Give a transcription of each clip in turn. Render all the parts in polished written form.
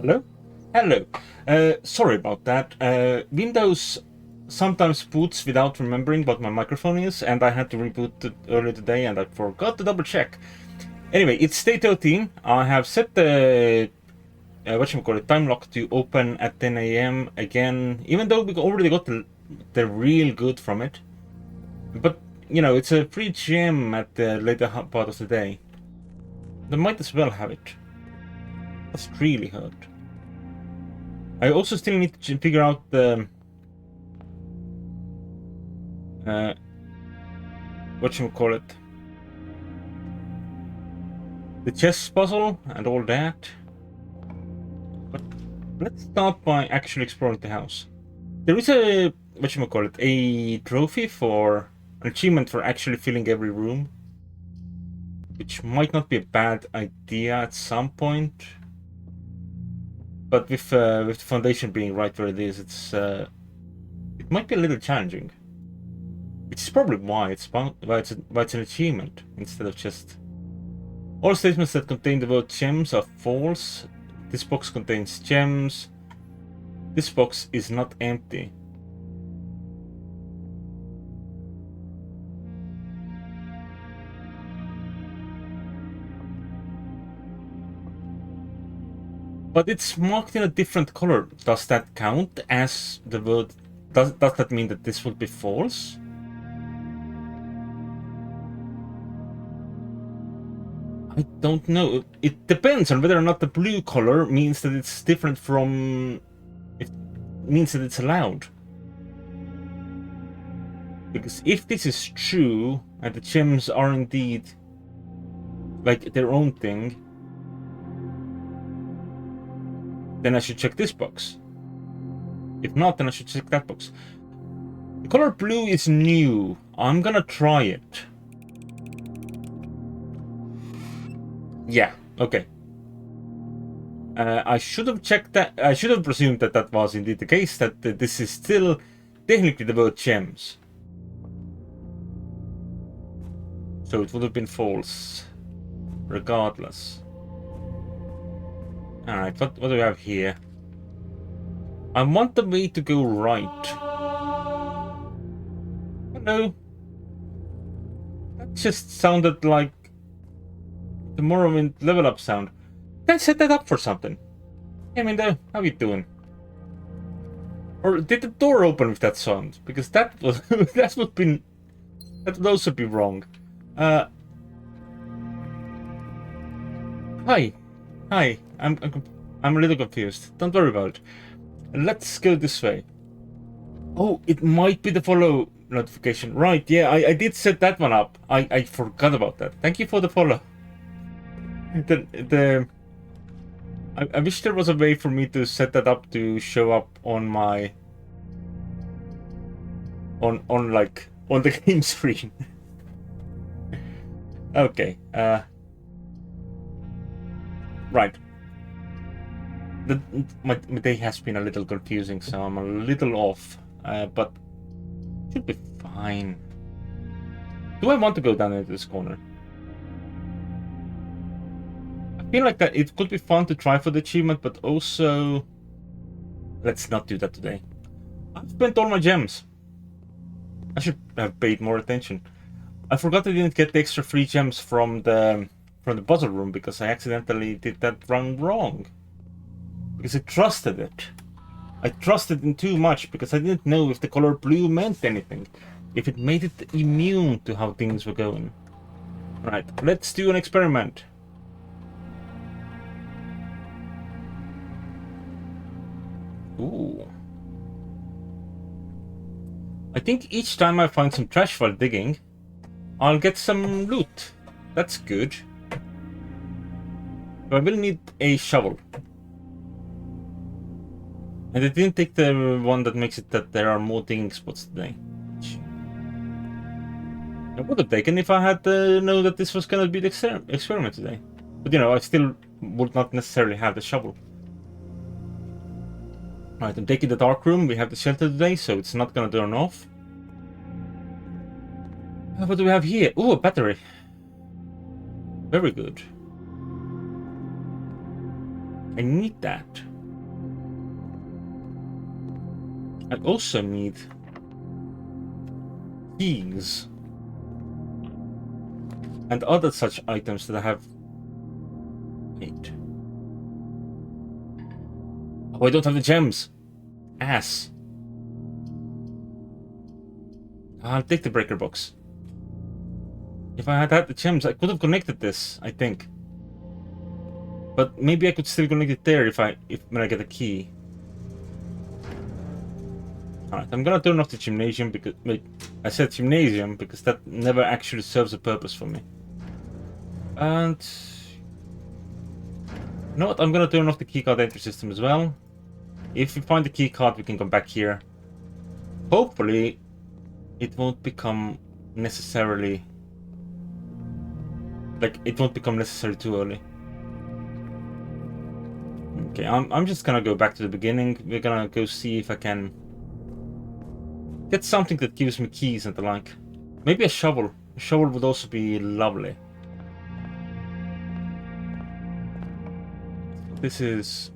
Hello? Hello. Sorry about that. Windows sometimes boots without remembering what my microphone is, and I had to reboot it earlier today, and I forgot to double check. Anyway, it's day 13. I have set the time lock to open at 10 a.m. again, even though we already got the real good from it. But you know, it's a free gem at the later part of the day. They might as well have it. That's really hurt. I also still need to figure out the whatchamacallit, the chess puzzle and all that. But let's start by actually exploring the house. There is a whatchamacallit, a trophy for an achievement for actually filling every room, which might not be a bad idea at some point. But with the foundation being right where it is, it might be a little challenging. Which is probably why it's an achievement instead of just all statements that contain the word gems are false. This box contains gems. This box is not empty. But it's marked in a different color. Does that count as the word? Does that mean that this would be false? I don't know. It depends on whether or not the blue color means that it's different from... It means that it's allowed. Because if this is true, and the gems are indeed like their own thing, then I should check this box. If not, then I should check that box. The color blue is new. I'm gonna try it. Yeah, okay. I should have checked that. I should have presumed that that was indeed the case, that this is still technically the word gems. So it would have been false, regardless. Alright, what do we have here? I want the way to go right. Hello. That just sounded like the Morrowind level up sound. Can I set that up for something? Hey Minda, how you doing? Or did the door open with that sound? Because that was that would also be wrong. Hi. Hi. I'm a little confused. Don't worry about it. Let's go this way. Oh, it might be the follow notification. Right, yeah, I did set that one up. I forgot about that. Thank you for the follow. I wish there was a way for me to set that up to show up on my on the game screen. Okay, right. My day has been a little confusing, so I'm a little off, but should be fine. Do I want to go down into this corner? I feel like that it could be fun to try for the achievement, but also let's not do that today. I've spent all my gems. I should have paid more attention. I forgot I didn't get the extra free gems from the puzzle room because I accidentally did that run wrong. Because I trusted it. I trusted him too much because I didn't know if the color blue meant anything. If it made it immune to how things were going. Right, let's do an experiment. Ooh. I think each time I find some trash while digging, I'll get some loot. That's good. But I will need a shovel. And I didn't take the one that makes it that there are more digging spots today. I would have taken if I had known that this was gonna be the experiment today. But you know, I still would not necessarily have the shovel. Alright, I'm taking the dark room. We have the shelter today, so it's not gonna turn off. What do we have here? Ooh, a battery. Very good. I need that. I also need keys and other such items that I have made. Oh, I don't have the gems. Ass. I'll take the breaker box. If I had the gems, I could have connected this, I think. But maybe I could still connect it there when I get a key. Alright, I'm gonna turn off the gymnasium because... Wait, I said gymnasium because that never actually serves a purpose for me. And... You know what, I'm gonna turn off the keycard entry system as well. If we find the keycard, we can come back here. Hopefully, it won't become necessarily... Like, it won't become necessary too early. Okay, I'm just gonna go back to the beginning. We're gonna go see if I can get something that gives me keys and the like. Maybe a shovel. A shovel would also be lovely. This has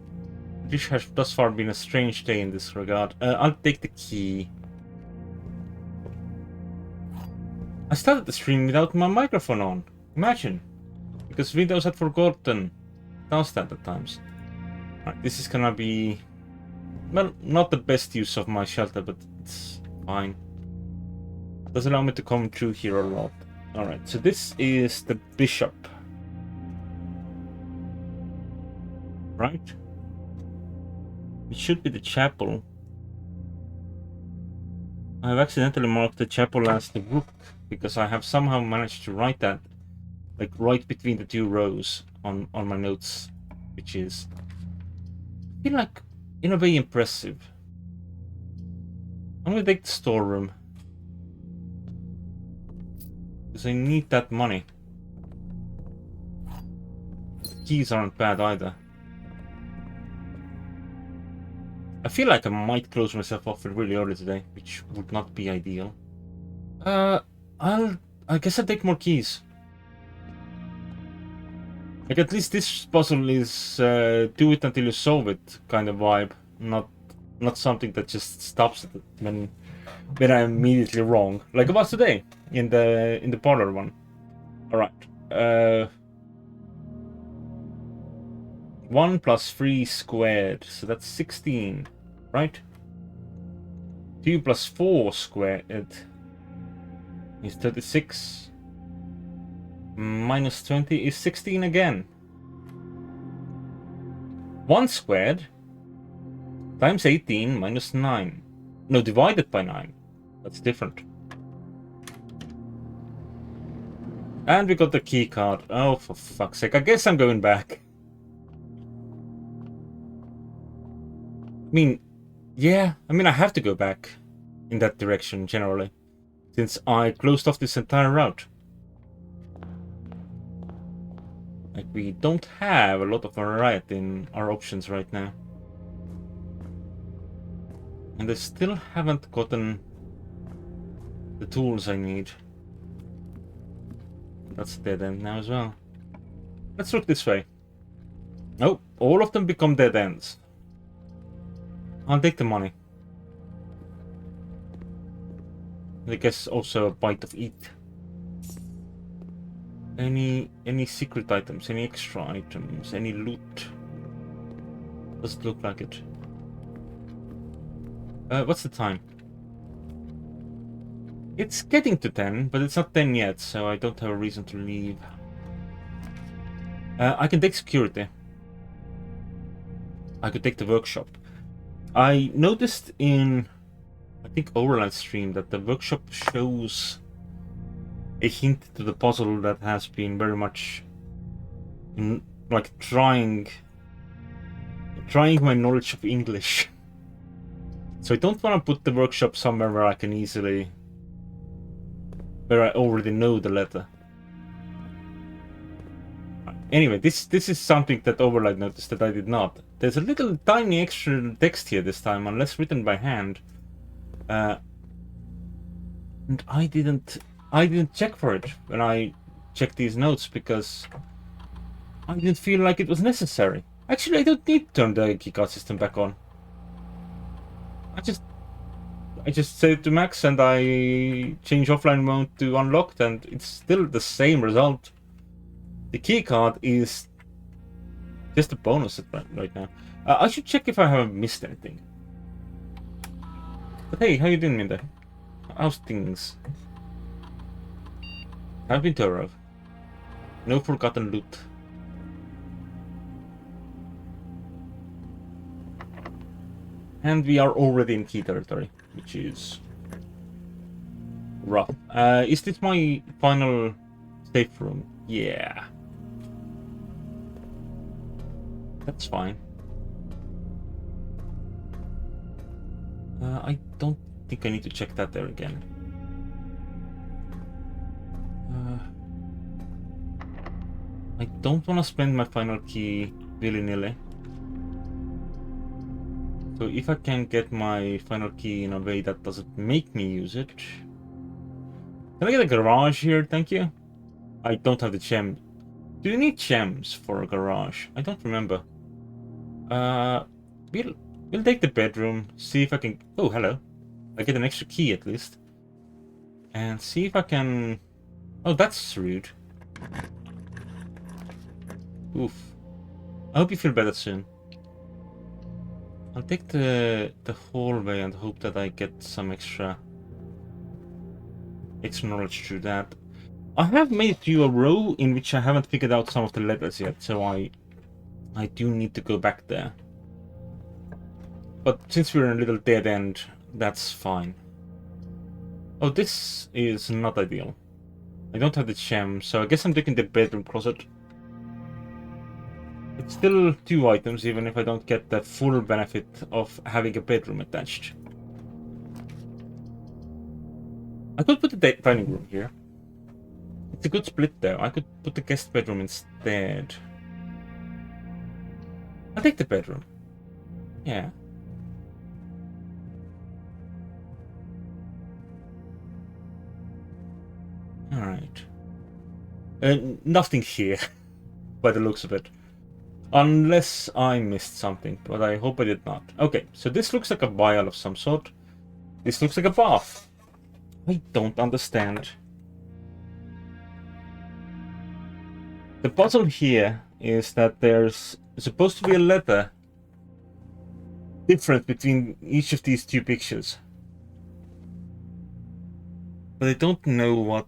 thus far been a strange day in this regard. I'll take the key. I started the stream without my microphone on. Imagine. Because Windows had forgotten. Does that at times. Right, this is gonna be... Well, not the best use of my shelter, but it's fine. Does allow me to come through here a lot. Alright, so this is the bishop. Right? It should be the chapel. I have accidentally marked the chapel as the rook because I have somehow managed to write that like right between the two rows on my notes, which is, I feel like, in a way, impressive. I'm gonna take the storeroom because I need that money. Keys aren't bad either. I feel like I might close myself off really early today, which would not be ideal. I guess I'll take more keys. Like, at least this puzzle is do it until you solve it kind of vibe, not something that just stops it when I'm immediately wrong, like it was today in the parlor one. All right. 1 plus 3 squared, so that's 16, right? 2 plus 4 squared is 36. Minus 20 is 16 again. 1 squared times 18 minus 9. No, divided by 9. That's different. And we got the key card. Oh, for fuck's sake. I guess I'm going back. I mean, yeah. I mean, I have to go back in that direction, generally. Since I closed off this entire route. Like, we don't have a lot of variety in our options right now. And I still haven't gotten the tools I need. That's a dead end now as well. Let's look this way. Oh, all of them become dead ends. I'll take the money. I guess also a bite of eat. Any secret items, any extra items, any loot? Doesn't look like it. What's the time? It's getting to 10, but it's not 10 yet, so I don't have a reason to leave. I can take security. I could take the workshop. I noticed in, I think, Overland stream that the workshop shows a hint to the puzzle that has been very much like trying my knowledge of English. So I don't want to put the workshop somewhere where I can easily, where I already know the letter. Anyway, this is something that Overlight noticed that I did not. There's a little tiny extra text here this time, unless written by hand. And I didn't check for it when I checked these notes because I didn't feel like it was necessary. Actually, I don't need to turn the keycard system back on. I just set it to max and I change offline mode to unlocked and it's still the same result. The keycard is just a bonus right now. I should check if I haven't missed anything. But hey, how you doing, Minda? How's things? I've been thorough. No forgotten loot. And we are already in key territory, which is rough. Is this my final safe room? Yeah. That's fine. I don't think I need to check that there again. I don't want to spend my final key willy-nilly. So if I can get my final key in a way that doesn't make me use it... Can I get a garage here? Thank you. I don't have the gem. Do you need gems for a garage? I don't remember. We'll take the bedroom, see if I can... Oh, hello. I get an extra key at least. And see if I can... Oh, that's rude. Oof. I hope you feel better soon. I'll take the hallway and hope that I get some extra knowledge through that. I have made you a row in which I haven't figured out some of the letters yet, so I do need to go back there. But since we're in a little dead end, that's fine. Oh, this is not ideal. I don't have the gem, so I guess I'm taking the bedroom closet. It's still 2 items, even if I don't get the full benefit of having a bedroom attached. I could put the dining room here. It's a good split there. I could put the guest bedroom instead. I'll take the bedroom. Yeah. Alright. Nothing here, by the looks of it. Unless I missed something, but I hope I did not. Okay, so this looks like a vial of some sort. This looks like a bath. I don't understand. The puzzle here is that there's supposed to be a letter different between each of these 2 pictures. But I don't know what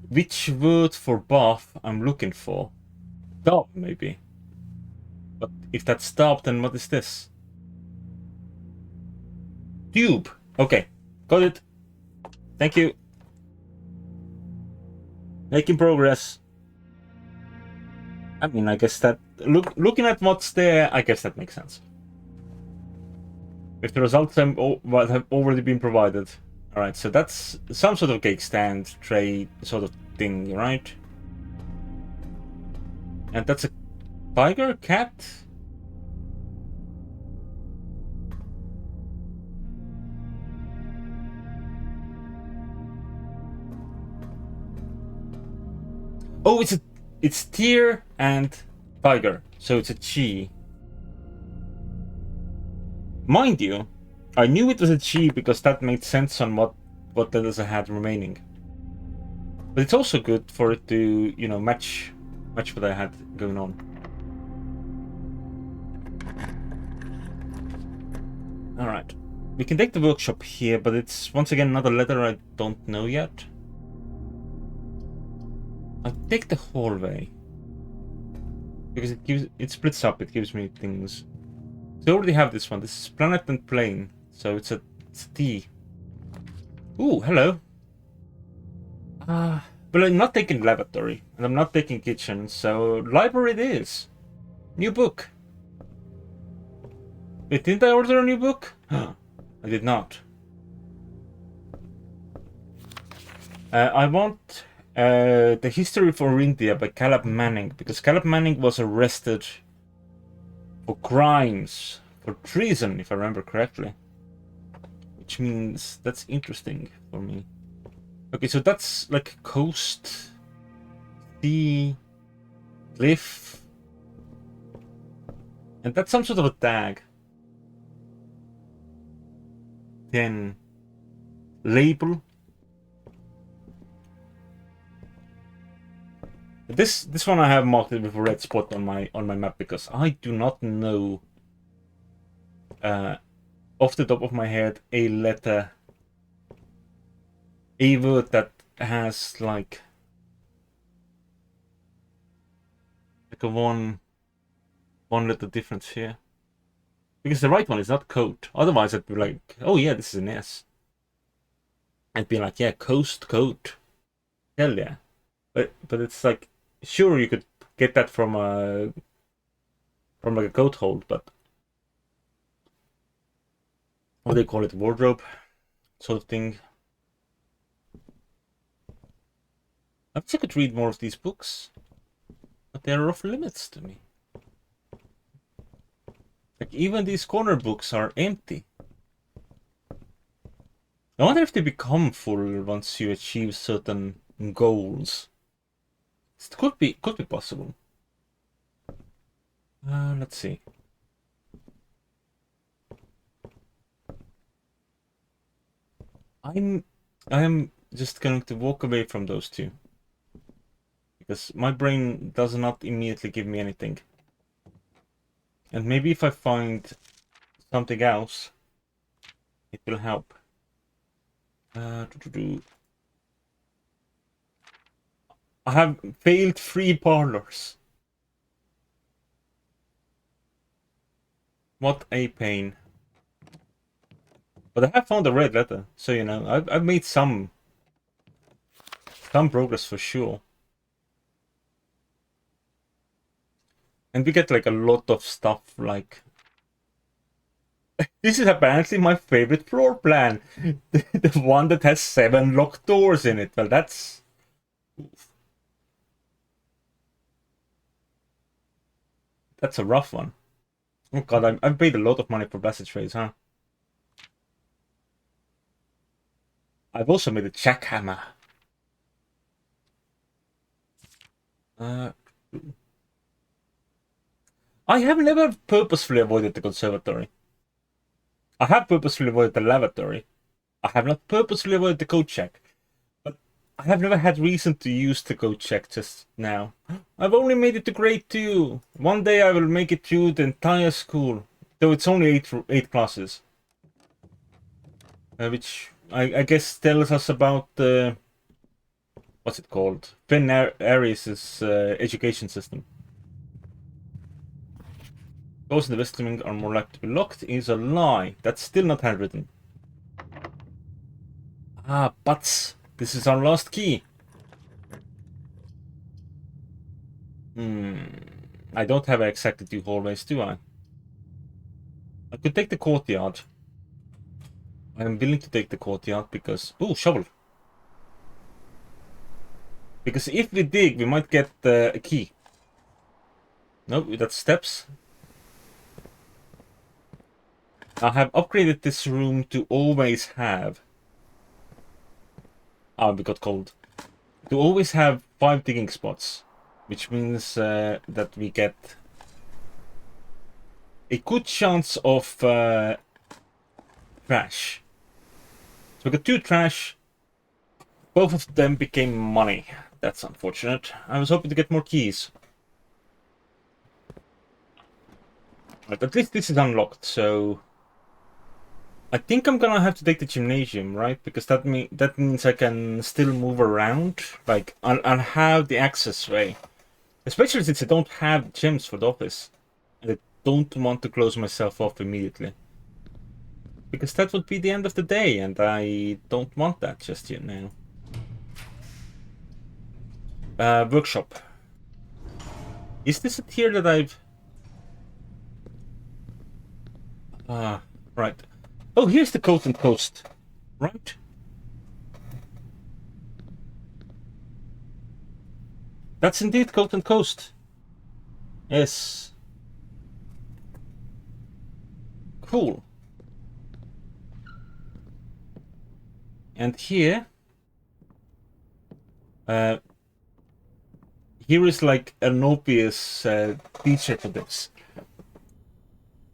which word for bath I'm looking for. Dub, maybe. But if that's dub, then what is this? Tube. Okay, got it. Thank you. Making progress. I mean, I guess that looking at what's there, I guess that makes sense. If the results have already been provided. Alright, so that's some sort of cake stand, tray sort of thing, right? And that's a tiger? Cat? Oh, it's tear and tiger, so it's a chi. Mind you, I knew it was a chi because that made sense on what letters I had remaining. But it's also good for it to, you know, match what I had going on. Alright. We can take the workshop here, but it's once again another letter I don't know yet. I'll take the hallway. Because it splits up, it gives me things. So I already have this one. This is planet and plane. So it's a T. Ooh, hello. But I'm not taking lavatory, and I'm not taking kitchen, so library it is. New book. Wait, didn't I order a new book? I did not. I want The History for India by Caleb Manning, because Caleb Manning was arrested for crimes, for treason, if I remember correctly. Which means that's interesting for me. Okay, so that's like coast, sea, cliff, and that's some sort of a tag. Then label. This one I have marked with a red spot on my map because I do not know off the top of my head a letter, a word that has like a one letter difference here. Because the right one is not coat. Otherwise I'd be like, oh yeah, this is an S. I'd be like, yeah, coast coat. Hell yeah. But it's like, sure you could get that from like a coat hold, but what do they call it? Wardrobe sort of thing. I wish I could read more of these books, but they're off limits to me. Like, even these corner books are empty. I wonder if they become full once you achieve certain goals. It could be possible. Let's see. I am just going to walk away from those two. Because my brain does not immediately give me anything. And maybe if I find something else, it will help. I have failed 3 parlors. What a pain. But I have found a red letter, so you know, I've made some progress for sure. And we get like a lot of stuff like... This is apparently my favorite floor plan. The one that has 7 locked doors in it. Well, that's... That's a rough one. Oh god, I've paid a lot of money for passageways, huh? I've also made a jackhammer. I have never purposefully avoided the conservatory. I have purposefully avoided the lavatory. I have not purposefully avoided the code check. But I have never had reason to use the code check just now. I've only made it to grade 2. One day I will make it through the entire school. Though it's only 8 classes. Which I guess tells us about the... what's it called? Finn Ares' education system. Those in the West Wing are more likely to be locked is a lie. That's still not handwritten. Ah, but this is our last key. I don't have exactly 2 hallways, do I? I could take the courtyard. I am willing to take the courtyard because... Ooh, shovel. Because if we dig, we might get a key. Nope, that's steps. I have upgraded this room to always have... Ah, we got cold. To always have 5 digging spots. Which means that we get a good chance of trash. So we got 2 trash. Both of them became money. That's unfortunate. I was hoping to get more keys. But at least this is unlocked, so... I think I'm gonna have to take the gymnasium, right? Because that means I can still move around. Like I'll have the access way, especially since I don't have gems for the office, and I don't want to close myself off immediately, because that would be the end of the day, and I don't want that just yet now. Workshop. Is this a tier that I've? Right. Oh, here's the Coat and Coast. Right. That's indeed Coat and Coast. Yes. Cool. And here is like an obvious feature for this.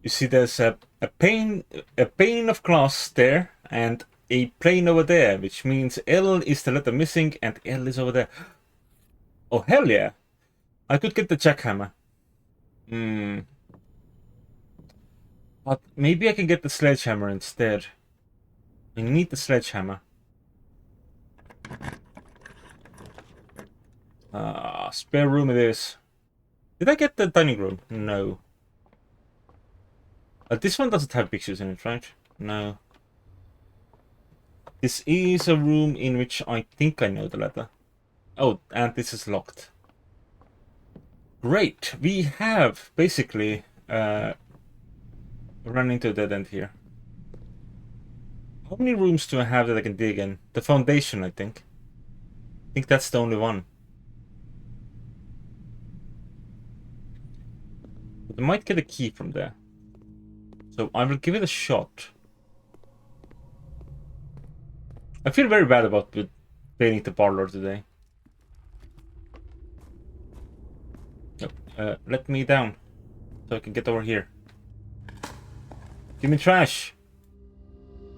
You see, there's a pane of glass there and a plane over there, which means L is the letter missing and L is over there. Oh, hell yeah! I could get the jackhammer. But maybe I can get the sledgehammer instead. I need the sledgehammer. Spare room it is. Did I get the dining room? No. This one doesn't have pictures in it, right? No. This is a room in which I think I know the letter. Oh, and this is locked. Great. We have basically run into a dead end here. How many rooms do I have that I can dig in? The foundation, I think. I think that's the only one. But I might get a key from there. So I will give it a shot. I feel very bad about failing the parlor today. Let me down so I can get over here. Give me trash.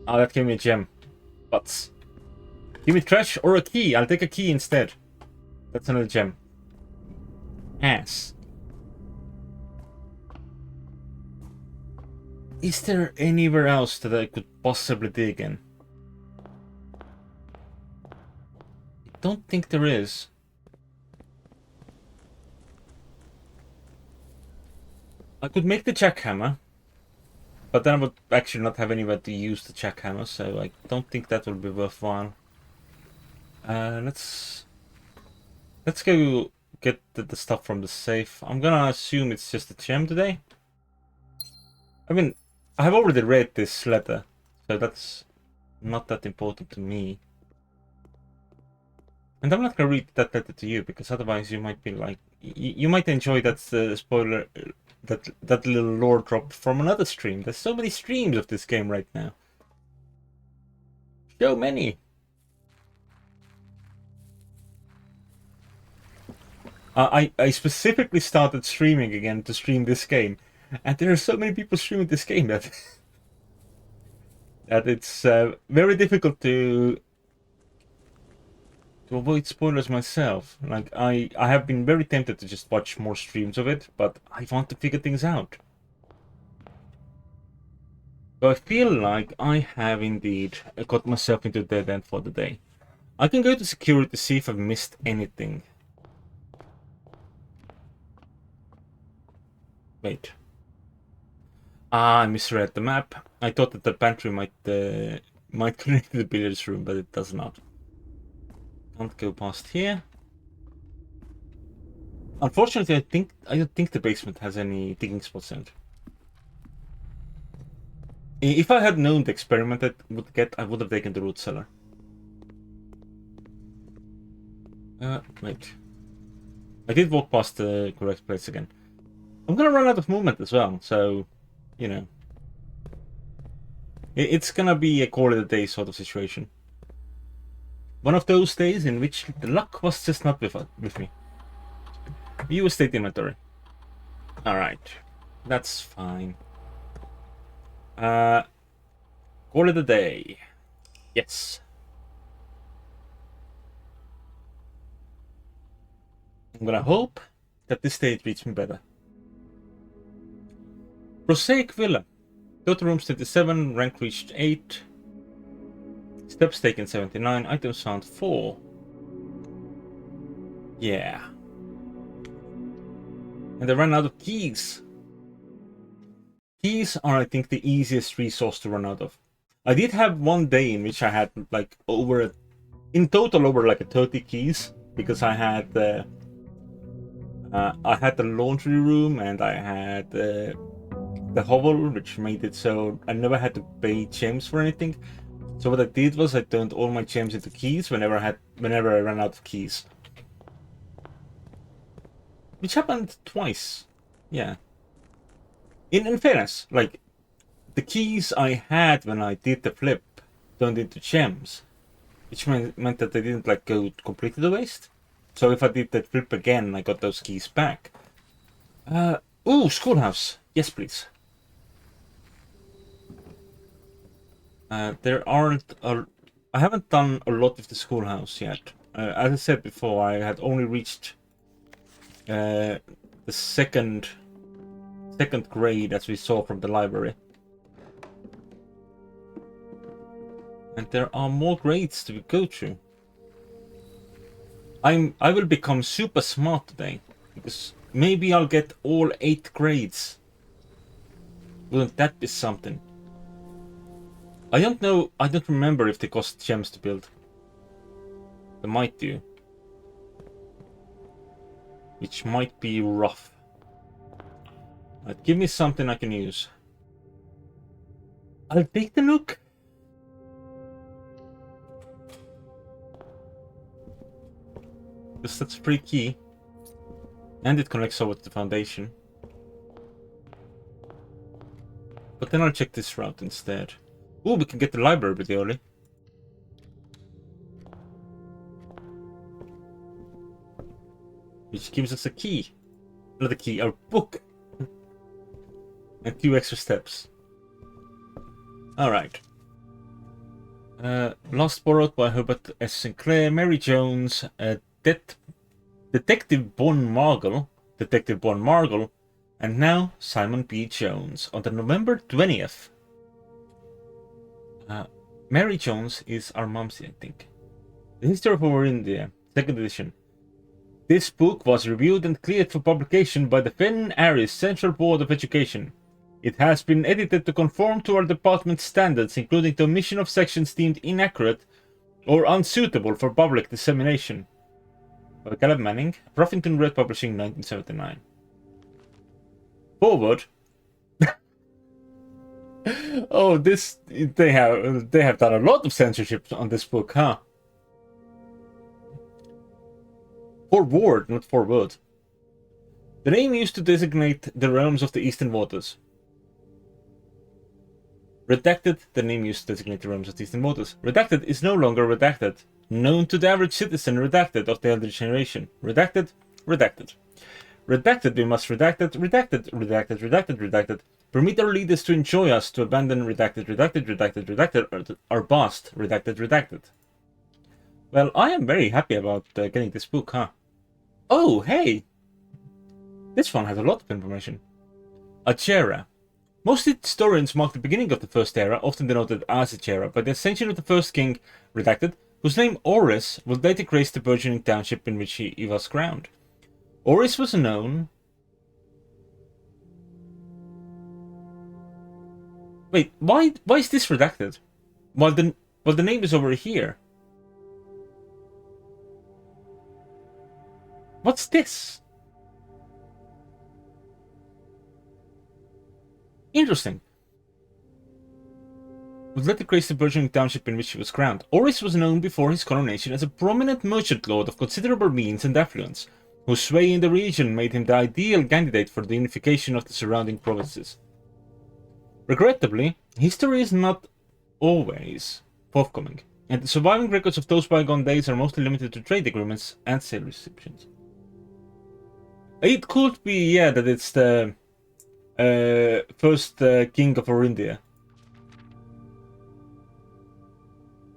Oh, that gave me a gem. Butts. Give me trash or a key. I'll take a key instead. That's another gem. Ass. Is there anywhere else that I could possibly dig in? I don't think there is. I could make the jackhammer, but then I would actually not have anywhere to use the jackhammer, so I don't think that will be worthwhile. Let's go get the stuff from the safe. I'm gonna assume it's just a gem today. I mean, I have already read this letter, so that's not that important to me. And I'm not gonna read that letter to you, because otherwise you might be like, you might enjoy that spoiler, that little lore drop from another stream. There's so many streams of this game right now. So many. I specifically started streaming again to stream this game, and there are so many people streaming this game that that it's very difficult to avoid spoilers myself. Like I have been very tempted to just watch more streams of it, but I want to figure things out. So I feel like I have indeed got myself into a dead end for the day. I can go to security to see if I've missed anything. Wait. I misread the map. I thought that the pantry might connect to the billiards room, but it does not. Can't go past here. Unfortunately, I don't think the basement has any digging spots in it. If I had known the experiment I would get, I would have taken the root cellar. Wait. I did walk past the correct place again. I'm gonna run out of movement as well, so, you know. It's gonna be a call of the day sort of situation. One of those days in which the luck was just not with me. View state inventory. Alright. That's fine. Call it a day. Yes. I'm gonna hope that this day treats me better. Prosaic Villa. Total rooms 27, rank reached 8. Steps taken 79, items found 4. Yeah. And I ran out of keys. Keys are, I think, the easiest resource to run out of. I did have one day in which I had like in total over like 30 keys, because I had the laundry room and I had the hovel, which made it so I never had to pay gems for anything. So what I did was I turned all my gems into keys whenever I ran out of keys. Which happened twice. Yeah. In fairness, like, the keys I had when I did the flip turned into gems, which meant that they didn't like go completely to waste. So if I did that flip again, I got those keys back. Ooh, schoolhouse. Yes, please. There aren't I haven't done a lot of the schoolhouse yet. As I said before, I had only reached the second grade, as we saw from the library. And there are more grades to go through. I will become super smart today, because maybe I'll get all 8 grades. Wouldn't that be something? I don't know, I don't remember if they cost gems to build. They might do. Which might be rough. Right, give me something I can use. I'll take the Nook. Because that's pretty key. And it connects over to the foundation. But then I'll check this route instead. Ooh, we can get the library pretty early. Which gives us a key. Not a key, a book. And 2 extra steps. Alright. Last borrowed by Herbert S. Sinclair, Mary Jones, Detective Bon Margle, and now Simon B. Jones on the November 20th. Mary Jones is our mumsy, I think. The History of Our India, 2nd edition. This book was reviewed and cleared for publication by the Fen Aris Central Board of Education. It has been edited to conform to our department's standards, including the omission of sections deemed inaccurate or unsuitable for public dissemination. By Caleb Manning, Ruffington Red Publishing, 1979. Forward. Oh, they have done a lot of censorship on this book, huh? Forward, not forward. The name used to designate the realms of the Eastern Waters. Redacted, the name used to designate the realms of the Eastern Waters. Redacted is no longer redacted. Known to the average citizen, redacted of the elder generation. Redacted, redacted. Redacted, we must redacted, redacted, redacted, redacted, redacted. Permit our leaders to enjoy us, to abandon redacted, redacted, redacted, redacted, our past, redacted, redacted. Well, I am very happy about getting this book, huh? Oh, hey! This one has a lot of information. Achera. Most historians mark the beginning of the First Era, often denoted as Achera, by the ascension of the first king, redacted, whose name Oris will later grace the burgeoning township in which he was crowned. Oris was known... Wait, why is this redacted? While the name is over here. What's this? Interesting. Would later grace the burgeoning township in which he was crowned. Oris was known before his coronation as a prominent merchant lord of considerable means and affluence, whose sway in the region made him the ideal candidate for the unification of the surrounding provinces. Regrettably, history is not always forthcoming, and the surviving records of those bygone days are mostly limited to trade agreements and sale receptions. It could be, yeah, that it's the first king of Orindia.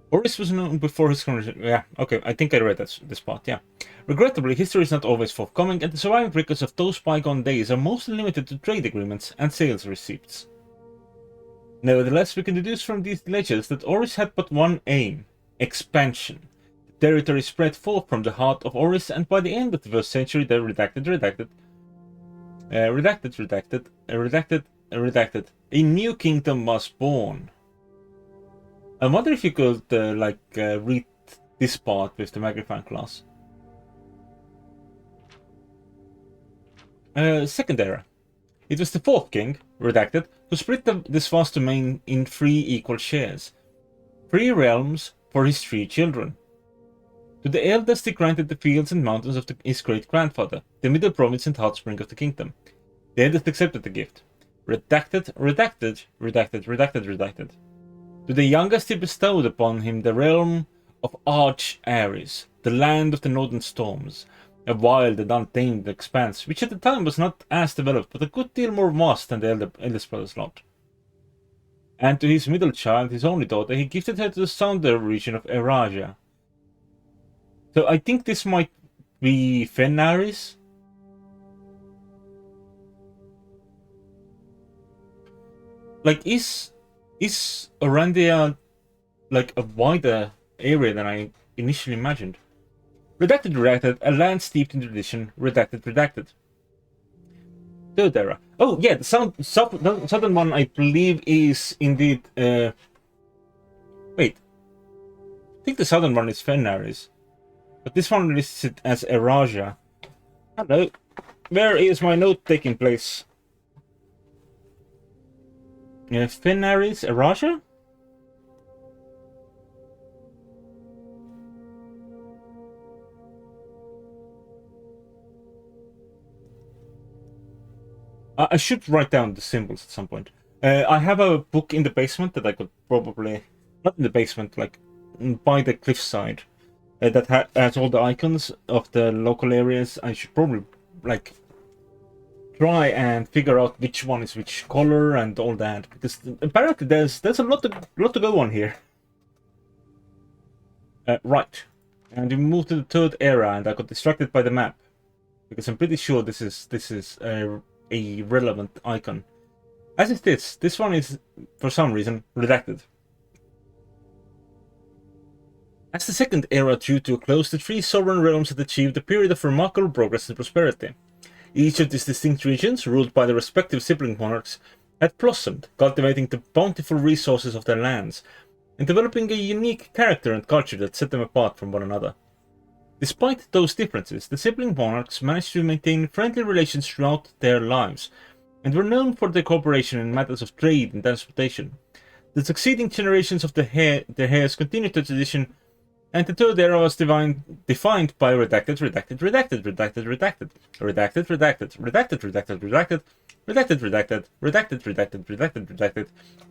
Oris was known before his coronation. Yeah, okay, I think I read this part, yeah. Regrettably, history is not always forthcoming, and the surviving records of those bygone days are mostly limited to trade agreements and sales receipts. Nevertheless, we can deduce from these legends that Oris had but one aim: expansion. The territory spread forth from the heart of Oris, and by the end of the first century, the redacted, a new kingdom was born. I wonder if you could, read this part with the magnifying glass. Second era. It was the fourth king, redacted, who split this vast domain in 3 equal shares. 3 realms for his 3 children. To the eldest he granted the fields and mountains of his great-grandfather, the middle province and heartspring of the kingdom. The eldest accepted the gift. Redacted. To the youngest he bestowed upon him the realm of Arch Ares, the land of the northern storms, a wild and untamed expanse, which at the time was not as developed, but a good deal more vast than the eldest brother's lot. And to his middle child, his only daughter, he gifted her to the southern region of Erasia. So I think this might be Fenaris. Like, is Arandia like a wider area than I initially imagined? Redacted, a land steeped in tradition. Redacted. Third era. Oh yeah, the southern one I believe is indeed. Wait, I think the southern one is Fenaris, but this one lists it as Erasia. Hello, where is my note taking place? Fenaris, Erasia? I should write down the symbols at some point. I have a book in the basement that I could probably... Not in the basement, like by the cliffside. That has all the icons of the local areas. I should probably, like, try and figure out which one is which color and all that. Because apparently there's a lot to go on here. Right. And we moved to the third era and I got distracted by the map. Because I'm pretty sure this is a relevant icon. As is this one is, for some reason, redacted. As the second era drew to a close, the 3 sovereign realms had achieved a period of remarkable progress and prosperity. Each of these distinct regions, ruled by their respective sibling monarchs, had blossomed, cultivating the bountiful resources of their lands, and developing a unique character and culture that set them apart from one another. Despite those differences, the sibling monarchs managed to maintain friendly relations throughout their lives, and were known for their cooperation in matters of trade and transportation. The succeeding generations of the heirs continued the tradition, and the third era was defined by redacted,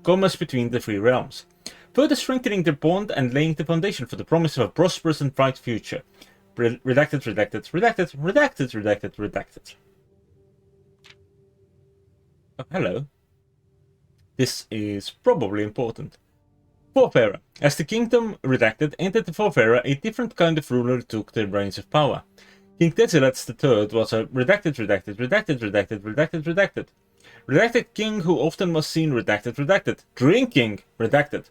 commas between the 3 realms, further strengthening their bond and laying the foundation for the promise of a prosperous and bright future. Redacted. Oh, hello. This is probably important. 4th era. As the kingdom redacted entered the 4th era, a different kind of ruler took the reins of power. King Desilets III was a redacted king who often was seen drinking redacted.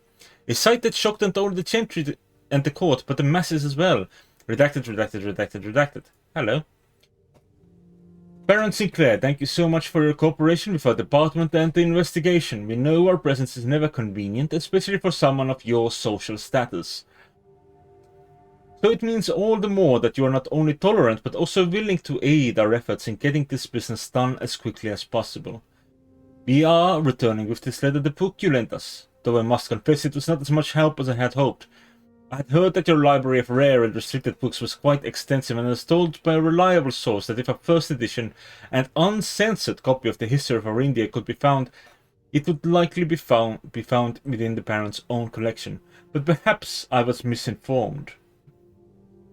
A sight that shocked not only the gentry and the court, but the masses as well. Redacted. Hello. Baron Sinclair, thank you so much for your cooperation with our department and the investigation. We know our presence is never convenient, especially for someone of your social status. So it means all the more that you are not only tolerant, but also willing to aid our efforts in getting this business done as quickly as possible. We are returning with this letter the book you lent us, though I must confess it was not as much help as I had hoped. I had heard that your library of rare and restricted books was quite extensive, and I was told by a reliable source that if a first edition and uncensored copy of the history of Arindia could be found, it would likely be found within the Baron's own collection. But perhaps I was misinformed.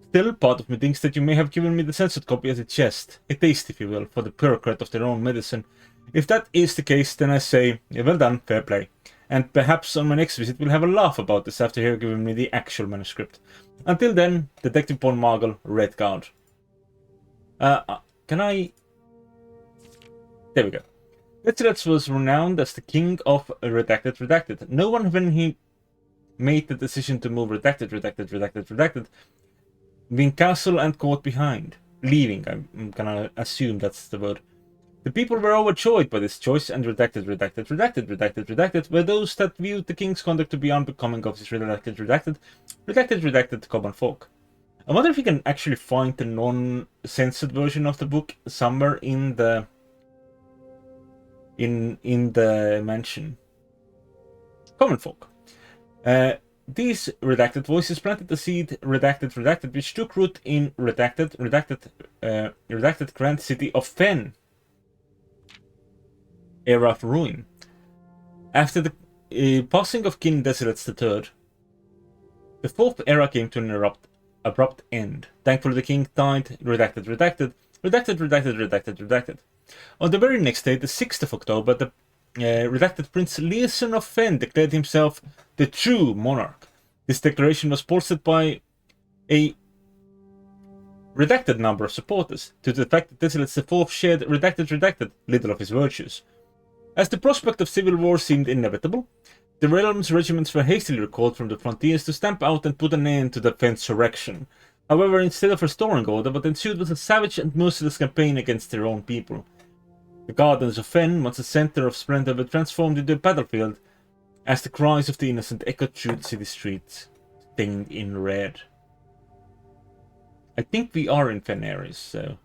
Still, part of me thinks that you may have given me the censored copy as a jest, a taste if you will, for the bureaucrat of their own medicine. If that is the case, then I say, well done, fair play. And perhaps on my next visit we'll have a laugh about this after you have given me the actual manuscript. Until then, Detective Von Margle, Redguard. Can I... There we go. Desilets was renowned as the king of Redacted. No one, when he made the decision to move Redacted, being castle and court behind. Leaving, I'm gonna assume that's the word. The people were overjoyed by this choice, and Redacted were those that viewed the king's conduct to be unbecoming of his redacted common folk. I wonder if we can actually find the non-censored version of the book somewhere in the mention. Common folk. These redacted voices planted the seed redacted, which took root in redacted grand city of Fen, era of ruin. After the passing of King Desilets III, the fourth era came to an abrupt end. Thankfully, the king died. Redacted. On the very next day, the 6th of October, the redacted Prince Leeson of Fen declared himself the true monarch. This declaration was bolstered by a redacted number of supporters, due to the fact that Desilets IV shared redacted little of his virtues. As the prospect of civil war seemed inevitable, the realm's regiments were hastily recalled from the frontiers to stamp out and put an end to the Fensurrection. However, instead of restoring order, what ensued was a savage and merciless campaign against their own people. The gardens of Fen, once a center of splendor, were transformed into a battlefield as the cries of the innocent echoed through the city streets, stained in red. I think we are in Fenaris, so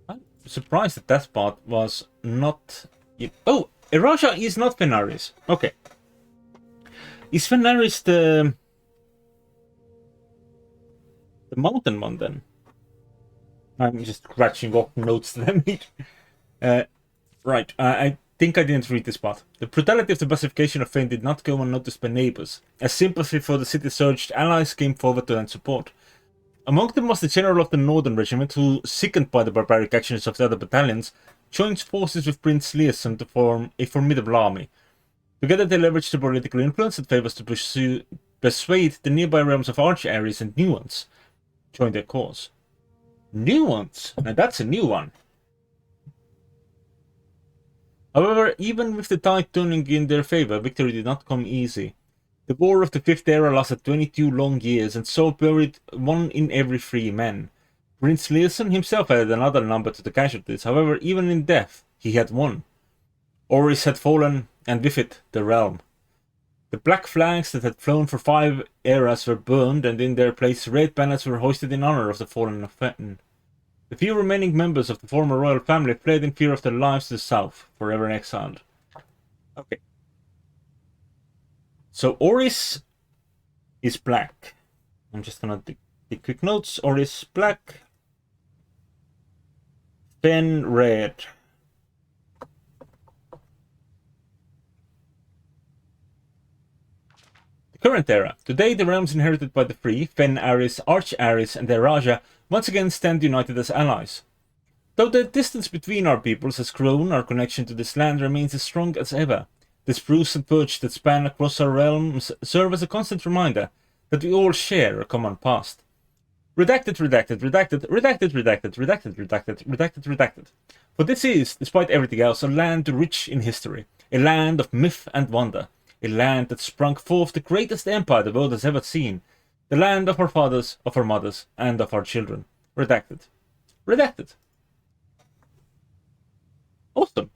I'm surprised that that part was not... Oh! Eraja is not Fenaris. Okay. Is Fenaris the mountain one then? I'm just scratching off notes that I made. Right, I think I didn't read this part. The brutality of the pacification of Fen did not go unnoticed by neighbors. As sympathy for the city surged, allies came forward to lend support. Among them was the general of the Northern Regiment, who, sickened by the barbaric actions of the other battalions, joined forces with Prince Leeson to form a formidable army. Together they leveraged the political influence that favors to persuade the nearby realms of Arch-Ares and Nuance join their cause. Nuance? Now that's a new one. However, even with the tide turning in their favor, victory did not come easy. The War of the Fifth Era lasted 22 long years and so buried 1 in every 3 men. Prince Leeson himself added another number to the casualties. However, even in death, he had won. Oris had fallen, and with it, the realm. The black flags that had flown for 5 eras were burned, and in their place red banners were hoisted in honor of the fallen of Fen. The few remaining members of the former royal family fled in fear of their lives to the south, forever exiled. Okay. So Oris is black. I'm just gonna take quick notes. Oris black. Fen red. The current era. Today the realms inherited by the Free, Fen-Ares, Arch-Ares, and Eraja once again stand united as allies. Though the distance between our peoples has grown, our connection to this land remains as strong as ever. The spruce and birch that span across our realms serve as a constant reminder that we all share a common past. Redacted. For this is, despite everything else, a land rich in history, a land of myth and wonder, a land that sprung forth the greatest empire the world has ever seen, the land of our fathers, of our mothers, and of our children. Redacted. Awesome.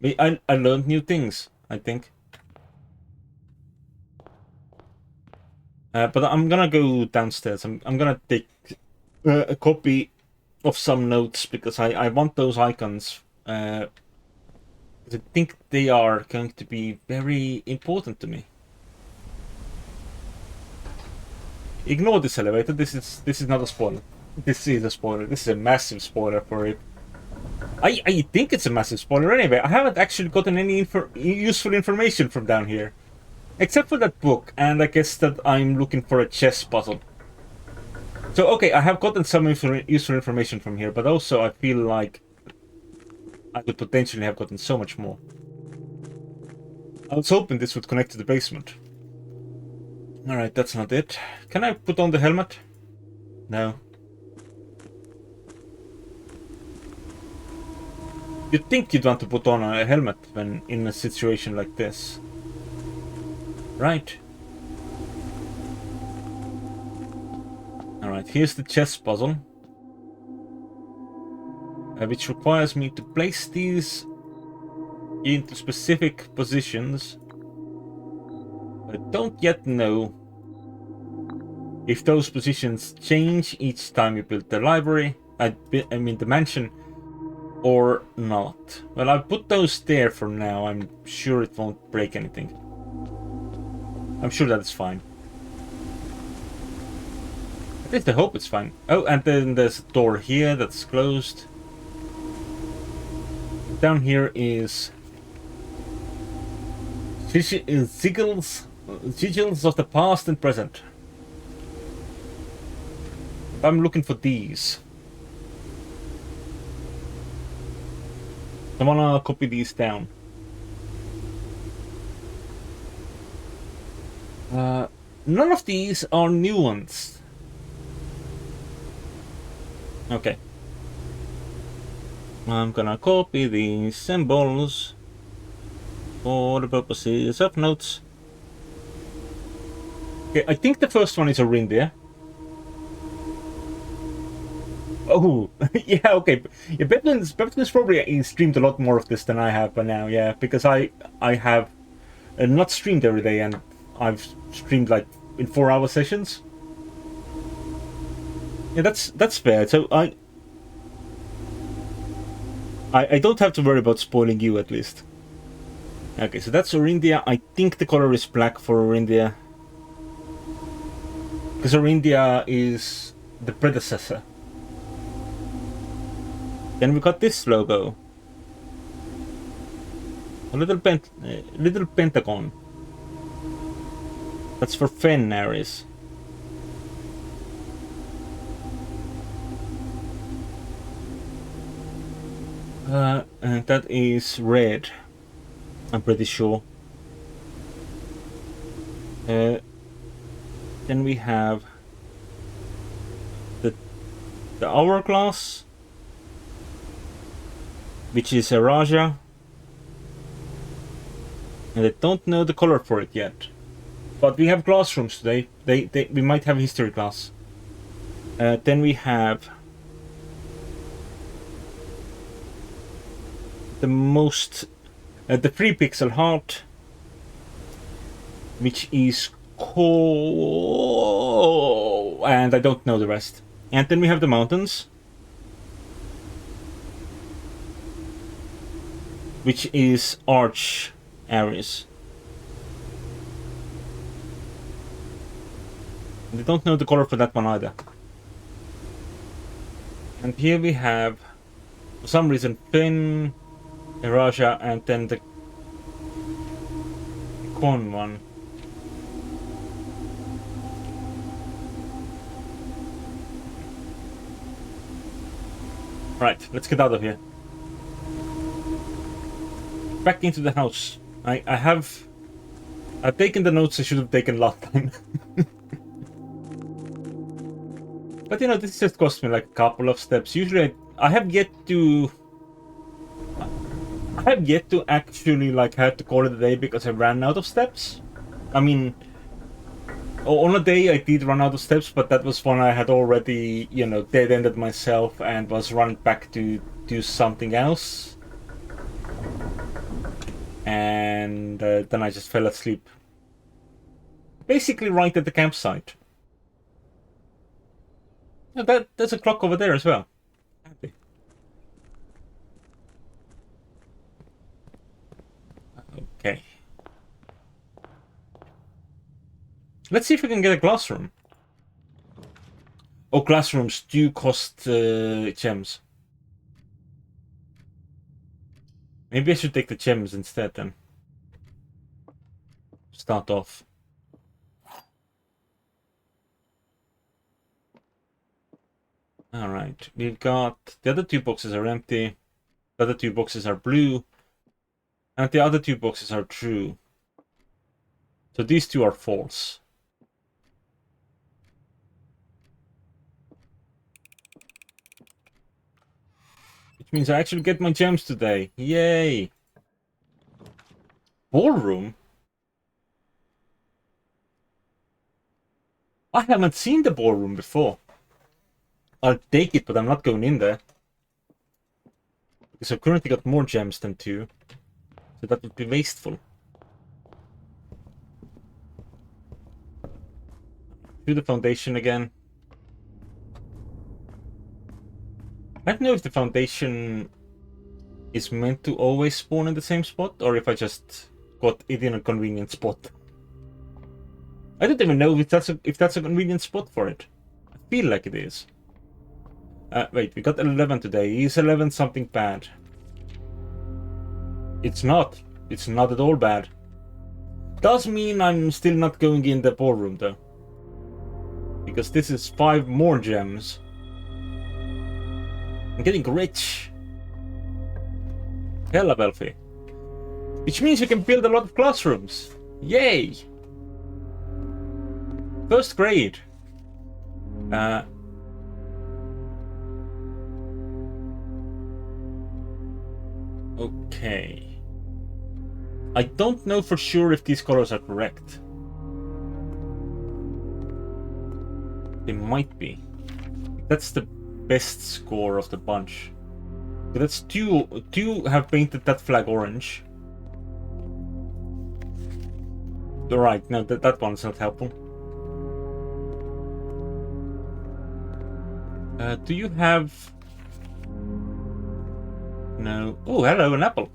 I learned new things, I think. But I'm gonna go downstairs. I'm gonna take a copy of some notes because I want those icons. I think they are going to be very important to me. Ignore this elevator. This is not a spoiler. This is a spoiler. This is a massive spoiler for it. I think it's a massive spoiler anyway. I haven't actually gotten any useful information from down here. Except for that book, and I guess that I'm looking for a chess puzzle. So, okay, I have gotten some useful information from here, but also I feel like I could potentially have gotten so much more. I was hoping this would connect to the basement. Alright, that's not it. Can I put on the helmet? No. You'd think you'd want to put on a helmet when in a situation like this. Right. Alright, here's the chess puzzle. Which requires me to place these into specific positions. I don't yet know if those positions change each time you build the library, I mean the mansion, or not. Well, I've put those there for now. I'm sure it won't break anything. I'm sure that's fine. At least I hope it's fine. Oh, and then there's a door here that's closed. Down here is sigils of the past and present. I'm looking for these. I wanna copy these down. None of these are new ones. Okay. I'm gonna copy these symbols for the purposes of notes. Okay, I think the first one is Orindia. Oh, yeah, okay. Yeah, Beplin's probably streamed a lot more of this than I have by now, yeah, because I have not streamed every day, and I've streamed like in 4-hour sessions. Yeah, that's fair. So I don't have to worry about spoiling you, at least. Okay, so that's Orindia. I think the color is black for Orindia, because Orindia is the predecessor. Then we got this logo. A little pentagon. That's for Fenris. And that is red. I'm pretty sure. Then we have the hourglass, which is a Raja, and I don't know the color for it yet. But we have classrooms today. We might have a history class. Then we have the 3 pixel heart, which is cool, and I don't know the rest. And then we have the mountains, which is Arch Ares. I don't know the color for that one either. And here we have, for some reason, Finn, Raja, and then the Con one. Right, let's get out of here. Back into the house. I've taken the notes I should have taken last time. But you know, this just cost me like a couple of steps. Usually I have yet to actually like have to call it a day because I ran out of steps. I mean, on a day I did run out of steps, but that was when I had already, you know, dead-ended myself and was running back to do something else. And then I just fell asleep. Basically right at the campsite. There's a clock over there as well. Happy. Okay. Let's see if we can get a classroom. Oh, classrooms do cost gems. Maybe I should take the gems instead then. Start off. Alright, we've got... The other 2 boxes are empty. The other 2 boxes are blue. And the other 2 boxes are true. So these 2 are false. Which means I actually get my gems today. Yay! Ballroom? I haven't seen the ballroom before. I'll take it, but I'm not going in there. Because I've currently got more gems than 2. So that would be wasteful. Do the foundation again. I don't know if the foundation is meant to always spawn in the same spot, or if I just got it in a convenient spot. I don't even know if that's a convenient spot for it. I feel like it is. Wait, we got 11 today. Is 11 something bad? It's not. It's not at all bad. Does mean I'm still not going in the ballroom though. Because this is 5 more gems. I'm getting rich. Hella wealthy. Which means you can build a lot of classrooms. Yay! First grade. Okay. I don't know for sure if these colors are correct. They might be. That's the best score of the bunch. That's two have painted that flag orange. Right, no, that one's not helpful. Do you have... No. Oh, hello, an apple.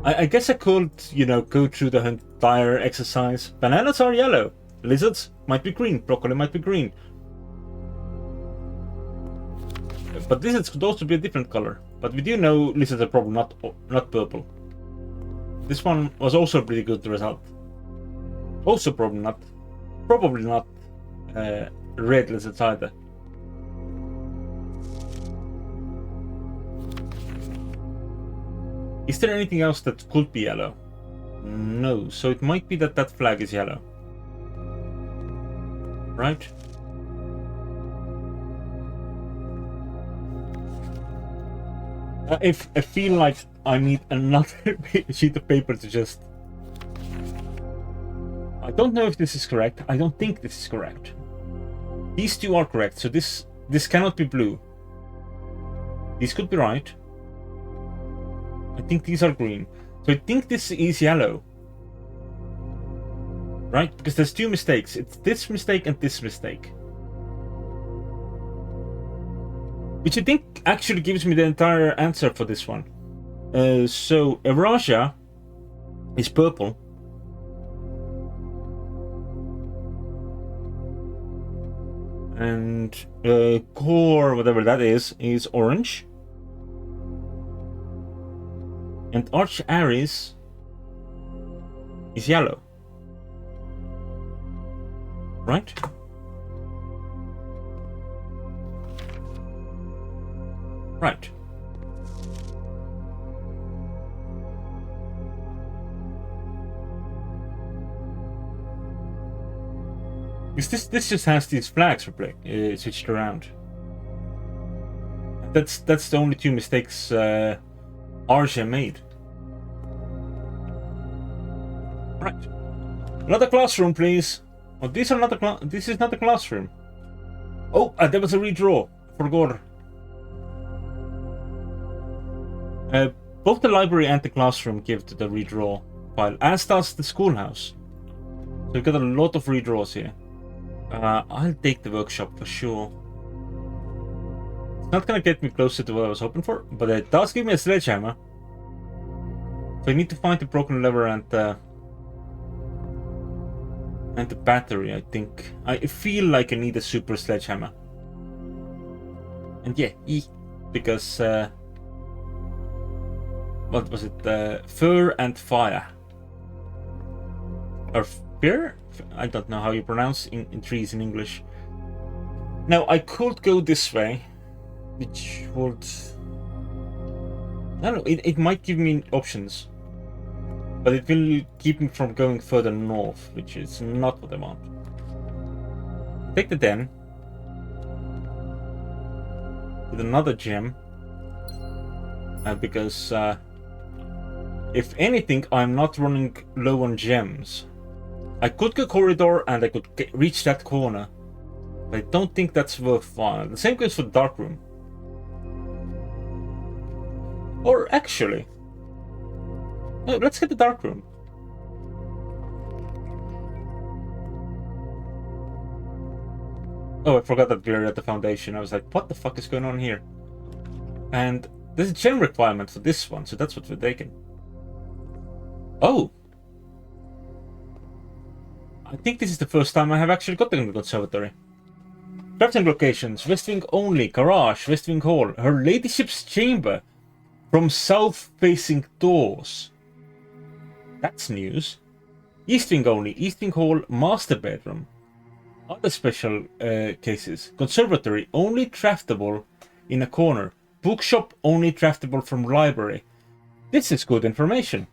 I guess I could, you know, go through the entire exercise. Bananas are yellow. Lizards might be green. Broccoli might be green. But lizards could also be a different color. But we do know lizards are probably not purple. This one was also a pretty good result. Also probably not red lizards either. Is there anything else that could be yellow? No, so it might be that that flag is yellow. Right? If I feel like I need another sheet of paper to just... I don't know if this is correct. I don't think this is correct. These two are correct, so this cannot be blue. These could be right. I think these are green. So I think this is yellow. Right? Because there's 2 mistakes. It's this mistake and this mistake. Which I think actually gives me the entire answer for this one. So Eurasia is purple. And core, whatever that is orange. And Arch Aries is yellow. Right? Right. Because this just has these flags switched around. That's the only 2 mistakes Arja made. Right. Another classroom, please. Oh, this is not a classroom. Oh, there was a redraw. Forgot. Both the library and the classroom give to the redraw file, as does the schoolhouse. So we've got a lot of redraws here. I'll take the workshop for sure. It's not gonna get me closer to what I was hoping for, but it does give me a sledgehammer. So I need to find the broken lever and the battery, I think. I feel like I need a super sledgehammer. And yeah, because what was it? Fur and fire. Or fear? I don't know how you pronounce in trees in English. Now I could go this way, which would... I don't know, it might give me options. But it will keep me from going further north, which is not what I want. Take the den. With another gem. Because if anything, I'm not running low on gems. I could go corridor and I could reach that corner. But I don't think that's worthwhile. The same goes for the dark room. Or actually... No, let's get the dark room. Oh, I forgot that we are at the foundation. I was like, what the fuck is going on here? And there's a gem requirement for this one, so that's what we're taking. Oh! I think this is the first time I have actually gotten the conservatory. Crafting locations, West Wing only, garage, West Wing hall, her ladyship's chamber, from south-facing doors. That's news. East Wing only, East Wing hall, master bedroom. Other special cases, conservatory, only draftable in a corner. Bookshop, only draftable from library. This is good information.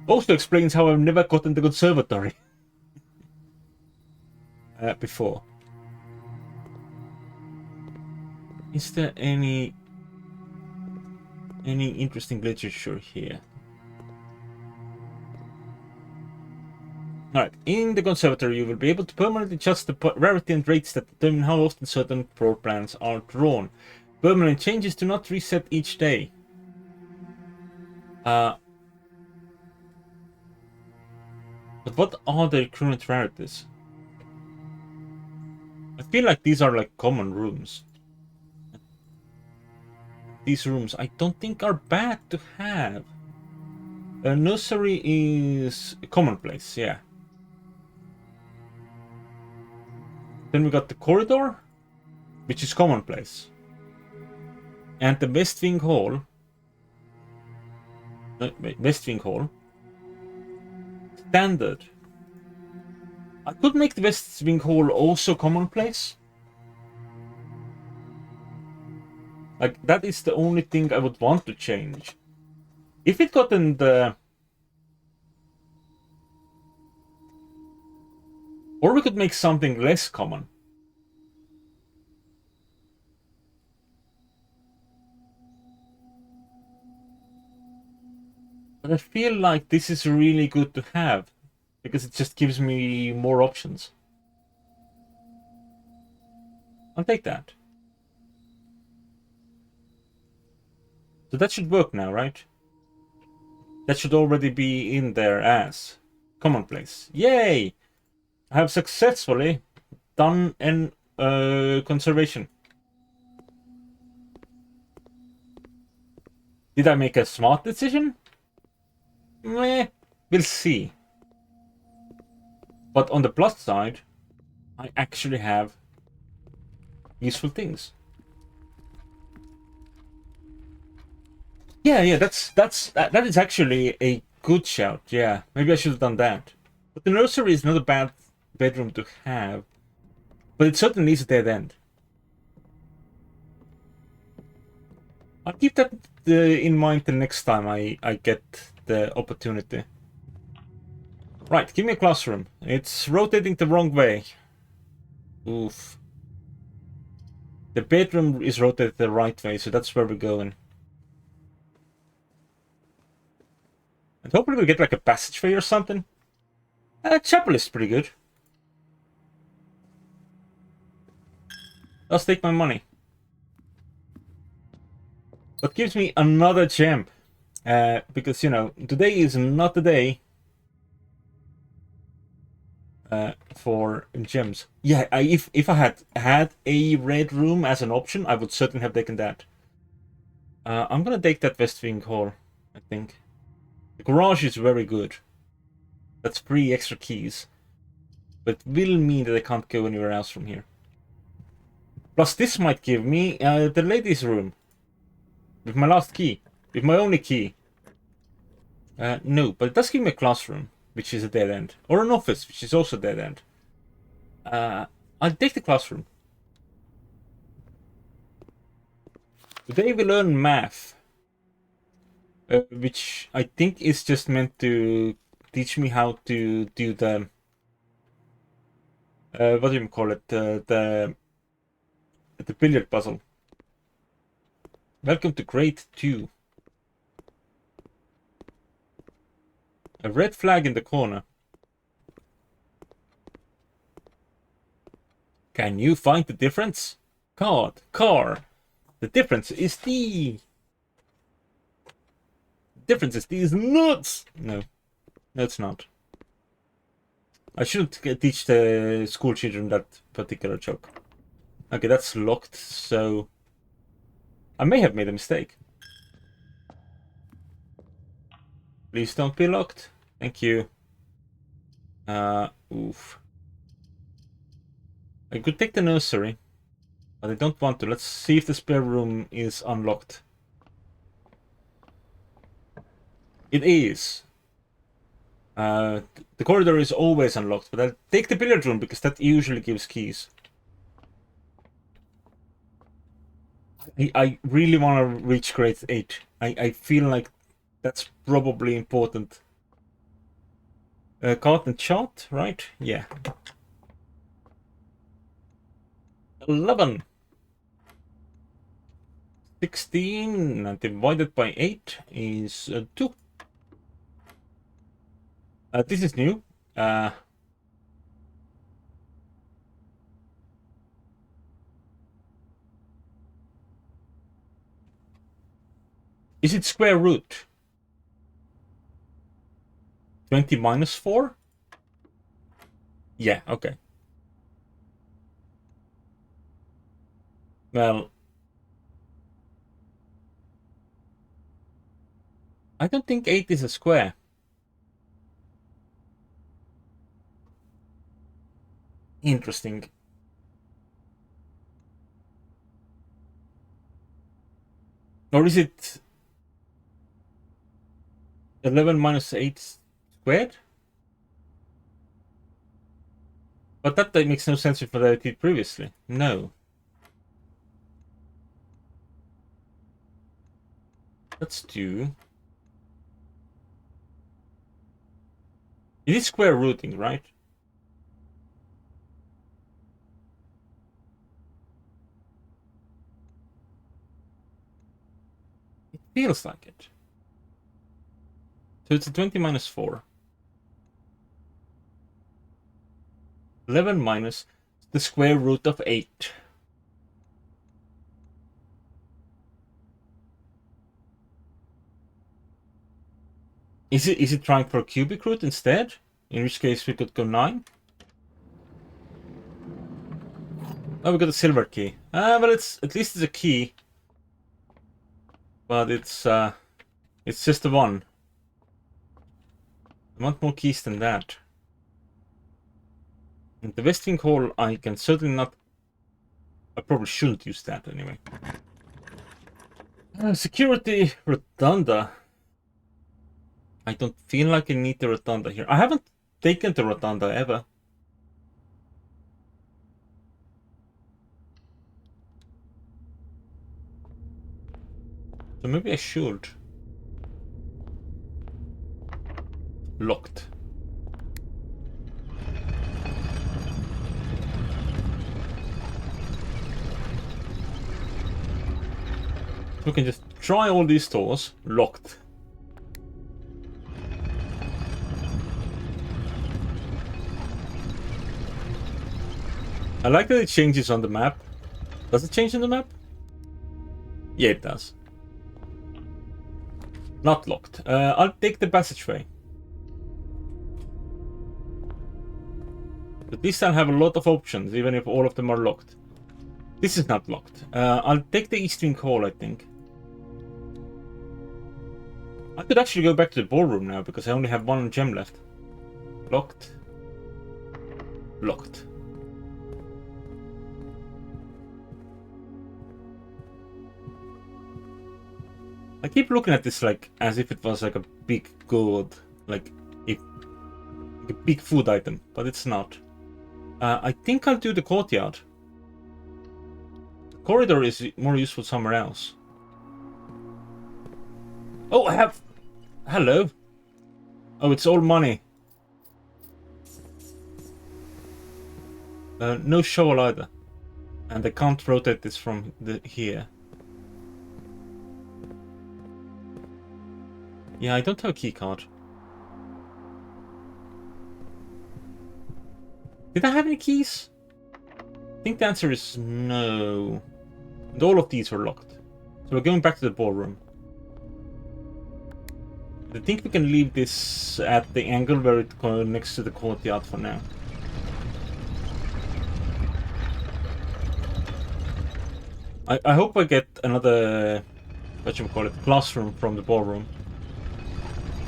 Also explains how I've never gotten the conservatory. Before. Is there any interesting literature here? Alright, in the conservatory you will be able to permanently adjust the rarity and rates that determine how often certain floor plans are drawn. Permanent changes do not reset each day. But what are the current rarities? I feel like these are like common rooms. These rooms I don't think are bad to have. A nursery is commonplace, yeah. Then we got the corridor, which is commonplace. And the West Wing hall. West Wing hall. Standard. I could make the West Wing hall also commonplace. Like, that is the only thing I would want to change. If it got in the... Or we could make something less common. But I feel like this is really good to have. Because it just gives me more options. I'll take that. So that should work now, right? That should already be in there as commonplace. Yay! I have successfully done an conservation. Did I make a smart decision? Meh, we'll see. But on the plus side, I actually have useful things. Yeah, that is actually a good shout. Yeah, maybe I should have done that. But the nursery is not a bad bedroom to have, but it certainly is a dead end. I'll keep that in mind the next time I get the opportunity. Right, give me a classroom. It's rotating the wrong way. Oof. The bedroom is rotated the right way, so that's where we're going. And hopefully we'll get like a passageway or something. Chapel is pretty good. Let's take my money. But gives me another gem. Because, you know, today is not the day for gems. Yeah, if I had had a red room as an option, I would certainly have taken that. I'm gonna take that West Wing hall, I think. The garage is very good. That's 3 extra keys. But it will mean that I can't go anywhere else from here. Plus this might give me the ladies' room. With my last key. With my only key. No, but it does give me a classroom, which is a dead end. Or an office, which is also a dead end. I'll take the classroom. Today we learn math. which I think is just meant to teach me how to do the what do you call it? The billiard puzzle. Welcome to grade 2. A red flag in the corner. Can you find the difference? Car. The difference is these nuts. No, it's not. I shouldn't teach the school children that particular joke. Okay, that's locked, so I may have made a mistake. Please don't be locked. Thank you. Oof. I could take the nursery, but I don't want to. Let's see if the spare room is unlocked. It is. The corridor is always unlocked, but I'll take the billiard room because that usually gives keys. I really want to reach grade 8. I feel like that's probably important. Caught and shot, right? Yeah. 11. 16 divided by 8 is 2. This is new. Is it square root? 20 minus 4? Yeah, okay. Well, I don't think 8 is a square. Interesting. Or is it 11 minus 8 squared? But that makes no sense with what I did previously. No. Let's do... It is square rooting, right? It feels like it. So it's a 20 minus 4. 11 minus the square root of 8. Is it trying for a cubic root instead? In which case we could go 9. Oh, we got a silver key. But it's at least it's a key. But it's just a 1. I want more keys than that. And the West Hall, I can certainly not... I probably shouldn't use that anyway. Security Rotunda. I don't feel like I need the Rotunda here. I haven't taken the Rotunda ever. So maybe I should. Locked. We can just try all these doors. Locked. I like that it changes on the map. Does it change on the map? Yeah, it does. Not locked. I'll take the passageway. At least I'll have a lot of options, even if all of them are locked. This is not locked. I'll take the East Wing Hall, I think. I could actually go back to the ballroom now, because I only have 1 gem left. Locked. Locked. I keep looking at this like as if it was like a big gold, like a big food item, but it's not. I think I'll do the courtyard. The corridor is more useful somewhere else. Oh, I have... Hello. Oh, it's all money. No shovel either. And I can't rotate this from here. Yeah, I don't have a key card. Did I have any keys? I think the answer is no. And all of these were locked. So we're going back to the ballroom. I think we can leave this at the angle where it connects to the courtyard for now. I hope I get another, whatchamacallit, classroom from the ballroom.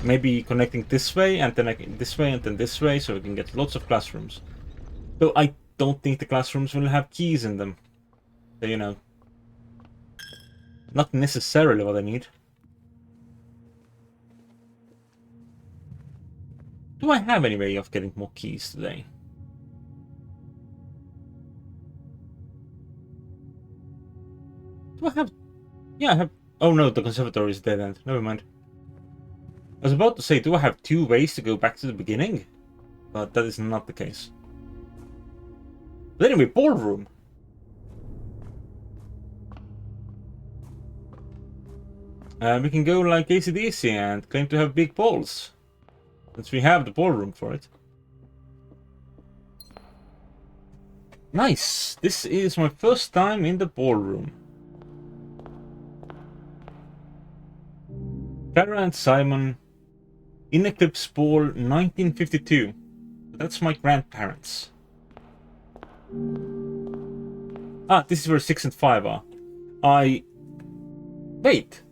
Maybe connecting this way, and then this way, and then this way, so we can get lots of classrooms. Though I don't think the classrooms will have keys in them. So, you know, not necessarily what I need. Do I have any way of getting more keys today? Do I have... Yeah, I have... Oh no, the conservatory is dead end. Never mind. I was about to say, do I have 2 ways to go back to the beginning? But that is not the case. But anyway, ballroom. We can go like AC/DC and claim to have big balls. Since we have the ballroom for it. Nice! This is my first time in the ballroom. Clara and Simon, in Eclipse Ball 1952. That's my grandparents. Ah, this is where 6 and 5 are. Wait.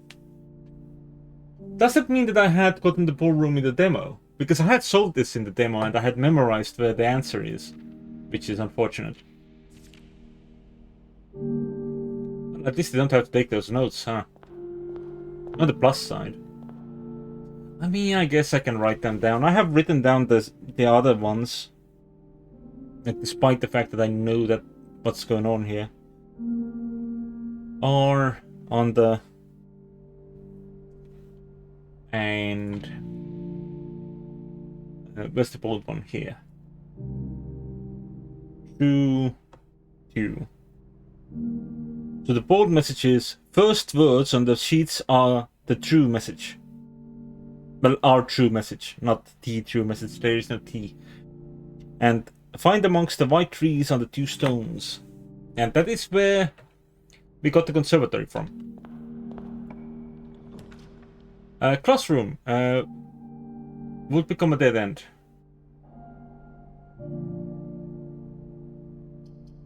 Does that mean that I had gotten the ballroom in the demo? Because I had solved this in the demo and I had memorized where the answer is. Which is unfortunate. At least I don't have to take those notes, huh? On the plus side. I mean, I guess I can write them down. I have written down the other ones. Despite the fact that I know that what's going on here. Or on the... And... where's the bold one? Here. 2, 2. So the bold message is, first words on the sheets are the true message. Well, our true message, not the true message. There is no T. And find amongst the white trees on the 2 stones. And that is where we got the conservatory from. Classroom would become a dead end.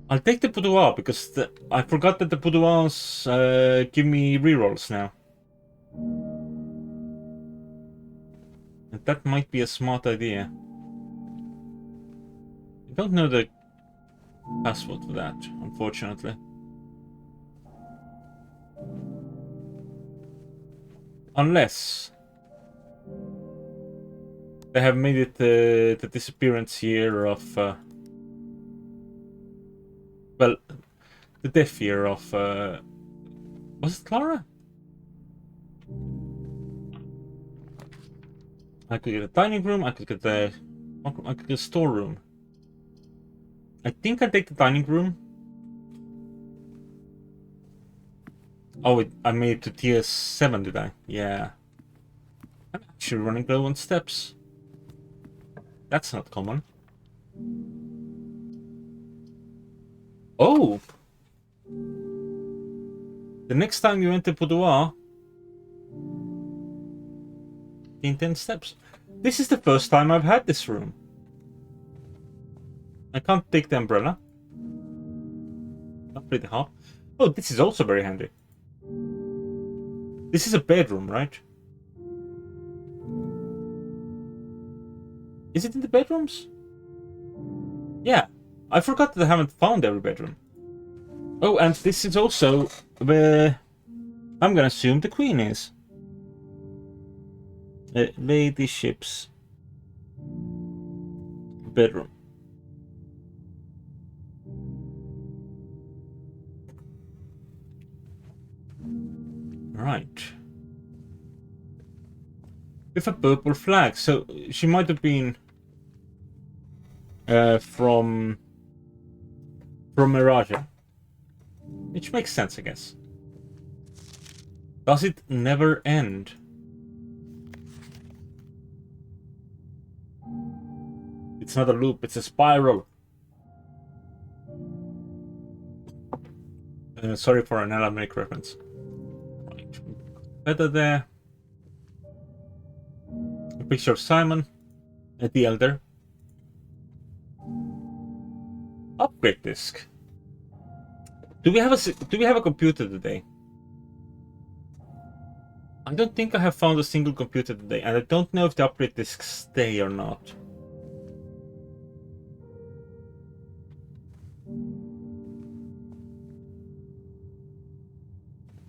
I'll take the boudoir because I forgot that the boudoirs give me rerolls now. And that might be a smart idea. I don't know the password for that, unfortunately. Unless they have made it the disappearance here of... well, the death here of... was it Clara? I could get a dining room, I could get a storeroom. I think I take the dining room. Oh, I made it to tier 7, did I? Yeah. I'm actually running low on steps. That's not common. Oh! The next time you enter boudoir, in 10 steps. This is the first time I've had this room. I can't take the umbrella. Not pretty hard. Oh, this is also very handy. This is a bedroom, right? Is it in the bedrooms? Yeah. I forgot that I haven't found every bedroom. Oh, and this is also where I'm gonna assume the queen is. Ladyship's bedroom. Right. With a purple flag, so she might have been from Miraja. Which makes sense, I guess. Does it never end? It's not a loop, it's a spiral. Sorry for an Alameric reference. Right. Better there. A picture of Simon at the Elder. Upgrade disk. Do we have a computer today? I don't think I have found a single computer today, and I don't know if the upgrade disks stay or not.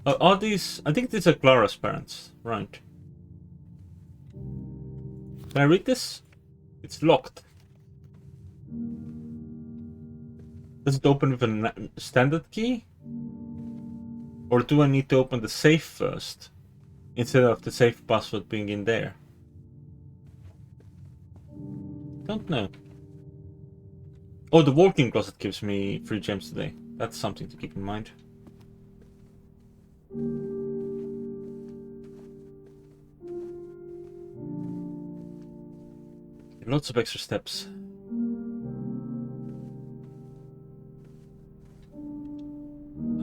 Are these? I think these are Clara's parents, right? Can I read this? It's locked. Does it open with a standard key? Or do I need to open the safe first? Instead of the safe password being in there? Don't know. Oh, the walk-in closet gives me 3 gems today. That's something to keep in mind. Lots of extra steps.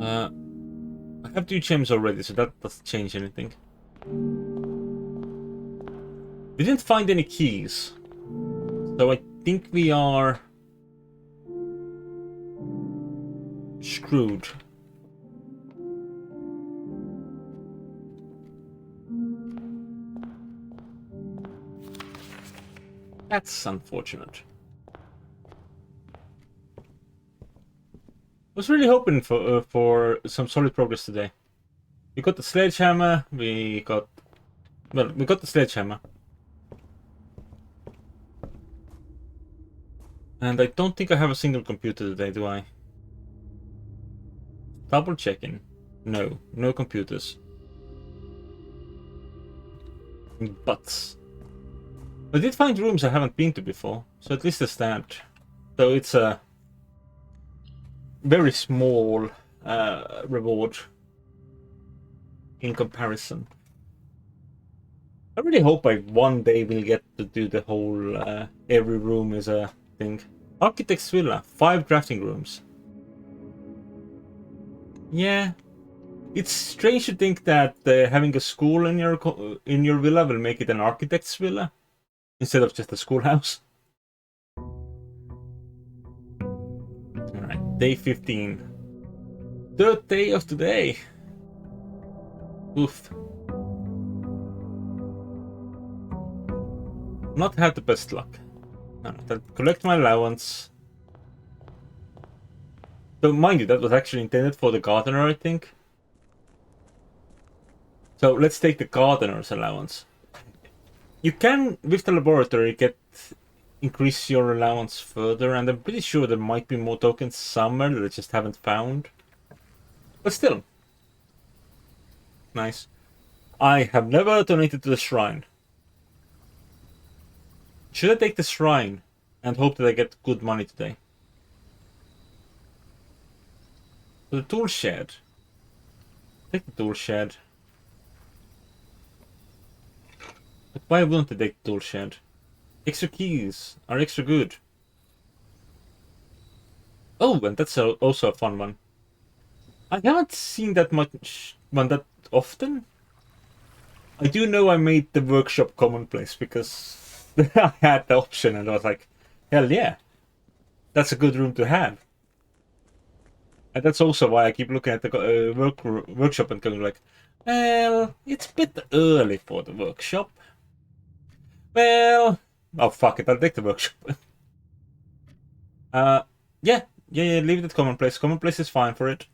I have 2 gems already, so that doesn't change anything. We didn't find any keys, so I think we are screwed. That's unfortunate. I was really hoping for some solid progress today. We got the sledgehammer. We got the sledgehammer, and I don't think I have a single computer today, do I? Double checking. No computers. But I did find rooms I haven't been to before, so at least there's that. Though it's a very small reward in comparison. I really hope I one day will get to do the whole every room is a thing. Architect's Villa, 5 crafting rooms. Yeah, it's strange to think that having a school in your villa will make it an architect's villa instead of just a schoolhouse. All right, day 15, 3rd day of today. Oof. Not had the best luck. Collect my allowance. So mind you, that was actually intended for the gardener, I think. So let's take the gardener's allowance. You can, with the laboratory, increase your allowance further, and I'm pretty sure there might be more tokens somewhere that I just haven't found. But still. Nice. I have never donated to the shrine. Should I take the shrine and hope that I get good money today? The tool shed. Take the tool shed. But why wouldn't I take the tool shed? Extra keys are extra good. Oh, and that's also a fun one. I haven't seen that much one that often. I do know I made the workshop commonplace because I had the option and I was like, hell yeah, that's a good room to have. And that's also why I keep looking at the workshop and going like, well, it's a bit early for the workshop. Well, oh fuck it, I'll take the workshop. Yeah, leave it at commonplace. Commonplace is fine for it.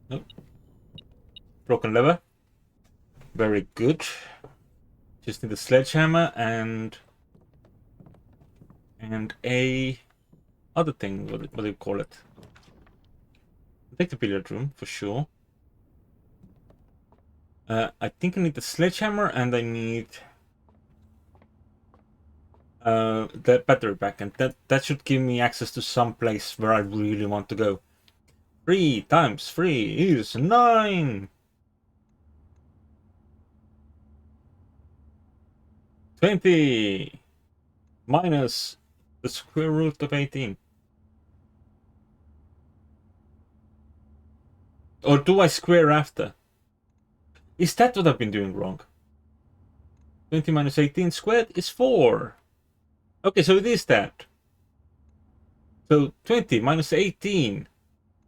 Nope. Broken lever. Very good. Just need a sledgehammer and a other thing. What do you call it? I'll take the billiard room for sure. I think I need the sledgehammer and I need the battery pack, and that should give me access to some place where I really want to go. 3 times 3 is 9. 20 minus the square root of 18. Or do I square after? Is that what I've been doing wrong? 20 minus 18 squared is 4. Okay, so it is that. So 20 minus 18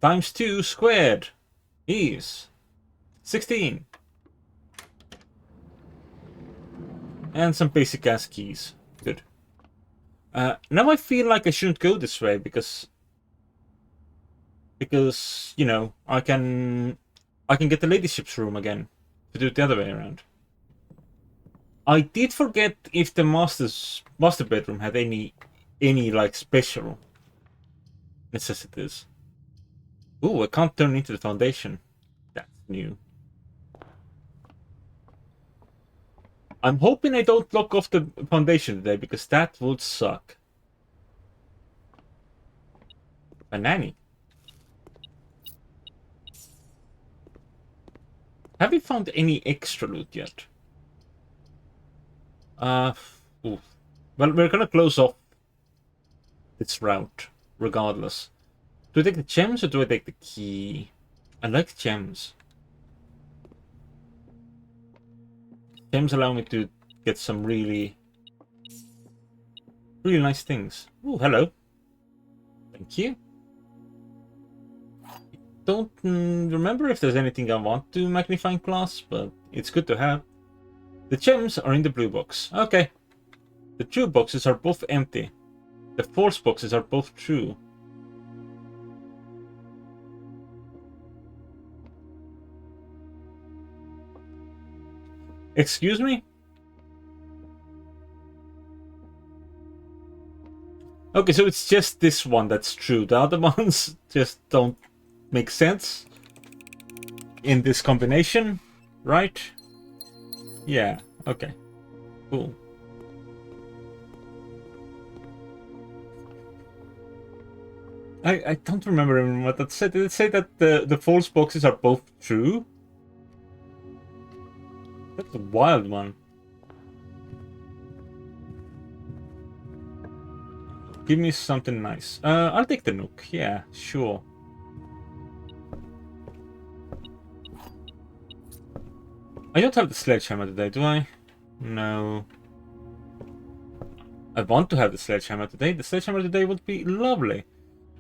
times 2 squared is 16. And some basic ass keys. Good. Now I feel like I shouldn't go this way because you know I can get the ladyship's room again to do it the other way around. I did forget if the master bedroom had any like special necessities. Ooh, I can't turn into the foundation. That's new. I'm hoping I don't lock off the foundation today because that would suck. A nanny. Have you found any extra loot yet? Ooh. Well, we're gonna close off this route, regardless. Do I take the gems or do I take the key? I like gems. Gems allow me to get some really nice things. Oh, hello. Thank you. Don't remember if there's anything I want to magnifying glass, but it's good to have. The gems are in the blue box. Okay. The true boxes are both empty. The false boxes are both true. Excuse me? Okay, so it's just this one that's true. The other ones just don't make sense in this combination, right? Yeah, okay. Cool. I don't remember what that said. Did it say that the false boxes are both true? That's a wild one. Give me something nice. I'll take the Nook. Yeah, sure. I don't have the sledgehammer today, do I? No. I want to have the sledgehammer today. The sledgehammer today would be lovely.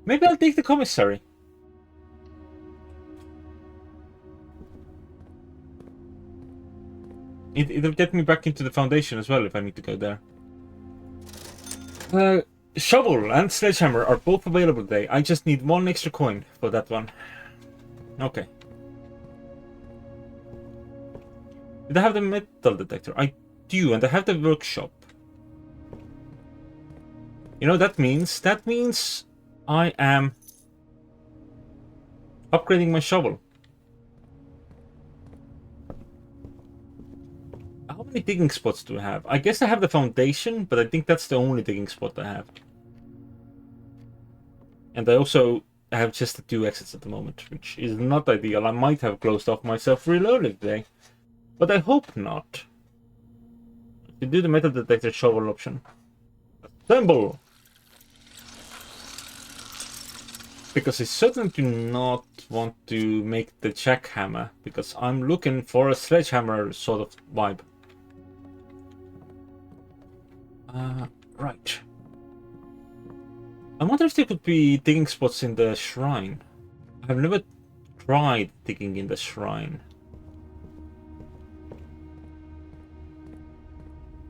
Maybe I'll take the commissary. It'll get me back into the foundation as well if I need to go there. Shovel and sledgehammer are both available today. I just need 1 extra coin for that one. Okay. Did I have the metal detector? I do, and I have the workshop. You know, that means I am upgrading my shovel. How many digging spots do I have? I guess I have the foundation, but I think that's the only digging spot I have. And I also have just the 2 exits at the moment, which is not ideal. I might have closed off myself real early today, but I hope not. To do the metal detector shovel option. Assemble! Because I certainly do not want to make the jackhammer, because I'm looking for a sledgehammer sort of vibe. Right. I wonder if there could be digging spots in the shrine. I've never tried digging in the shrine.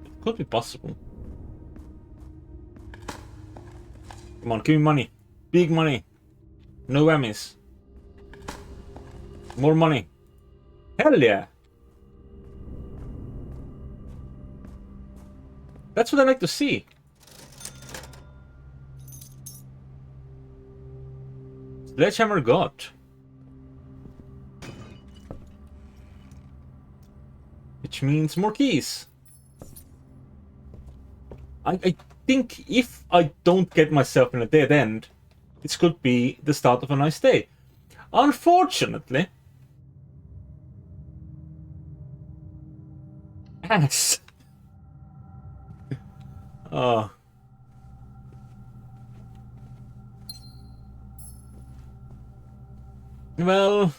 It could be possible. Come on, give me money. Big money. No whammies. More money. Hell yeah. That's what I like to see. Sledgehammer got. which means more keys. I think if I don't get myself in a dead end, this could be the start of a nice day. Unfortunately, ass. Oh. Well,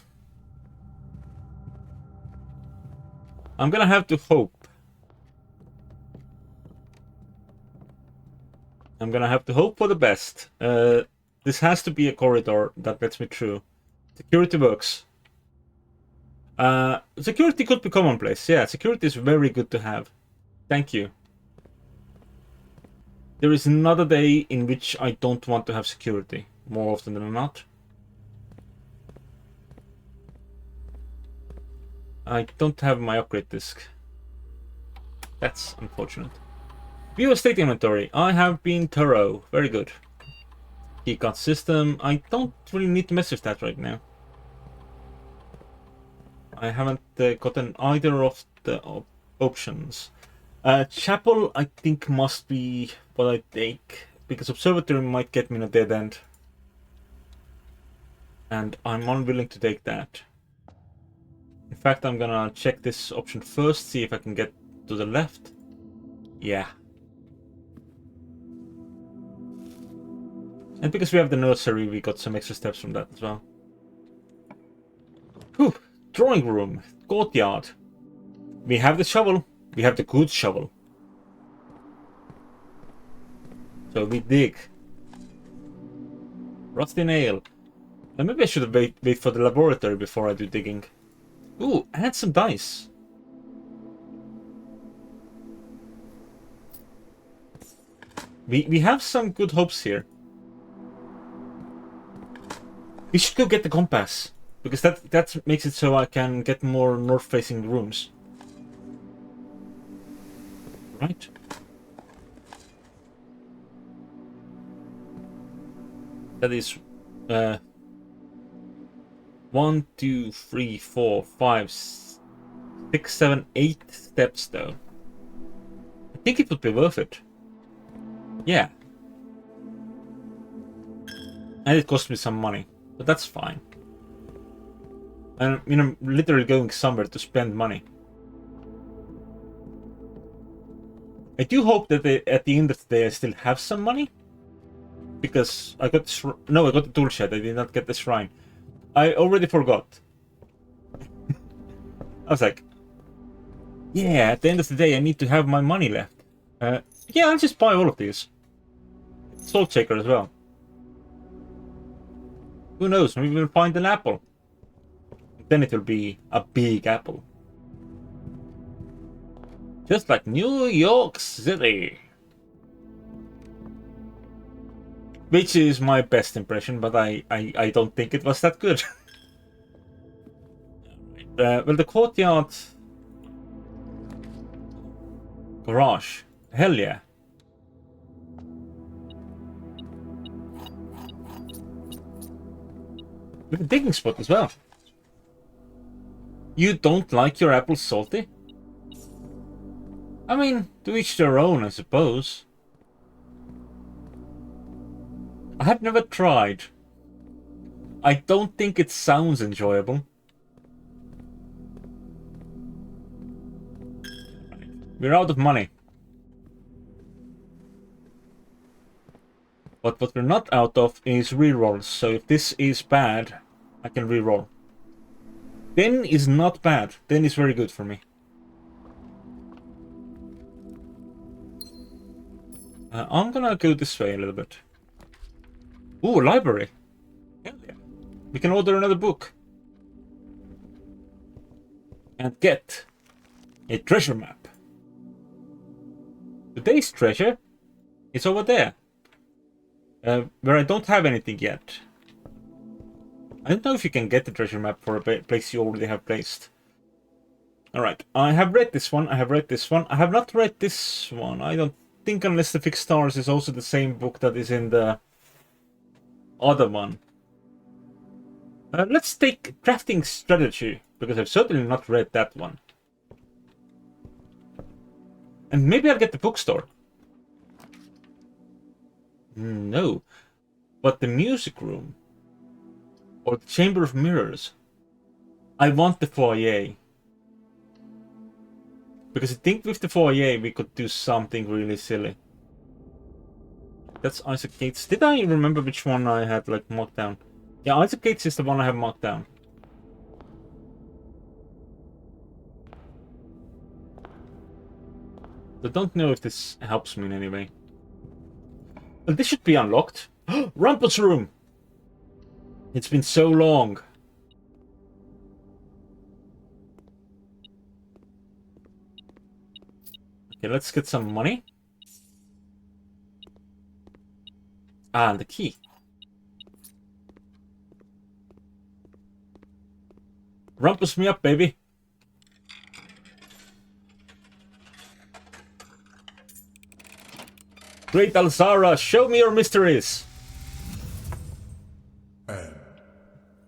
I'm gonna have to hope. I'm gonna have to hope for the best. This has to be a corridor that lets me through. Security works. Security could be commonplace. Yeah, security is very good to have. Thank you. There is another day in which I don't want to have security, more often than not. I don't have my upgrade disc. That's unfortunate. View state inventory. I have been thorough. Very good. Keycard system. I don't really need to mess with that right now. I haven't gotten either of the options. Chapel, I think, must be what I take, because observatory might get me in a dead end. And I'm unwilling to take that. In fact, I'm gonna check this option first, see if I can get to the left. Yeah. And because we have the nursery, we got some extra steps from that as well. Whew. Drawing room. Courtyard. We have the shovel. We have the good shovel. So we dig. Rusty nail. And maybe I should wait for the laboratory before I do digging. Ooh, add some dice. We have some good hopes here. We should go get the compass, because that makes it so I can get more north-facing rooms. Right. That is 1, 2, 3, 4, 5, 6, 7, 8 steps though. I think it would be worth it. Yeah. And it cost me some money, but that's fine. And I'm literally going somewhere to spend money. I do hope that at the end of the day I still have some money. Because I got I got the tool shed. I did not get the shrine. I already forgot. I was like, yeah, at the end of the day I need to have my money left. Yeah, I'll just buy all of these. Salt shaker as well. Who knows, maybe we'll find an apple. Then it will be a big apple. Just like New York City. Which is my best impression, but I don't think it was that good. Well, the courtyard... Garage. Hell yeah. We have a digging spot as well. You don't like your apples salty? I mean, to each their own, I suppose. I have never tried. I don't think it sounds enjoyable. We're out of money. But what we're not out of is rerolls, so if this is bad, I can reroll. 10 is not bad. 10 is very good for me. I'm gonna go this way a little bit. Ooh, library. Hell yeah. We can order another book. And get a treasure map. Today's treasure is over there. Where I don't have anything yet. I don't know if you can get the treasure map for a place you already have placed. Alright, I have read this one, I have read this one. I have not read this one. I don't think, unless the Fixed Stars is also the same book that is in the other one. Let's take Crafting Strategy, because I've certainly not read that one. And maybe I'll get the bookstore. No. But the music room. Or the Chamber of Mirrors. I want the foyer. Because I think with the foyer we could do something really silly. That's Isaac Gates. Did I remember which one I had like marked down? Yeah, Isaac Gates is the one I have marked down. I don't know if this helps me in any way. But this should be unlocked. Rumpus room! It's been so long. Okay, let's get some money. Ah, and the key. Rumpus me up, baby. Great Alzara, show me your mysteries. And,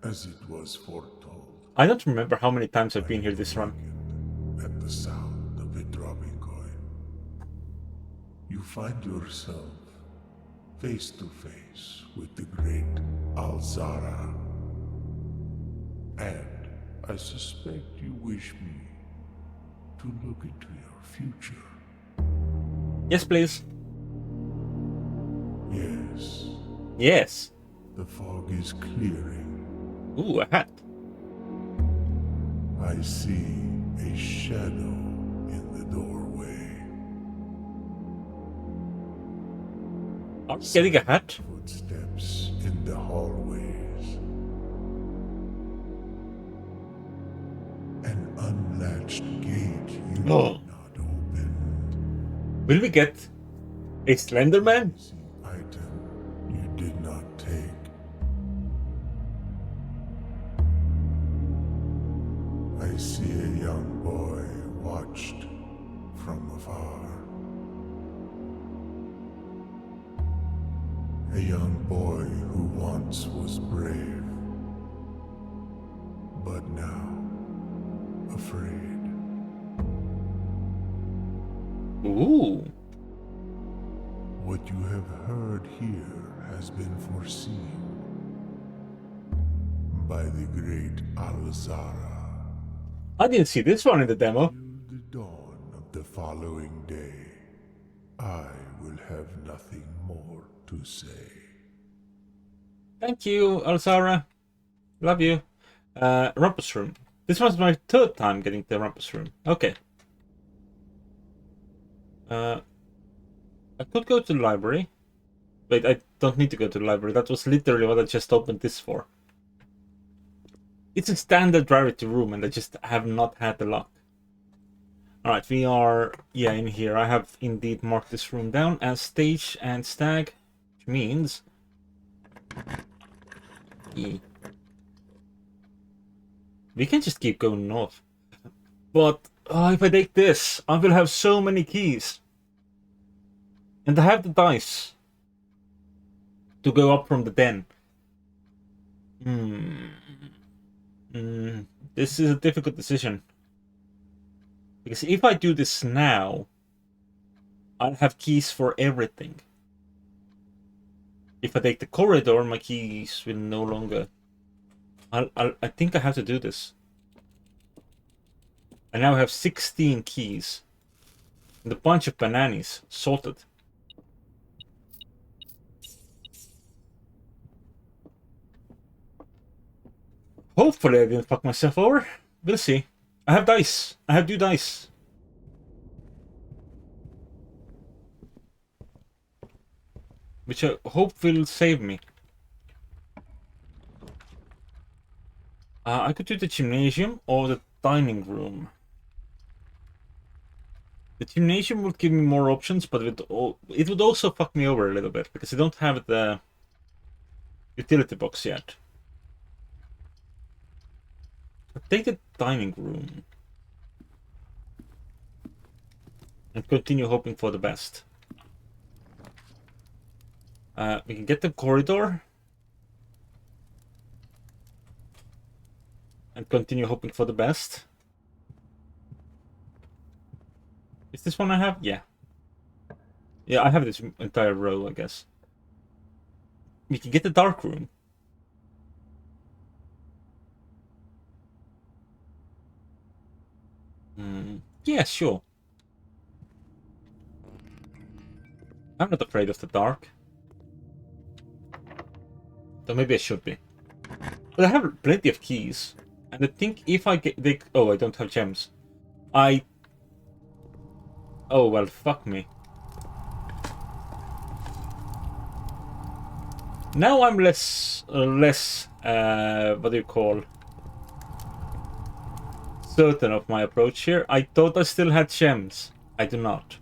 as it was foretold, I don't remember how many times I've been here this run. at the sound of a dropping coin, you find yourself face to face with the great Alzara. And I suspect you wish me to look into your future. Yes, please. Yes, Yes. the fog is clearing. Ooh, a hat. I see a shadow in the doorway. Are we getting a hat? Footsteps in the hallways. An unlatched gate you Oh. did not open. Will we get a Slenderman? Item you did not take. I see a young boy watched from afar. A young boy who once was brave, but now afraid. Ooh. What you have heard here has been foreseen by the great Alzara. I didn't see this one in the demo. Till the dawn of the following day, I will have nothing more to say. Thank you, Alzara. Love you. Rumpus room. This was my third time getting the Rumpus room. Okay. I could go to the library. Wait, I don't need to go to the library. That was literally what I just opened this for. It's a standard rarity room and I just have not had the luck. Alright, we are, yeah, in here. I have indeed marked this room down as stage and stag, which means... Yeah. We can just keep going north. But, if I take this, I will have so many keys. And I have the dice to go up from the den. This is a difficult decision. Because if I do this now, I'll have keys for everything. If I take the corridor, my keys will no longer... I think I have to do this. I now have 16 keys. And a bunch of bananas, sorted. Hopefully I didn't fuck myself over. We'll see. I have dice. I have 2 dice. Which I hope will save me. I could do the gymnasium or the dining room. The gymnasium would give me more options, but it would also fuck me over a little bit, because I don't have the utility box yet. I'll take the dining room. And continue hoping for the best. We can get the corridor. And continue hoping for the best. Is this one I have? Yeah. Yeah, I have this entire row, I guess. We can get the dark room. Yeah, sure. I'm not afraid of the dark. Though maybe I should be. But I have plenty of keys. And I think if I get... oh, I don't have gems. Oh, well, fuck me. Now I'm less, what do you call, certain of my approach here. I thought I still had gems. I do not.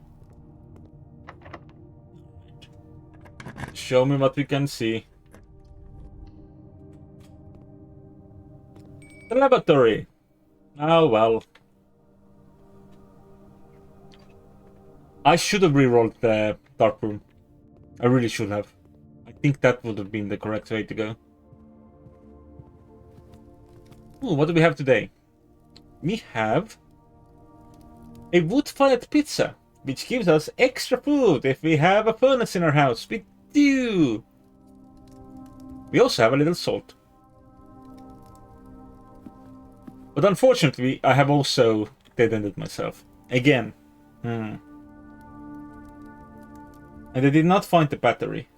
Show me what we can see. The laboratory. Oh, well. I should have rerolled the dark room. I really should have. I think that would have been the correct way to go. Ooh, what do we have today? We have a wood-fired pizza, which gives us extra food if we have a furnace in our house. We do! We also have a little salt. But unfortunately, I have also dead-ended myself. Again. And I did not find the battery.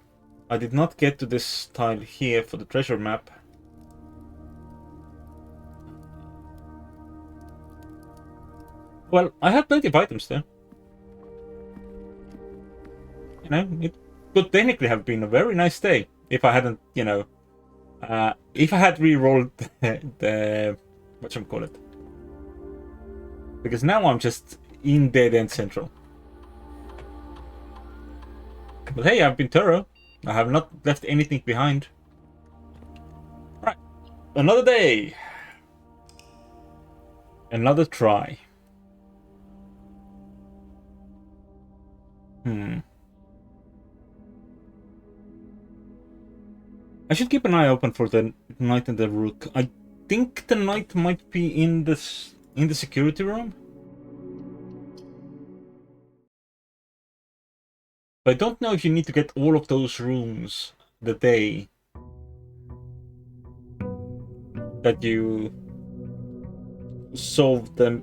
I did not get to this tile here for the treasure map. Well, I have plenty of items there. You know, it could technically have been a very nice day if I hadn't, you know, if I had re-rolled the whatchamacallit. Because now I'm just in dead end central. But hey, I've been thorough. I have not left anything behind. Right. Another day. Another try. I should keep an eye open for the knight and the rook. I think the knight might be in the security room. But I don't know if you need to get all of those rooms the day that you solve the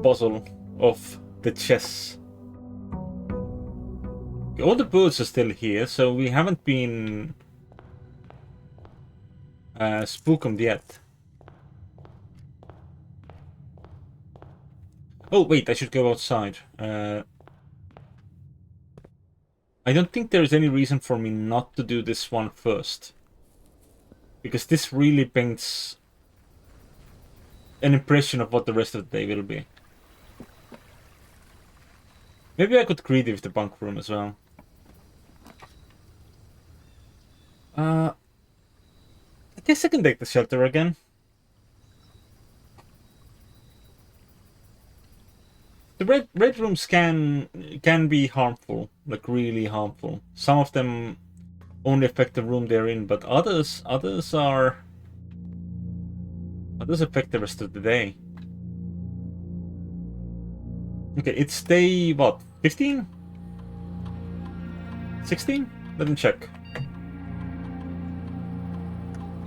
puzzle of the chess. All the birds are still here, so we haven't been spookumed yet. Oh wait, I should go outside. I don't think there's any reason for me not to do this one first. Because this really paints an impression of what the rest of the day will be. Maybe I could greedy with the bunk room as well. I guess I can take the shelter again. The red rooms can be harmful, like really harmful. Some of them only affect the room they're in, but others affect the rest of the day. Okay, it's day what? 15? 16? Let me check.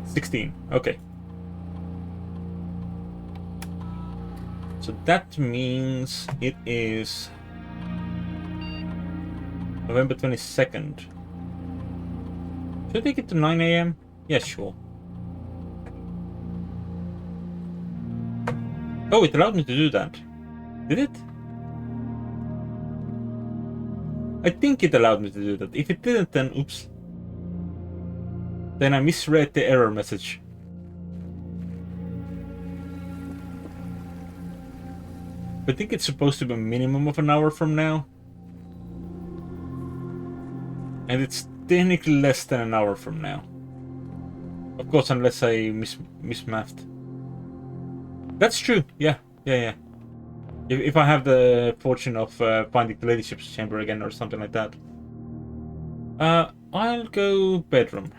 16. Okay. So that means it is November 22nd. Should I take it to 9 AM? Yeah, sure. Oh, it allowed me to do that. Did it? I think it allowed me to do that. If it didn't, then oops. Then I misread the error message. I think it's supposed to be a minimum of an hour from now. And it's technically less than an hour from now. Of course, unless I mismathed. That's true, yeah. If I have the fortune of finding the ladyship's chamber again or something like that. I'll go bedroom.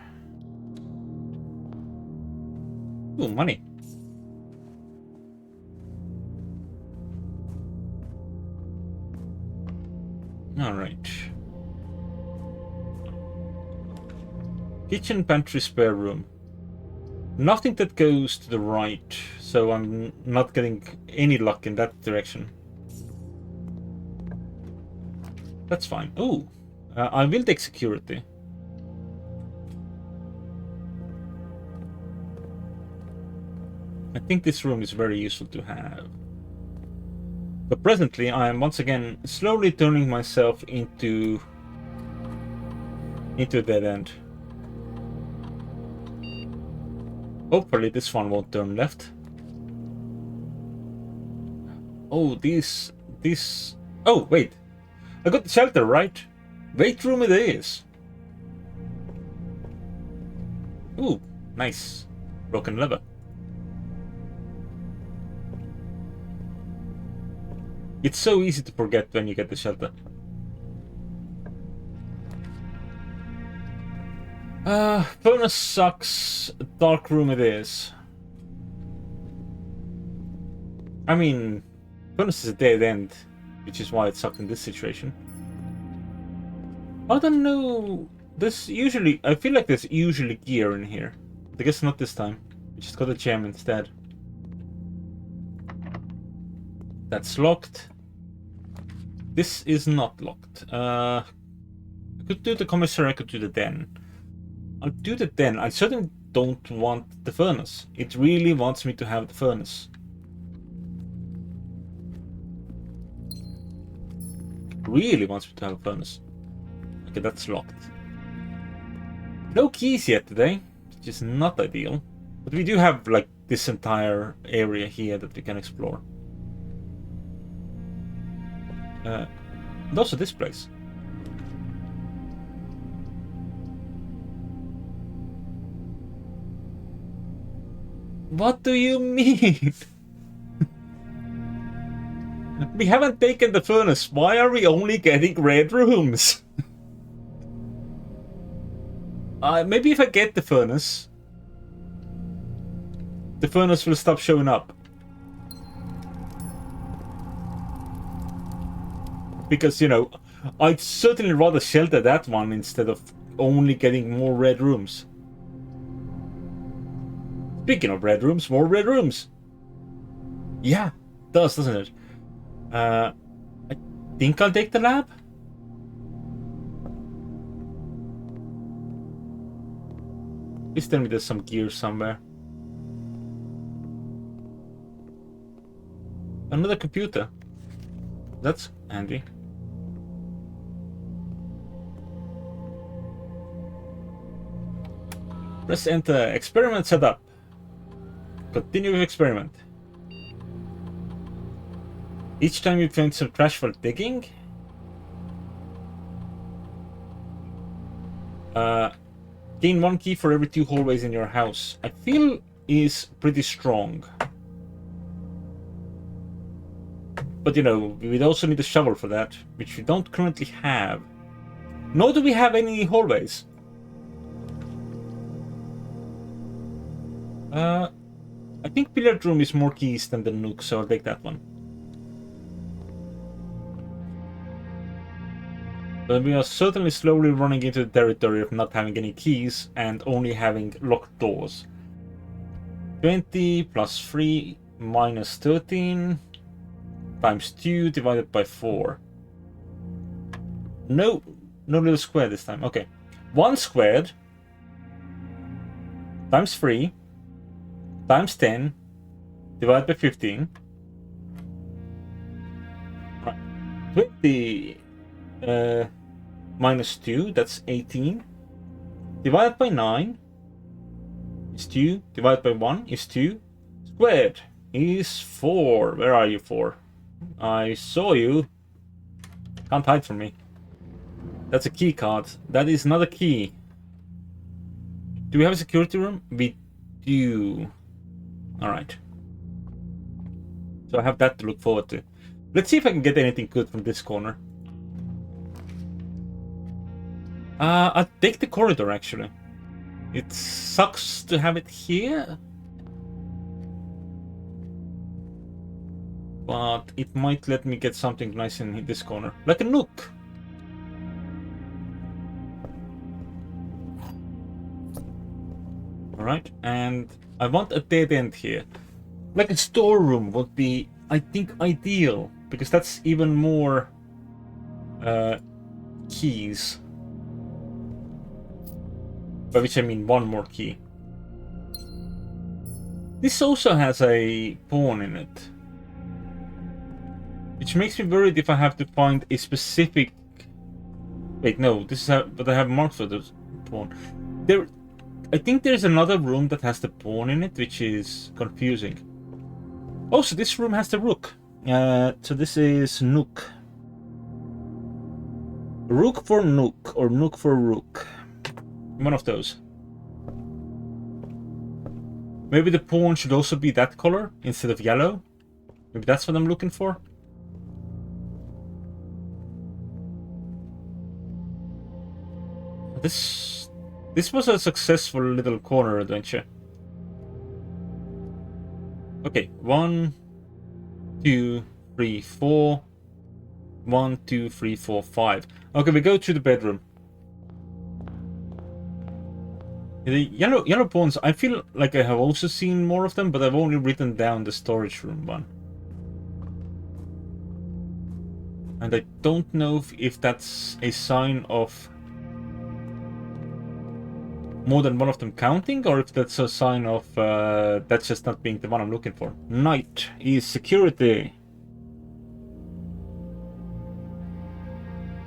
Ooh, money. Alright. Kitchen, pantry, spare room. Nothing that goes to the right, so I'm not getting any luck in that direction. That's fine. Oh, I will take security. I think this room is very useful to have. But presently, I am once again slowly turning myself into a dead end. Hopefully this one won't turn left. Oh, these... Oh, wait. I got the shelter, right? Weight room it is. Ooh, nice. Broken lever. It's so easy to forget when you get the shelter. Furnace sucks. Dark room it is. I mean, furnace is a dead end, which is why it sucked in this situation. I don't know. There's usually, I feel like there's usually gear in here. I guess not this time. We just got a gem instead. That's locked. This is not locked. I could do the commissary, I could do the den. I'll do the den. I certainly don't want the furnace. It really wants me to have the furnace. Really wants me to have a furnace. Okay, that's locked. No keys yet today, which is not ideal. But we do have like this entire area here that we can explore. And also this place. What do you mean? We haven't taken the furnace. Why are we only getting red rooms? Maybe if I get the furnace will stop showing up. Because, you know, I'd certainly rather shelter that one instead of only getting more red rooms. Speaking of red rooms, more red rooms. Yeah, it does, doesn't it? I think I'll take the lab. Please tell me there's some gear somewhere. Another computer. That's handy. Press enter. Experiment set up. Continue with experiment. Each time you find some trash for digging, gain 1 key for every 2 hallways in your house. I feel is pretty strong. But you know, we'd also need a shovel for that, which we don't currently have. Nor do we have any hallways. I think billiard room is more keys than the nook, so I'll take that one. But we are certainly slowly running into the territory of not having any keys and only having locked doors. 20 plus 3 minus 13 times 2 divided by 4. No little square this time. Okay. 1 squared times 3 times 10 divided by 15. Right. 20 minus 2, that's 18. Divided by 9 is 2. Divided by 1 is 2. Squared is 4. Where are you, 4? I saw you. Can't hide from me. That's a key card. That is not a key. Do we have a security room? We do. Alright. So I have that to look forward to. Let's see if I can get anything good from this corner. I'll take the corridor, actually. It sucks to have it here. But it might let me get something nice in this corner. Like a nook. Alright, and I want a dead end here. Like a storeroom would be, I think, ideal, because that's even more keys. By which I mean one more key. This also has a pawn in it. Which makes me worried if I have to find a specific... Wait, no, this is how... But I have marked for the pawn. I think there's another room that has the pawn in it, which is confusing. Oh, so this room has the rook. So this is Nook. Rook for Nook, or Nook for Rook. One of those. Maybe the pawn should also be that color instead of yellow. Maybe that's what I'm looking for. This was a successful little corner adventure. Okay, 1, 2, 3, 4. 1, 2, 3, 4, 5. Okay, we go to the bedroom. The yellow pawns, I feel like I have also seen more of them, but I've only written down the storage room one. And I don't know if that's a sign of more than one of them counting, or if that's a sign of that's just not being the one I'm looking for. Knight is security.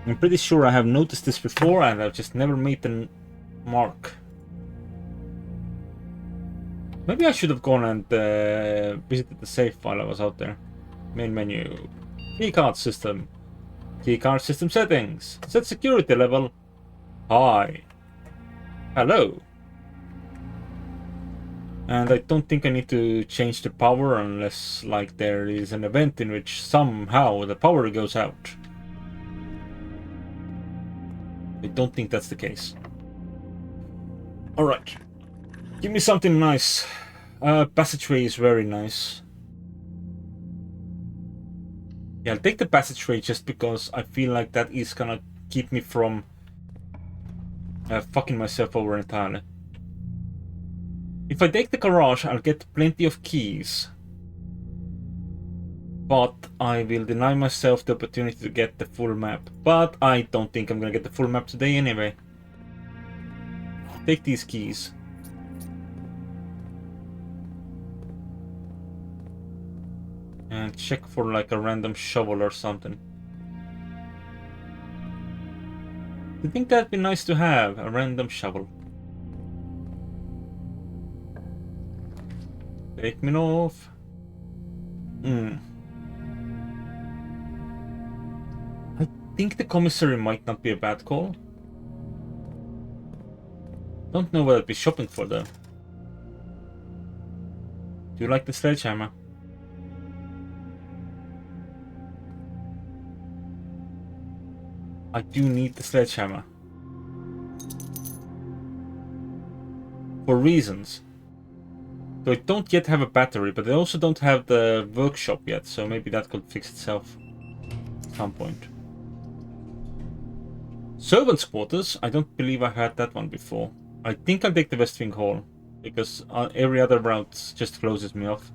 I'm pretty sure I have noticed this before and I've just never made the mark. Maybe I should have gone and visited the safe while I was out there. Main menu. Keycard system. Keycard system settings. Set security level. High. Hello. And I don't think I need to change the power unless like there is an event in which somehow the power goes out. I don't think that's the case. Alright. Give me something nice. Passageway is very nice. Yeah, I'll take the passageway just because I feel like that is gonna keep me from fucking myself over entirely. If I take the garage, I'll get plenty of keys. But I will deny myself the opportunity to get the full map. But I don't think I'm gonna get the full map today anyway. Take these keys. And check for like a random shovel or something. I think that'd be nice to have, a random shovel. Take me off. I think the commissary might not be a bad call. Don't know what I'd be shopping for though. Do you like the sledgehammer? I do need the sledgehammer. For reasons. So I don't yet have a battery, but I also don't have the workshop yet, so maybe that could fix itself at some point. Servants' quarters? I don't believe I've had that one before. I think I'll take the West Wing Hall, because every other route just closes me off.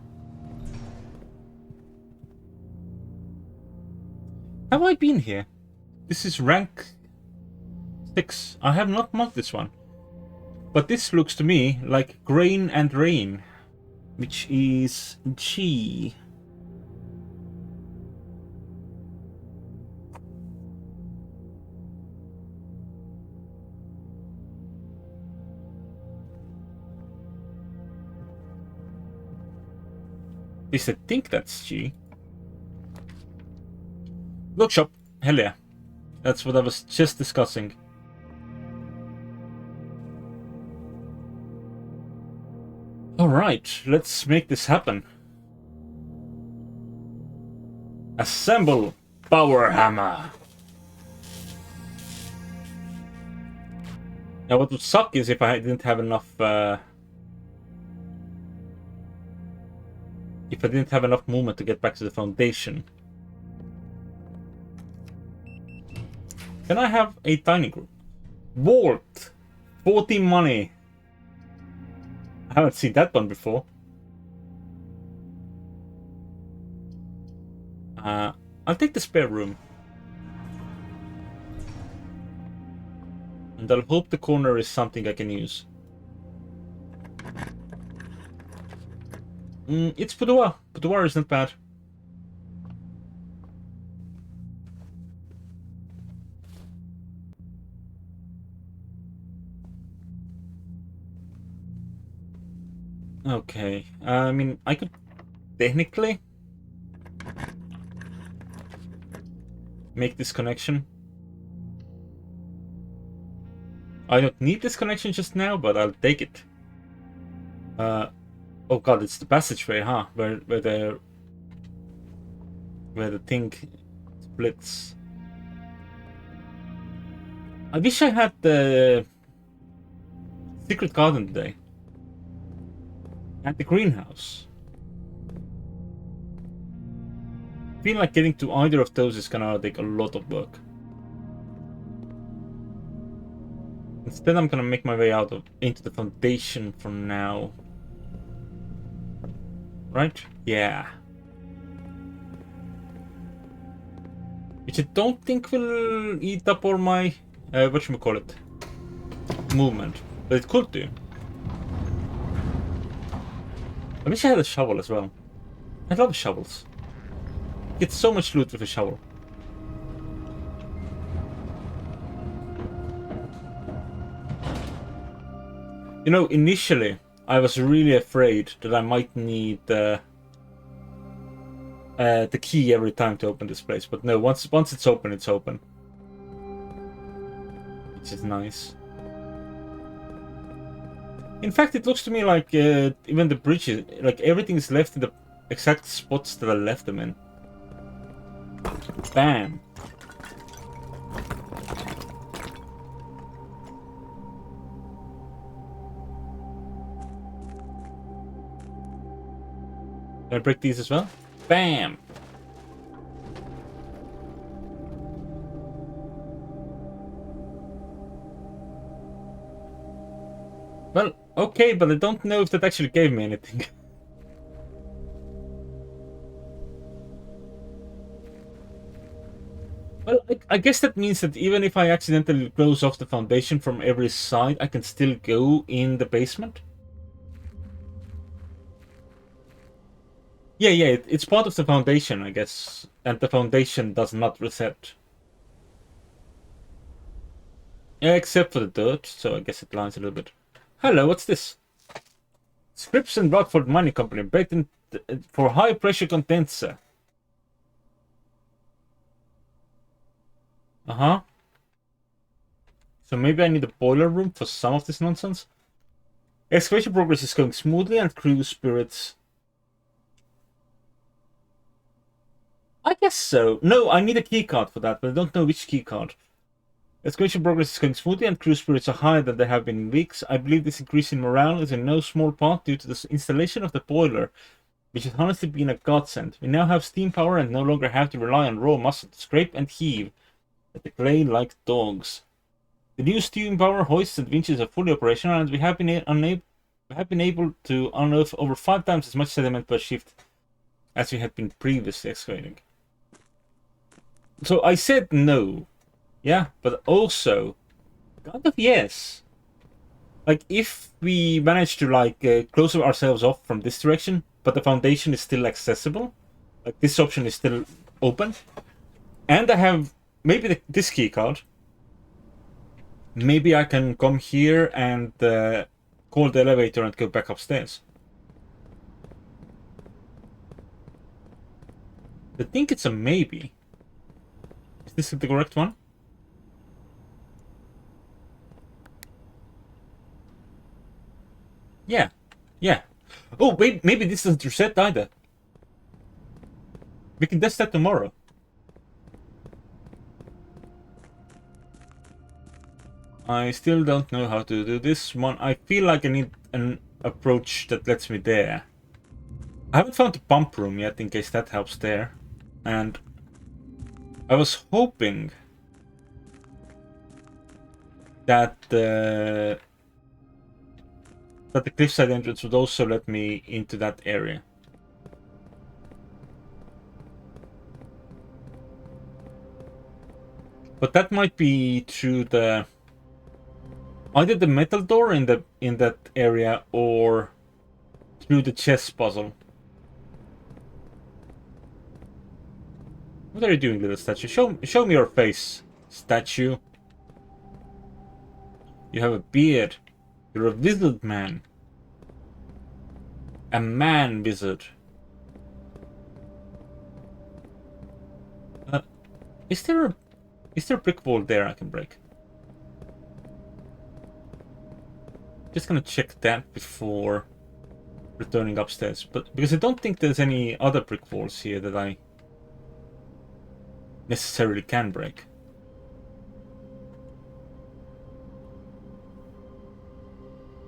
Have I been here? This is rank 6. I have not marked this one. But this looks to me like Grain and Rain, which is G. At least I think that's G. Workshop. Hell yeah. That's what I was just discussing. Alright, let's make this happen. Assemble Power Hammer. Now what would suck is if I didn't have enough movement to get back to the foundation. Can I have a tiny group? Vault! 40 money. haven't seen that one before. I'll take the spare room. And I'll hope the corner is something I can use. It's boudoir. Boudoir is not bad. Okay. I mean, I could technically make this connection. I don't need this connection just now, but I'll take it. Oh god, it's the passageway, huh? Where the thing splits. I wish I had the secret garden today. At the greenhouse. I feel like getting to either of those is gonna take a lot of work. Instead, I'm gonna make my way into the foundation for now. Right? Yeah. Which I don't think will eat up all my whatchamacallit, movement. But it could do. I wish I had a shovel as well. I love shovels. Get so much loot with a shovel. You know, initially, I was really afraid that I might need the key every time to open this place. But no, once it's open, it's open. Which is nice. In fact, it looks to me like even the bridges, like everything is left in the exact spots that I left them in. Bam. Can I break these as well? Bam. Well, okay, but I don't know if that actually gave me anything. Well, I guess that means that even if I accidentally close off the foundation from every side, I can still go in the basement. Yeah, it's part of the foundation, I guess. And the foundation does not reset. Except for the dirt, so I guess it lines a little bit. Hello, what's this? Scripps and Rockford Mining Company, baked in for high pressure condenser. Uh-huh. So maybe I need a boiler room for some of this nonsense. Excavation progress is going smoothly and crew spirits. I guess so. No, I need a keycard for that, but I don't know which keycard. Excavation progress is going smoothly and crew spirits are higher than they have been in weeks. I believe this increase in morale is in no small part due to the installation of the boiler, which has honestly been a godsend. We now have steam power and no longer have to rely on raw muscle to scrape and heave at the clay like dogs. The new steam power hoists and winches are fully operational, and we have been able to unearth over 5 times as much sediment per shift as we had been previously excavating. So I said no. Yeah, but also, kind of yes. Like, if we manage to, like, close ourselves off from this direction, but the foundation is still accessible, like, this option is still open, and I have maybe this key card, maybe I can come here and call the elevator and go back upstairs. I think it's a maybe. Is this the correct one? Yeah. Yeah. Oh, wait, maybe this doesn't reset either. We can test that tomorrow. I still don't know how to do this one. I feel like I need an approach that lets me there. I haven't found the pump room yet, in case that helps there. And I was hoping that that the cliffside entrance would also let me into that area. But that might be through the either the metal door in that area or through the chess puzzle. What are you doing, little statue? Show me your face, statue. You have a beard. You're a wizard man. A man wizard. Is there a brick wall there I can break? Just gonna check that before returning upstairs, but because I don't think there's any other brick walls here that I necessarily can break.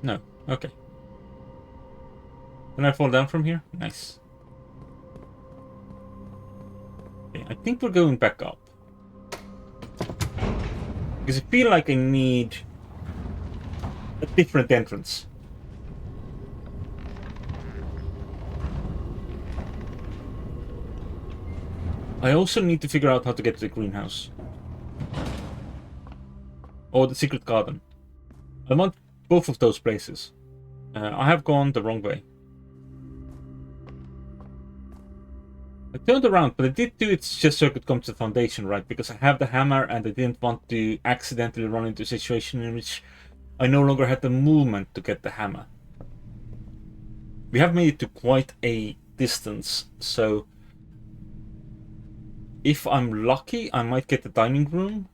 No. Okay. Can I fall down from here? Nice. Okay, I think we're going back up. Because I feel like I need a different entrance. I also need to figure out how to get to the greenhouse. Or the secret garden. I want both of those places. I have gone the wrong way. I turned around, but I did do it just so I could come to the foundation, right? Because I have the hammer and I didn't want to accidentally run into a situation in which I no longer had the movement to get the hammer. We have made it to quite a distance, so if I'm lucky, I might get the dining room.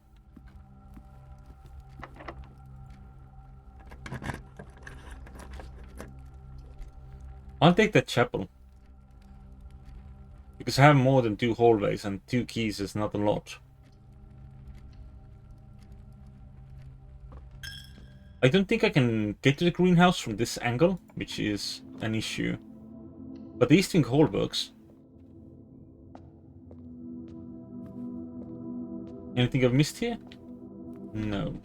I'll take the chapel. Because I have more than 2 hallways and 2 keys is not a lot. I don't think I can get to the greenhouse from this angle, which is an issue. But the east wing hall works. Anything I've missed here? No.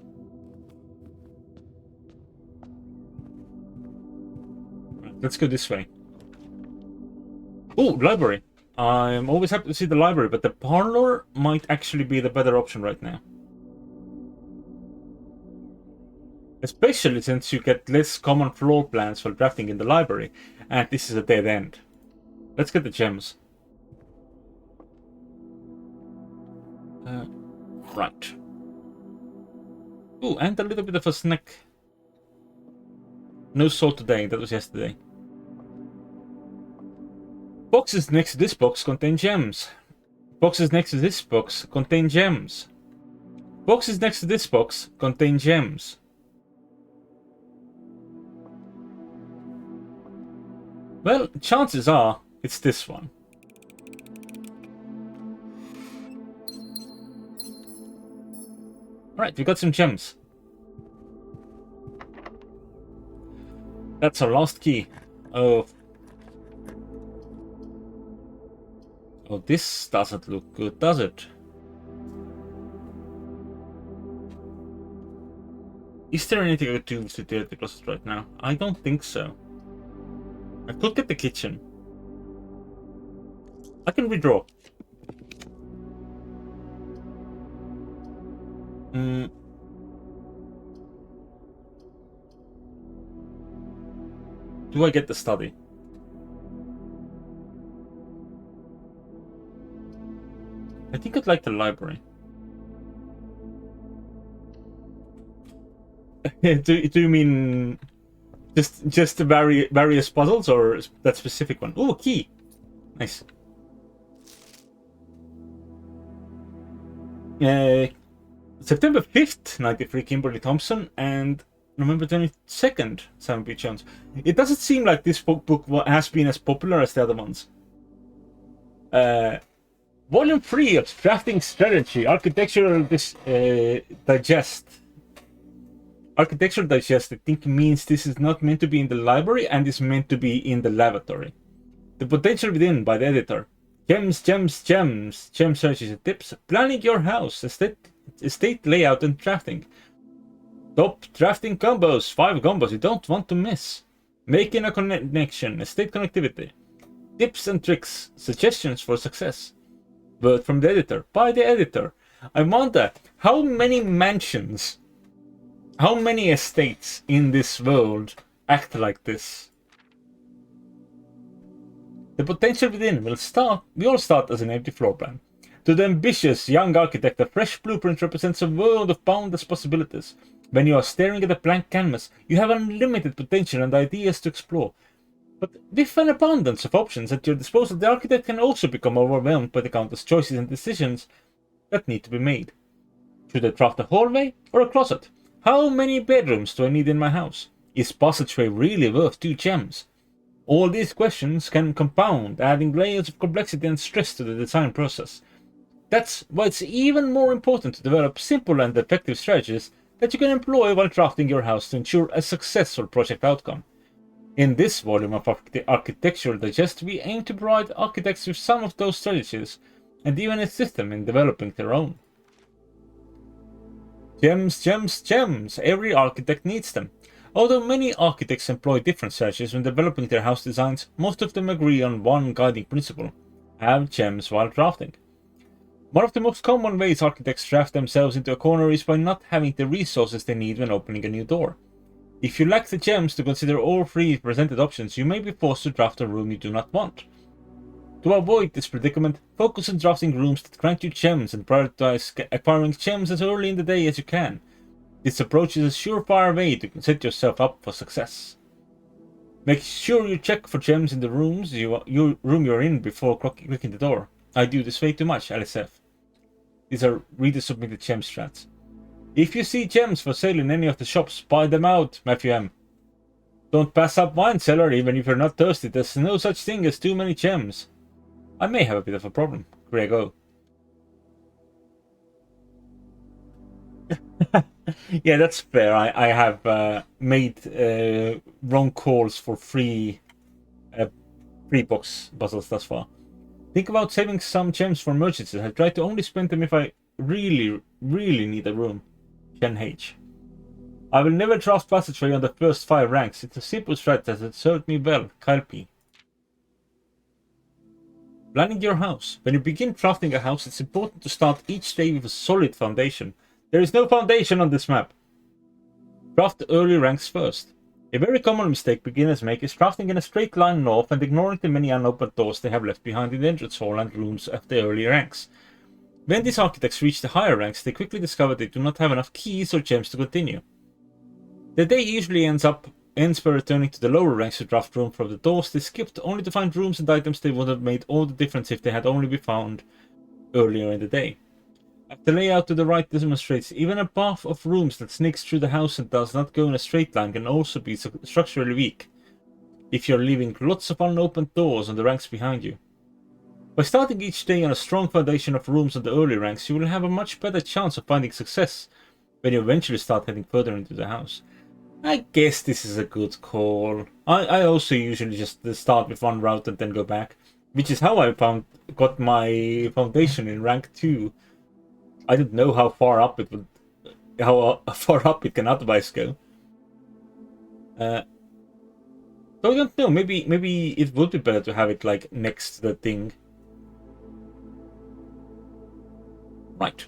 Right, let's go this way. Oh, library. I'm always happy to see the library, but the parlor might actually be the better option right now. Especially since you get less common floor plans while drafting in the library, and this is a dead end. Let's get the gems. Right. Ooh, and a little bit of a snack. No salt today, that was yesterday. Boxes next to this box contain gems. Boxes next to this box contain gems. Boxes next to this box contain gems. Well, chances are it's this one. Alright, we got some gems. That's our last key. Oh, this doesn't look good, does it? Is there anything I could do with the utility closet right now? I don't think so. I could get the kitchen. I can redraw. Do I get the study? I think I'd like the library. Do you mean just the various puzzles or that specific one? Oh, key. Nice. September 5th, 93, Kimberly Thompson, and November 22nd, Simon B. Jones. It doesn't seem like this book has been as popular as the other ones. Volume 3 of Drafting Strategy, Architectural Digest. Architectural Digest, I think means this is not meant to be in the library and is meant to be in the lavatory. The Potential Within by the editor. Gems, gems, gems. Gem searches and tips. Planning your house. Estate layout and drafting. Top drafting combos. 5 combos you don't want to miss. Making a connection, estate connectivity. Tips and tricks, suggestions for success. Word from the editor, by the editor. I wonder how many mansions, how many estates in this world act like this. The potential within will all start as an empty floor plan. To the ambitious young architect, a fresh blueprint represents a world of boundless possibilities. When you are staring at a blank canvas, you have unlimited potential and ideas to explore. But with an abundance of options at your disposal, the architect can also become overwhelmed by the countless choices and decisions that need to be made. Should I draft a hallway or a closet? How many bedrooms do I need in my house? Is passageway really worth 2 gems? All these questions can compound, adding layers of complexity and stress to the design process. That's why it's even more important to develop simple and effective strategies that you can employ while drafting your house to ensure a successful project outcome. In this volume of Architectural Digest, we aim to provide architects with some of those strategies and even assist them in developing their own. Gems, gems, gems! Every architect needs them. Although many architects employ different strategies when developing their house designs, most of them agree on one guiding principle: have gems while drafting. One of the most common ways architects draft themselves into a corner is by not having the resources they need when opening a new door. If you lack the gems to consider all 3 presented options, you may be forced to draft a room you do not want. To avoid this predicament, focus on drafting rooms that grant you gems and prioritize acquiring gems as early in the day as you can. This approach is a surefire way to set yourself up for success. Make sure you check for gems in the room you're in before clicking the door. I do this way too much, LSF. These are reader submitted gem strats. If you see gems for sale in any of the shops, buy them out, Matthew M. Don't pass up wine cellar even if you're not thirsty. There's no such thing as too many gems. I may have a bit of a problem, Grego. Yeah, that's fair. I have made wrong calls for free box puzzles thus far. Think about saving some gems for emergencies. I try to only spend them if I really need a room. Ken H. I will never draft passageway on the first 5 ranks. It's a simple strat that has served me well. Kyle P. Planning your house. When you begin drafting a house, it's important to start each day with a solid foundation. There is no foundation on this map. Draft the early ranks first. A very common mistake beginners make is drafting in a straight line north and ignoring the many unopened doors they have left behind in the entrance hall and rooms of the early ranks. When these architects reach the higher ranks, they quickly discover they do not have enough keys or gems to continue. The day usually ends by returning to the lower ranks to draft room from the doors they skipped, only to find rooms and items they would have made all the difference if they had only been found earlier in the day. As the layout to the right demonstrates, even a path of rooms that snakes through the house and does not go in a straight line can also be structurally weak, if you're leaving lots of unopened doors on the ranks behind you. By starting each day on a strong foundation of rooms on the early ranks, you will have a much better chance of finding success when you eventually start heading further into the house. I guess this is a good call. I also usually just start with one route and then go back, which is how I got my foundation in rank 2. I don't know how far up it can otherwise go. So I don't know. Maybe it would be better to have it like next to the thing. Right.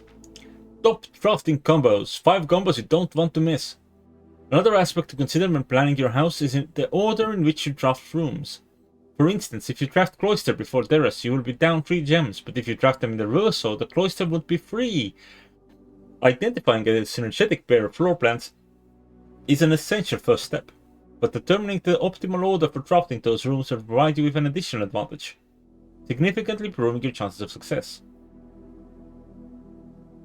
Top drafting combos. 5 combos you don't want to miss. Another aspect to consider when planning your house is in the order in which you draft rooms. For instance, if you draft Cloister before Terrace, you will be down 3 gems, but if you draft them in the reverse order, the Cloister would be free. Identifying a synergetic pair of floor plans is an essential first step, but determining the optimal order for drafting those rooms will provide you with an additional advantage, significantly improving your chances of success.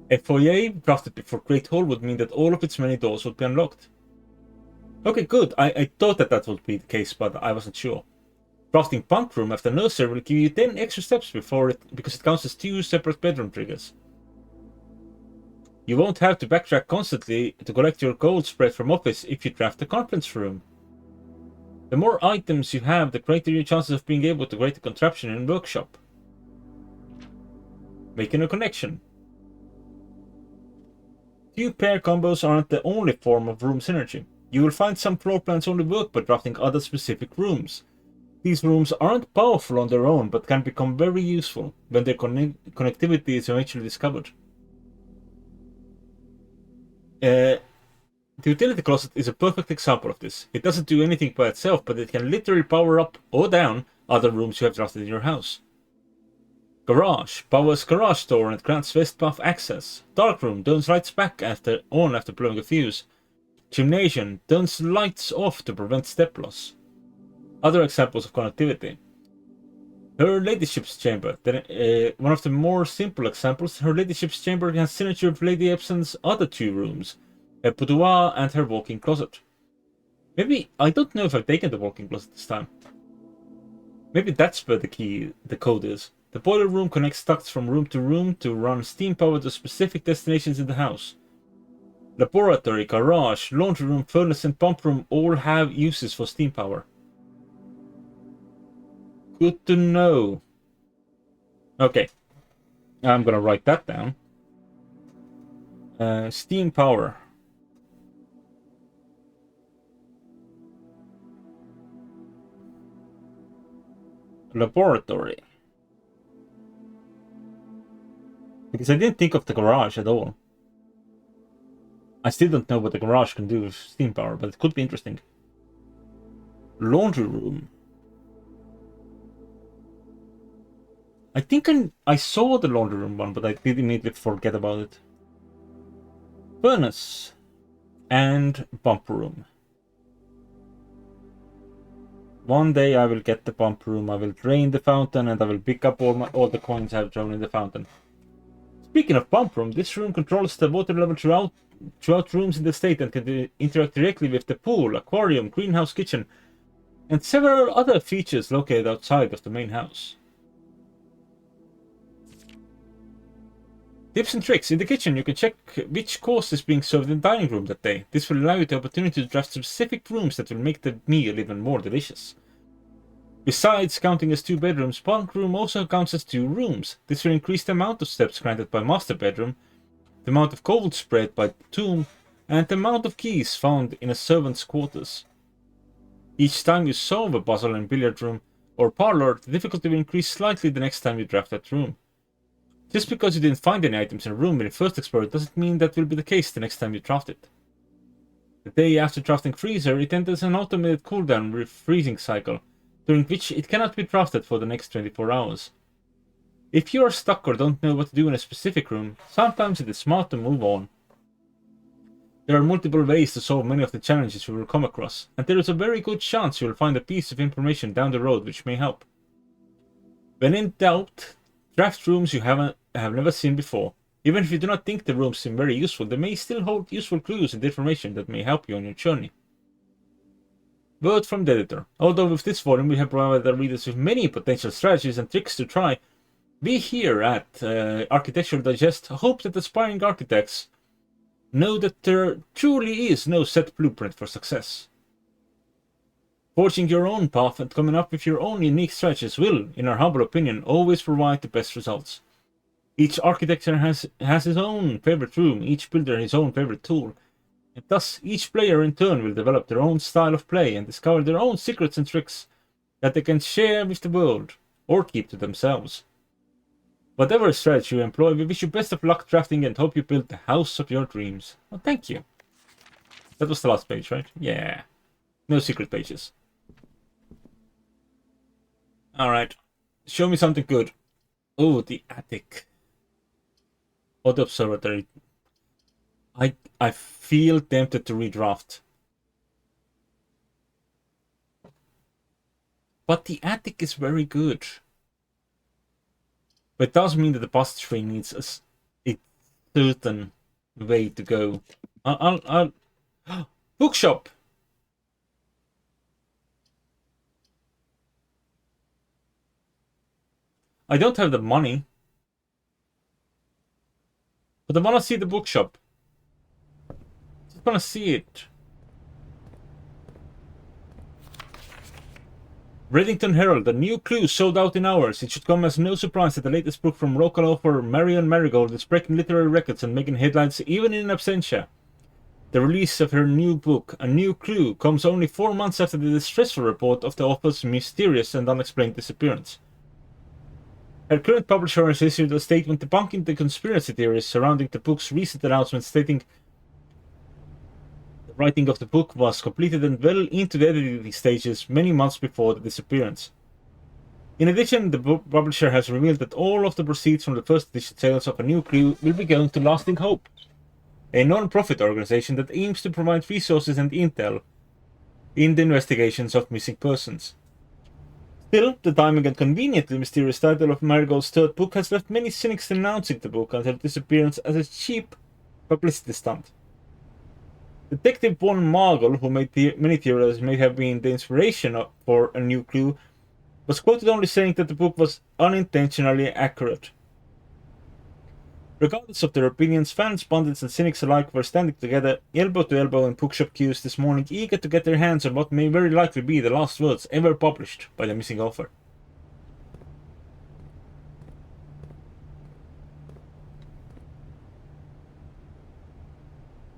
A foyer drafted before Great Hall would mean that all of its many doors would be unlocked. Okay, good. I thought that would be the case, but I wasn't sure. Drafting Punk Room after Nursery will give you 10 extra steps because it counts as 2 separate bedroom triggers. You won't have to backtrack constantly to collect your gold spread from Office if you draft the Conference Room. The more items you have, the greater your chances of being able to create a contraption in Workshop. Making a connection. 2 pair combos aren't the only form of room synergy. You will find some floor plans only work by drafting other specific rooms. These rooms aren't powerful on their own, but can become very useful when their connectivity is eventually discovered. The utility closet is a perfect example of this. It doesn't do anything by itself, but it can literally power up or down other rooms you have drafted in your house. Garage powers garage door and grants west path access. Dark room turns lights back after blowing a fuse. Gymnasium turns lights off to prevent step loss. Other examples of connectivity. Her ladyship's chamber. One of the more simple examples, her ladyship's chamber has synergy with Lady Epson's other two rooms, her boudoir and her walk-in closet. Maybe, I don't know if I've taken the walk-in closet this time. Maybe that's where the code is. The boiler room connects ducts from room to run steam power to specific destinations in the house. Laboratory, garage, laundry room, furnace and pump room all have uses for steam power. Good to know. Okay. I'm gonna write that down. Steam power. Laboratory. Because I didn't think of the garage at all. I still don't know what the garage can do with steam power, but it could be interesting. Laundry room. I think I saw the laundry room one, but I did immediately forget about it. Furnace and pump room. One day I will get the pump room, I will drain the fountain, and I will pick up all the coins I have thrown in the fountain. Speaking of pump room, this room controls the water level throughout rooms in the estate and can interact directly with the pool, aquarium, greenhouse, kitchen, and several other features located outside of the main house. Tips and tricks. In the kitchen, you can check which course is being served in the dining room that day. This will allow you the opportunity to draft specific rooms that will make the meal even more delicious. Besides counting as 2 bedrooms, bunk room also counts as 2 rooms. This will increase the amount of steps granted by master bedroom, the amount of cold spread by tomb, and the amount of keys found in a servant's quarters. Each time you solve a puzzle in billiard room or parlor, the difficulty will increase slightly the next time you draft that room. Just because you didn't find any items in a room when you first explored doesn't mean that will be the case the next time you draft it. The day after drafting freezer, it enters an automated cooldown freezing cycle, during which it cannot be drafted for the next 24 hours. If you are stuck or don't know what to do in a specific room, sometimes it is smart to move on. There are multiple ways to solve many of the challenges you will come across, and there is a very good chance you will find a piece of information down the road which may help. When in doubt, draft rooms you have never seen before. Even if you do not think the rooms seem very useful, they may still hold useful clues and information that may help you on your journey. Word from the editor. Although with this volume we have provided our readers with many potential strategies and tricks to try, we here at Architectural Digest hope that aspiring architects know that there truly is no set blueprint for success. Forging your own path and coming up with your own unique strategies will, in our humble opinion, always provide the best results. Each architecture has his own favorite room, each builder his own favorite tool, and thus each player in turn will develop their own style of play and discover their own secrets and tricks that they can share with the world, or keep to themselves. Whatever strategy you employ, we wish you best of luck drafting and hope you build the house of your dreams. Oh, thank you. That was the last page, right? Yeah. No secret pages. Alright. Show me something good. Oh, the attic. Or the observatory. I feel tempted to redraft. But the attic is very good. But it does mean that the passageway needs a certain way to go. I'll bookshop! I don't have the money. But I wanna see the bookshop. Just wanna see it. Reddington Herald, a new clue sold out in hours. It should come as no surprise that the latest book from local author Marion Marigold is breaking literary records and making headlines even in absentia. The release of her new book, A New Clue, comes only 4 months after the distressful report of the author's mysterious and unexplained disappearance. Her current publisher has issued a statement debunking the conspiracy theories surrounding the book's recent announcement, stating the writing of the book was completed and well into the editing stages many months before the disappearance. In addition, the book publisher has revealed that all of the proceeds from the first edition sales of A New Clue will be going to Lasting Hope, a non-profit organization that aims to provide resources and intel in the investigations of missing persons. Still, the timing and conveniently mysterious title of Marigold's third book has left many cynics denouncing the book and her disappearance as a cheap publicity stunt. Detective Von Margle, who many theorists may have been the inspiration for A New Clue, was quoted only saying that the book was unintentionally accurate. Regardless of their opinions, fans, pundits, and cynics alike were standing together, elbow to elbow in bookshop queues this morning, eager to get their hands on what may very likely be the last words ever published by the missing author.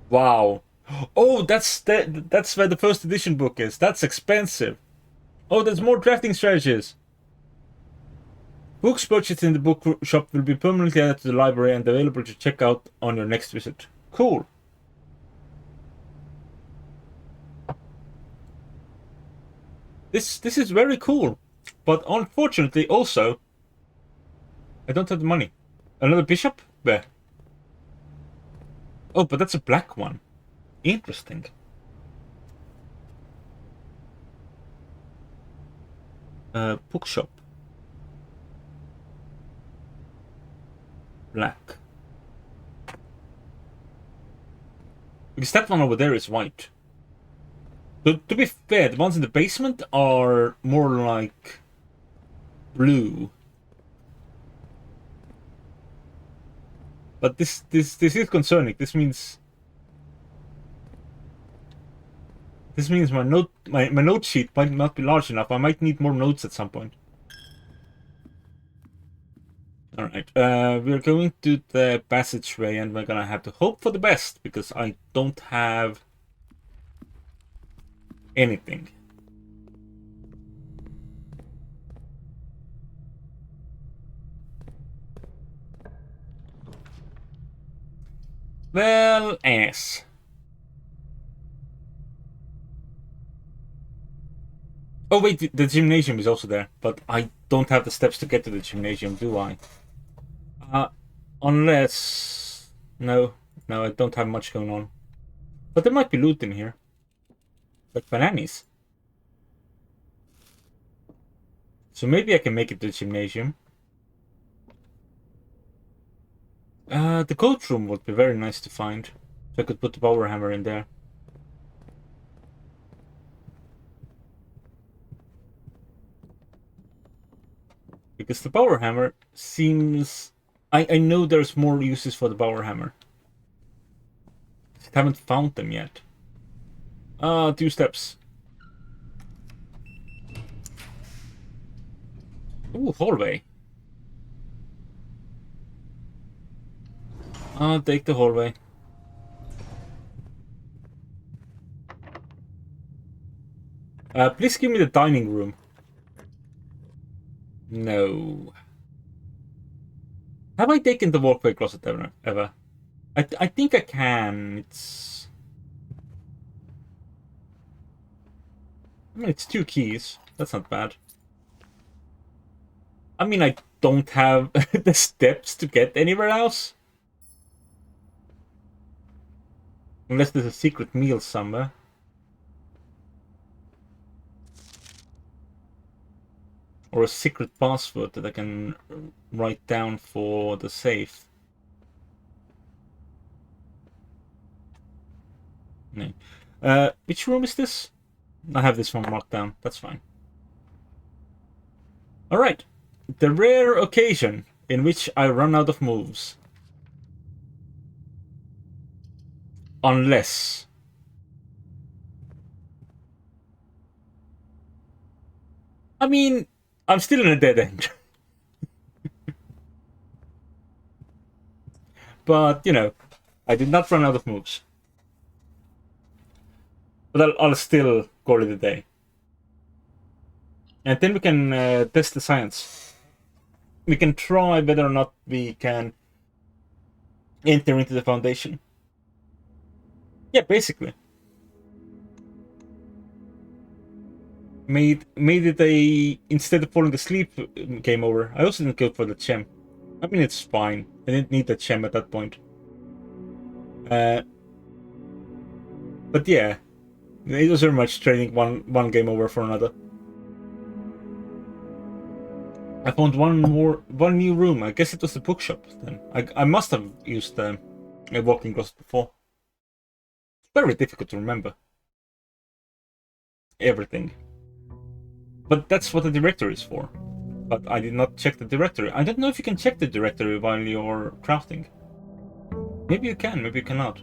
Wow. Oh, that's where the first edition book is. That's expensive. Oh, there's more drafting strategies. Books purchased in the bookshop will be permanently added to the library and available to check out on your next visit. Cool. This is very cool. But unfortunately also, I don't have the money. Another bishop? Where? Oh, but that's a black one. Interesting. Bookshop. Black. Because that one over there is white. But to be fair, the ones in the basement are more like blue. But this is concerning. This means my note sheet might not be large enough. I might need more notes at some point. Alright, we're going to the passageway and we're gonna have to hope for the best because I don't have anything. Well, ass. Oh wait, the gymnasium is also there, but I don't have the steps to get to the gymnasium, do I? Unless... No, I don't have much going on. But there might be loot in here. Like bananas. So maybe I can make it to the gymnasium. The coach room would be very nice to find. So I could put the power hammer in there. Because the power hammer seems... I know there's more uses for the power hammer. I haven't found them yet. 2 steps. Ooh, hallway. I'll take the hallway. Please give me the dining room. No. Have I taken the walkway closet ever? I think I can. I mean, it's 2 keys. That's not bad. I mean, I don't have the steps to get anywhere else. Unless there's a secret meal somewhere. Or a secret password that I can write down for the safe. No. Which room is this? I have this one marked down. That's fine. Alright. The rare occasion in which I run out of moves. Unless... I mean... I'm still in a dead end. But, you know, I did not run out of moves. But I'll still call it a day. And then we can test the science. We can try whether or not we can enter into the Foundation. Yeah, basically. Made it a, instead of falling asleep game over. I also didn't go for the gem. I mean, it's fine. I didn't need the gem at that point. But yeah, it was very much trading one game over for another. I found one new room. I guess it was the bookshop then. I must have used a walking closet before. It's very difficult to remember everything. But that's what the directory is for. But I did not check the directory. I don't know if you can check the directory while you're crafting. Maybe you can, maybe you cannot.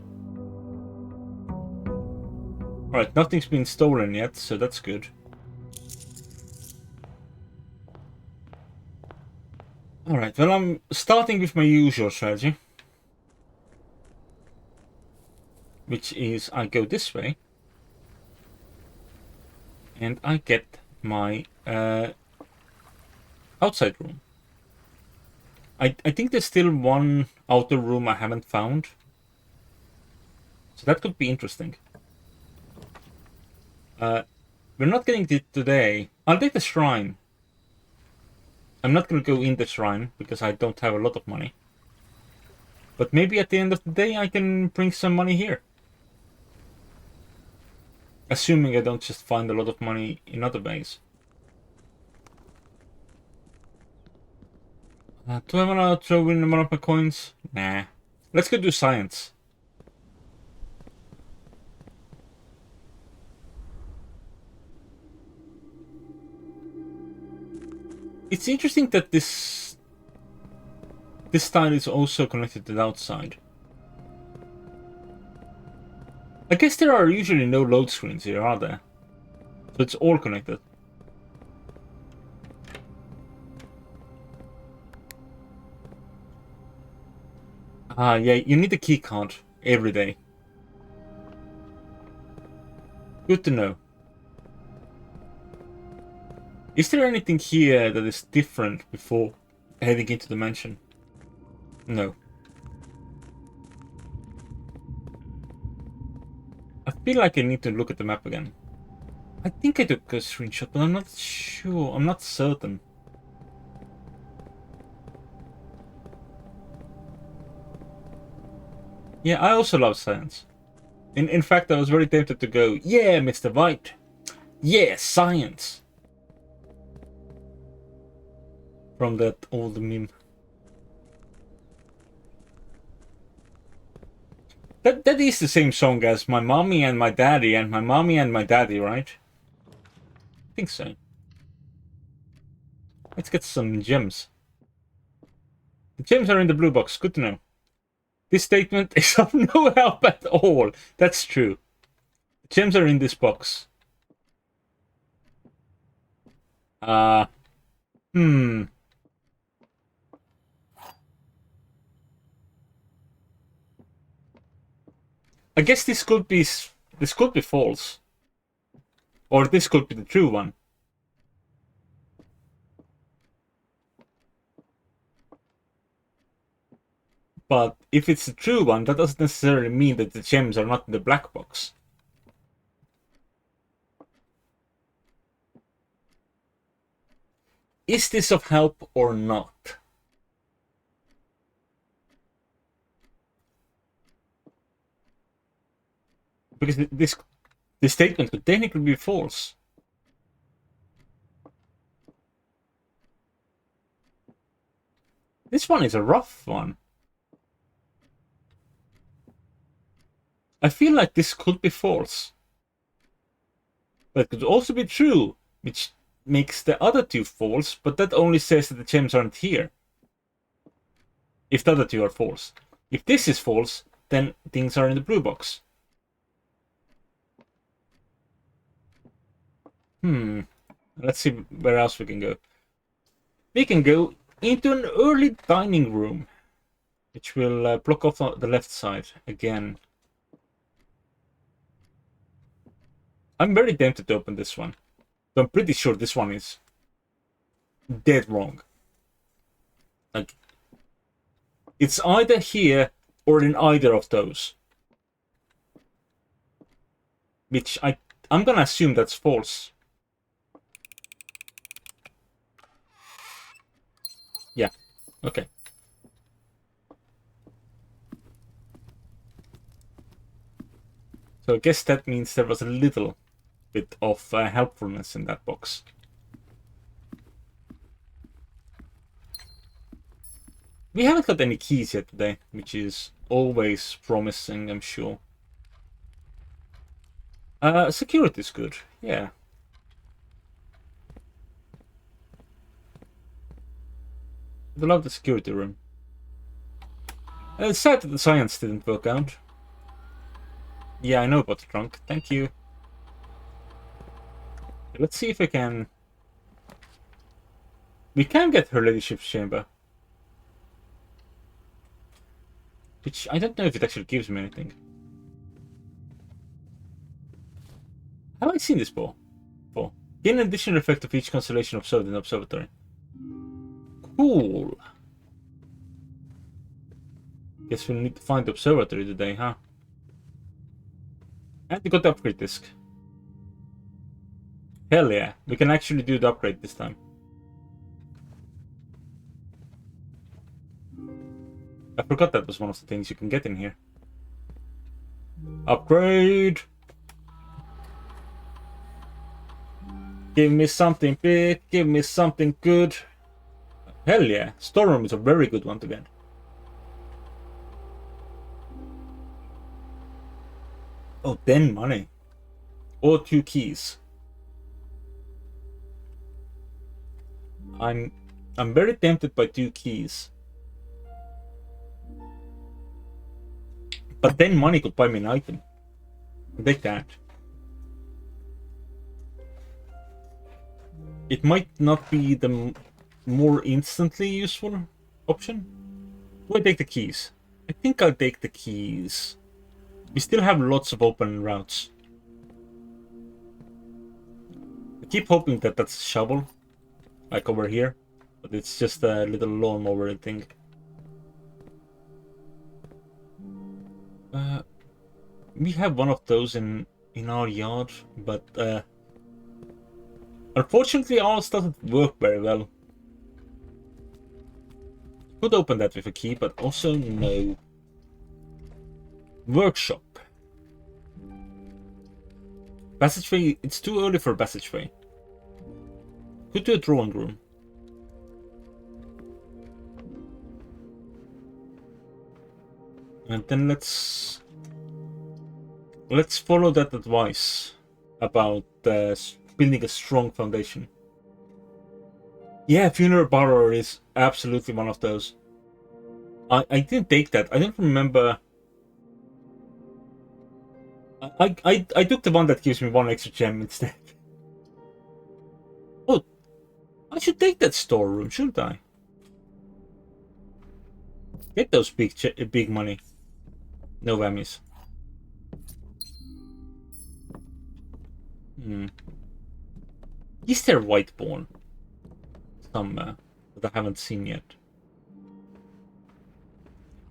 Alright, nothing's been stolen yet, so that's good. Alright, well, I'm starting with my usual strategy. Which is I go this way. And I get my outside room. I think there's still one outer room I haven't found. So that could be interesting. We're not getting it today. I'll take the shrine. I'm not going to go in the shrine because I don't have a lot of money. But maybe at the end of the day I can bring some money here. Assuming I don't just find a lot of money in other ways. Do I want to throw in one of my coins? Nah. Let's go do science. It's interesting that this tile is also connected to the outside. I guess there are usually no load screens here, are there? So it's all connected. Ah, yeah, you need a key card every day. Good to know. Is there anything here that is different before heading into the mansion? No. I feel like I need to look at the map again. I think I took a screenshot, but I'm not sure. I'm not certain. Yeah, I also love science. In fact, I was very tempted to go, yeah, Mr. White. Yeah, science. From that old meme. That is the same song as My Mommy and My Daddy and My Mommy and My Daddy, right? I think so. Let's get some gems. The gems are in the blue box. Good to know. This statement is of no help at all. That's true. The gems are in this box. I guess this could be false. Or this could be the true one. But if it's the true one, that doesn't necessarily mean that the gems are not in the black box. Is this of help or not? Because this statement could technically be false. This one is a rough one. I feel like this could be false. But it could also be true, which makes the other two false, but that only says that the gems aren't here. If the other two are false. If this is false, then things are in the blue box. Let's see where else we can go. We can go into an early dining room, which will block off the left side again. I'm very tempted to open this one. But I'm pretty sure this one is dead wrong. Like, it's either here or in either of those. Which I'm gonna assume that's false. Yeah, okay. So I guess that means there was a little bit of helpfulness in that box. We haven't got any keys yet today, which is always promising, I'm sure. Security is good, yeah. I love the security room. It's sad that the science didn't work out. Yeah, I know about the trunk. Thank you. Let's see if we can... We can get her ladyship's chamber. Which, I don't know if it actually gives me anything. Have I seen this before? Gain an additional effect of each constellation observed in the observatory. Cool. Guess we'll need to find the observatory today, huh? And we got the upgrade disc. Hell yeah, we can actually do the upgrade this time. I forgot that was one of the things you can get in here. Upgrade! Give me something big, give me something good. Hell yeah, storeroom is a very good one to get. Oh, then money. Or 2 keys. I'm very tempted by 2 keys. But then money could buy me an item. I'll take that. It might not be the more instantly useful option. Do I take the keys? I think I'll take the keys. We still have lots of open routes. I keep hoping that that's a shovel. Like over here. But it's just a little lawnmower thing. We have one of those in our yard, but unfortunately ours doesn't work very well. Could open that with a key, but also no. Workshop. Passageway, it's too early for a passageway. Could do a drawing room. And then let's follow that advice about building a strong foundation. Yeah, funeral parlor is absolutely one of those. I didn't take that. I don't remember. I took the one that gives me 1 extra gem instead. Oh, I should take that storeroom, shouldn't I? Get those big money. No whammies. Is there Whiteborn somewhere that I haven't seen yet?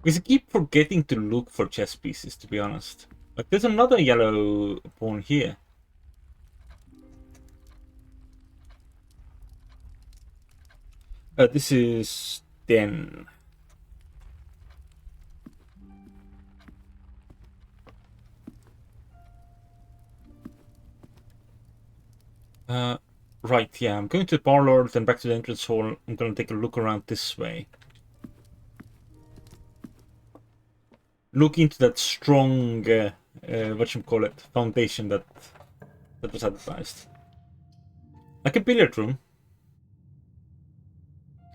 Because I keep forgetting to look for chess pieces, to be honest. Like, there's another yellow pawn here. This is Den. Right, yeah, I'm going to the parlor, then back to the entrance hall. I'm gonna take a look around this way. Look into that strong, foundation that was advertised. Like a billiard room.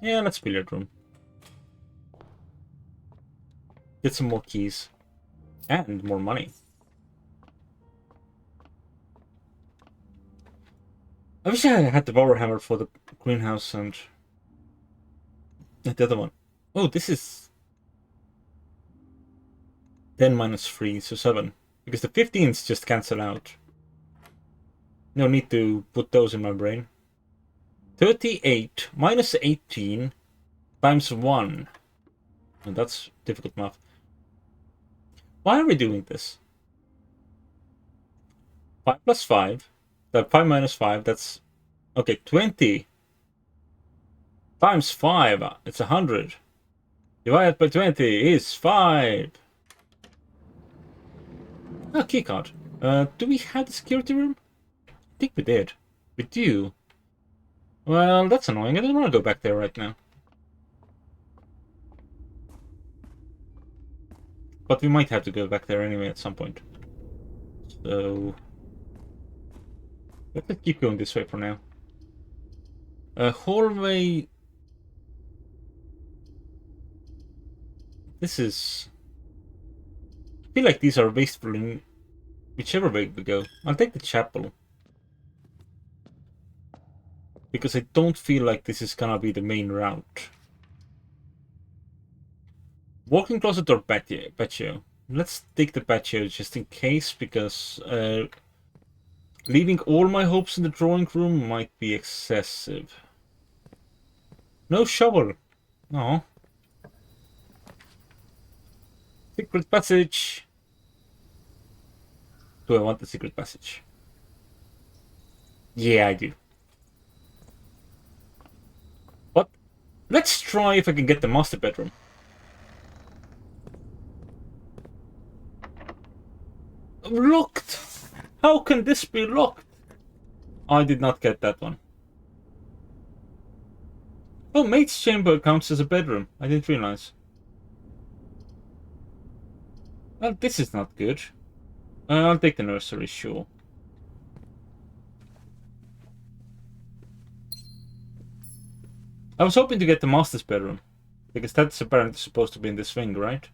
Yeah, let's billiard room. Get some more keys. And more money. I wish I had the power hammer for the greenhouse and the other one. Oh, this is 10 minus 3, so 7. Because the 15s just cancel out. No need to put those in my brain. 38 minus 18 times 1. And that's difficult math. Why are we doing this? 5 plus 5. 5 minus 5, that's... Okay, 20. Times 5, it's 100. Divided by 20 is 5. Oh, keycard. Do we have the security room? I think we did. We do. Well, that's annoying. I don't want to go back there right now. But we might have to go back there anyway at some point. So... let's keep going this way for now. Hallway... This is... I feel like these are wasteful in whichever way we go. I'll take the chapel. Because I don't feel like this is gonna be the main route. Walking closet or patio? Let's take the patio just in case, because leaving all my hopes in the drawing room might be excessive. No shovel. No. Secret passage. Do I want the secret passage? Yeah, I do. But let's try if I can get the master bedroom. Locked! How can this be locked? I did not get that one. Oh, mate's chamber counts as a bedroom. I didn't realize. Well, this is not good. I'll take the nursery, sure. I was hoping to get the master's bedroom, because that's apparently supposed to be in this thing, right?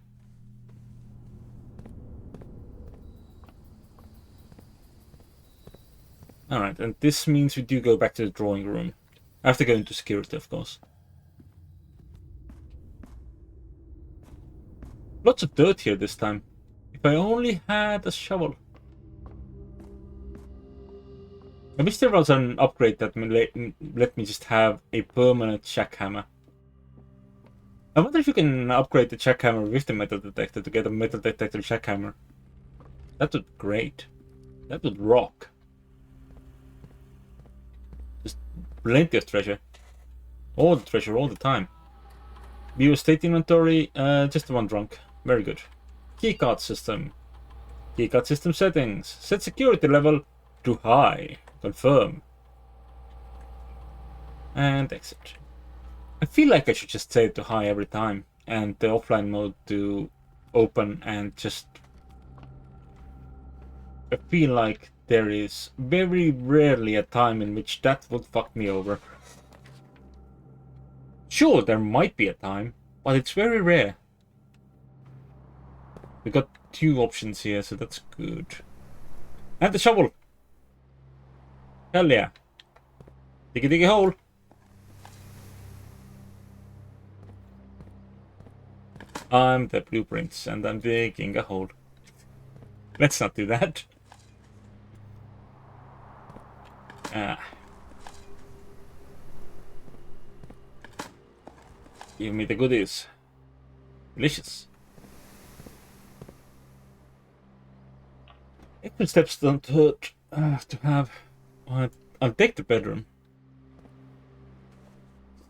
Alright, and this means we do go back to the drawing room. I have to go into security, of course. Lots of dirt here this time. If I only had a shovel. I wish there was an upgrade that let me just have a permanent jackhammer. I wonder if you can upgrade the jackhammer with the metal detector to get a metal detector jackhammer. That would be great. That would rock. Just plenty of treasure. All the treasure, all the time. View state inventory, just the one drunk. Very good. Keycard system. Keycard system settings. Set security level to high. Confirm. And exit. I feel like I should just set it to high every time. And the offline mode to open and just... I feel like there is very rarely a time in which that would fuck me over. Sure, there might be a time, but it's very rare. We got 2 options here, so that's good. And the shovel! Hell yeah. Dig a hole. I'm the blueprints, and I'm digging a hole. Let's not do that. Give me the goodies. Delicious. Extra steps don't hurt to have. I'll take the bedroom.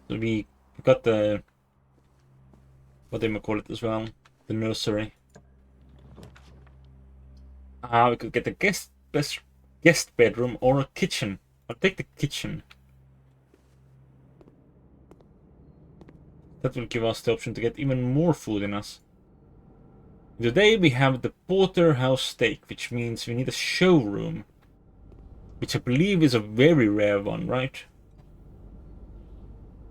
So we got the... what do you call it as well? The nursery. We could get a guest bedroom or a kitchen. I'll take the kitchen. That will give us the option to get even more food in us. Today we have the porterhouse steak, which means we need a showroom. Which I believe is a very rare one, right?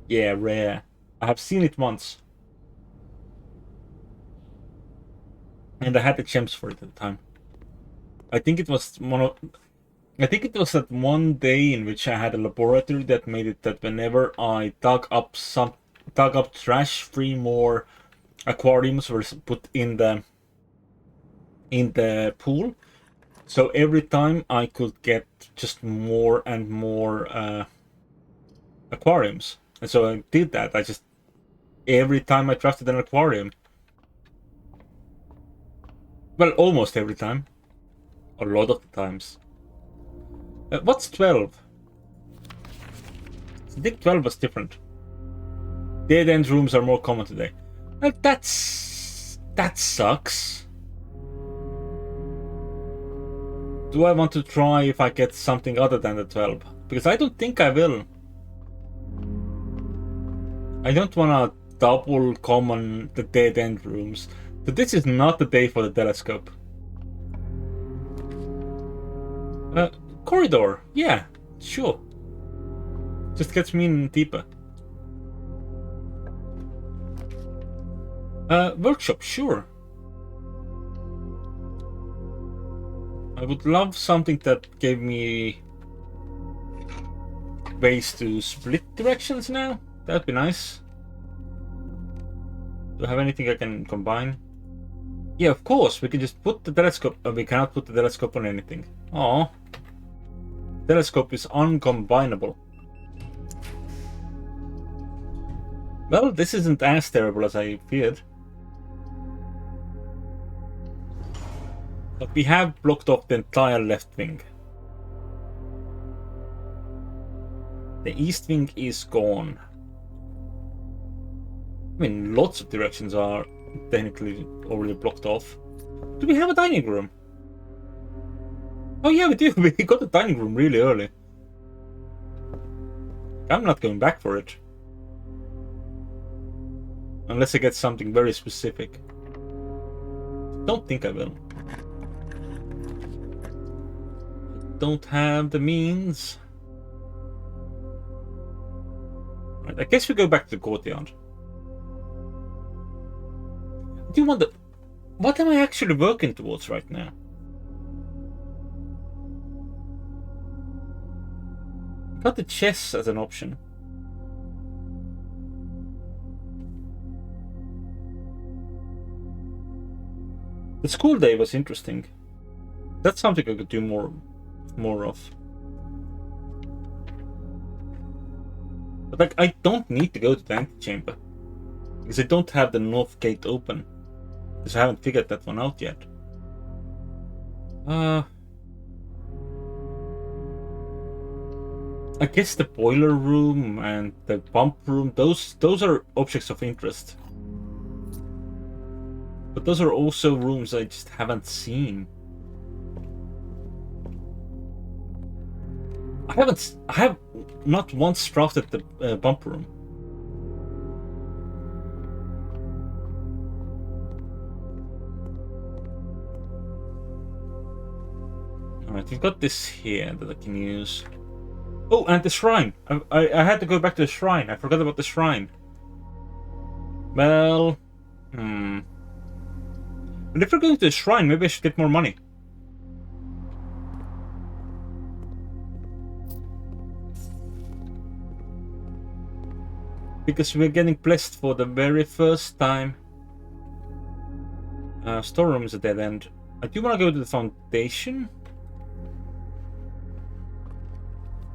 Yeah, rare. I have seen it once. And I had the gems for it at the time. I think it was that one day in which I had a laboratory that made it that whenever I dug up trash, 3 more aquariums were put in the pool, So every time I could get just more and more aquariums. And so I did that. Every time I crafted an aquarium. Well, almost every time. A lot of the times. What's 12? I think 12 was different. Dead end rooms are more common today. Well, that sucks. Do I want to try if I get something other than the 12? Because I don't think I will. I don't want to double common the dead end rooms. But this is not the day for the telescope. Corridor. Yeah, sure. Just gets me in deeper. Workshop, sure. I would love something that gave me ways to split directions now. That'd be nice. Do I have anything I can combine? Yeah, of course. We can just put the telescope. We cannot put the telescope on anything. Oh, telescope is uncombinable. Well, this isn't as terrible as I feared. But we have blocked off the entire left wing. The east wing is gone. I mean, lots of directions are technically already blocked off. Do we have a dining room? Oh yeah, we do. We got the dining room really early. I'm not going back for it. Unless I get something very specific. Don't think I will. Don't have the means. Right, I guess we go back to the courtyard. I do wonder, what am I actually working towards right now? Got the chess as an option. The school day was interesting. That's something I could do more of. But like, I don't need to go to the antechamber because I don't have the north gate open because I haven't figured that one out yet. I guess the boiler room and the pump room, those are objects of interest. But those are also rooms I just haven't seen. I have not once crafted the bump room. Alright, we've got this here that I can use. Oh, and the shrine. I had to go back to the shrine. I forgot about the shrine. Well, But if we're going to the shrine, maybe I should get more money. Because we're getting blessed for the very first time. Storeroom is a dead end. I do want to go to the foundation.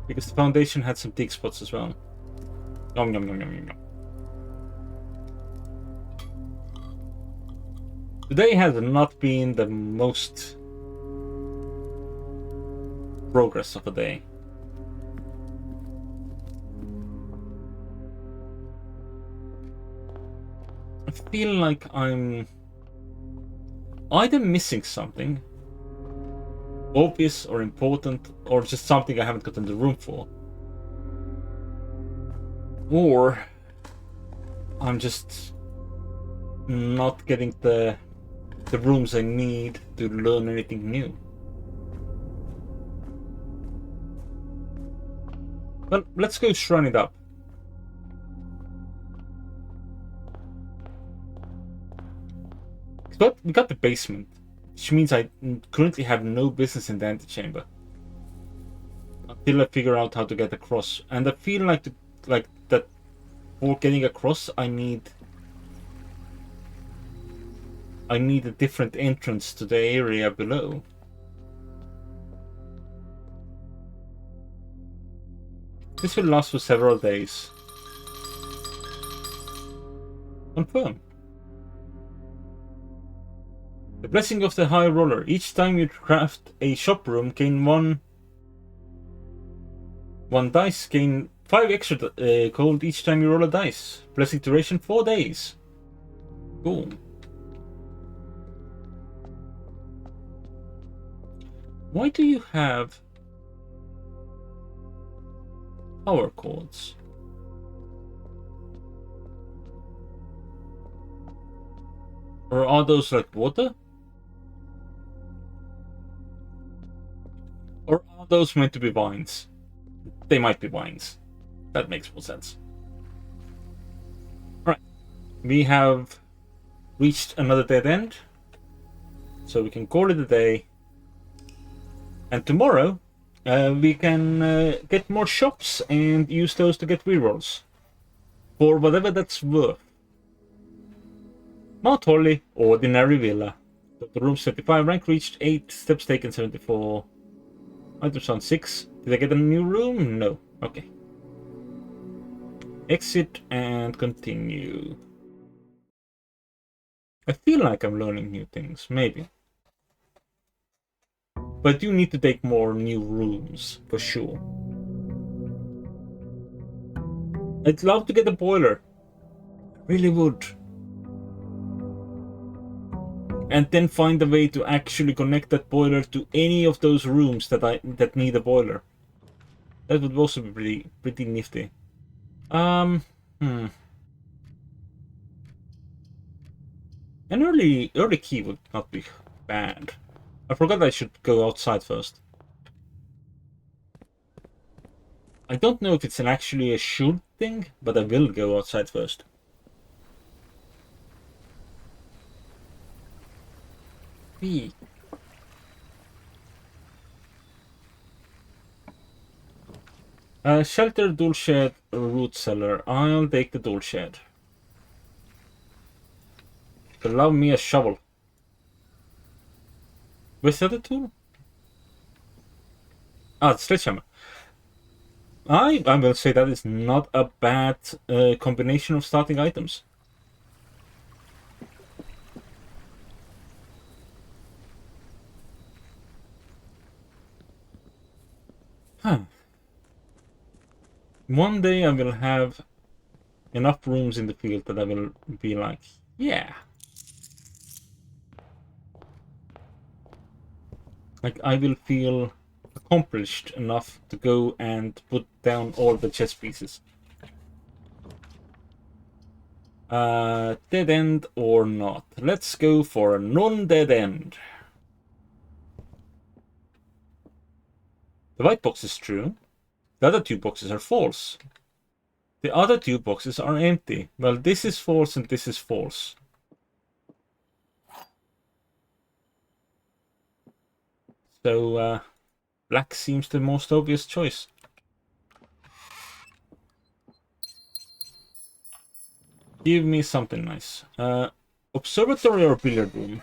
Because the foundation had some dig spots as well. Yum yum yum yum yum yum. Today has not been the most progress of a day. I feel like I'm either missing something obvious or important, or just something I haven't gotten the room for, or I'm just not getting the rooms I need to learn anything new. Well, let's go shrine it up. But we got the basement, which means I currently have no business in the antechamber until I figure out how to get across. And I feel like that for getting across, I need a different entrance to the area below. This will last for several days. Confirm. The Blessing of the High Roller. Each time you craft a shop room, gain one dice, gain 5 extra gold each time you roll a dice. Blessing duration 4 days. Cool. Why do you have power cords? Or are those like water? Or are those meant to be vines? They might be vines. That makes more sense. Alright. We have reached another dead end. So we can call it a day. And tomorrow, we can get more shops and use those to get rerolls. For whatever that's worth. Mount Holly, Ordinary Villa. The room 75, rank reached 8, steps taken 74. Items on 6. Did I get a new room? No. Okay. Exit and continue. I feel like I'm learning new things, maybe. But I do need to take more new rooms, for sure. I'd love to get a boiler. I really would. And then find a way to actually connect that boiler to any of those rooms that need a boiler. That would also be pretty nifty. An early key would not be bad. I forgot I should go outside first. I don't know if it's actually a should thing, but I will go outside first. B. Shelter, tool shed, root cellar. I'll take the tool shed. Allow me a shovel. Where's the other tool? Ah, the sledgehammer. I will say that is not a bad combination of starting items. Huh. One day I will have enough rooms in the field that I will be like, yeah. Like, I will feel accomplished enough to go and put down all the chess pieces. Dead end or not? Let's go for a non-dead end. The white box is true. The other 2 boxes are false. The other 2 boxes are empty. Well, this is false and this is false. So, black seems the most obvious choice. Give me something nice. Observatory or billiard room?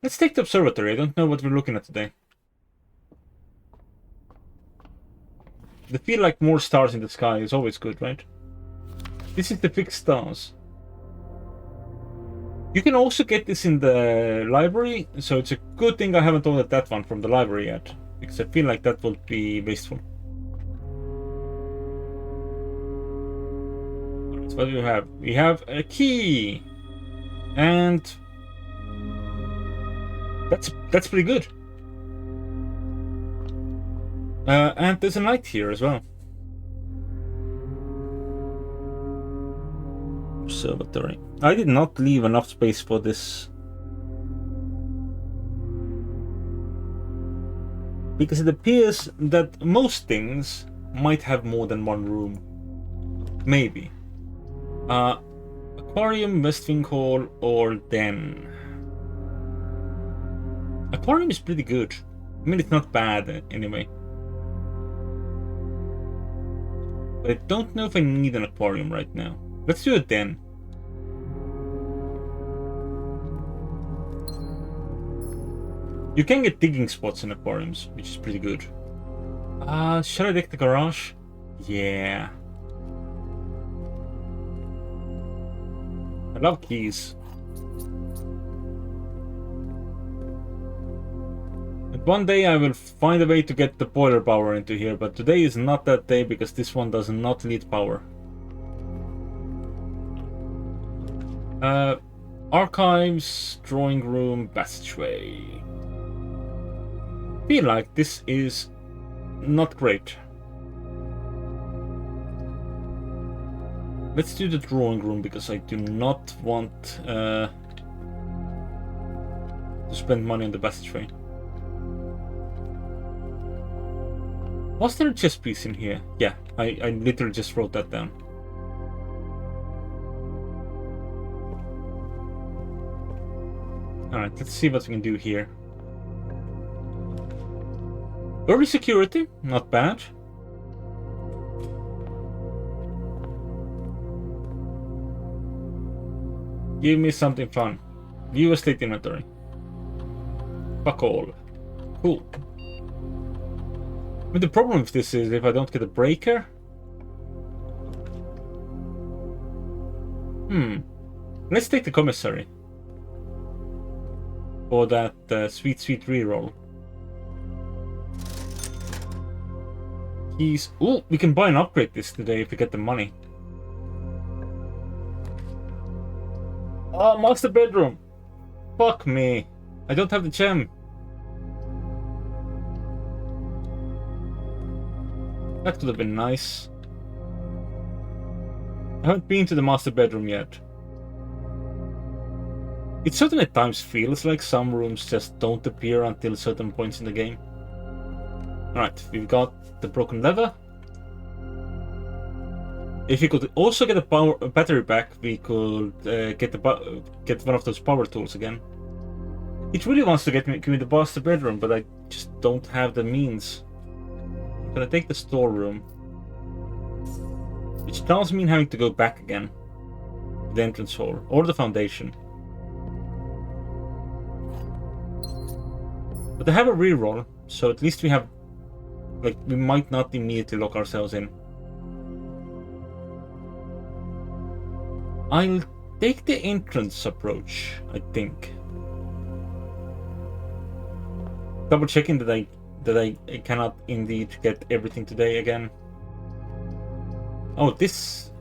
Let's take the observatory. I don't know what we're looking at today. They feel like more stars in the sky is always good, right? This is the fixed stars. You can also get this in the library, so it's a good thing I haven't ordered that one from the library yet, because I feel like that would be wasteful. Alright, so what do we have? We have a key! And that's pretty good. And there's a knight here as well. Observatory. I did not leave enough space for this. Because it appears that most things might have more than one room. Maybe. Aquarium, Westwing Hall, or Den. Aquarium is pretty good. I mean, it's not bad anyway. But I don't know if I need an aquarium right now. Let's do a Den. You can get digging spots in aquariums, which is pretty good. Should I take the garage? Yeah. I love keys. And one day I will find a way to get the boiler power into here, but today is not that day because this one does not need power. Archives, drawing room, passageway. Feel like this is not great. Let's do the drawing room because I do not want to spend money on the passageway. Was there a chess piece in here? Yeah, I literally just wrote that down. Alright, let's see what we can do here. Early security, not bad. Give me something fun. View estate inventory. Fuck all. Cool. But the problem with this is if I don't get a breaker. Let's take the commissary. For that sweet reroll. Keys. Ooh, we can buy and upgrade this today if we get the money. Oh, master bedroom. Fuck me. I don't have the gem. That could have been nice. I haven't been to the master bedroom yet. It certainly at times feels like some rooms just don't appear until certain points in the game. Alright, we've got the broken lever. If we could also get a battery back, we could get one of those power tools again. It really wants to give me the master bedroom, but I just don't have the means. I'm gonna take the storeroom, which does mean having to go back again. The entrance hall or the foundation. But I have a reroll, so at least we have, like, we might not immediately lock ourselves in. I'll take the entrance approach, I think. Double checking that I cannot indeed get everything today again. Oh, this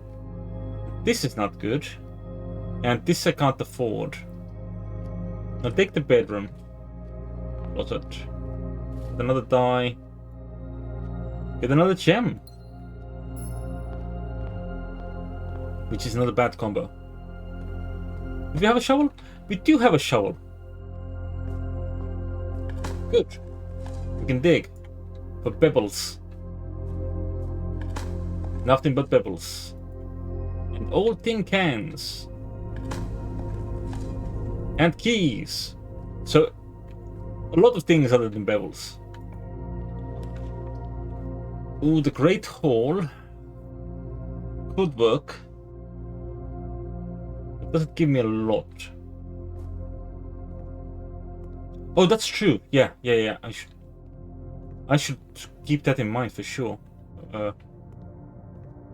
is not good. And this I can't afford. I'll take the bedroom. What's it? Get another die. Get another gem. Which is not a bad combo. Do we have a shovel? We do have a shovel. Good. We can dig. For pebbles. Nothing but pebbles. And old tin cans. And keys. So, a lot of things other than pebbles. Ooh, the Great Hall. Could work. It doesn't give me a lot. Oh, that's true. Yeah. I should keep that in mind for sure. I'm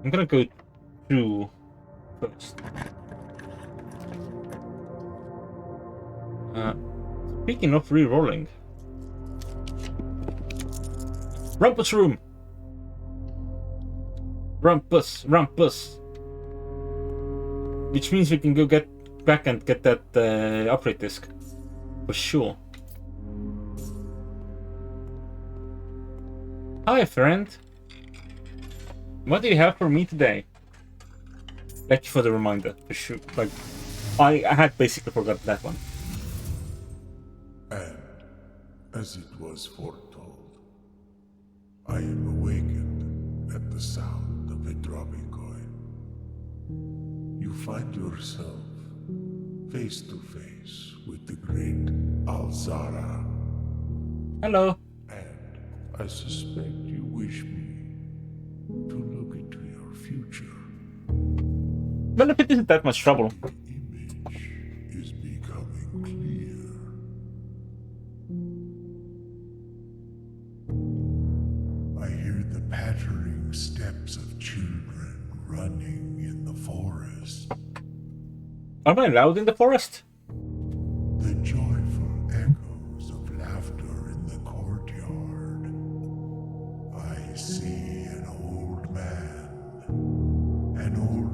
gonna go through first. Speaking of re-rolling. Rumpus room! Rumpus! Which means we can go get back and get that upgrade disc. For sure. Hi, friend. What do you have for me today? Thank you for the reminder. For sure. Like, I had basically forgotten that one. And, as it was foretold, I am awakened at the sound of a dropping coin. You find yourself face to face with the great Alzara. Hello. And I suspect you wish me to look into your future. Well, if it isn't that much trouble. The image is becoming clear. I the pattering steps of children running in the forest. Am I allowed in the forest? The joyful echoes of laughter in the courtyard. I see an old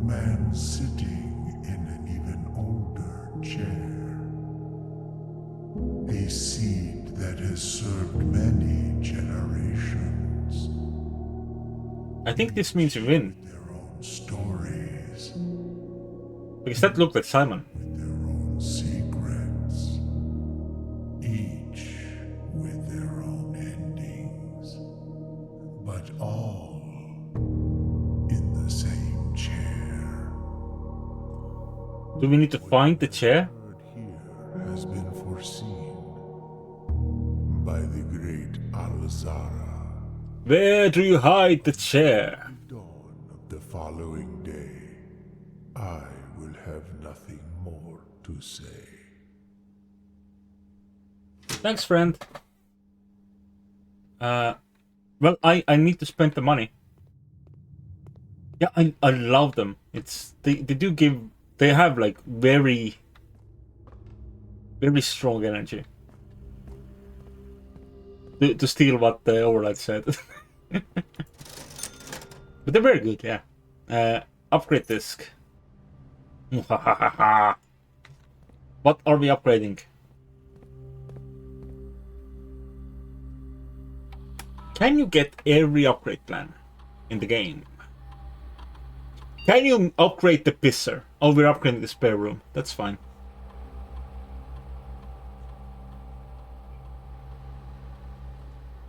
man sitting in an even older chair. A seed that has served many generations. I think this means we win. Their own stories, Because that looked like Simon. with their own secrets, each with their own endings, but all in the same chair. Do we need to find the chair? Word here has been foreseen by the great Alzara. Where do you hide the chair? Dawn of the following day, I will have nothing more to say. Thanks, friend. Well, I need to spend the money. Yeah, I love them. They do give, they have like very strong energy. To steal what the Overlight said. But they're very good, yeah. Upgrade disc. What are we upgrading? Can you get every upgrade plan in the game? Can you upgrade the pisser? Oh, we're upgrading the spare room. That's fine.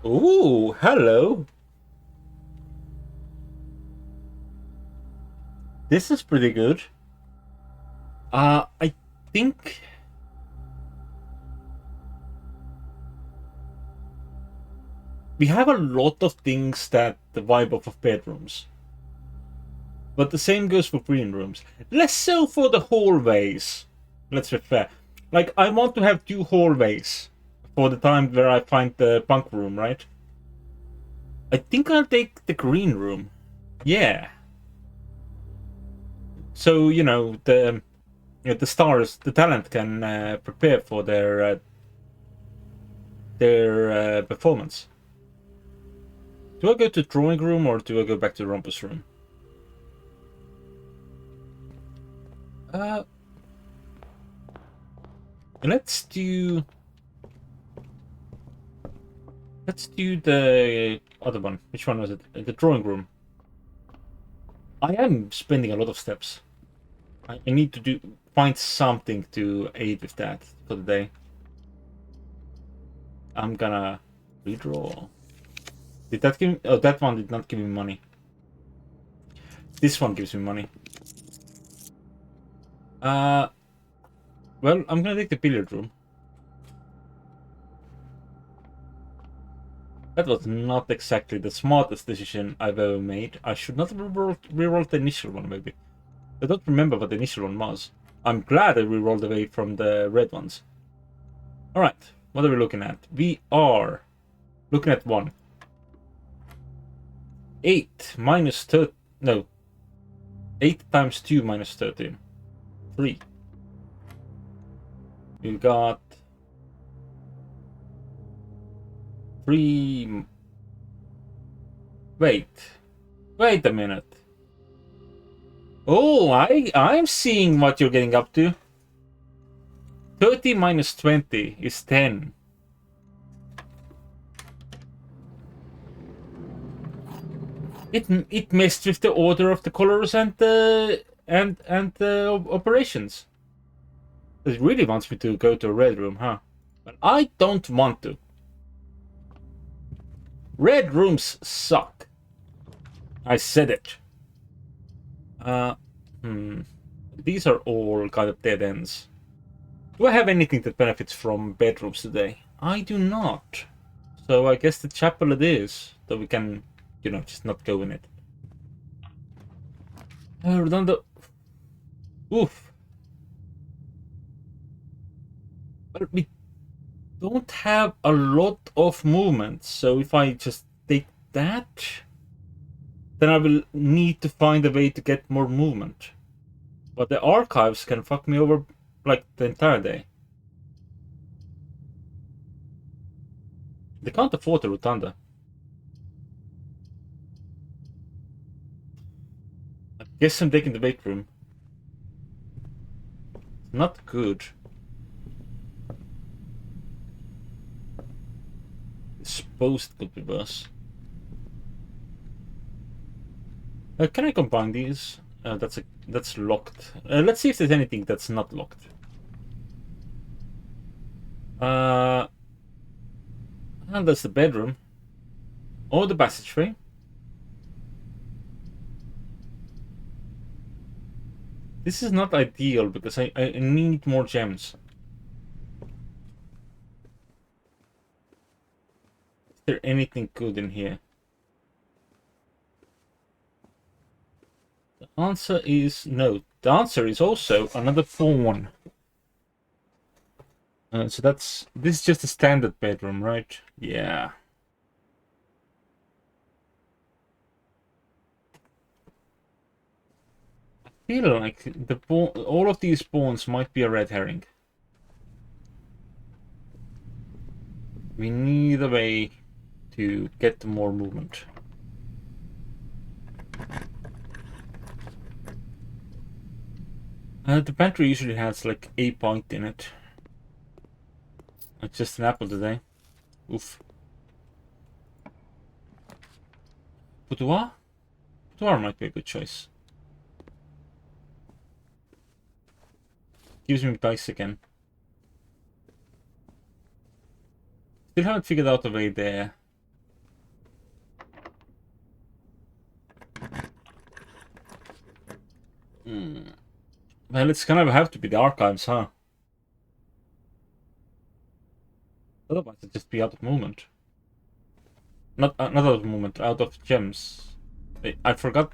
Ooh, hello. This is pretty good. I think we have a lot of things that the vibe of bedrooms. But the same goes for green rooms. Less so for the hallways. Let's be fair. Like, I want to have 2 hallways for the time where I find the bunk room, right? I think I'll take the green room. Yeah. So, you know, the stars, the talent can prepare for their performance. Do I go to drawing room or do I go back to Rumpus room? Let's do the other one. Which one was it? The drawing room. I am spending a lot of steps. I need to find something to aid with that for the day. I'm gonna redraw. Did that give me? Oh, that one did not give me money. This one gives me money. Well, I'm gonna take the billiard room. That was not exactly the smartest decision I've ever made. I should not have rerolled the initial one, maybe. I don't remember what the initial one was. I'm glad I rerolled away from the red ones. Alright, what are we looking at? We are looking at 1. 8 minus 30. No. 8 times 2 minus 13. 3. We've got 3. Wait a minute. Oh, I'm seeing what you're getting up to. 30 minus 20 is 10. It messed with the order of the colors and the operations. It really wants me to go to a red room, huh? But I don't want to. Red rooms suck. I said it. These are all kind of dead ends. Do I have anything that benefits from bedrooms today? I do not. So I guess the chapel it is, that we can, you know, just not go in it. Redondo. Oof. But we don't have a lot of movement, so if I just take that, then I will need to find a way to get more movement. But the archives can fuck me over like the entire day. They can't afford the Rotunda. I guess I'm taking the bake room. Not good. Suppose it could be worse. Can I combine these? That's locked. Let's see if there's anything that's not locked. And that's the bedroom. Or the passageway. This is not ideal because I need more gems. Is there anything good in here? The answer is no. The answer is also another pawn. So this is just a standard bedroom, right? Yeah. I feel like all of these pawns might be a red herring. We need a way to get more movement. The pantry usually has like a point in it. It's just an apple today. Oof. Boudoir? Boudoir might be a good choice. Gives me dice again. Still haven't figured out a way there. Well, it's gonna have to be the archives, huh? Otherwise, it'd just be out of movement. Not out of movement, out of gems. I forgot.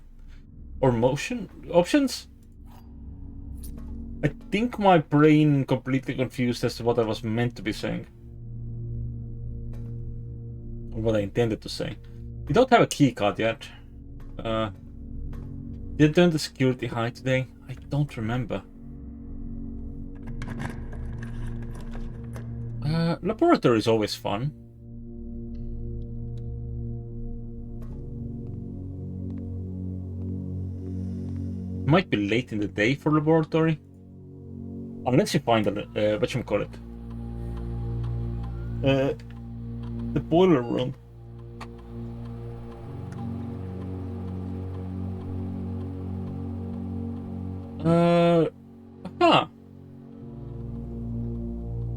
Or motion options? I think my brain completely confused as to what I was meant to be saying. Or what I intended to say. We don't have a key card yet. Did I turn the security high today? I don't remember. Laboratory is always fun. Might be late in the day for laboratory. Unless you find a, whatchamacallit. The boiler room.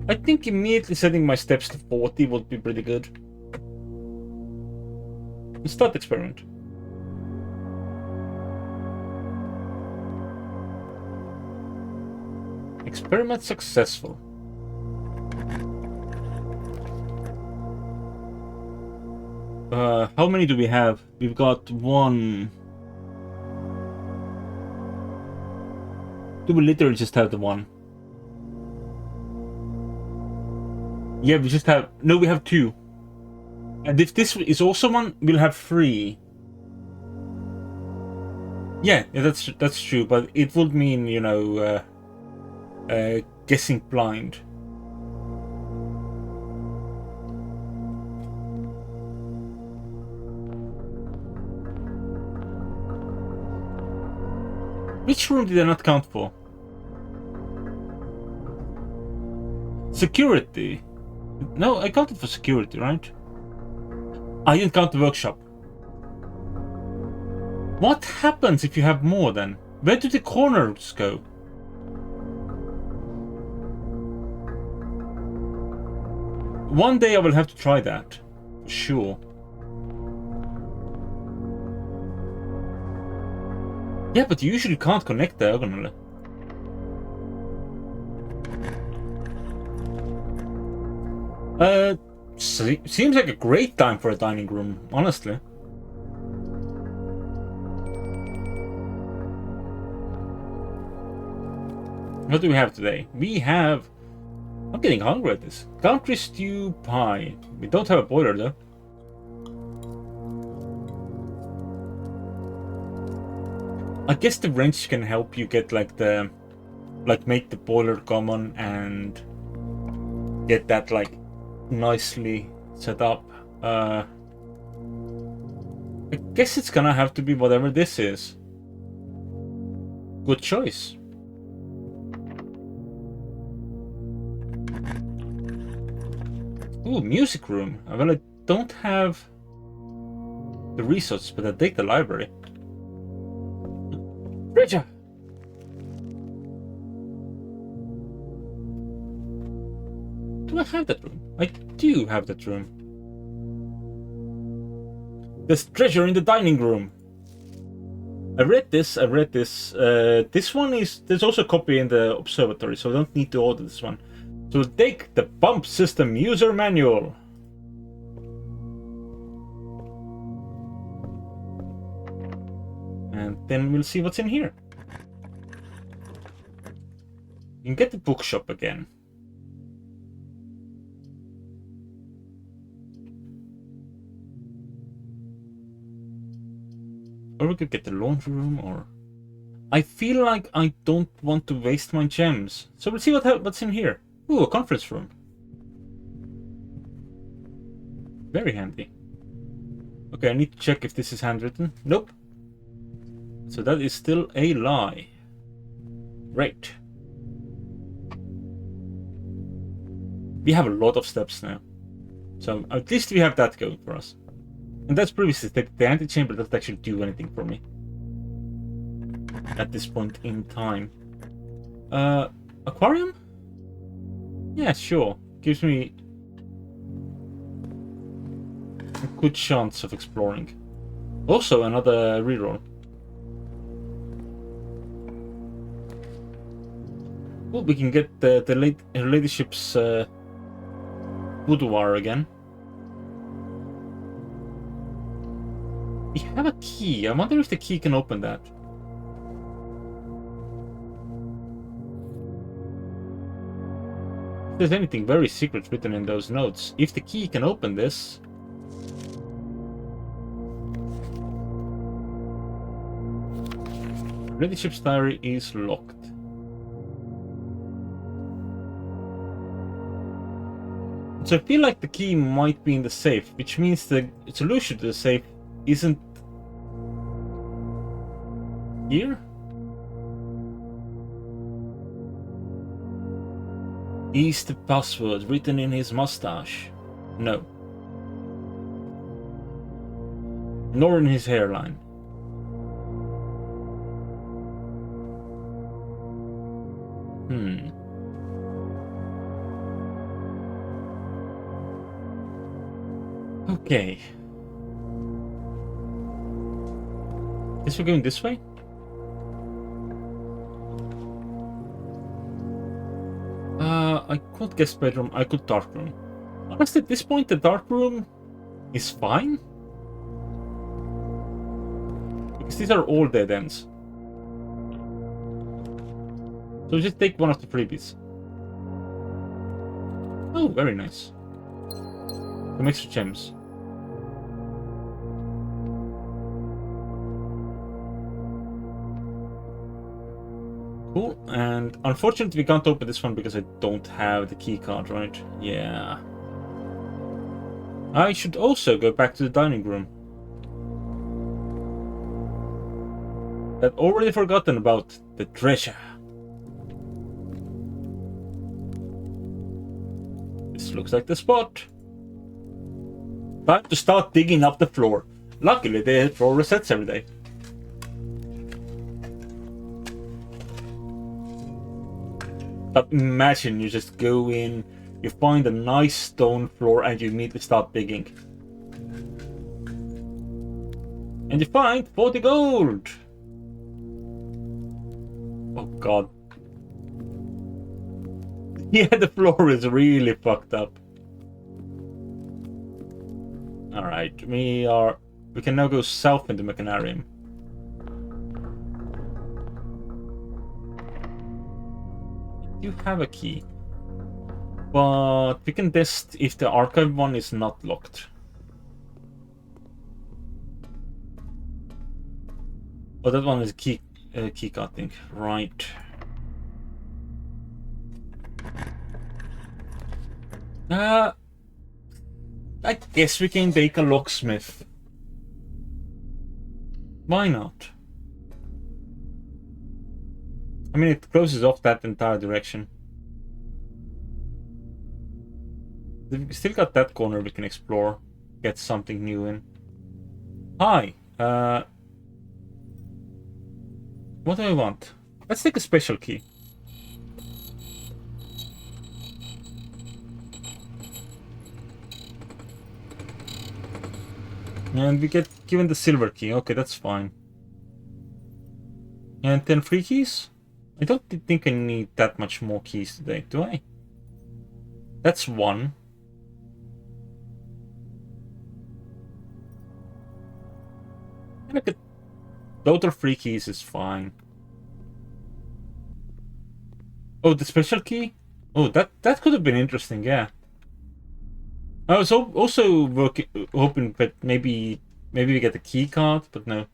I think immediately setting my steps to 40 would be pretty good. Let's start the experiment. Experiment successful. How many do we have? We've got one. Do we literally just have the one? Yeah, we just have... No, we have two. And if this is also one, we'll have three. Yeah, that's true, but it would mean, you know, guessing blind. Which room did I not count for? Security. No, I counted for security, right? I didn't count the workshop. What happens if you have more then? Where do the corners go? One day I will have to try that. Sure. Yeah, but you usually can't connect diagonally. Seems like a great time for a dining room, honestly. What do we have today? We have... I'm getting hungry at this. Country stew pie. We don't have a boiler though. I guess the wrench can help you get like the, like make the boiler common and get that like nicely set up. I guess it's gonna have to be whatever this is. Good choice. Ooh, music room. Well, I don't have the resources, but I take the library. Treasure! Do I have that room? I do have that room. There's treasure in the dining room. I read this. This one is... There's also a copy in the observatory, so I don't need to order this one. So take the pump system user manual. And then we'll see what's in here. You can get the bookshop again. Or we could get the laundry room, or... I feel like I don't want to waste my gems. So we'll see what's in here. Ooh, a conference room. Very handy. Okay, I need to check if this is handwritten. Nope. So that is still a lie. Great. We have a lot of steps now. So at least we have that going for us. And that's previously the antechamber doesn't actually do anything for me. At this point in time. Aquarium? Yeah, sure. Gives me a good chance of exploring. Also another reroll. Oh, we can get the ladyship's boudoir again. We have a key. I wonder if the key can open that. If there's anything very secret written in those notes. If the key can open this... Ladyship's diary is locked. So I feel like the key might be in the safe, which means the solution to the safe isn't here? Is the password written in his mustache? No. Nor in his hairline. Okay. Guess we're going this way? I could guess bedroom, I could dark room. Honestly, at this point, the dark room is fine. Because these are all dead ends. So just take one of the freebies. Oh, very nice. Some extra gems. Cool, and unfortunately we can't open this one because I don't have the key card, right? Yeah. I should also go back to the dining room. I'd already forgotten about the treasure. This looks like the spot. Time to start digging up the floor. Luckily, the floor resets every day. But imagine you just go in, you find a nice stone floor, and you immediately start digging. And you find 40 gold! Oh god. Yeah, the floor is really fucked up. Alright, we can now go south in the Mechanarium. You have a key. But we can test if the archive one is not locked. Oh, that one is key. keycard thing. Right. I guess we can take a locksmith. Why not? I mean, it closes off that entire direction. We've still got that corner we can explore. Get something new in. Hi. What do I want? Let's take a special key. And we get given the silver key. Okay, that's fine. And 10 free keys? I don't think I need that much more keys today, do I? That's one. And look at total free keys is fine. Oh, the special key? Oh, that could have been interesting, yeah. I was also hoping that maybe we get a key card, but no.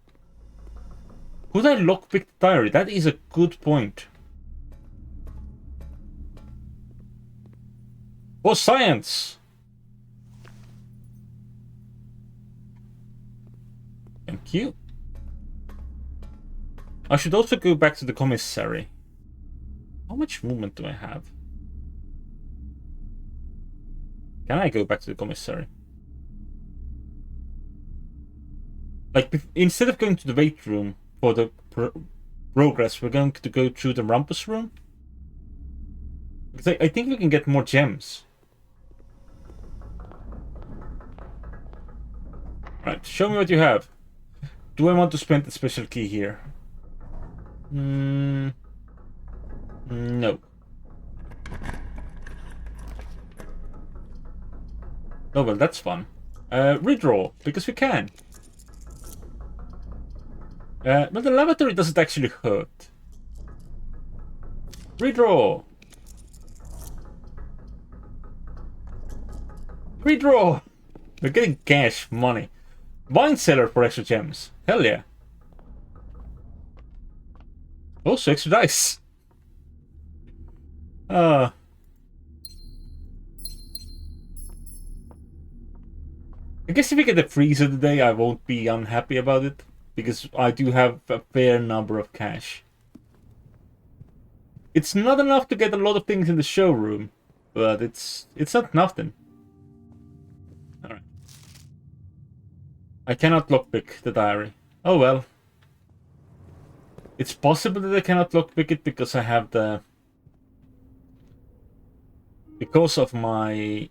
Could I lockpick the diary? That is a good point. Oh, science! Thank you. I should also go back to the commissary. How much movement do I have? Can I go back to the commissary? Like, instead of going to the wait room for the progress, we're going to go through the rumpus room? Because I think we can get more gems. Right, show me what you have. Do I want to spend the special key here? No. Oh, well, that's fun. Redraw, because we can. But the lavatory doesn't actually hurt. Redraw! Redraw! We're getting cash money. Wine cellar for extra gems. Hell yeah. Also extra dice. I guess if we get a freezer today, I won't be unhappy about it, because I do have a fair number of cash. It's not enough to get a lot of things in the showroom, but it's not nothing. Alright. I cannot lockpick the diary. Oh well. It's possible that I cannot lockpick it because I have the... because of my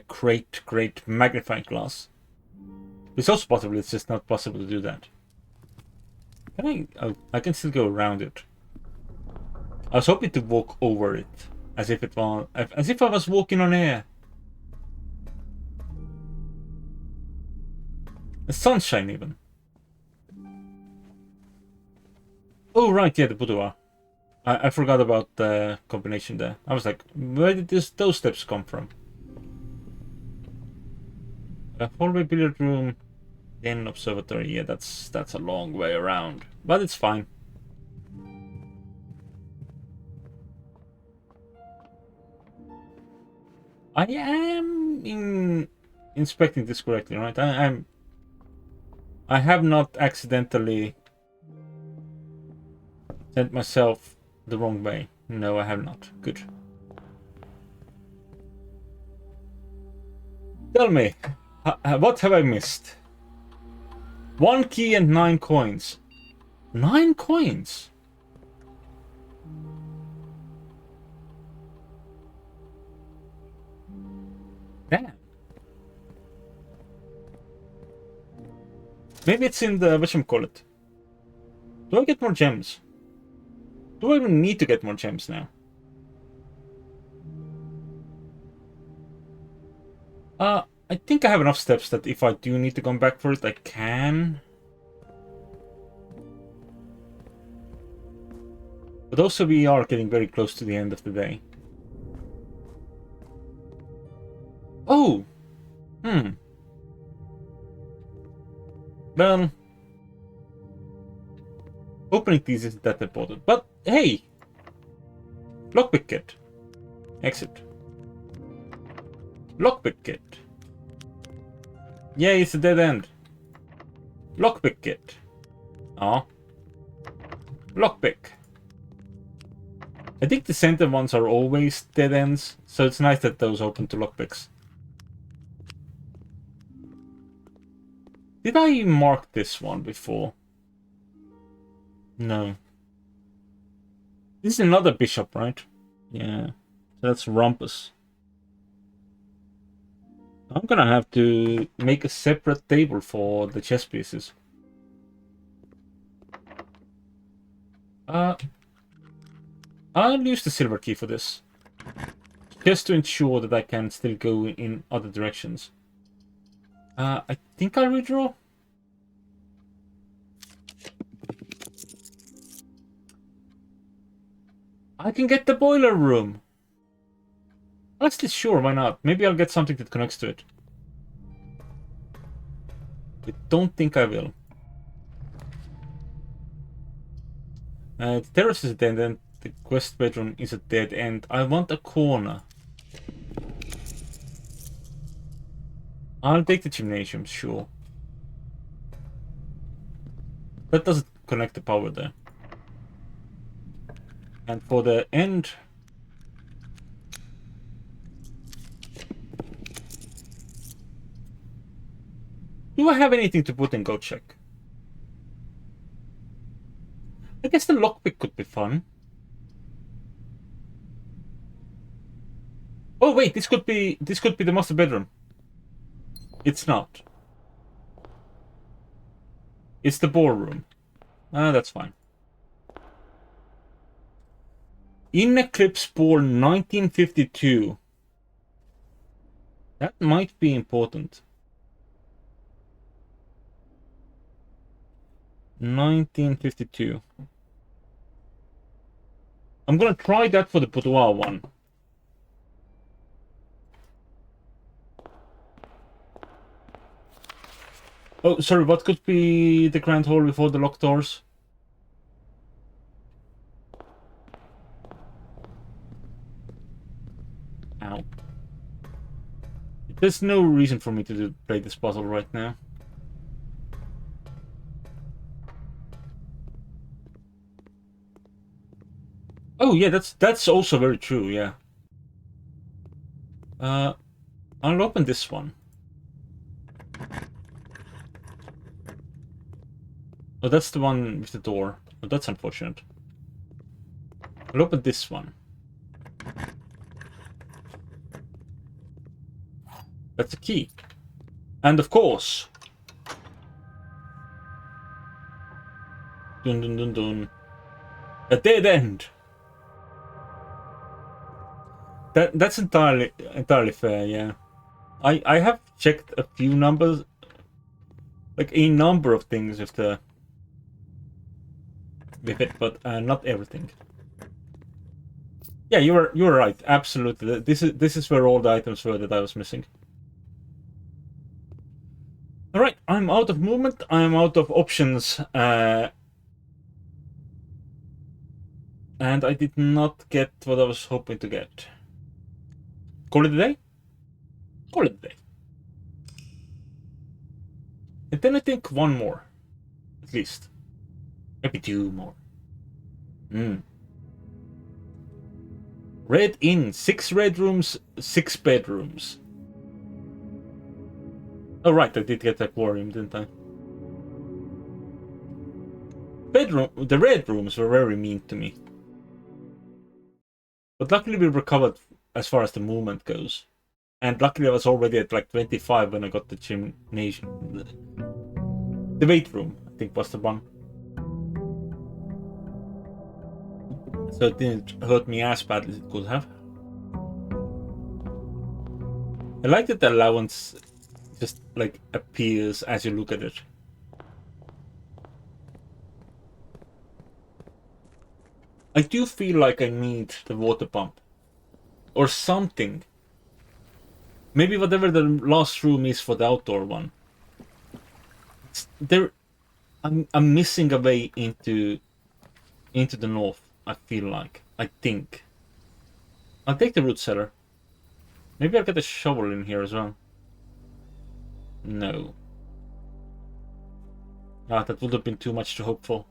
great magnifying glass. It's also possible it's just not possible to do that. Can I... oh, I can still go around it. I was hoping to walk over it. As if it was... as if I was walking on air. The sunshine even. Oh right, yeah, the boudoir. I forgot about the combination there. I was like, where did those steps come from? A hallway, billiard room, then observatory. Yeah, that's a long way around, but it's fine. I am inspecting this correctly, right? I have not accidentally sent myself the wrong way. No, I have not. Good. Tell me, what have I missed? 1 key and 9 coins. 9 coins? Damn. Maybe it's in the... whatchamacallit. Do I get more gems? Do I even need to get more gems now? I think I have enough steps that if I do need to come back for it, I can. But also we are getting very close to the end of the day. Oh! Well... Opening these isn't that important. But hey! Lockpick kit. Exit. Lockpick kit. Yeah, it's a dead end. Lockpick kit. Oh. Lockpick. I think the center ones are always dead ends, so it's nice that those open to lockpicks. Did I mark this one before? No. This is another bishop, right? Yeah. So that's Rumpus. I'm gonna have to make a separate table for the chess pieces. I'll use the silver key for this. Just to ensure that I can still go in other directions. I think I'll redraw. I can get the boiler room. Honestly, sure, why not? Maybe I'll get something that connects to it. I don't think I will. The terrace is a dead end. The guest bedroom is a dead end. I want a corner. I'll take the gymnasium, sure. That doesn't connect the power there. And for the end... Do I have anything to put in Go Check? I guess the lockpick could be fun. Oh wait, this could be the master bedroom. It's not. It's the ballroom. Ah, that's fine. In Eclipse Ball 1952. That might be important. 1952. I'm gonna try that for the boudoir one. Oh, sorry, what could be the grand hall before the locked doors? Ow. There's no reason for me to play this puzzle right now. Oh yeah, that's also very true, yeah. I'll open this one. Oh, that's the one with the door. Oh, that's unfortunate. I'll open this one. That's a key. And of course... Dun dun dun dun. A dead end! That's entirely fair, yeah. I have checked a few numbers, like a number of things with it, but not everything. Yeah, you were right. Absolutely, this is where all the items were that I was missing. All right, I'm out of movement. I'm out of options, and I did not get what I was hoping to get. Call it a day? Call it a day. And then I think one more. At least. Maybe two more. Red Inn. 6 red rooms, 6 bedrooms. Oh right, I did get the aquarium, didn't I? The red rooms were very mean to me. But luckily we recovered as far as the movement goes. And luckily I was already at like 25 when I got the gymnasium. The weight room, I think, was the one. So it didn't hurt me as badly as it could have. I like that the allowance just like appears as you look at it. I do feel like I need the water pump. Or something. Maybe whatever the last room is for the outdoor one. I'm missing a way into into the north, I feel like. I think. I'll take the root cellar. Maybe I'll get a shovel in here as well. No. Ah, that would have been too much to hope for.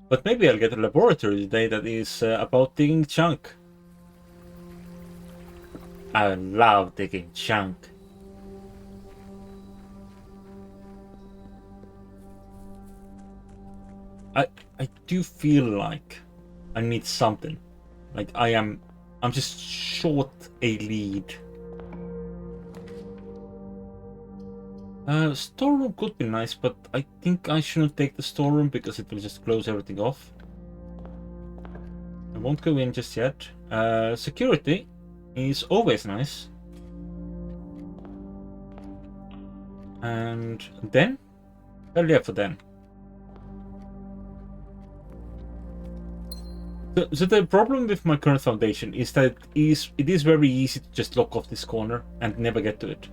But maybe I'll get a laboratory today that is about digging chunk. I love digging chunk. I do feel like I need something. Like I'm just short a lead. Storeroom could be nice, but I think I shouldn't take the storeroom because it will just close everything off. I won't go in just yet. Security is always nice. And then? Well, yeah, for then. So the problem with my current foundation is that it is very easy to just lock off this corner and never get to it.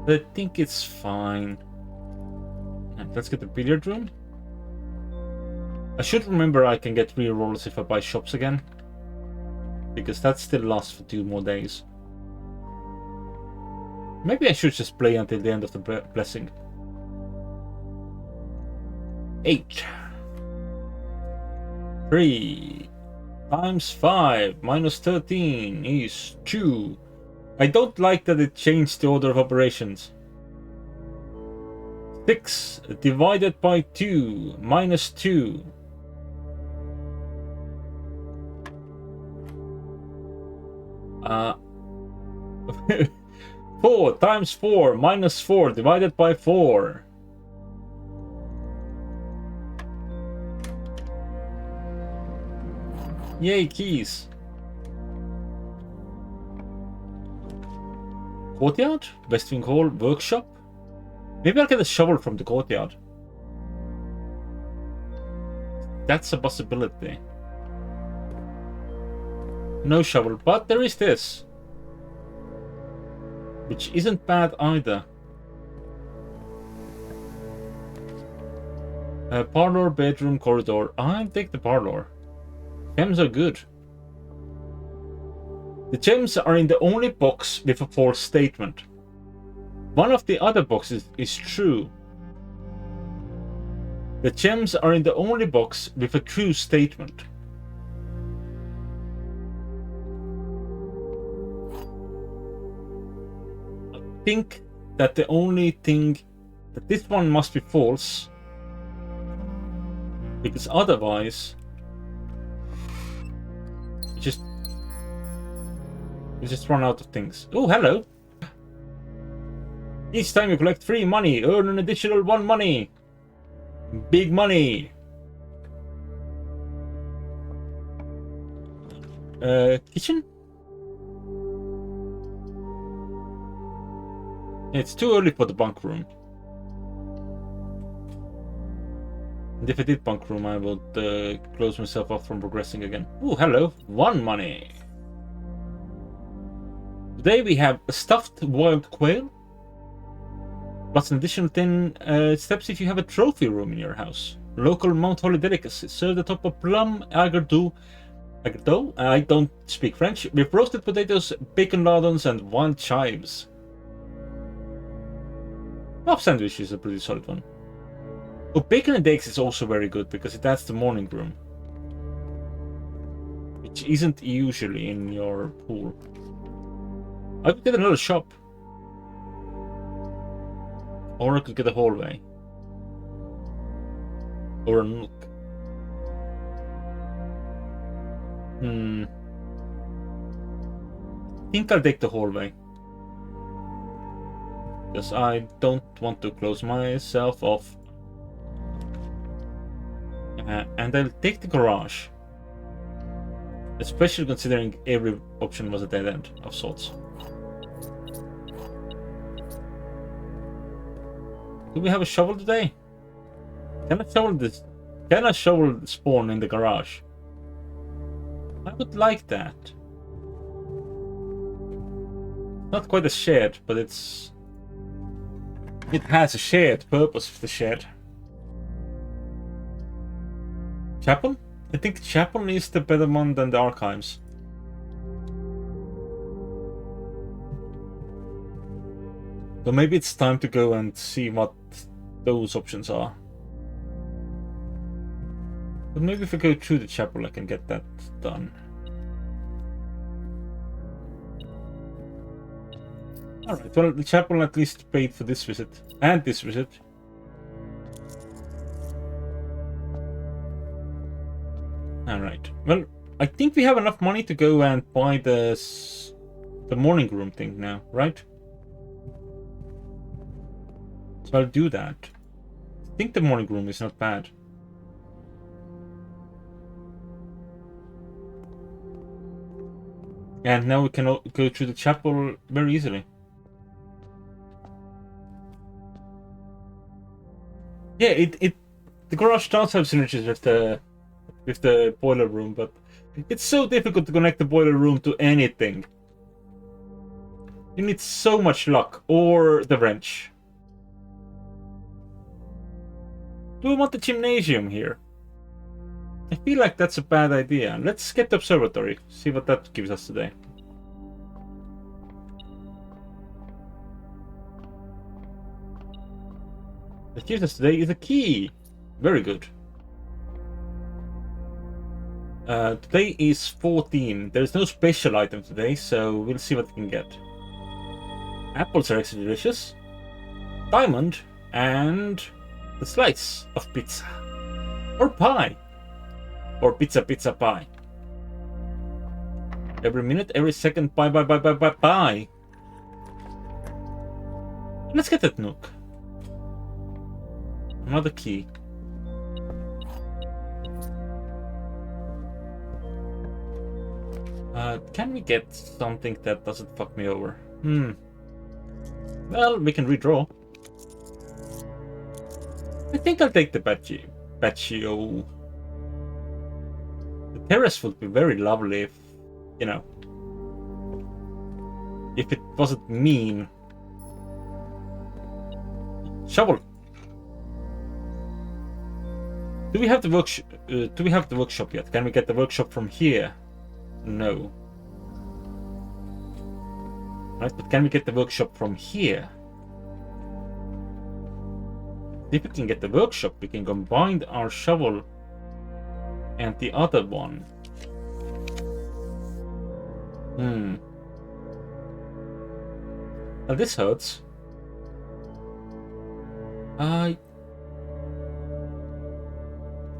But I think it's fine. And let's get the billiard room. I should remember I can get rerolls if I buy shops again. Because that still lasts for 2 more days. Maybe I should just play until the end of the blessing. 8. 3 times 5 minus 13 is 2. I don't like that it changed the order of operations. 6 divided by 2 minus 2. Uh, 4 times 4 minus 4 divided by 4. Yay, keys. Courtyard? Westwing Hall? Workshop? Maybe I'll get a shovel from the courtyard. That's a possibility. No shovel, but there is this. Which isn't bad either. Parlor, bedroom, corridor. I'll take the parlor. Gems are good. The gems are in the only box with a false statement. One of the other boxes is true. The gems are in the only box with a true statement. I think that the only thing that this one must be false, because otherwise you just run out of things. Oh, hello. Each time you collect free money, earn an additional 1 money. Big money. Kitchen? It's too early for the bunk room. And if I did bunk room, I would close myself off from progressing again. Oh, hello. 1 money. Today we have a stuffed wild quail. Plus an additional 10 steps if you have a trophy room in your house. Local Mount Holly delicacy. Served atop of plum agardou. I don't speak French. With roasted potatoes, bacon lardons, and wild chives. Puff sandwich is a pretty solid one. Oh, bacon and eggs is also very good because it adds the morning room. Which isn't usually in your pool. I could get another shop. Or I could get a hallway. Or a nook. I think I'll take the hallway. Because I don't want to close myself off. And I'll take the garage. Especially considering every option was a dead end of sorts. Do we have a shovel today? Can I shovel this? Can I shovel spawn in the garage? I would like that. Not quite a shed, but it's It has a shared purpose with the shed. Chapel? I think the chapel is the better one than the archives. So maybe it's time to go and see what those options are. But maybe if I go through the chapel, I can get that done. Alright, well, the chapel at least paid for this visit. And this visit. Alright, well, I think we have enough money to go and buy the morning room thing now, right? So I'll do that. I think the morning room is not bad. And now we can go through the chapel very easily. Yeah, the garage does have synergies with the boiler room, but it's so difficult to connect the boiler room to anything. You need so much luck, or the wrench. Do we want the gymnasium here? I feel like that's a bad idea. Let's get the observatory, see what that gives us today. What gives us today is a key. Very good. Today is 14. There's no special item today, so we'll see what we can get. Apples are actually delicious. Diamond and the slice of pizza. Or pie. Or pizza pie. Every minute, every second, bye. Let's get that nook. Another key. Can we get something that doesn't fuck me over? Well, we can redraw. I think I'll take the patio. The terrace would be very lovely if, you know, if it wasn't mean. Shovel. Do we have the workshop yet? Can we get the workshop from here? No. Right, but can we get the workshop from here? If we can get the workshop, we can combine our shovel and the other one. Well, this hurts.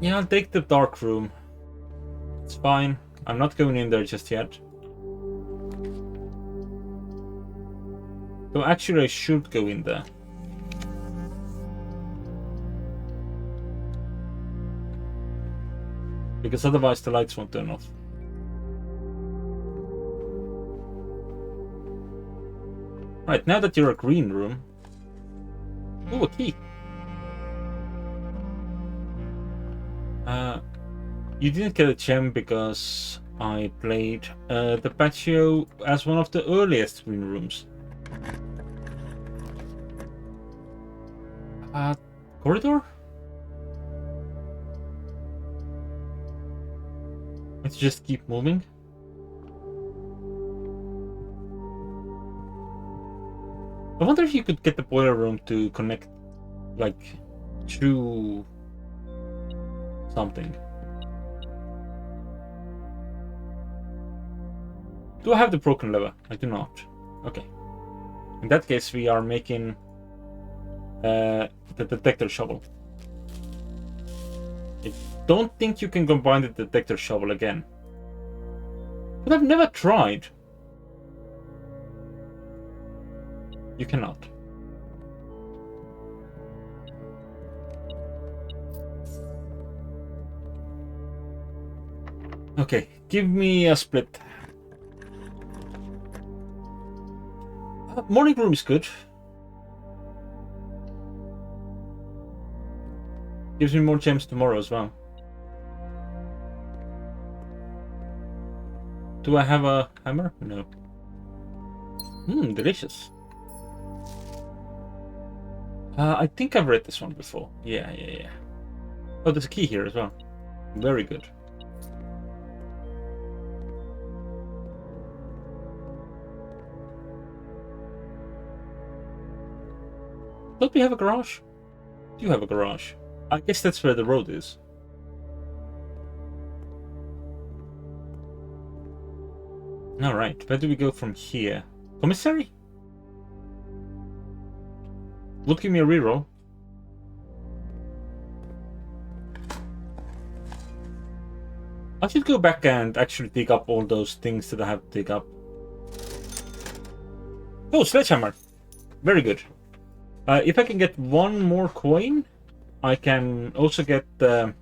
Yeah, I'll take the dark room. It's fine. I'm not going in there just yet. So actually I should go in there. Because otherwise the lights won't turn off. Right, now that you're a green room. Ooh, a key. You didn't get a gem because I played the patio as one of the earliest green rooms. Corridor? Let's just keep moving. I wonder if you could get the boiler room to connect, like, to something. Do I have the broken lever? I do not. Okay. In that case, we are making the detector shovel. I don't think you can combine the detector shovel again. But I've never tried. You cannot. Okay, give me a split. Morning room is good. Gives me more gems tomorrow as well. Do I have a hammer? No. Delicious. I think I've read this one before. Yeah. Oh, there's a key here as well. Very good. Don't we have a garage? Do you have a garage? I guess that's where the road is. Alright, where do we go from here? Commissary? Would give me a reroll. I should go back and actually dig up all those things that I have to dig up. Oh, sledgehammer. Very good. If I can get one more coin, I can also get the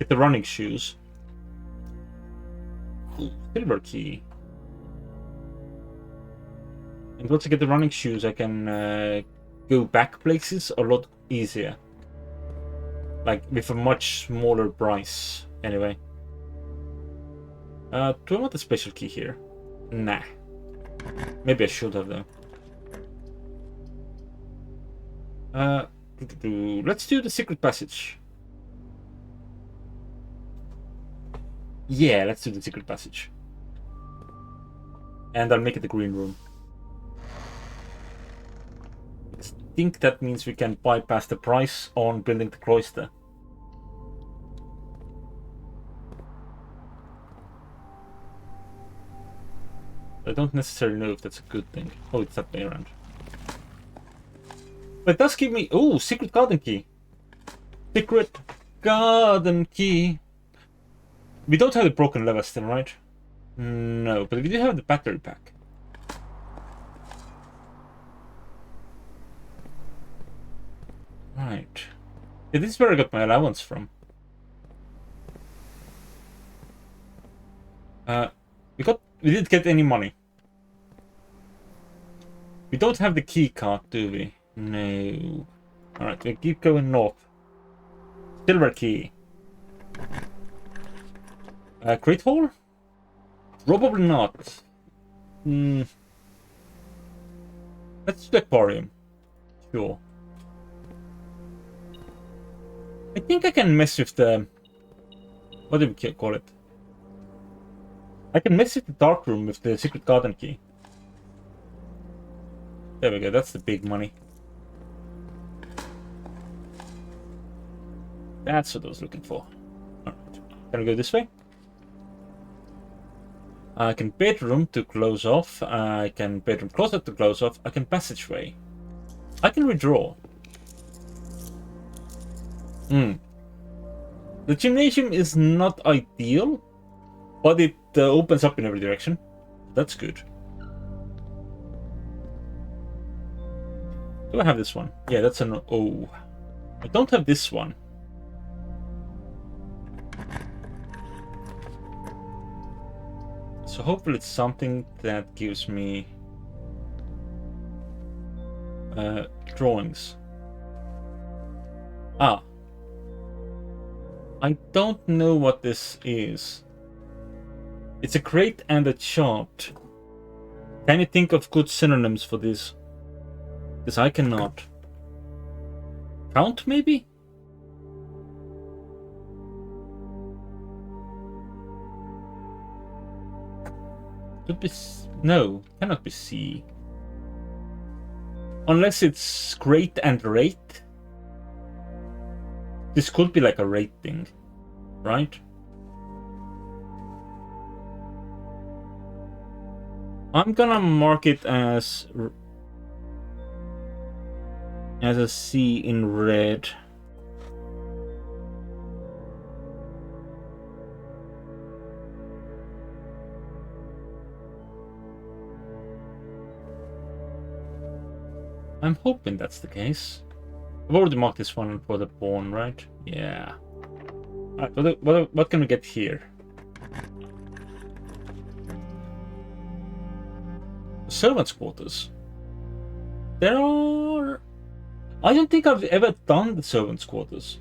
running shoes. Ooh, silver key. And once I get the running shoes, I can go back places a lot easier. Like, with a much smaller price, anyway. Do I want a special key here? Nah. Maybe I should have, though. Let's do the secret passage. Yeah, let's do the secret passage. And I'll make it the green room. I think that means we can bypass the price on building the cloister. I don't necessarily know if that's a good thing. Oh, it's that way around. But it does give me... Oh, secret garden key. Secret garden key. We don't have the broken lever still, right? No, but we do have the battery pack. Right. Yeah, this is where I got my allowance from. We didn't get any money. We don't have the key card, do we? No. Alright, we keep going north. Silver key. Great Hall? Probably not. Let's do the aquarium. Sure. I think I can mess with the... What do we call it? I can mess with the dark room with the secret garden key. There we go, that's the big money. That's what I was looking for. Alright. Can we go this way? I can bedroom to close off. I can bedroom closet to close off. I can passageway. I can withdraw. The gymnasium is not ideal, but it opens up in every direction. That's good. Do I have this one? Yeah, that's an O. I don't have this one. So hopefully it's something that gives me drawings. Ah. I don't know what this is. It's a crate and a chart. Can you think of good synonyms for this? Because I cannot. Count, maybe? Could be... No, cannot be C. Unless it's crate and rate. This could be like a rate thing, right? I'm gonna mark it as a C in red. I'm hoping that's the case. I've already marked this one for the pawn, right? Yeah. Alright, what can we get here? Servants' quarters. There are... I don't think I've ever done the servants' quarters.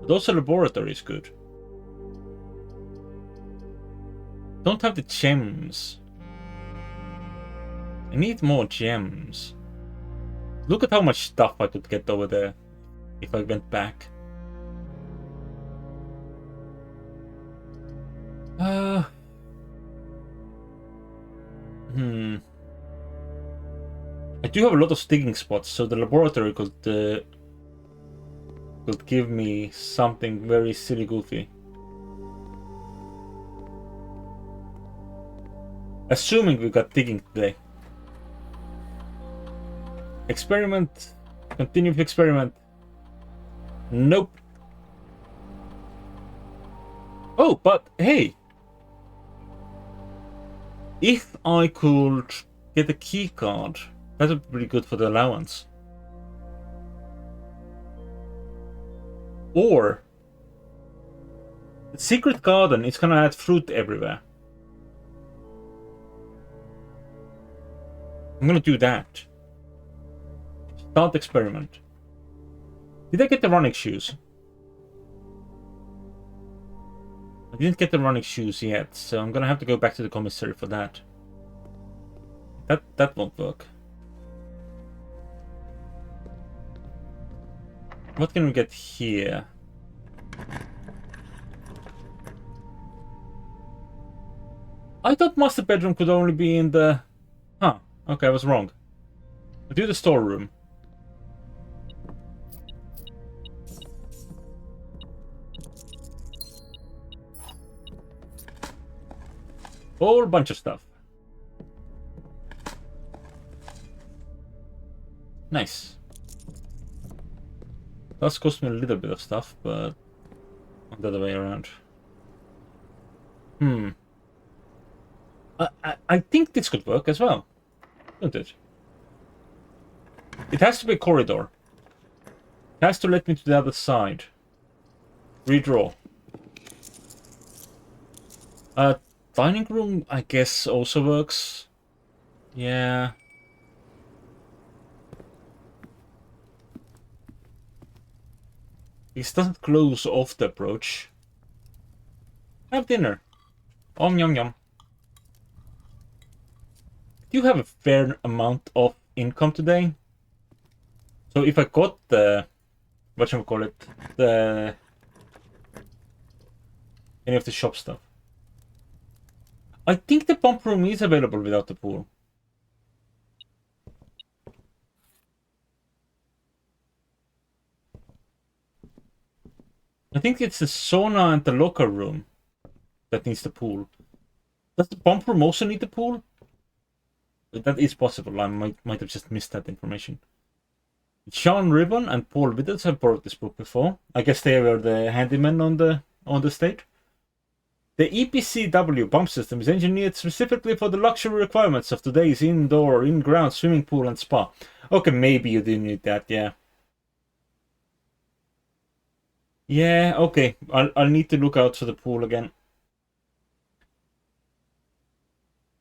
But also laboratory is good. Don't have the gems. I need more gems. Look at how much stuff I could get over there if I went back. I do have a lot of digging spots, so the laboratory could give me something very silly goofy. Assuming we got digging today. Experiment. Continue with experiment. Nope. Oh, but hey! If I could get a key card, that would be pretty good for the allowance. Or the secret garden is gonna add fruit everywhere. I'm gonna do that. Start experiment. Did I get the running shoes? I didn't get the running shoes yet, so I'm gonna have to go back to the commissary for that. That won't work. What can we get here? I thought master bedroom could only be in the... Huh, okay, I was wrong. I'll do the storeroom. Whole bunch of stuff. Nice. Does cost me a little bit of stuff, but not the other way around. I think this could work as well, don't it? It has to be a corridor. It has to let me to the other side. Redraw. Dining room, I guess, also works. Yeah. This doesn't close off the approach. Have dinner. Yum yum. Do you have a fair amount of income today? So if I got the... whatchamacallit? The... any of the shop stuff. I think the pump room is available without the pool. I think it's the sauna and the locker room that needs the pool. Does the pump room also need the pool? That is possible. I might have just missed that information. Sean Ribbon and Paul Vittles have borrowed this book before. I guess they were the handymen on the state. The EPCW pump system is engineered specifically for the luxury requirements of today's indoor, in-ground swimming pool and spa. Okay, maybe you do need that, yeah. Yeah, okay. I'll need to look out for the pool again.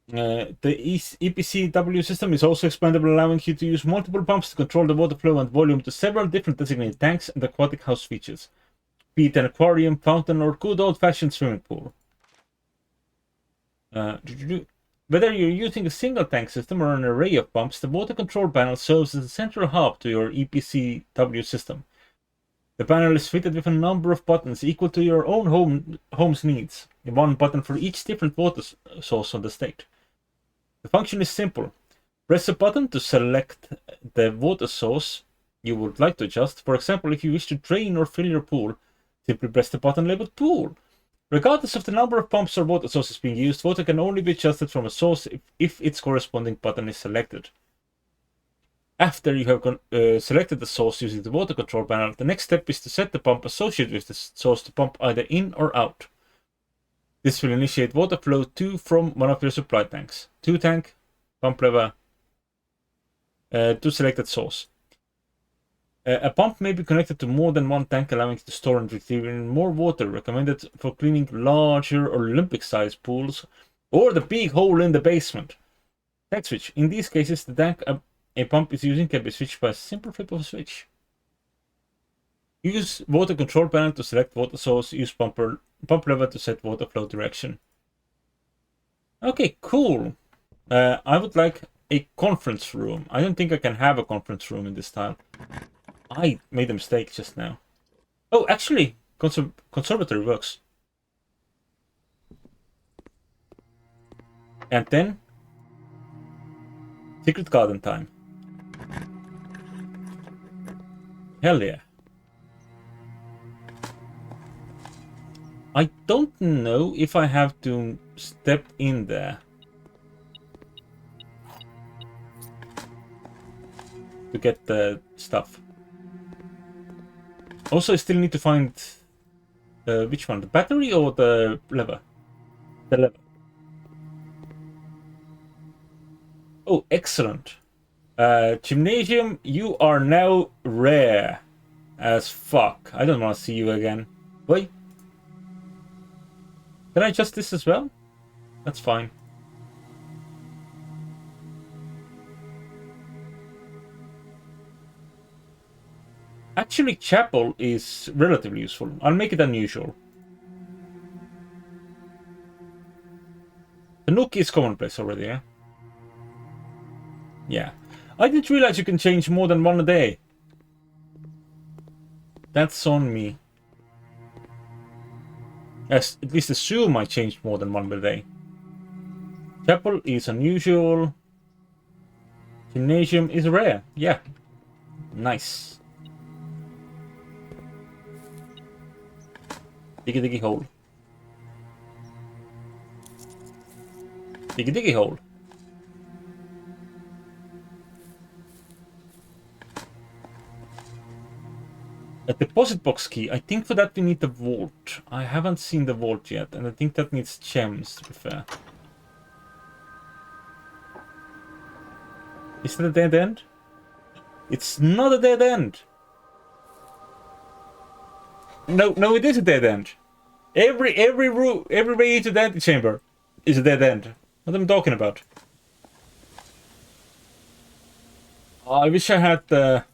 The EPCW system is also expandable, allowing you to use multiple pumps to control the water flow and volume to several different designated tanks and aquatic house features, be it an aquarium, fountain, or good old-fashioned swimming pool. Whether you're using a single tank system or an array of pumps, the water control panel serves as a central hub to your EPCW system. The panel is fitted with a number of buttons equal to your own home's needs, one button for each different water source on the state. The function is simple. Press a button to select the water source you would like to adjust. For example, if you wish to drain or fill your pool, simply press the button labeled Pool. Regardless of the number of pumps or water sources being used, water can only be adjusted from a source if its corresponding button is selected. After you have selected the source using the water control panel, the next step is to set the pump associated with the source to pump either in or out. This will initiate water flow to from one of your supply tanks. 2 tank, pump lever, to selected source. A pump may be connected to more than one tank, allowing it to store and retrieve even more water, recommended for cleaning larger Olympic-sized pools or the big hole in the basement. Tank switch. In these cases, the tank a pump is using can be switched by a simple flip of a switch. Use water control panel to select water source. Use pump lever to set water flow direction. Okay, cool. I would like a conference room. I don't think I can have a conference room in this tile. I made a mistake just now. Oh, actually, conservatory works. And then secret garden time. Hell yeah. I don't know if I have to step in there to get the stuff. Also, I still need to find which one, the battery or the lever? The lever. Oh, excellent. Gymnasium, you are now rare as fuck. I don't want to see you again. Wait. Can I adjust this as well? That's fine. Actually, chapel is relatively useful. I'll make it unusual. The nook is commonplace already, yeah? Yeah. I didn't realize you can change more than one a day. That's on me. Yes, at least assume I changed more than one per day. Chapel is unusual. Gymnasium is rare. Yeah. Nice. Diggy diggy hole. Diggy diggy hole. A deposit box key. I think for that we need the vault. I haven't seen the vault yet, and I think that needs gems, to be fair. Is that a dead end? It's not a dead end. No, it is a dead end. Every way to the antechamber is a dead end. What am I talking about? Oh, I wish I had the...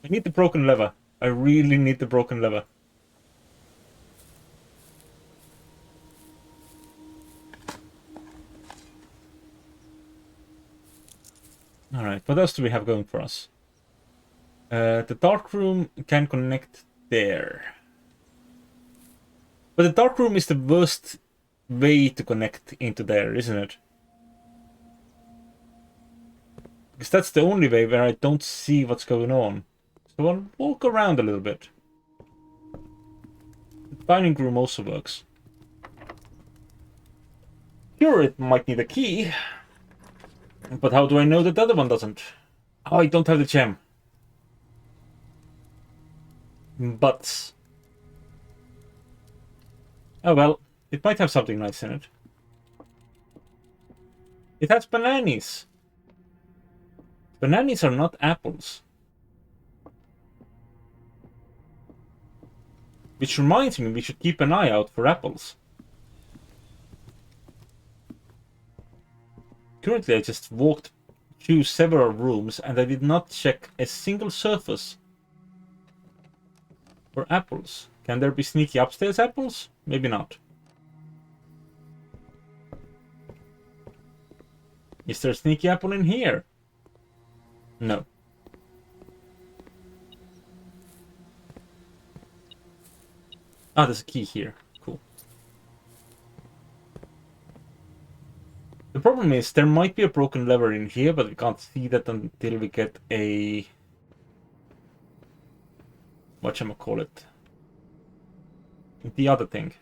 I need the broken lever. I really need the broken lever. Alright, what else do we have going for us? The dark room can connect there. But the dark room is the worst way to connect into there, isn't it? Because that's the only way where I don't see what's going on. So I'll walk around a little bit. The dining room also works. Sure, it might need a key. But how do I know that the other one doesn't? Oh, I don't have the gem. But... oh well, it might have something nice in it. It has bananas. Bananas are not apples. Which reminds me, we should keep an eye out for apples. Currently, I just walked through several rooms and I did not check a single surface for apples. Can there be sneaky upstairs apples? Maybe not. Is there a sneaky apple in here? No. Ah, there's a key here. Cool. The problem is there might be a broken lever in here, but we can't see that until we get a... whatchamacallit? The other thing.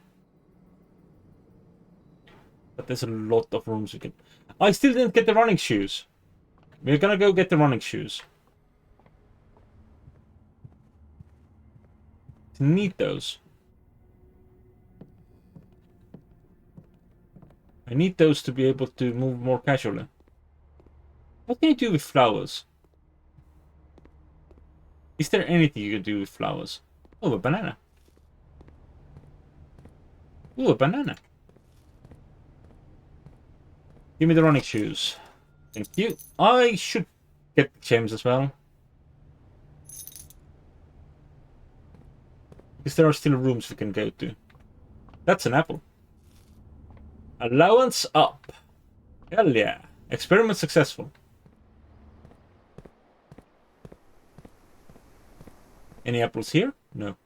But there's a lot of rooms we can... I still didn't get the running shoes. We're gonna go get the running shoes. Need those. I need those to be able to move more casually. What can you do with flowers? Is there anything you can do with flowers? Oh, a banana. Ooh, a banana. Give me the running shoes. Thank you. I should get the gems as well. Because there are still rooms we can go to. That's an apple. Allowance up. Hell yeah. Experiment successful. Any apples here? No.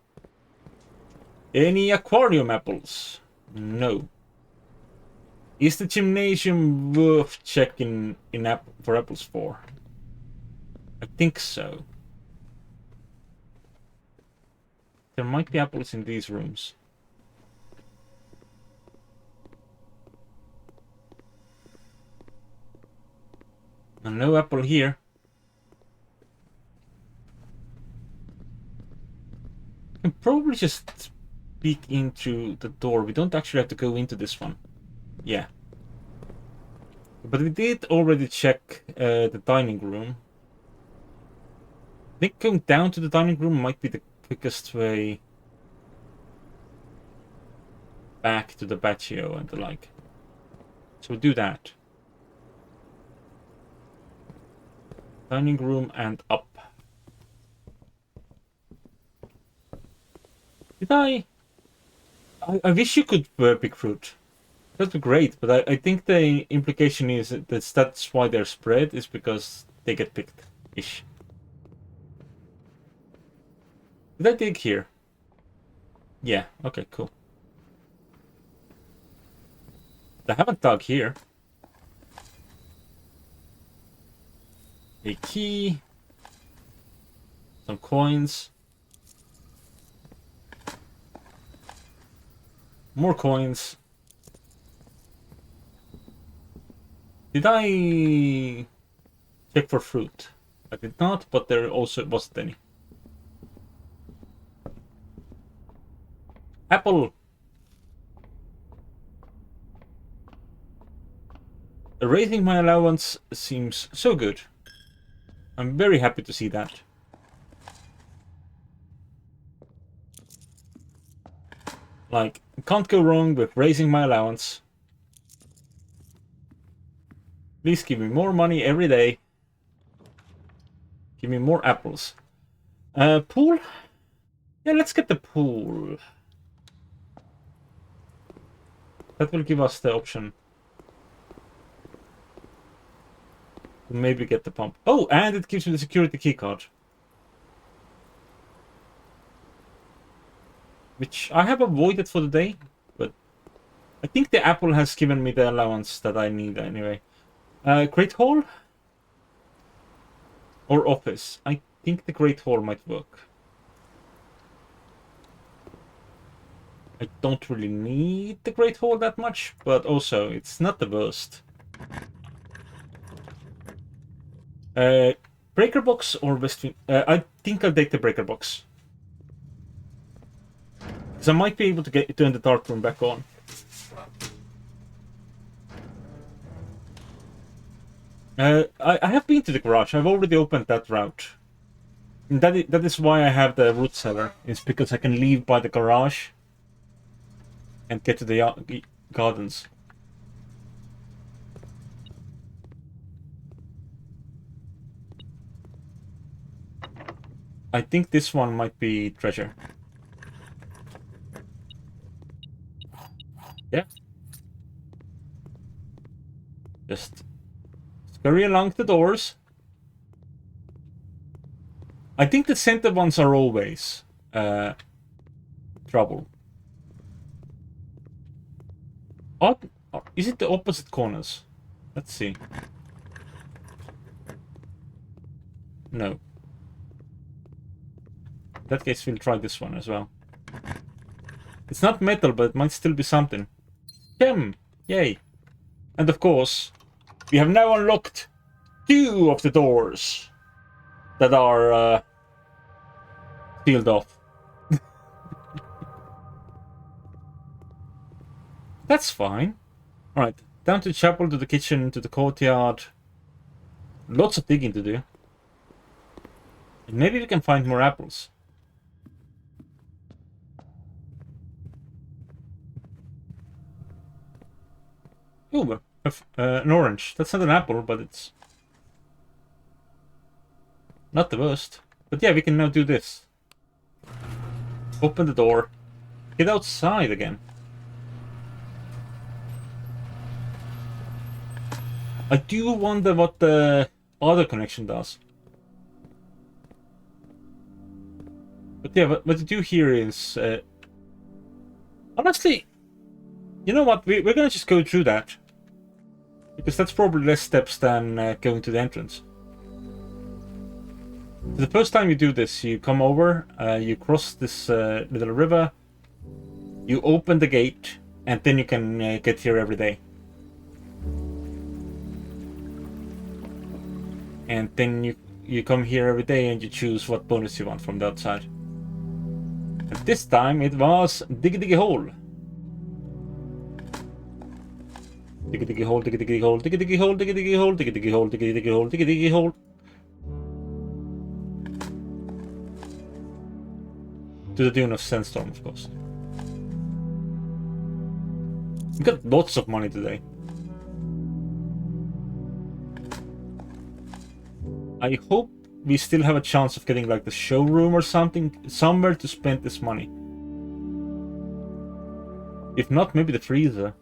Any aquarium apples? No. Is the gymnasium worth checking in for apples for? I think so. There might be apples in these rooms. And no apple here. I can probably just peek into the door. We don't actually have to go into this one. Yeah. But we did already check the dining room. I think going down to the dining room might be the quickest way back to the patio and the like. So we'll do that. Dining room and up. Did I wish you could pick fruit. That'd be great, but I think the implication is that that's why they're spread, is because they get picked-ish. Did I dig here? Yeah, okay, cool. I haven't dug here. A key. Some coins. More coins. Did I check for fruit? I did not, but there also wasn't any. Apple! Raising my allowance seems so good. I'm very happy to see that. Like, can't go wrong with raising my allowance. Please give me more money every day. Give me more apples. Pool? Yeah, let's get the pool. That will give us the option to maybe get the pump. Oh, and it gives me the security key card. Which I have avoided for the day, but I think the apple has given me the allowance that I need anyway. Great Hall? Or office? I think the Great Hall might work. I don't really need the Great Hall that much, but also it's not the worst. Breaker box or Westwind? I think I'll take the breaker box. Because I might be able to turn the dark room back on. I have been to the garage. I've already opened that route. And that is why I have the root cellar. It's because I can leave by the garage and get to the gardens. I think this one might be treasure. Yeah. Just scurry along the doors. I think the center ones are always trouble. Is it the opposite corners? Let's see. No. In that case, we'll try this one as well. It's not metal, but it might still be something. Gem! Yay! And of course, we have now unlocked 2 of the doors that are sealed off. That's fine. Alright, down to the chapel, to the kitchen, to the courtyard. Lots of digging to do. And maybe we can find more apples. Oh, an orange. That's not an apple, but it's not the worst. But yeah, we can now do this. Open the door. Get outside again. I do wonder what the other connection does. But yeah, what you do here is... honestly, you know what? We're gonna just go through that. Because that's probably less steps than going to the entrance. The first time you do this, you come over, you cross this little river, you open the gate, and then you can get here every day. And then you come here every day and you choose what bonus you want from the outside. And this time it was Diggy Diggy Hole. Diggy Diggy Hole, Diggy Diggy Hole, Diggy Diggy Hole, Diggy Diggy Hole, Diggy Diggy Hole, Diggy Diggy Hole, Diggy Diggy Hole. To the tune of Sandstorm, of course. We got lots of money today. I hope we still have a chance of getting like the showroom or something, somewhere to spend this money. If not, maybe the freezer.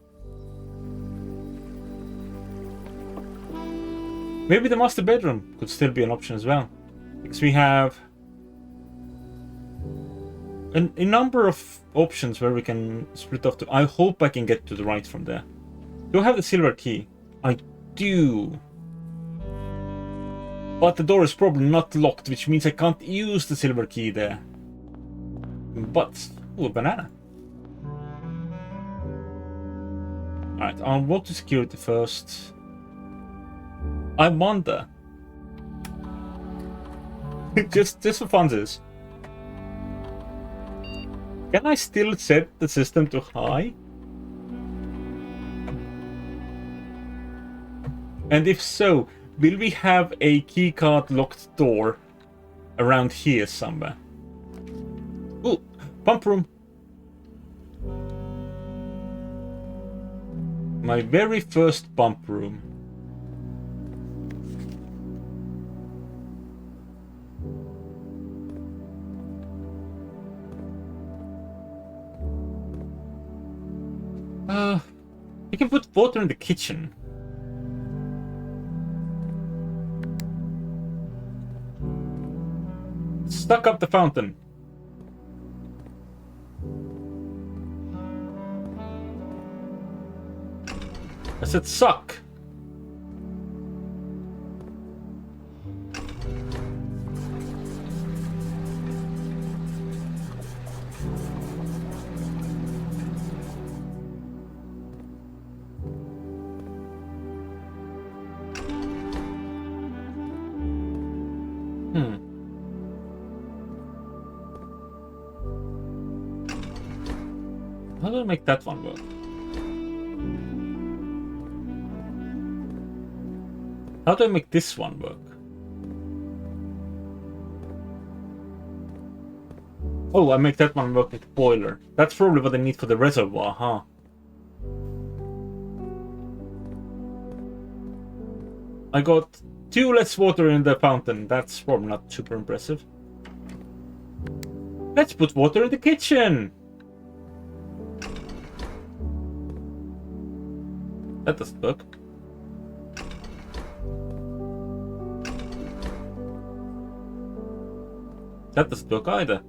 Maybe the master bedroom could still be an option as well. Because we have a number of options where we can split off to. I hope I can get to the right from there. Do I have the silver key? I do. But the door is probably not locked, which means I can't use the silver key there. But, ooh, a banana. Alright, I'll walk to security first. I wonder. just for funsies. Can I still set the system to high? And if so, will we have a keycard locked door around here somewhere? Ooh, pump room. My very first pump room. You can put water in the kitchen. Stuck up the fountain. I said suck. How do I make that one work? How do I make this one work? Oh, I make that one work with the boiler. That's probably what I need for the reservoir, huh? I got 2 less water in the fountain. That's probably not super impressive. Let's put water in the kitchen! That doesn't work. That doesn't work either.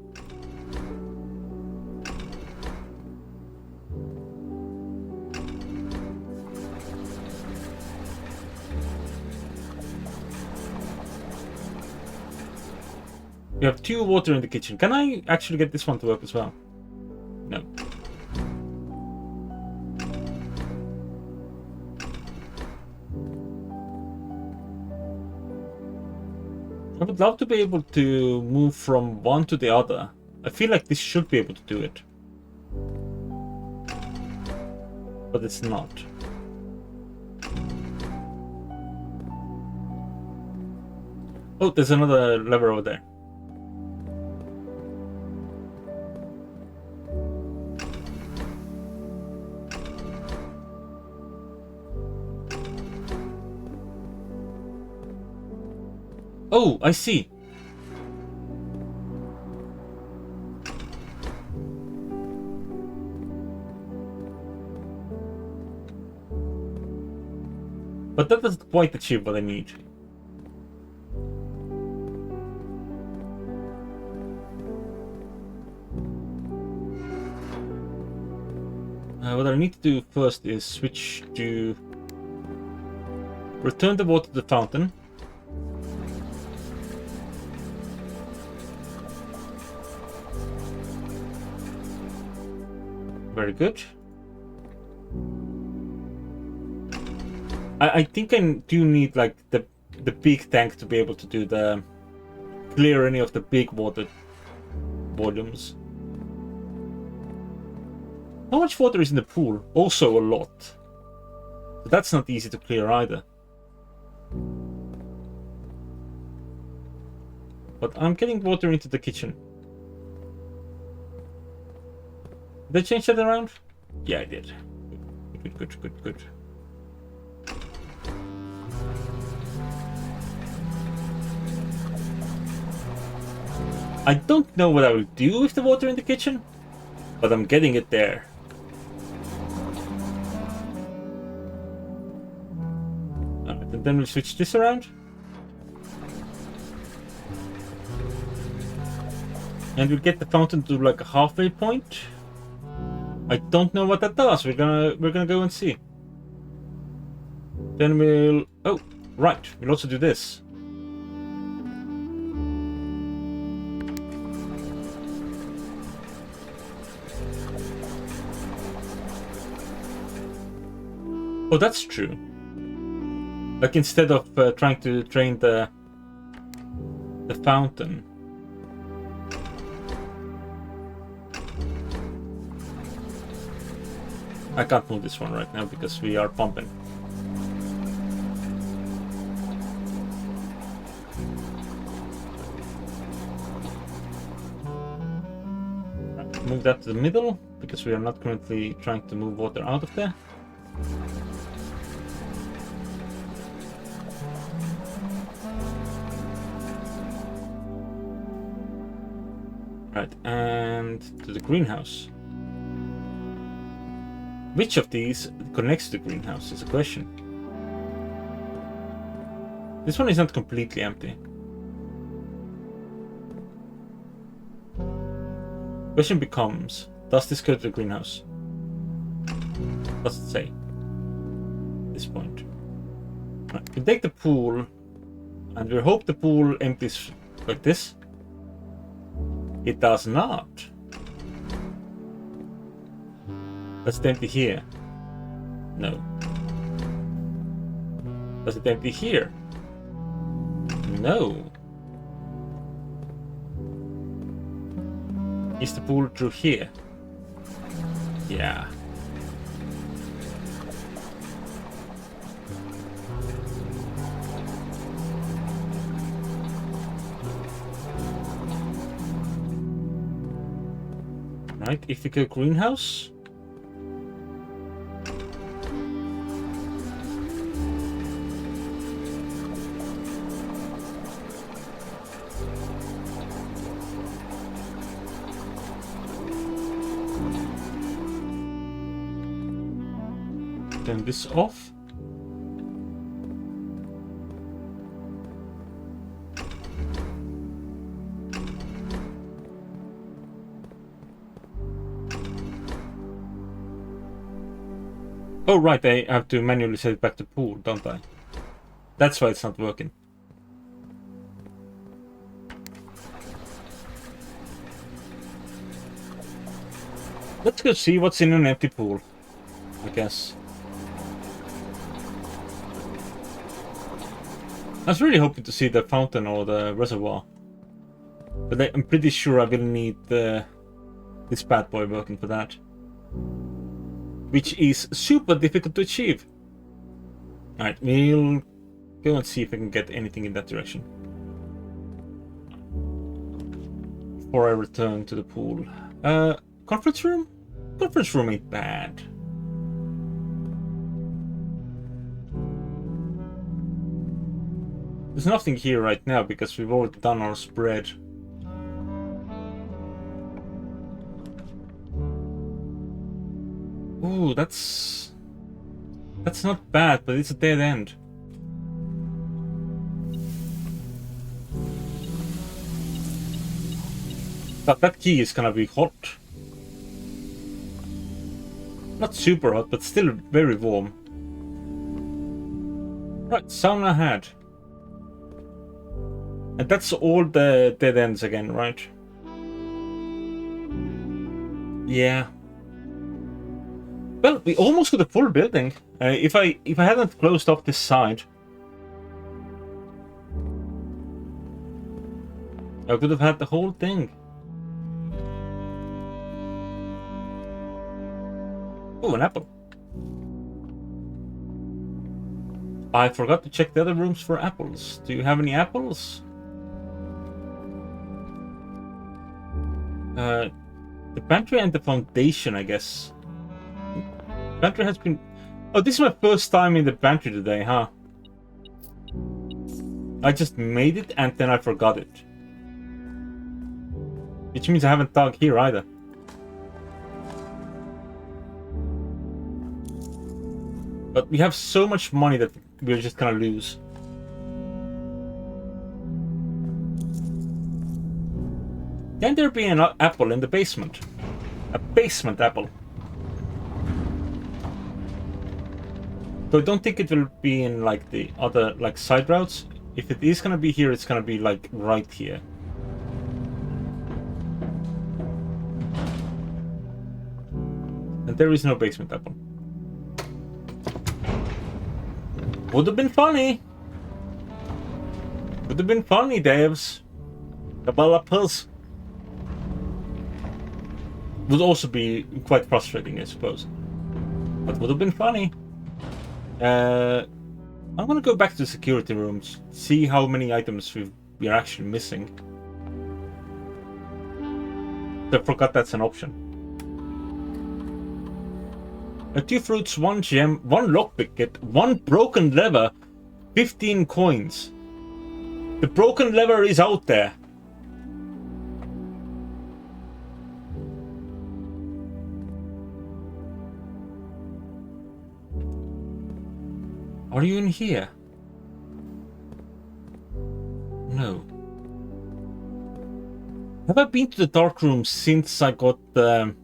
We have 2 water in the kitchen. Can I actually get this one to work as well? No. I would love to be able to move from one to the other. I feel like this should be able to do it. But it's not. Oh, there's another lever over there. Oh, I see. But that doesn't quite achieve what I need. What I need to do first is switch to return the water to the fountain. Very good. I think I do need like the big tank to be able to do the clear any of the big water volumes. How much water is in the pool? Also a lot. But that's not easy to clear either. But I'm getting water into the kitchen. Did I change that around? Yeah, I did. Good. I don't know what I will do with the water in the kitchen, but I'm getting it there. Alright, and then we'll switch this around. And we'll get the fountain to like a halfway point. I don't know what that does. We're gonna go and see. Then we'll... Oh, right. We'll also do this. Oh, that's true. Like instead of trying to drain the fountain. I can't move this one right now because we are pumping. Move that to the middle because we are not currently trying to move water out of there. Right, and to the greenhouse. Which of these connects to the greenhouse is a question. This one is not completely empty. Question becomes, does this go to the greenhouse? Does it say? At this point. Right, we take the pool, and we hope the pool empties like this. It does not. Does it empty here? No. Does it empty here? No. Is the pool through here? Yeah. Right, if we go greenhouse. Turn this off. Oh right, I have to manually set it back to pool, don't I? That's why it's not working. Let's go see what's in an empty pool, I guess. I was really hoping to see the fountain or the reservoir. But I'm pretty sure I will need this bad boy working for that. Which is super difficult to achieve. Alright, we'll go and see if I can get anything in that direction. Before I return to the pool. Conference room? Conference room ain't bad. There's nothing here right now because we've already done our spread. Ooh, that's not bad, but it's a dead end. But that key is gonna be hot. Not super hot, but still very warm. Right, sauna ahead. And that's all the dead ends again, right? Yeah. Well, we almost got a full building. If I hadn't closed off this side, I could have had the whole thing. Oh, an apple. I forgot to check the other rooms for apples. Do you have any apples? The pantry and the foundation, I guess. Pantry has been... Oh, this is my first time in the pantry today, huh? I just made it and then I forgot it. Which means I haven't dug here either. But we have so much money that we're just gonna lose. Can there be an apple in the basement? A basement apple. So I don't think it will be in like the other like side routes. If it is gonna be here, it's gonna be like right here. And there is no basement apple. Would have been funny. Would have been funny, Daves. Double apples. Would also be quite frustrating, I suppose. But would have been funny. I'm gonna go back to the security rooms, see how many items we're actually missing. I forgot that's an option. 2 fruits, 1 gem, 1 lockpick, 1 broken lever, 15 coins. The broken lever is out there. Are you in here? No. Have I been to the dark room since I got the...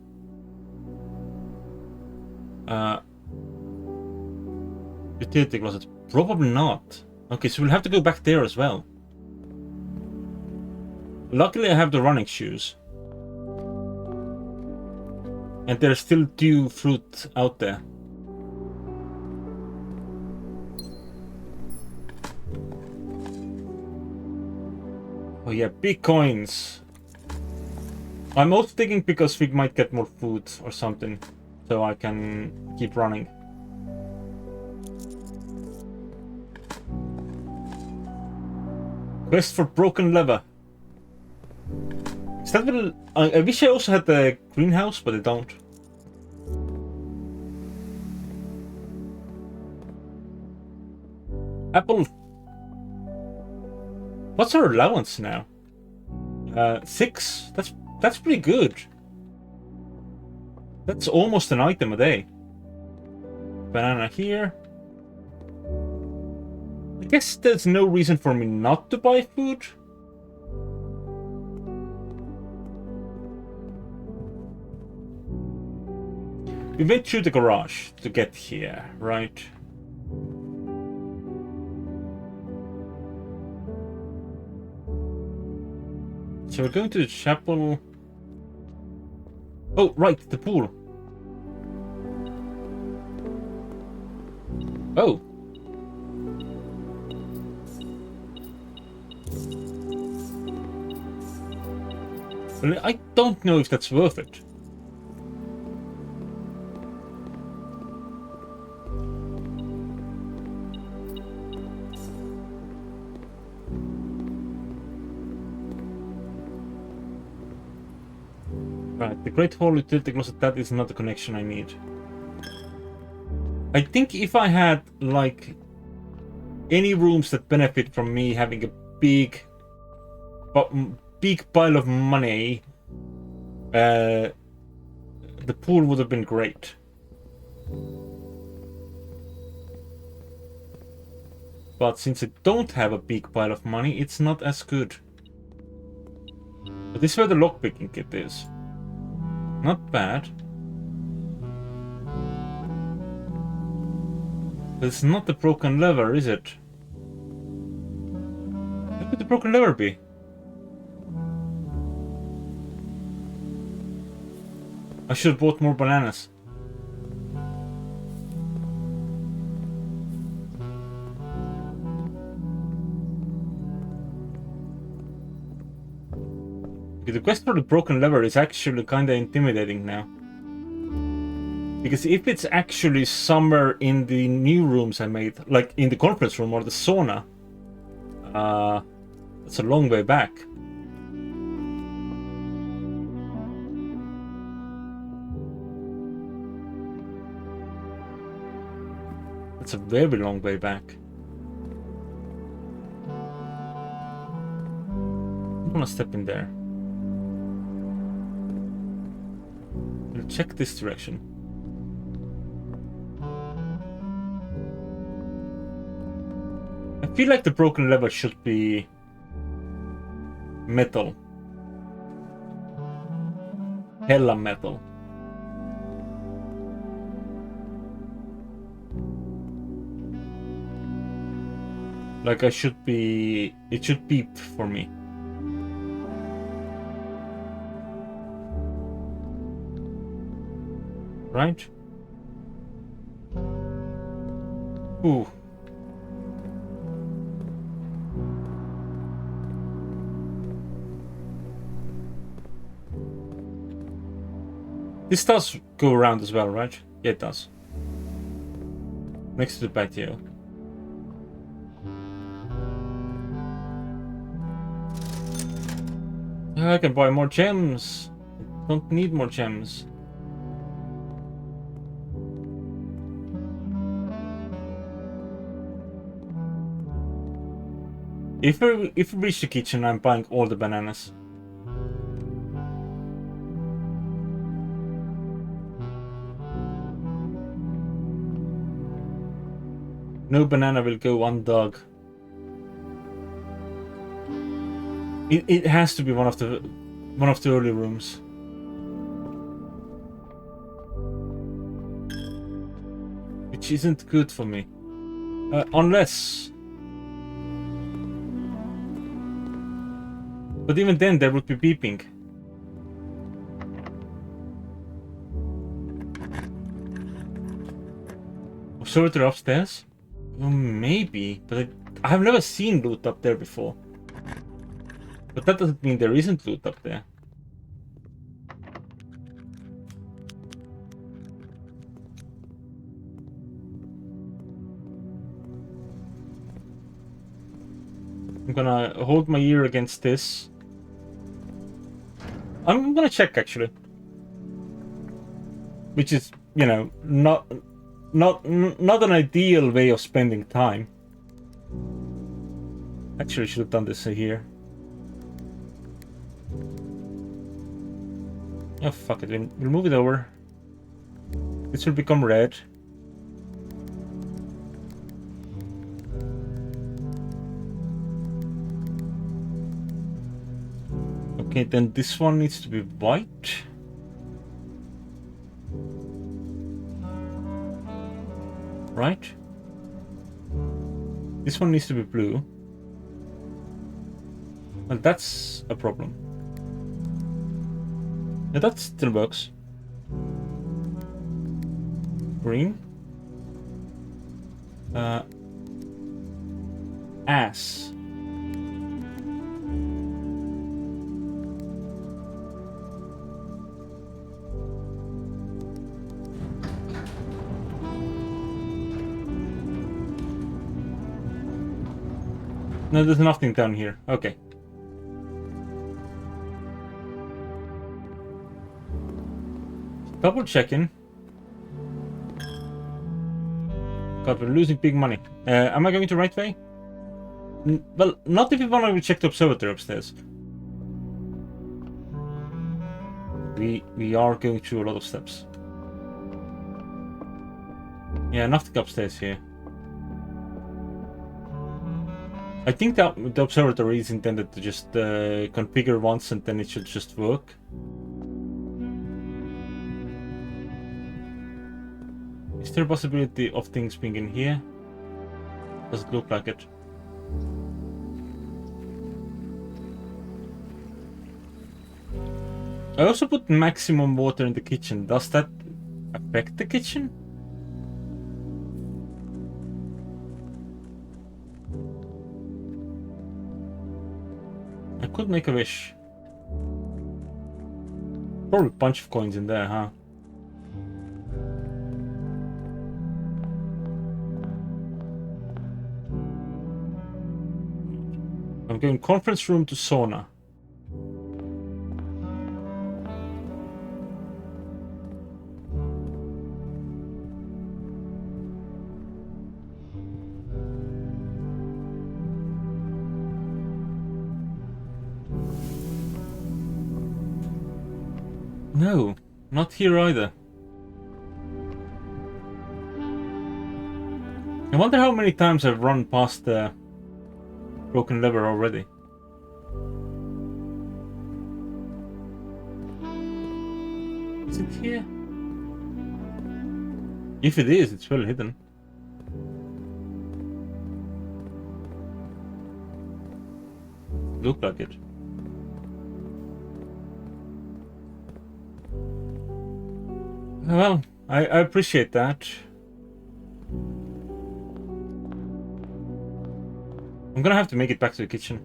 utility closet? Probably not. Okay, so we'll have to go back there as well. Luckily I have the running shoes. And there's still 2 fruit out there. Oh yeah, big coins. I'm also thinking because we might get more food or something, so I can keep running. Quest for broken lever. Is that what I wish I also had the greenhouse, but I don't. Apple. What's our allowance now? 6? That's pretty good. That's almost an item a day. Banana here. I guess there's no reason for me not to buy food. We went through the garage to get here, right? So we're going to the chapel. Oh, right, the pool. Oh. Well, I don't know if that's worth it. Right, the Great Hall Utility Closet, that is not the connection I need. I think if I had, like, any rooms that benefit from me having a big pile of money, the pool would have been great. But since I don't have a big pile of money, it's not as good. But this is where the lockpicking kit is. Not bad. But it's not the broken lever, is it? Where could the broken lever be? I should have bought more bananas. Okay, the quest for the broken lever is actually kinda intimidating now. Because if it's actually somewhere in the new rooms I made, like in the conference room or the sauna, that's a long way back. That's a very long way back. I'm gonna step in there. We'll check this direction. I feel like the broken lever should be metal. Hella metal. Like it should beep for me. Right? Ooh. This does go around as well, right? Yeah, it does. Next to the patio. I can buy more gems. Don't need more gems. If we reach the kitchen, I'm buying all the bananas. No banana will go undug. It has to be one of the early rooms. Which isn't good for me. Unless... But even then, there would be beeping. Observatory upstairs? Well, maybe, but I have never seen loot up there before. But that doesn't mean there isn't loot up there. I'm gonna hold my ear against this. I'm gonna check actually. Which is, you know, not an ideal way of spending time. Actually, I should have done this here. Oh, fuck it. We'll move it over. This will become red. Okay, then this one needs to be white. Right? This one needs to be blue. Well, that's a problem. Yeah, that still works. Green. Ass. No, there's nothing down here. Okay. Double checking. God, we're losing big money. Am I going to right way? Well, not if we want to check the observatory upstairs. We are going through a lot of steps. Yeah, nothing upstairs here. I think that the observatory is intended to just configure once and then it should just work. Is there a possibility of things being in here? Does it look like it? I also put maximum water in the kitchen. Does that affect the kitchen? I could make a wish. Probably a bunch of coins in there, huh? I'm going conference room to sauna. No, not here either. I wonder how many times I've run past the broken lever already. Is it here? If it is, it's well hidden. Look like it. Well, I appreciate that. I'm gonna have to make it back to the kitchen.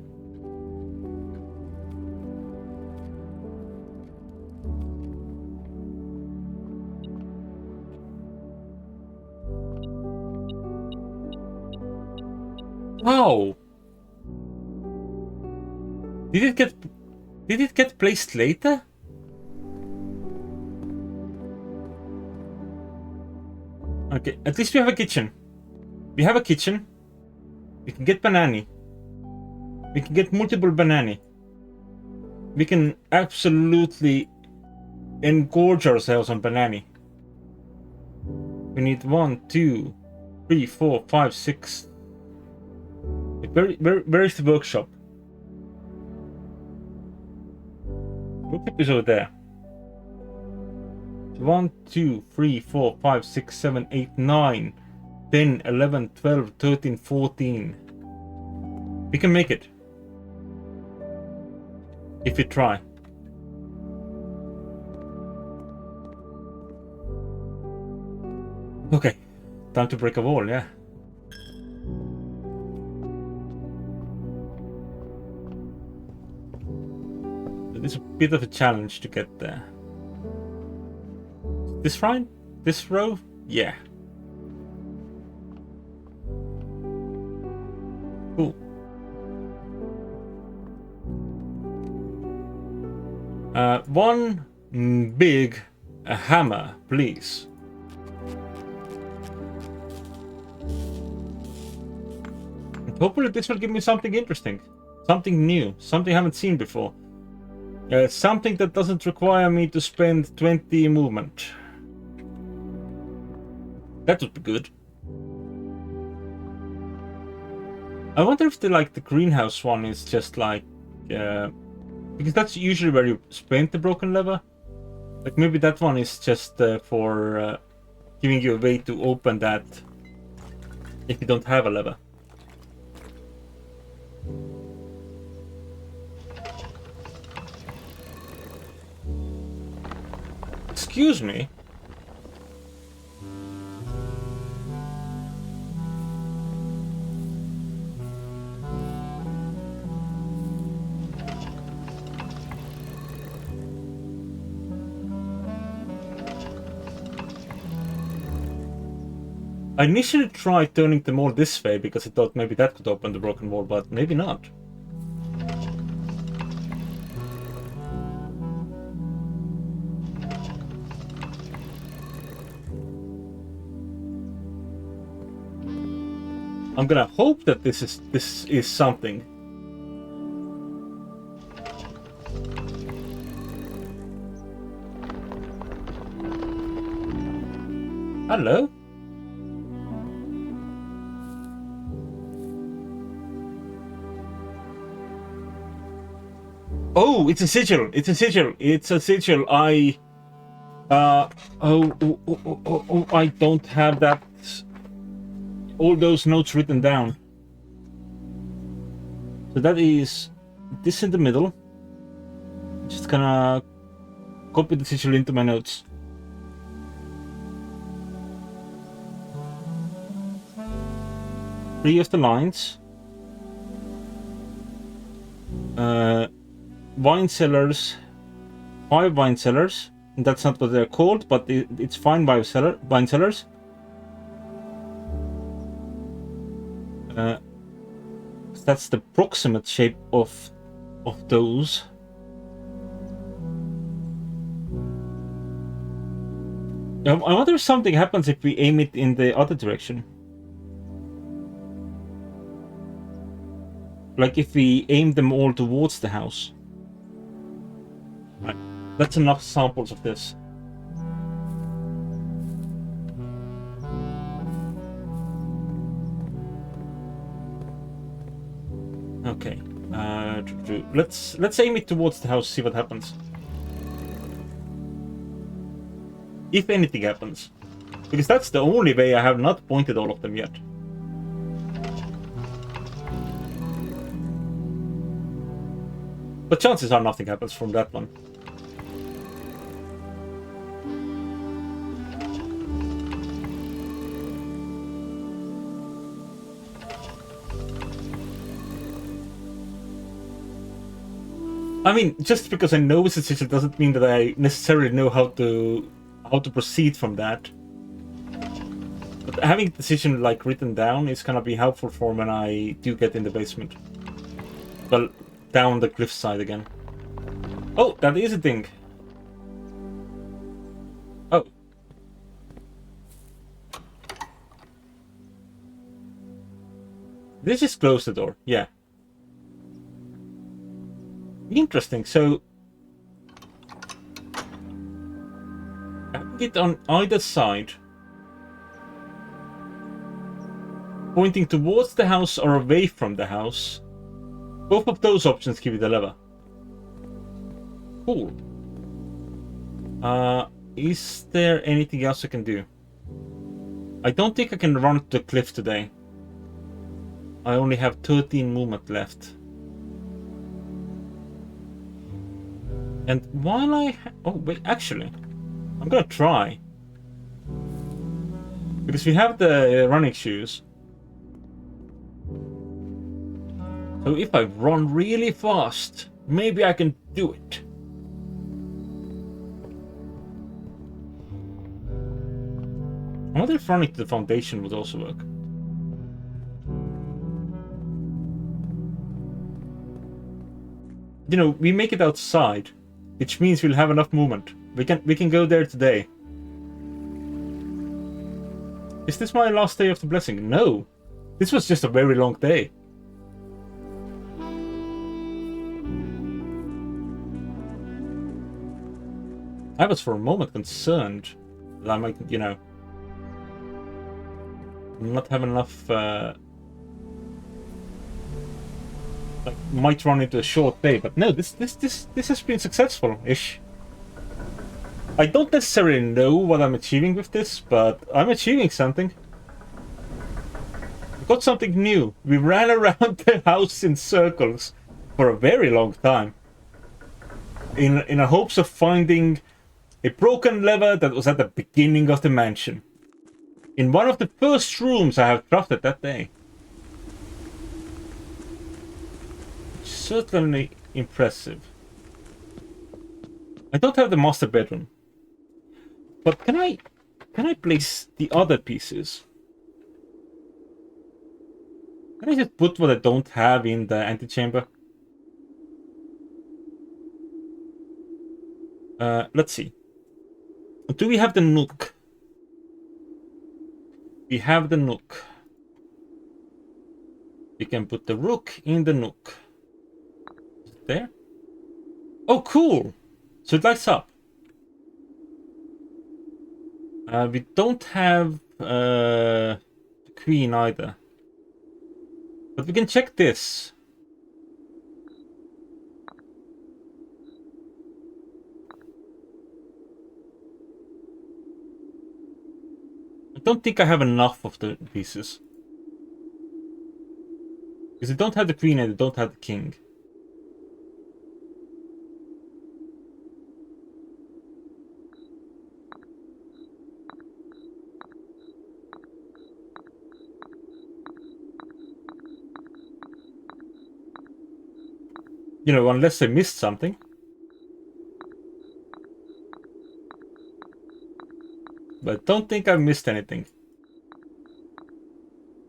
Oh! Did it get placed later? Okay, at least we have a kitchen. We have a kitchen. We can get banani. We can get multiple banani. We can absolutely engorge ourselves on banani. We need 1, 2, 3, 4, 5, 6. Where is the workshop? Workshop is over there. 1, 2, 3, 4, 5, 6, 7, 8, 9, 10, 11, 12, 13, 14. We can make it. If we try. Okay. Time to break a wall, yeah. It's a bit of a challenge to get there. This fine? This row? Yeah. Cool. One big hammer, please. And hopefully this will give me something interesting. Something new. Something I haven't seen before. Something that doesn't require me to spend 20 movement. That would be good. I wonder if the greenhouse one is just like because that's usually where you spend the broken lever. Like maybe that one is just for giving you a way to open that if you don't have a lever. Excuse me. I initially tried turning them all this way because I thought maybe that could open the broken wall, but maybe not. I'm gonna hope that this is something. Hello? Oh, it's a sigil. It's a sigil. It's a sigil. I I don't have that. all those notes written down. So that is this in the middle. Just gonna copy the sigil into my notes. Three of the lines. Wine cellars. 5 wine cellars. That's not what they're called, but it's fine wine cellars. That's the proximate shape of those. I wonder if something happens if we aim it in the other direction. Like if we aim them all towards the house. Right. That's enough samples of this. Okay. Let's aim it towards the house, see what happens. If anything happens. Because that's the only way. I have not pointed all of them yet. But chances are nothing happens from that one. I mean, just because I know it's a sigil doesn't mean that I necessarily know how to proceed from that. But having the decision like written down is gonna be helpful for when I do get in the basement. Well, down the cliffside again. Oh, that is a thing. Oh. This just close the door, yeah. Interesting, so having it on either side, pointing towards the house or away from the house, both of those options give you the lever. Cool. Is there anything else I can do? I don't think I can run to the cliff today. I only have 13 movement left. And while oh wait, actually, I'm gonna try. Because we have the running shoes. So if I run really fast, maybe I can do it. I wonder if running to the foundation would also work. You know, we make it outside, which means we'll have enough movement. We can go there today. Is this my last day of the blessing? No. This was just a very long day. I was for a moment concerned that I might, you know, not have enough, like, might run into a short day, but no, this has been successful-ish. I don't necessarily know what I'm achieving with this, but I'm achieving something. We got something new. We ran around the house in circles for a very long time, in a hopes of finding a broken lever that was at the beginning of the mansion. In one of the first rooms I have crafted that day. Certainly impressive. I don't have the master bedroom. But can I place the other pieces? Can I just put what I don't have in the antechamber? Let's see. Do we have the nook? We have the nook. We can put the rook in the nook. There? Oh, cool! So it lights up. We don't have the queen either. But we can check this. I don't think I have enough of the pieces. Because they don't have the queen and they don't have the king. You know, unless I missed something. But don't think I missed anything.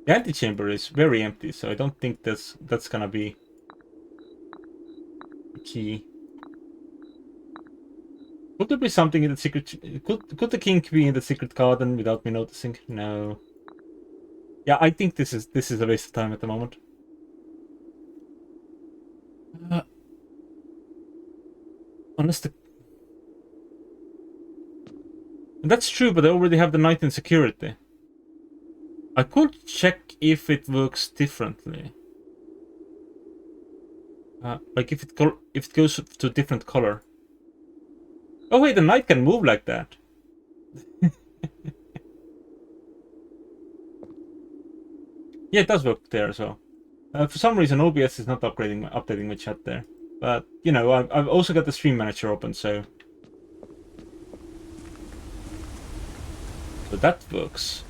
The antechamber is very empty, so I don't think that's gonna be the key. Could there be something in the secret? Could the king be in the secret garden without me noticing? No. Yeah, I think this is a waste of time at the moment. Unless the... That's true, but I already have the knight in security. I could check if it works differently. Like if it goes to a different color. Oh wait, the knight can move like that. Yeah, it does work there. So for some reason, OBS is not updating my chat there. But you know, I've also got the stream manager open, so that works.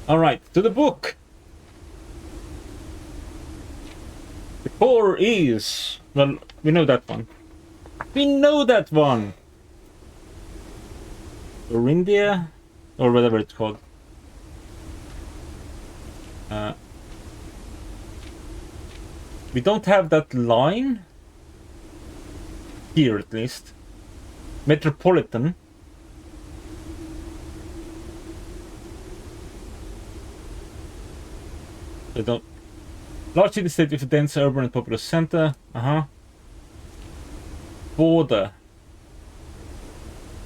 All right, to the book. The core is... Well, we know that one. We know that one! Orindia? Or whatever it's called. We don't have that line. Here, at least. Metropolitan. They don't... Large city state with a dense urban and populous center. Border.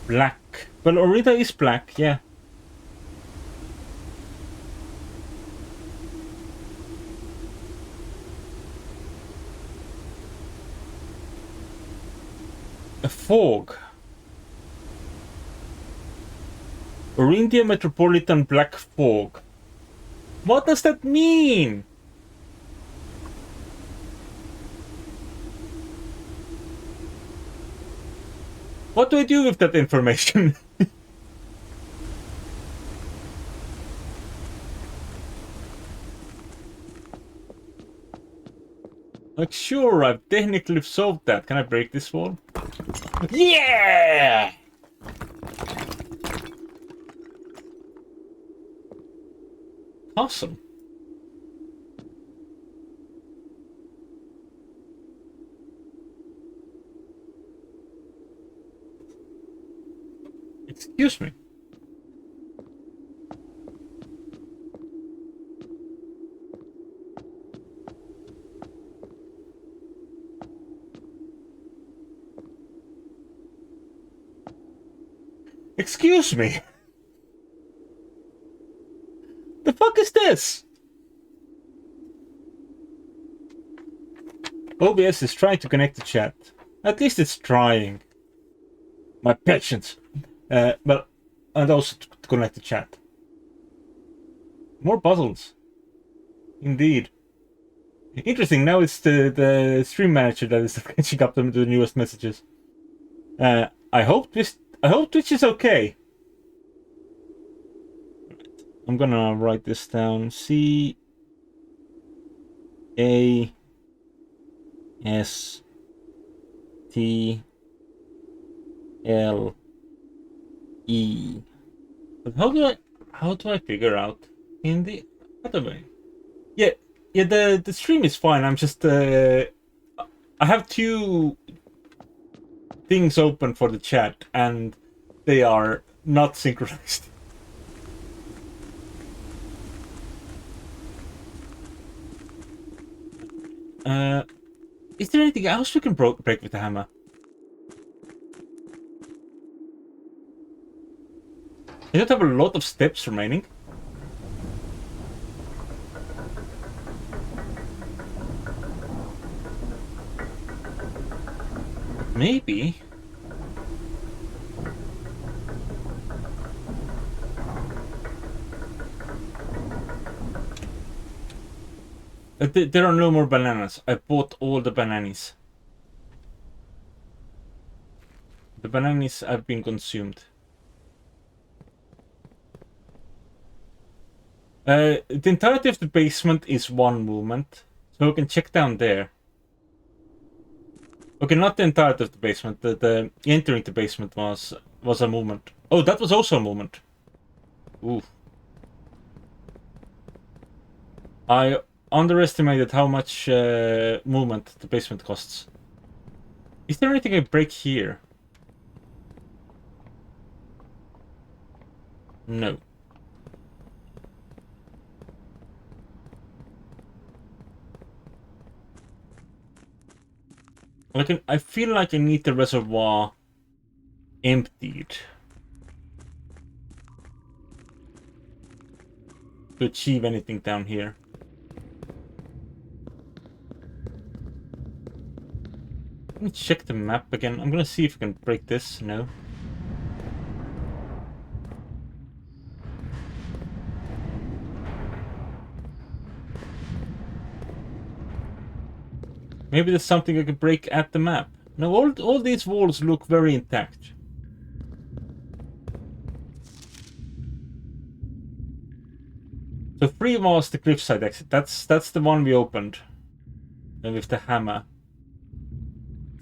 Black. Well, Orida is black, yeah. A fog. Orindia Metropolitan Black Fog. What does that mean? What do I do with that information? Like, sure, I've technically solved that. Can I break this wall? Yeah! Awesome. Excuse me. Excuse me. The fuck is this? OBS is trying to connect the chat. At least it's trying. My patience. Well, and also to connect the chat. More puzzles. Indeed. Interesting, now it's the stream manager that is catching up to the newest messages. I hope Twitch is okay. I'm gonna write this down. C A S T L E. But how do I figure out in the other way? Yeah, the stream is fine. I'm just I have two things open for the chat and they are not synchronized. Is there anything else we can break with the hammer? I don't have a lot of steps remaining. Maybe. There are no more bananas. I bought all the bananas. The bananas have been consumed. The entirety of the basement is one movement, so we can check down there. Okay, not the entirety of the basement. The entering the basement was a movement. Oh, that was also a movement. Ooh. I underestimated how much movement the basement costs. Is there anything I break here? No. I feel like I need the reservoir emptied to achieve anything down here. Let me check the map again. I'm gonna see if I can break this. No. Maybe there's something I can break at the map. No, all these walls look very intact. So 3 was the cliffside exit. That's the one we opened. And with the hammer.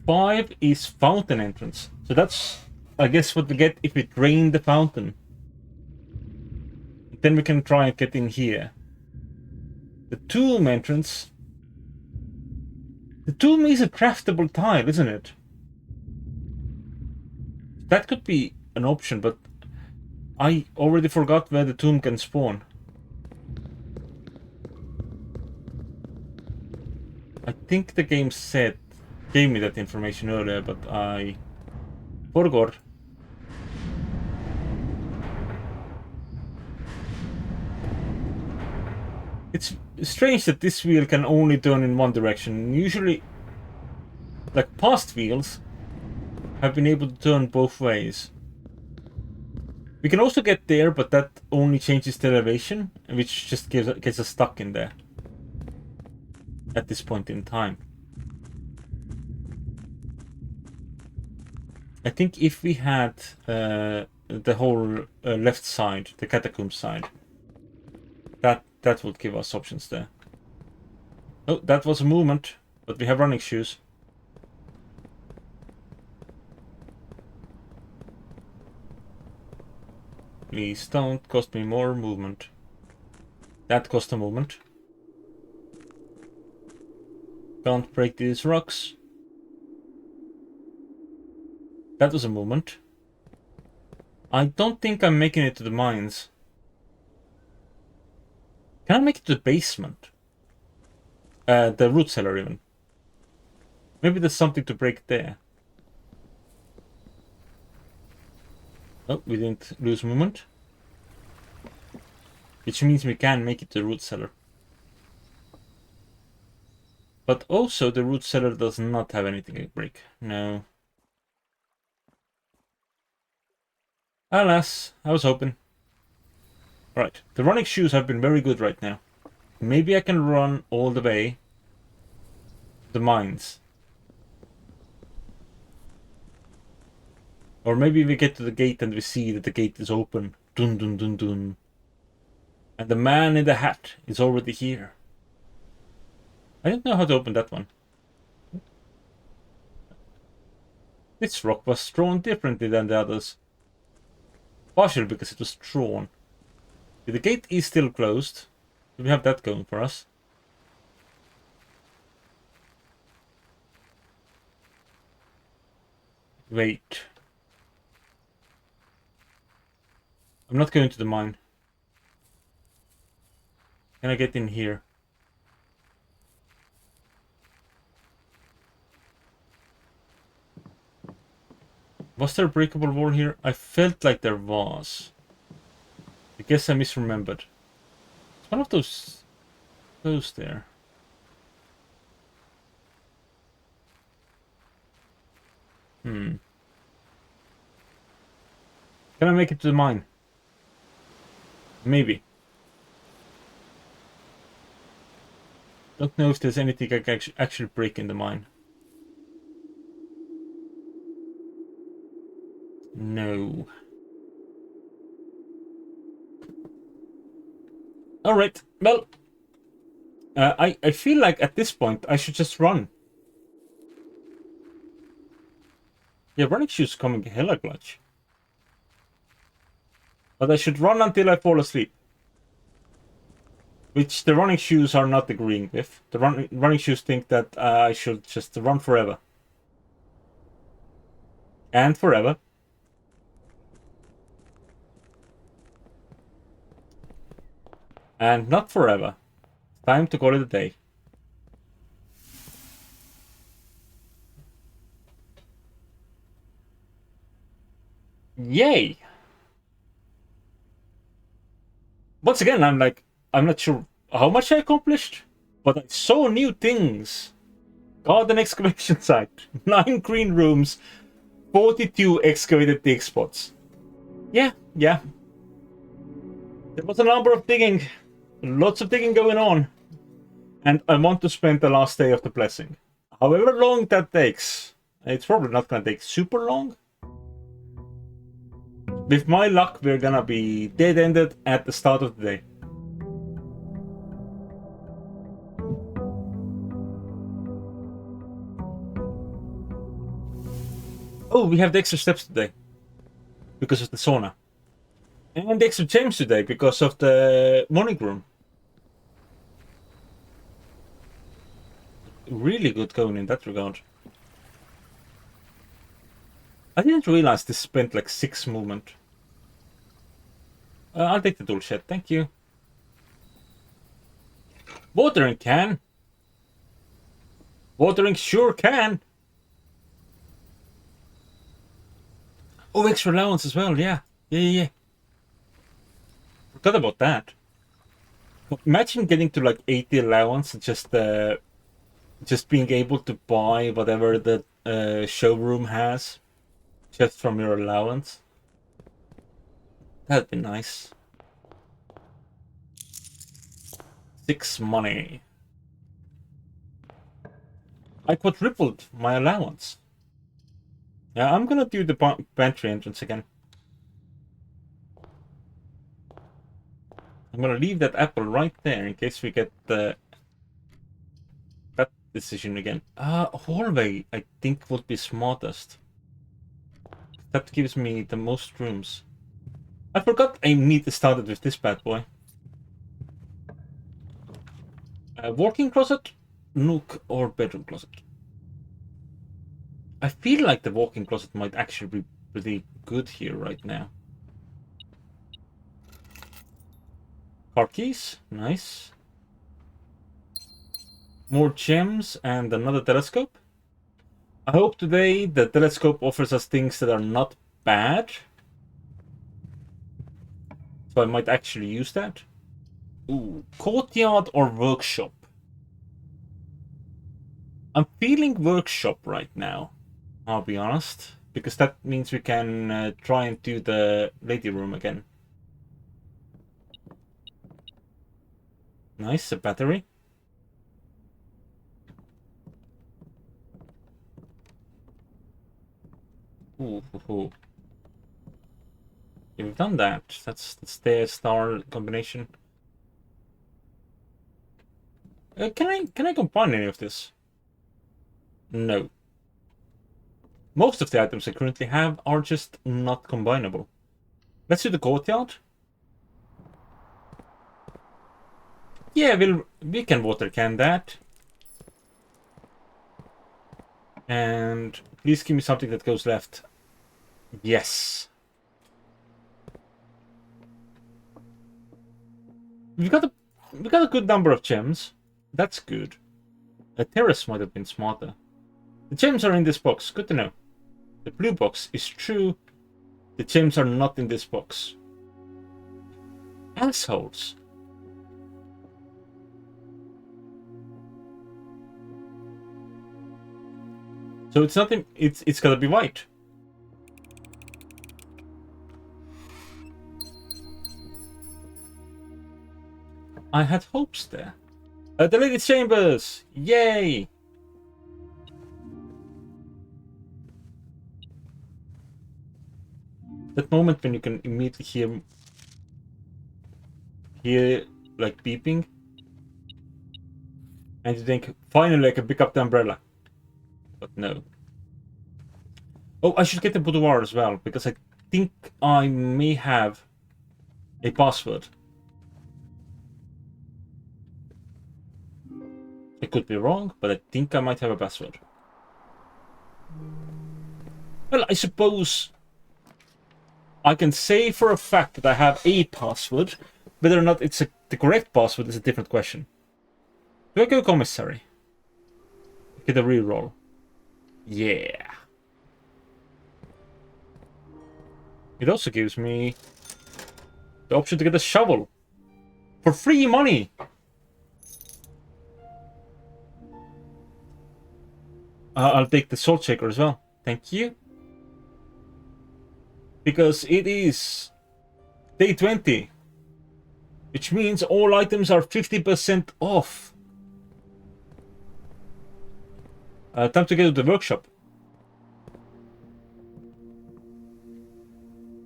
5 is fountain entrance. So that's, I guess, what we get if we drain the fountain. Then we can try and get in here. The tomb entrance. The tomb is a craftable tile, isn't it? That could be an option, but I already forgot where the tomb can spawn. I think the game gave me that information earlier, but I forgot. It's strange that this wheel can only turn in one direction. Usually, like past wheels, have been able to turn both ways. We can also get there, but that only changes the elevation, which just gets us stuck in there at this point in time. I think if we had the whole left side, the catacomb side, that would give us options there. Oh, that was a movement, but we have running shoes. Please don't cost me more movement. That cost a movement. Can't break these rocks. That was a movement. I don't think I'm making it to the mines. Can I make it to the basement? The root cellar even. Maybe there's something to break there. Oh, we didn't lose movement. Which means we can make it to the root cellar. But also the root cellar does not have anything to break. No. Alas, I was hoping. Right, the running shoes have been very good right now. Maybe I can run all the way to the mines. Or maybe we get to the gate and we see that the gate is open. Dun dun dun dun. And the man in the hat is already here. I don't know how to open that one. This rock was thrown differently than the others. Partially because it was thrown. The gate is still closed. We have that going for us. Wait. I'm not going to the mine. Can I get in here? Was there a breakable wall here? I felt like there was. I guess I misremembered. It's one of those there. Can I make it to the mine? Maybe. Don't know if there's anything I can actually break in the mine. No. Alright, well... I feel like at this point I should just run. Yeah, running shoes coming hella clutch. But I should run until I fall asleep. Which the running shoes are not agreeing with. The running shoes think that I should just run forever. And forever. And not forever. Time to call it a day. Yay! Once again, I'm not sure how much I accomplished, but I saw new things. Got an excavation site, 9 green rooms, 42 excavated dig spots. Yeah. There was a number of digging, lots of digging going on, and I want to spend the last day of the blessing. However long that takes, it's probably not gonna take super long. With my luck, we're gonna be dead-ended at the start of the day. Oh, we have the extra steps today. Because of the sauna. And the extra gems today because of the morning room. Really good going in that regard. I didn't realize this spent like 6 movement. I'll take the tool shed, thank you. Watering can. Watering sure can. Oh, extra allowance as well, yeah. Yeah. Forgot about that. Imagine getting to like 80 allowance and just being able to buy whatever the showroom has. Just from your allowance. That'd be nice. 6 money. I quadrupled my allowance. Yeah, I'm gonna do the pantry entrance again. I'm gonna leave that apple right there in case we get that decision again. Hallway, I think, would be smartest. That gives me the most rooms. I forgot I need to start it with this bad boy. Working closet, nook, or bedroom closet. I feel like the walk-in closet might actually be pretty good here right now. Car keys, nice. More gems and another telescope. I hope today the telescope offers us things that are not bad. So I might actually use that. Ooh, courtyard or workshop? I'm feeling workshop right now, I'll be honest. Because that means we can try and do the lady room again. Nice, a battery. Ooh. Yeah, we've done that. That's the stair-star combination. Can I combine any of this? No. Most of the items I currently have are just not combinable. Let's do the courtyard. Yeah, we can water can that. And please give me something that goes left. Yes. We got a good number of gems. That's good. A terrace might have been smarter. The gems are in this box. Good to know. The blue box is true. The gems are not in this box. Assholes. So it's nothing. It's gotta be white. I had hopes there. Deleted chambers! Yay! That moment when you can immediately hear like beeping, and you think, finally I can pick up the umbrella. But no. Oh, I should get the boudoir as well, because I think I may have a password. I could be wrong, but I think I might have a password. Well, I suppose I can say for a fact that I have a password. Whether or not it's the correct password is a different question. Do I go commissary? Get a reroll. Yeah. It also gives me the option to get a shovel. For free money! I'll take the salt shaker as well. Thank you. Because it is day 20. Which means all items are 50% off. Time to get to the workshop.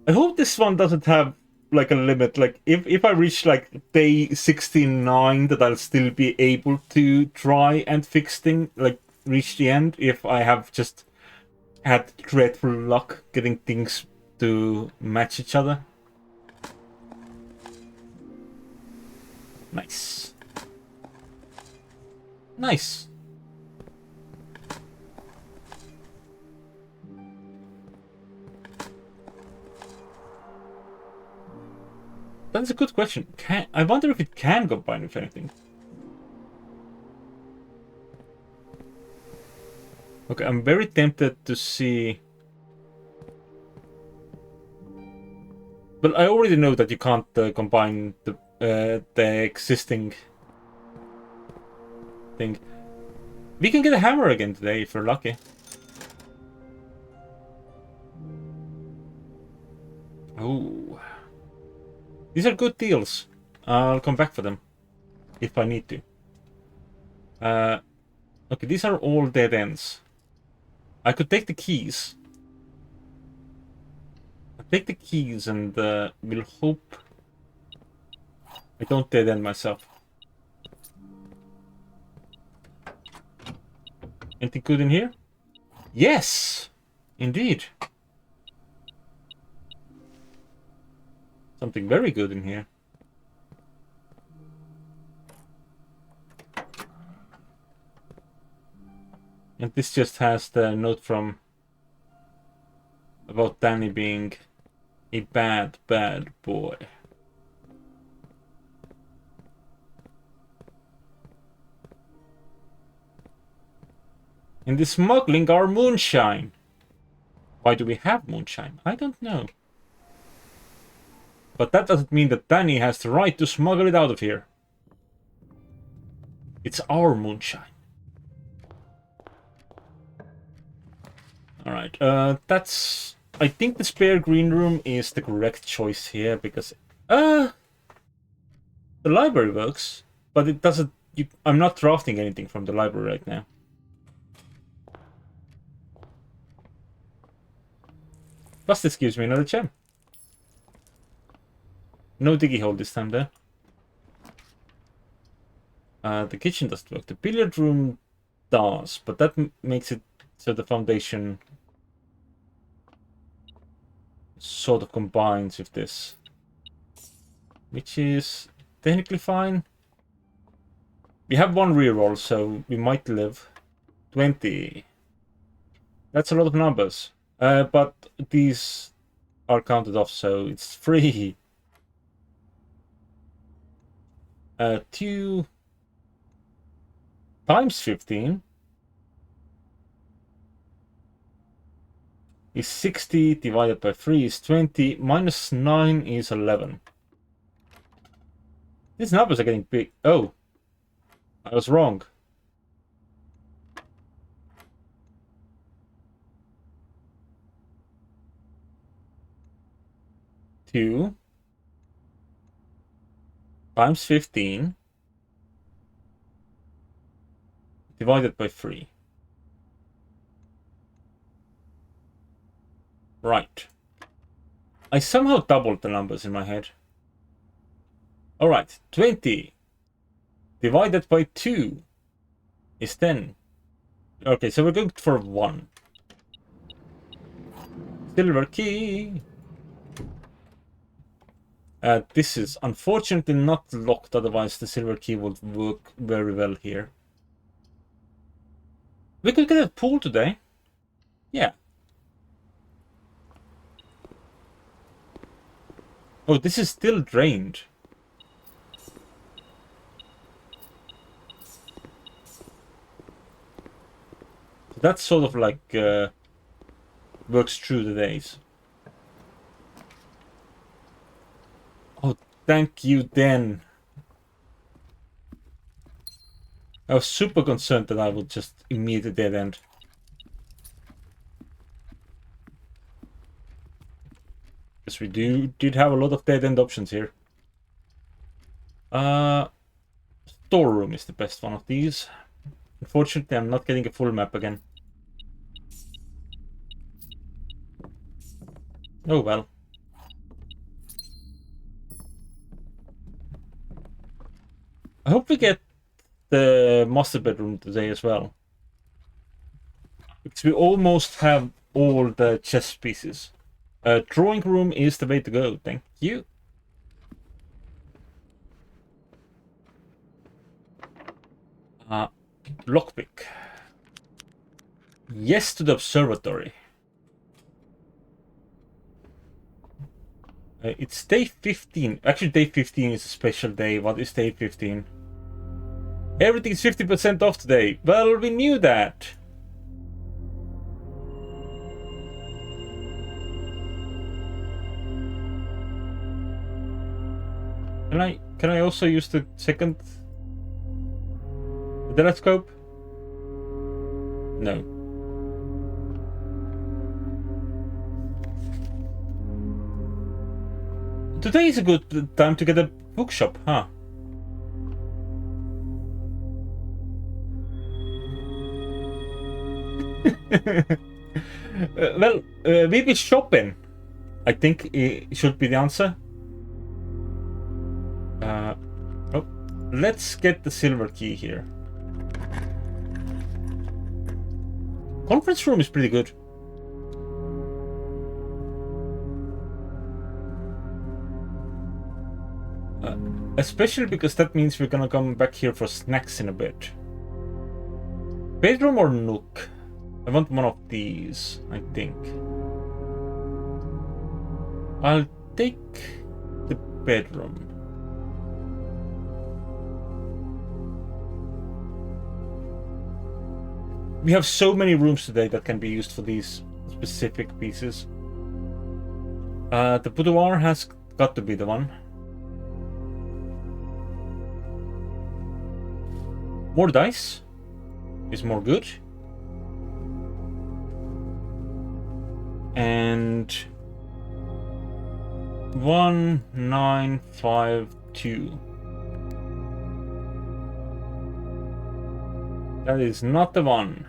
I hope this one doesn't have like a limit. Like if I reach like day 69, that I'll still be able to try and fix things, like reach the end, if I have just had dreadful luck getting things to match each other. Nice. Nice. That's a good question. I wonder if it can combine with anything. Okay, I'm very tempted to see. But I already know that you can't combine the existing thing. We can get a hammer again today if we're lucky. Oh. These are good deals. I'll come back for them. If I need to. Okay, these are all dead ends. I could take the keys. I'll take the keys and we'll hope I don't dead end myself. Anything good in here? Yes! Indeed. Something very good in here. And this just has the note from about Danny being a bad, bad boy. And the smuggling our moonshine. Why do we have moonshine? I don't know. But that doesn't mean that Danny has the right to smuggle it out of here. It's our moonshine. Alright, that's... I think the spare green room is the correct choice here, because... the library works, but it doesn't... I'm not drafting anything from the library right now. Plus this gives me another gem. No diggy hole this time there. The kitchen doesn't work. The billiard room does, but that makes it so the foundation sort of combines with this. Which is technically fine. We have one reroll, so we might live. 20. That's a lot of numbers. But these are counted off, so it's free. 2 times 15 is 60, divided by 3 is 20, minus 9 is 11. These numbers are getting big. Oh, I was wrong. Two times 15 divided by 3. Right. I somehow doubled the numbers in my head. Alright, 20 divided by 2 is 10. Okay, so we're going for 1. Silver key. This is unfortunately not locked, otherwise the silver key would work very well here. We could get a pool today. Yeah. Oh, this is still drained. That's sort of like works through the days. Oh, thank you, Dan. I was super concerned that I would just immediately dead end. Because we did have a lot of dead end options here. Storeroom is the best one of these. Unfortunately, I'm not getting a full map again. Oh well. I hope we get the master bedroom today as well. Because we almost have all the chess pieces. Drawing room is the way to go, thank you. Lockpick. Yes to the observatory. It's day 15. Actually, day 15 is a special day. What is day 15? Everything's 50% off today. Well, we knew that. Can I also use the second telescope? No. Today is a good time to get a bookshop, huh? Well, maybe shopping, I think it should be the answer. Oh, let's get the silver key here. Conference room is pretty good. Especially because that means we're gonna come back here for snacks in a bit. Bedroom or nook? I want one of these, I think. I'll take the bedroom. We have so many rooms today that can be used for these specific pieces. The boudoir has got to be the one. More dice is more good. And 1952. That is not the one.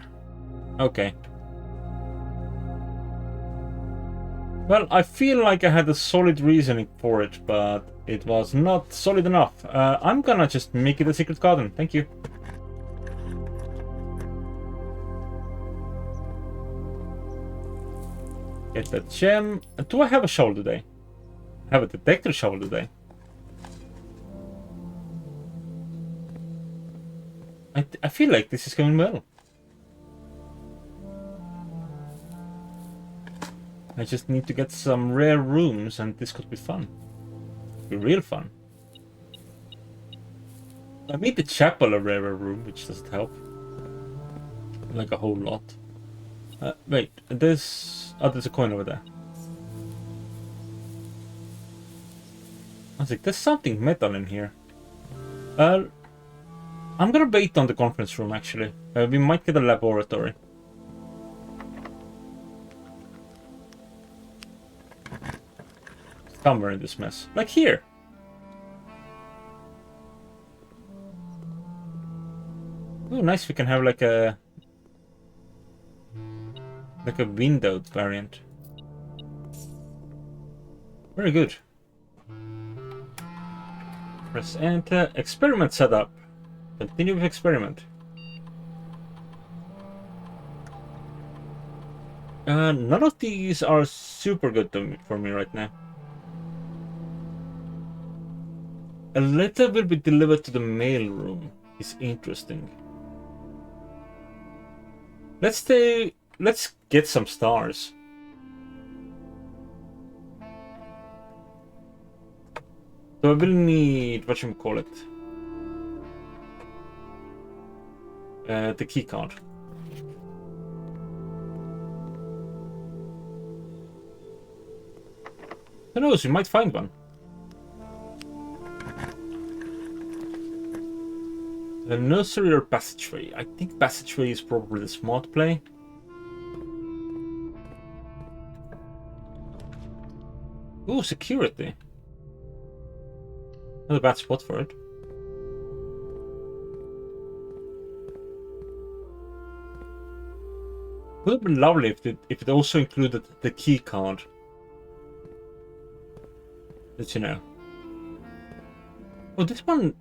Okay. Well, I feel like I had a solid reasoning for it, but it was not solid enough. I'm gonna just make it a secret garden. Thank you. Get that gem. Do I have a shovel today? I have a detector shovel today. I feel like this is going well. I just need to get some rare rooms and this could be fun. Be real fun. I made the chapel a rarer room, which doesn't help. Like a whole lot. Wait, there's a coin over there. I was like, there's something metal in here. I'm gonna bait on the conference room, actually. We might get a laboratory. Somewhere in this mess. Like here. Oh, nice. We can have like a windowed variant. Very good. Press enter. Experiment setup. Continue with experiment. None of these are super good for me right now. A letter will be delivered to the mail room. Is interesting. Let's get some stars. So I will need whatchamacallit. The key card. Who knows, we might find one. A nursery or passageway? I think passageway is probably the smart play. Ooh, security. Not a bad spot for it. Would have been lovely if it also included the key card. Let you know. Oh, this one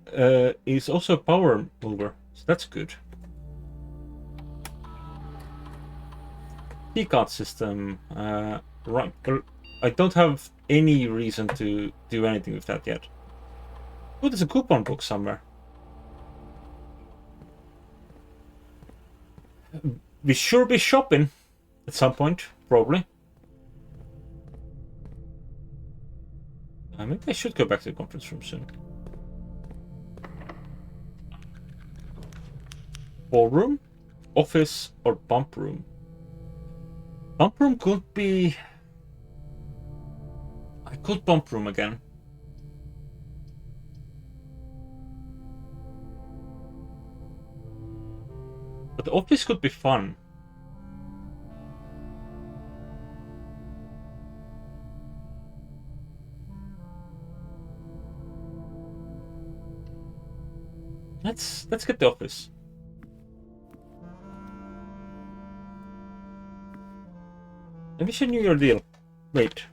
is also a power mover, so that's good. Keycard system. Right. Well, I don't have any reason to do anything with that yet. Oh, there's a coupon book somewhere. We sure be shopping at some point, probably. Maybe I should go back to the conference room soon. Ballroom, office, or bump room? Bump room could be... I could bump room again. But the office could be fun. Let's get the office. Envision New Year deal. Wait.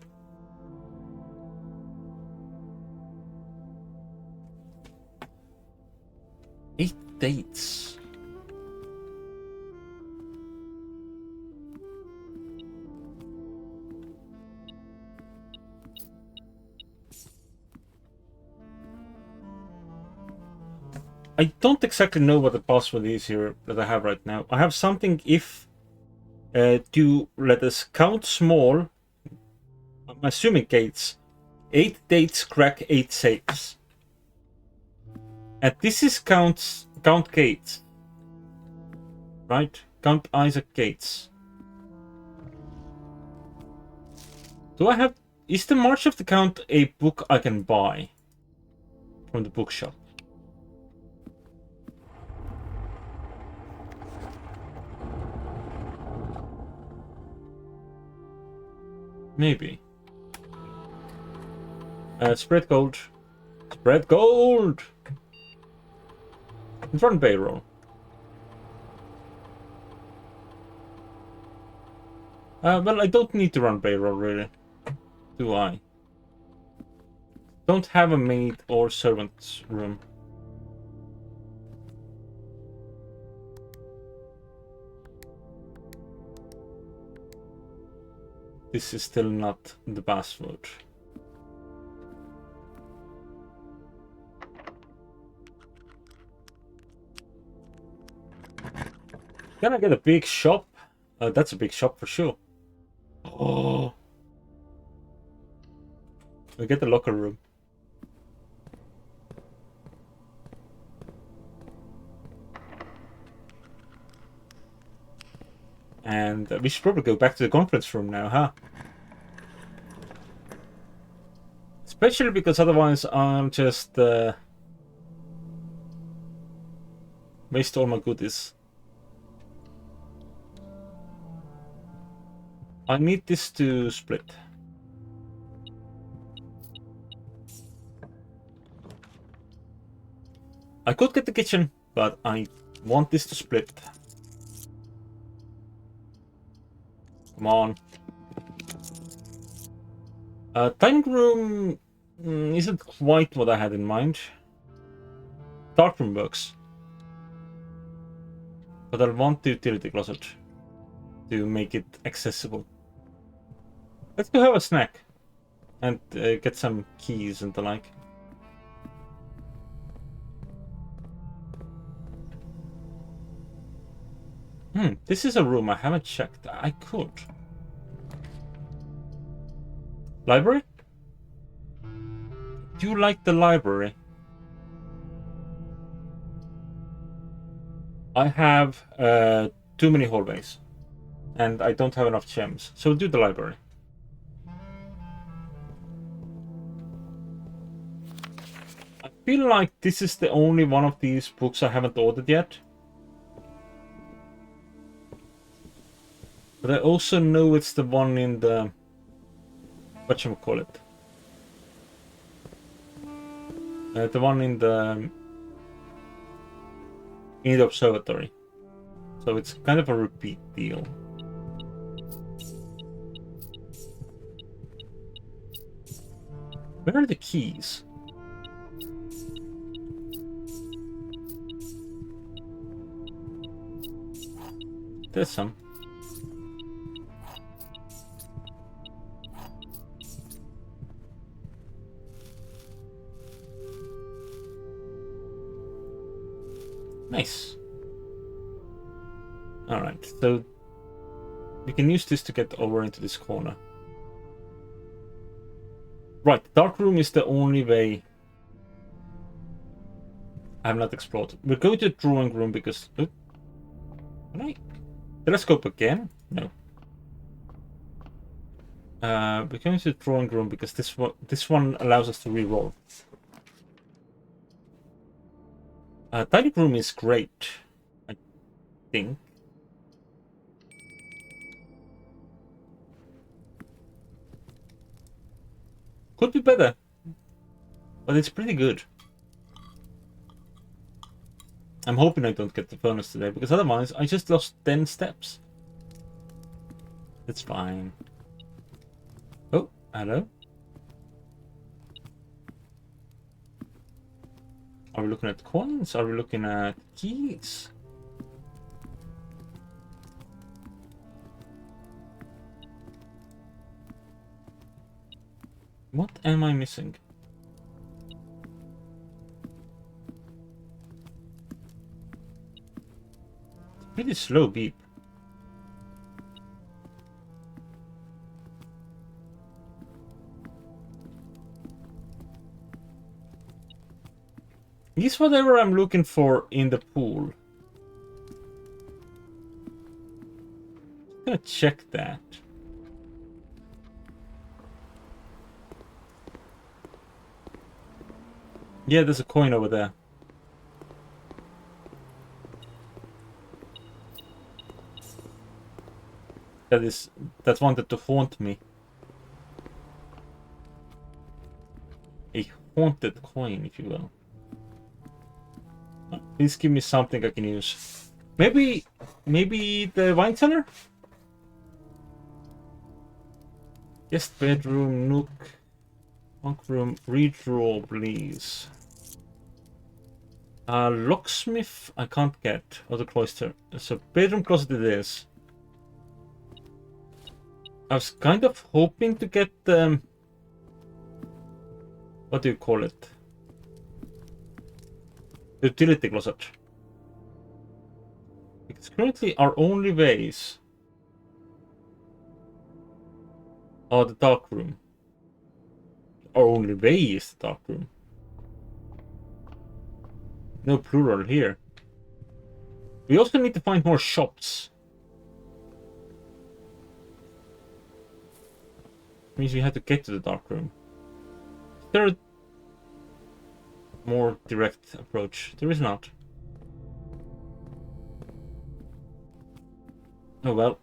Eight dates. I don't exactly know what the password is here that I have right now. I have something if to let us count small. I'm assuming gates. 8 dates crack 8 safes. And this is count Gates. Right? Count Isaac Gates. Do I have... Is the March of the Count a book I can buy from the bookshop? Maybe. Spread gold. Spread gold! Run payroll. Well, I don't need to run payroll, really. Do I? Don't have a maid or servant's room. This is still not the password. Can I get a big shop? That's a big shop for sure. Oh. We get the locker room. And we should probably go back to the conference room now, huh? Especially because otherwise I'll just waste all my goodies. I need this to split. I could get the kitchen, but I Want this to split. Come on. Dining room isn't quite what I had in mind. Dark room works. But I want the utility closet to make it accessible. Let's go have a snack. And get some keys and the like. This is a room I haven't checked. I could. Library? Do you like the library? I have too many hallways. And I don't have enough gems. So do the library. I feel like this is the only one of these books I haven't ordered yet. But I also know it's the one in the... whatchamacallit? The one in the observatory. So it's kind of a repeat deal. Where are the keys? There's some. Nice. Alright, so we can use this to get over into this corner. Right, dark room is the only way I have not explored. We're going to the drawing room because... Oh, can I telescope again? No. We're going to the drawing room because this one allows us to reroll. Dining room is great, I think. Could be better, but it's pretty good. I'm hoping I don't get the furnace today, because otherwise I just lost 10 steps. It's fine. Oh, hello. Are we looking at coins? Are we looking at keys? What am I missing? It's a pretty slow beep. Is whatever I'm looking for in the pool. I'm gonna check that. Yeah, there's a coin over there. That wanted to haunt me. A haunted coin, if you will. Please give me something I can use. Maybe the wine cellar? Guest bedroom, nook, bunk room, redraw, please. Locksmith, I can't get. Or the cloister. So bedroom closet it is. I was kind of hoping to get the... what do you call it? Utility closet. Because currently our only ways are the dark room. Our only way is the dark room. No plural here. We also need to find more shops. Means we have to get to the dark room. Is there a more direct approach? There is not. Oh well.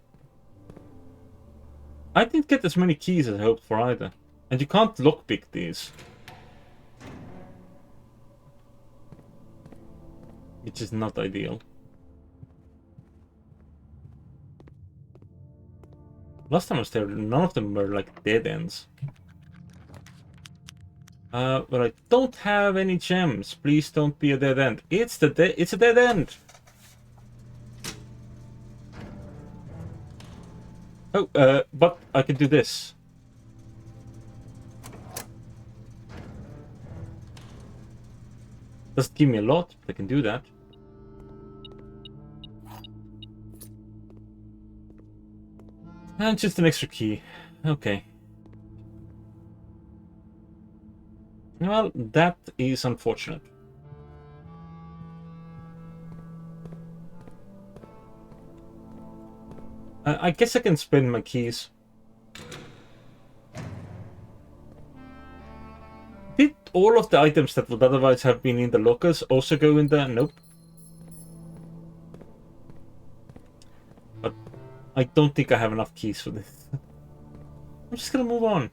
I didn't get as many keys as I hoped for either. And you can't lockpick these. Which is not ideal. Last time I was there, none of them were like dead ends. But I don't have any gems. Please don't be a dead end. It's a dead end. Oh, but I can do this. Doesn't give me a lot, but I can do that. And just an extra key. Okay. Well, that is unfortunate. I guess I can spend my keys. Did all of the items that would otherwise have been in the lockers also go in there? Nope. But I don't think I have enough keys for this. I'm just gonna move on.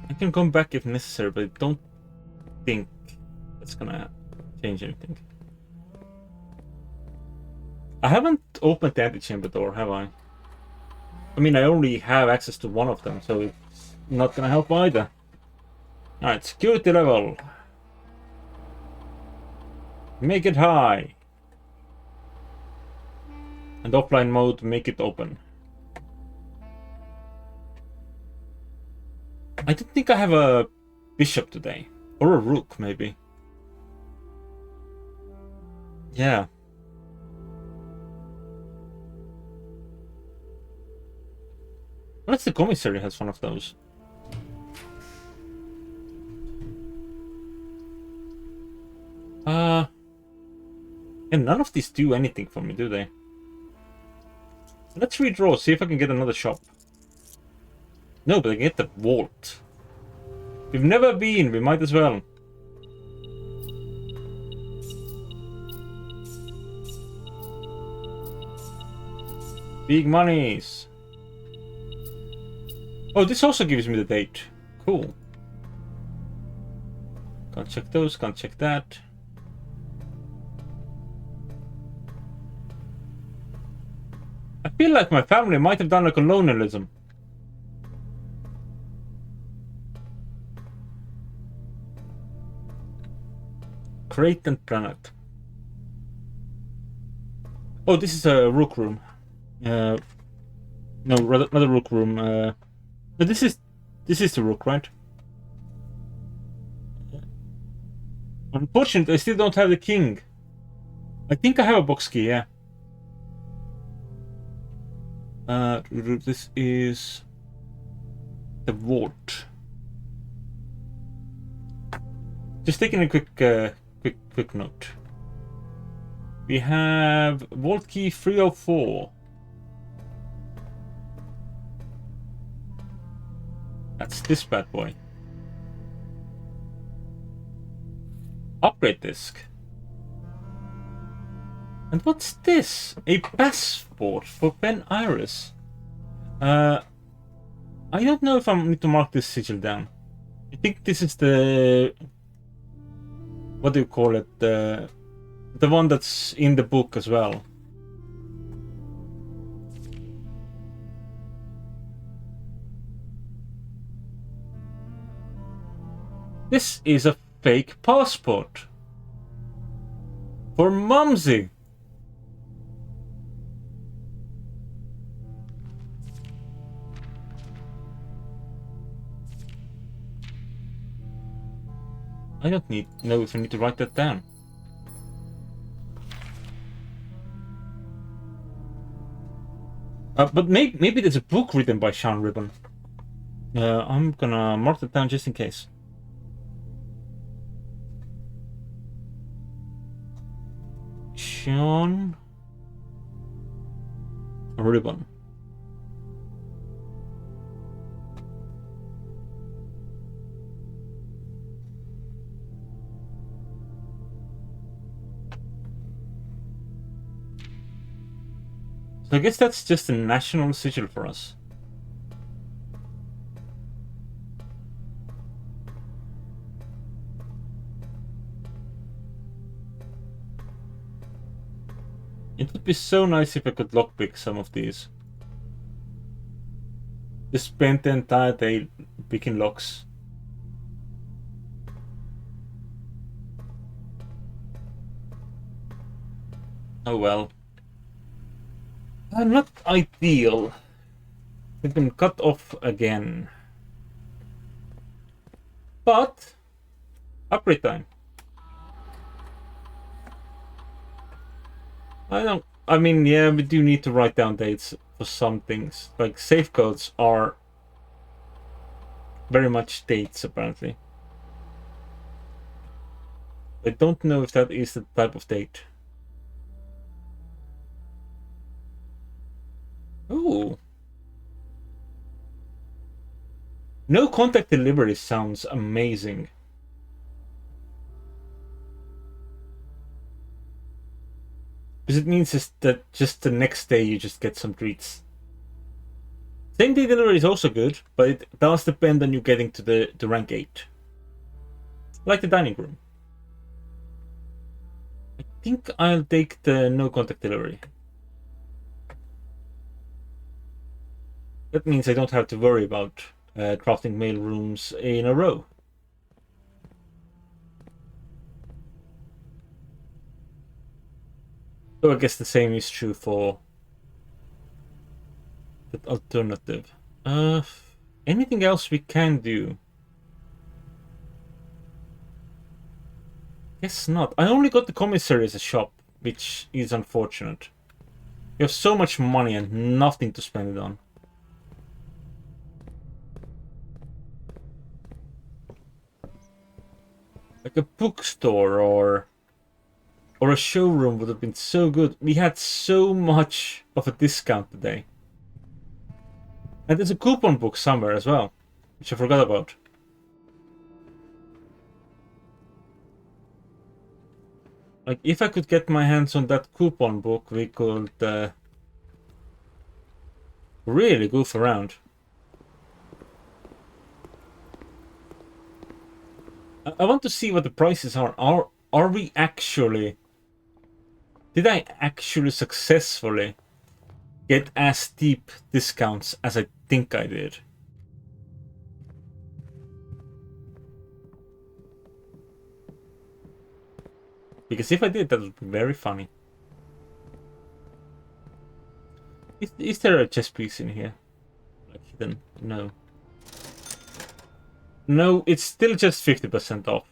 I can come back if necessary, but I don't think that's gonna change anything. I haven't opened the antechamber door, have I? I mean, I only have access to one of them, so it's not gonna help either. Alright, security level. Make it high. And offline mode, make it open. I don't think I have a bishop today. Or a rook, maybe. Yeah. Unless the commissary has one of those. And none of these do anything for me, do they? Let's redraw, see if I can get another shop. No, but I can get the vault. We've never been, we might as well. Big monies. Oh, this also gives me the date. Cool. Can't check those, can't check that. I feel like my family might have done a colonialism. Crate and planet. Oh, this is a rook room. No, rather not a rook room. But this is the rook, right? Unfortunately, I still don't have the king. I think I have a box key, yeah. This is the vault. Just taking a quick note. We have vault key 304. That's this bad boy. Upgrade disc. And what's this? A passport for Ben Iris. I don't know if I need to mark this sigil down. I think this is the... What do you call it? The one that's in the book as well. This is a fake passport. For Mumsy. I don't know if I need to write that down. But maybe there's a book written by Sean Ribbon. I'm gonna mark that down just in case. Sean Ribbon. So I guess that's just a national sigil for us. It would be so nice if I could lockpick some of these. Just spend the entire day picking locks. Oh well. Not ideal. They've been cut off again. But upgrade time. I mean, yeah, we do need to write down dates for some things. Like safe codes are very much dates apparently. I don't know if that is the type of date. Ooh. No contact delivery sounds amazing. Because it means that just the next day you just get some treats. Same day delivery is also good, but it does depend on you getting to the rank 8. Like the dining room. I think I'll take the no contact delivery. That means I don't have to worry about crafting mail rooms in a row. So I guess the same is true for the alternative. Anything else we can do? Guess not. I only got the commissary as a shop, which is unfortunate. You have so much money and nothing to spend it on. Like a bookstore or a showroom would have been so good. We had so much of a discount today. And there's a coupon book somewhere as well, which I forgot about. Like, if I could get my hands on that coupon book, we could really goof around. I want to see what the prices are. Are we actually... Did I actually successfully get as steep discounts as I think I did? Because if I did, that would be very funny. Is there a chess piece in here? Like hidden? No. No, it's still just 50% off.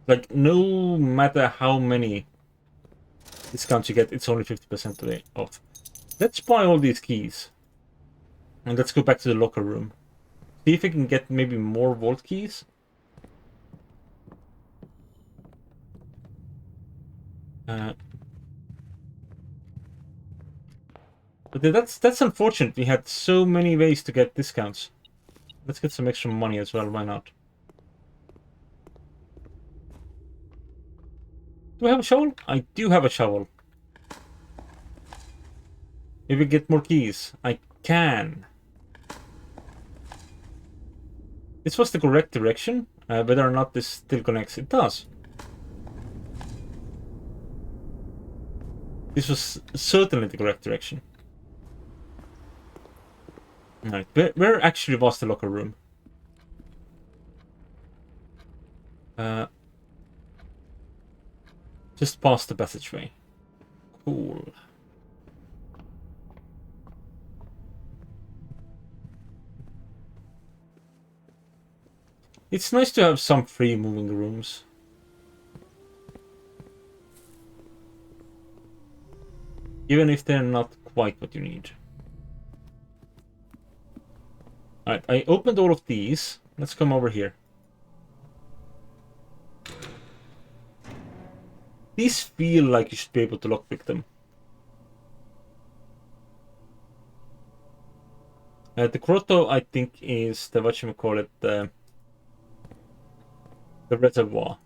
Like, no matter how many discounts you get, it's only 50% today off. Let's buy all these keys. And let's go back to the locker room. See if I can get maybe more vault keys. But that's unfortunate. We had so many ways to get discounts. Let's get some extra money as well, why not? Do I have a shovel? I do have a shovel. Maybe get more keys. I can. This was the correct direction. Whether or not this still connects, it does. This was certainly the correct direction. Alright, where actually was the locker room? Just past the passageway. Cool. It's nice to have some free moving rooms. Even if they're not quite what you need. Alright, I opened all of these. Let's come over here. These feel like you should be able to lockpick them. The grotto, I think, is the whatchamacallit, the reservoir.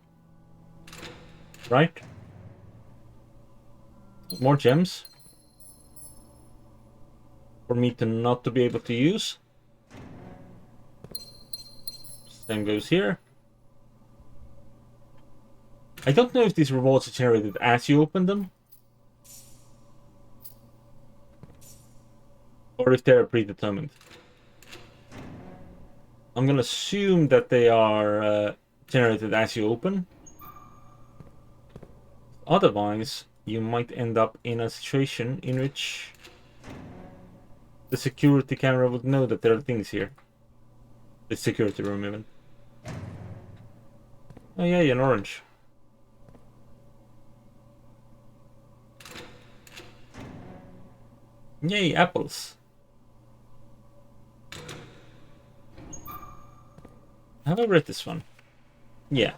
Right? More gems. For me to not to be able to use. Same goes here. I don't know if these rewards are generated as you open them. or if they're predetermined. I'm gonna assume that they are generated as you open. Otherwise, you might end up in a situation in which the security camera would know that there are things here. The security room, even. Oh, yeah, an orange. Yay, apples. Have I read this one? Yeah.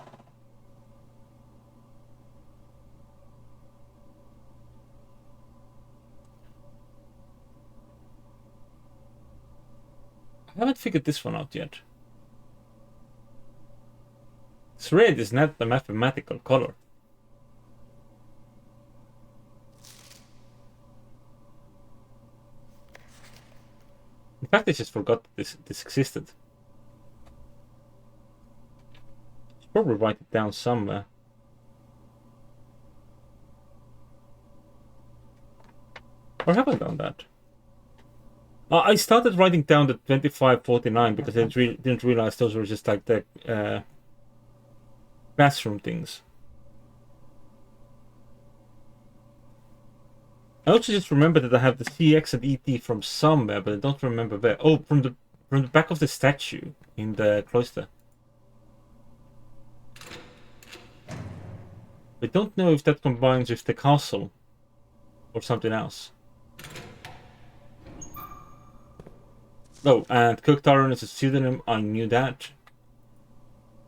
I haven't figured this one out yet. This red is not the mathematical color. In fact, I just forgot that this existed. Should probably write it down somewhere. Or have I done that? I started writing down the 2549 because I didn't realize those were just like the classroom things. I also just remember that I have the CX and ET from somewhere, but I don't remember where. Oh, from the back of the statue in the cloister. I don't know if that combines with the castle or something else. Oh, and Cooktaran is a pseudonym. I knew that.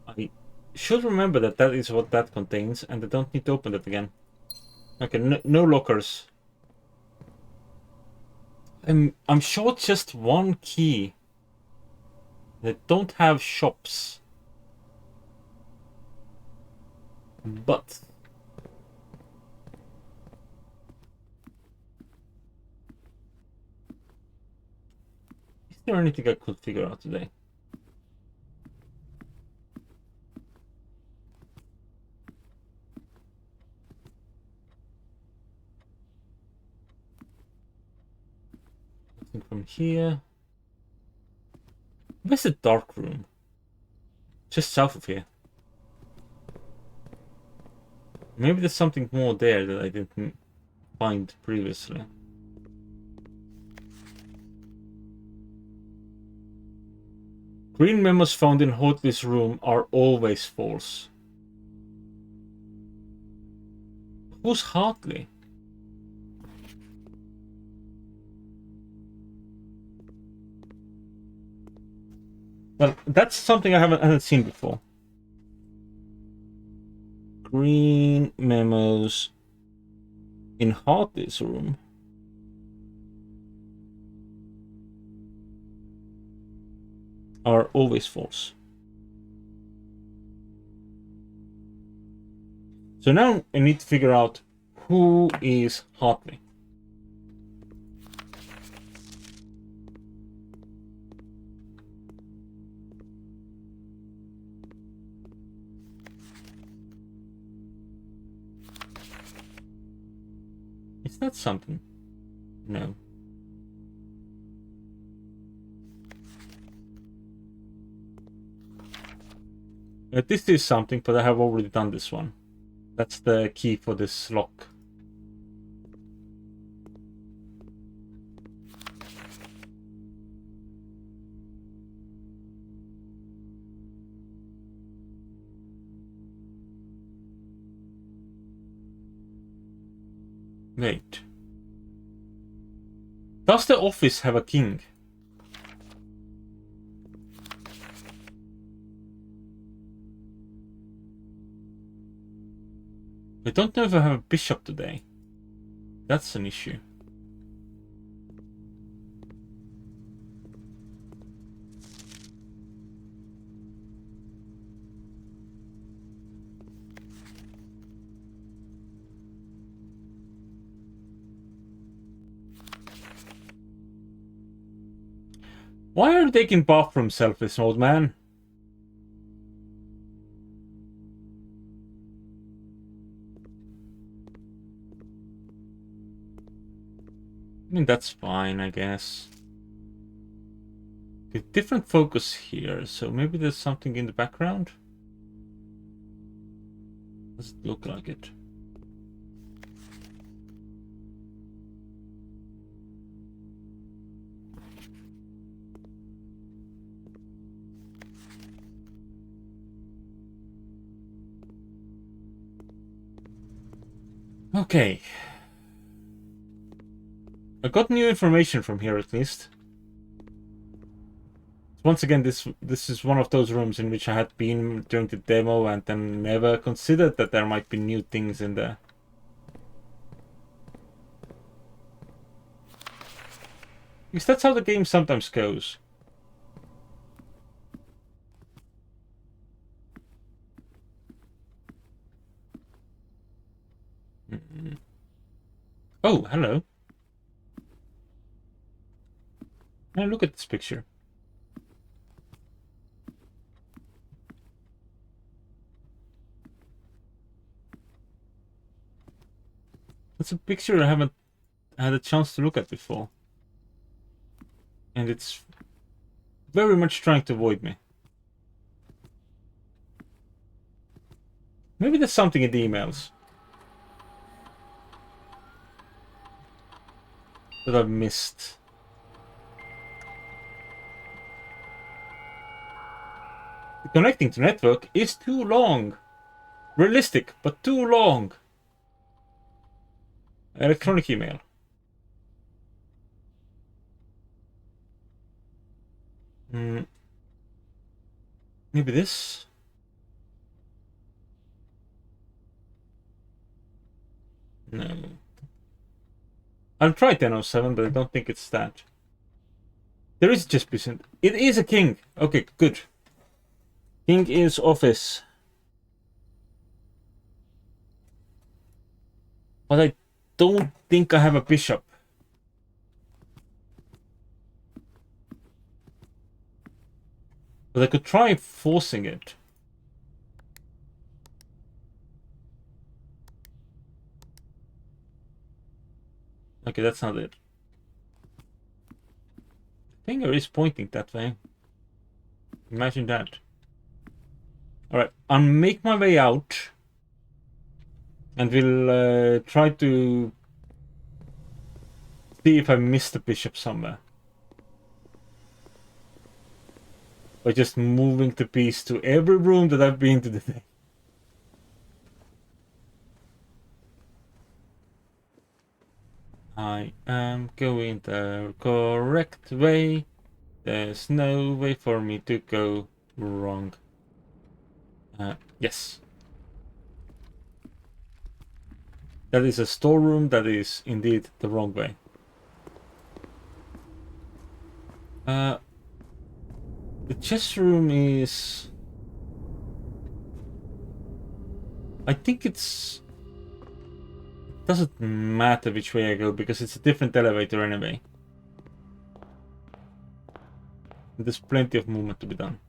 I should remember that that is what that contains, and I don't need to open it again. Okay, no lockers. I'm short just one key. They don't have shops. But is there anything I could figure out today? Nothing from here. Where's the dark room? Just south of here. Maybe there's something more there that I didn't find previously. Green memos found in Hotley's room are always false. Who's Hartley? Well, that's something I haven't seen before. Green memos in Hartley's room. Are always false. So now I need to figure out who is Hartley. Is that something? No. This is something, but I have already done this one. That's the key for this lock. Wait. Does the office have a king? I don't know if I have a bishop today. That's an issue. Why are you taking bathroom selfies, old man? I mean, that's fine, I guess. A different focus here, so maybe there's something in the background. Does it look like it? Okay. I got new information from here at least. Once again, this is one of those rooms in which I had been during the demo and then never considered that there might be new things in there. Because that's how the game sometimes goes. Oh, hello. Now look at this picture. That's a picture I haven't had a chance to look at before. And it's very much trying to avoid me. Maybe there's something in the emails that I've missed. Connecting to network is too long. Realistic, but too long. Electronic email. Maybe this? No. I'll try 1007, but I don't think it's that. There is just percent. It is a king. Okay, good. King is office. But I don't think I have a bishop. But I could try forcing it. Okay, that's not it. The finger is pointing that way. Imagine that. Alright, I'll make my way out. And we'll try to see if I missed the bishop somewhere. By just moving the piece to every room that I've been to today. I am going the correct way. There's no way for me to go wrong. Yes. That is a storeroom. That is indeed the wrong way. The chess room is... I think it's... Doesn't matter which way I go because it's a different elevator anyway. There's plenty of movement to be done.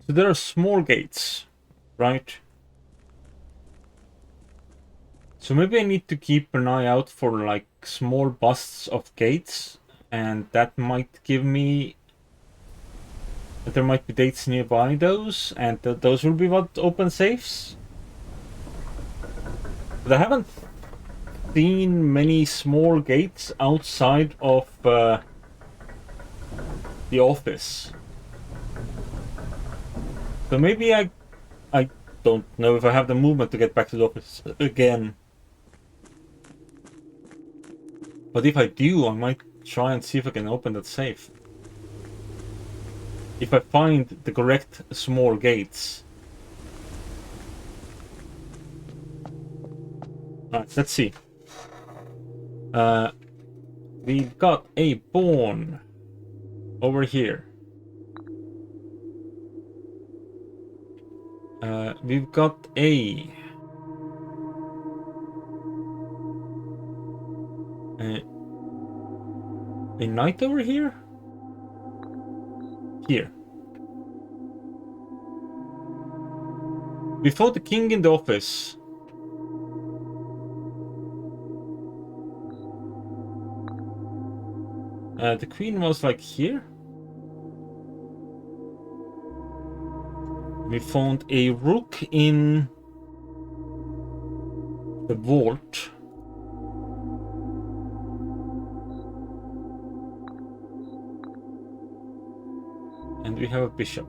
So there are small gates, right? So maybe I need to keep an eye out for like small busts of gates, and that might give me that there might be dates nearby those, and those will be what open safes. But I haven't seen many small gates outside of the office. So maybe I don't know if I have the movement to get back to the office again. But if I do, I might try and see if I can open that safe. If I find the correct small gates. Alright, let's see. We've got a pawn over here. We've got a knight over here? Here. We found the king in the office. The queen was like here. We found a rook in the vault. And we have a bishop.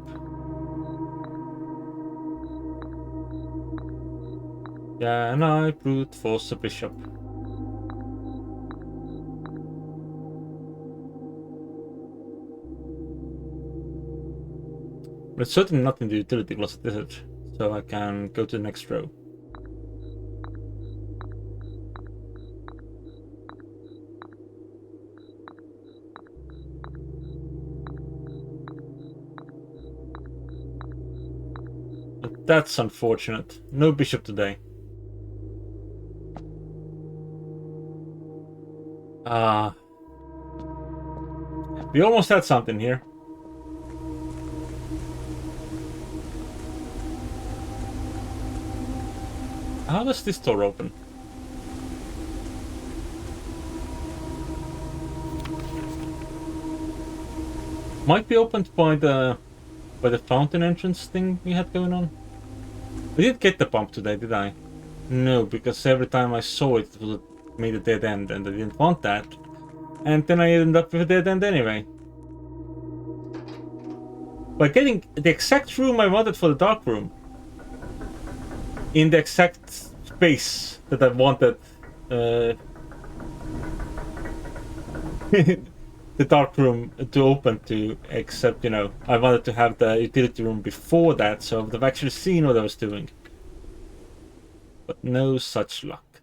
Can I brute force a bishop? But it's certainly not in the utility closet, is it? So I can go to the next row. But that's unfortunate. No bishop today. We almost had something here. How does this door open? Might be opened by the fountain entrance thing we had going on. I didn't get the pump today, did I? No, because every time I saw it, it made a dead end, and I didn't want that. And then I ended up with a dead end anyway. By getting the exact room I wanted for the dark room, in the exact space that I wanted the dark room to open to, except, you know, I wanted to have the utility room before that, so I would have actually seen what I was doing. But no such luck.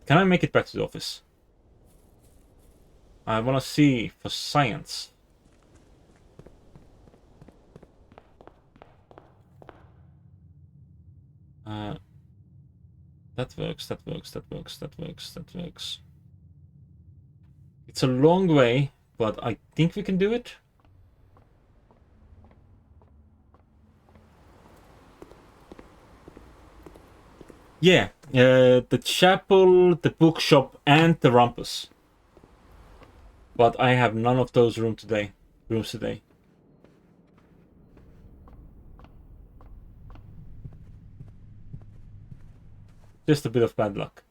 Can I make it back to the office? I want to see for science. That works, that works, that works, that works, that works. It's a long way, but I think we can do it. Yeah, the chapel, the bookshop, and the rumpus. But I have none of those rooms today. Just a bit of bad luck.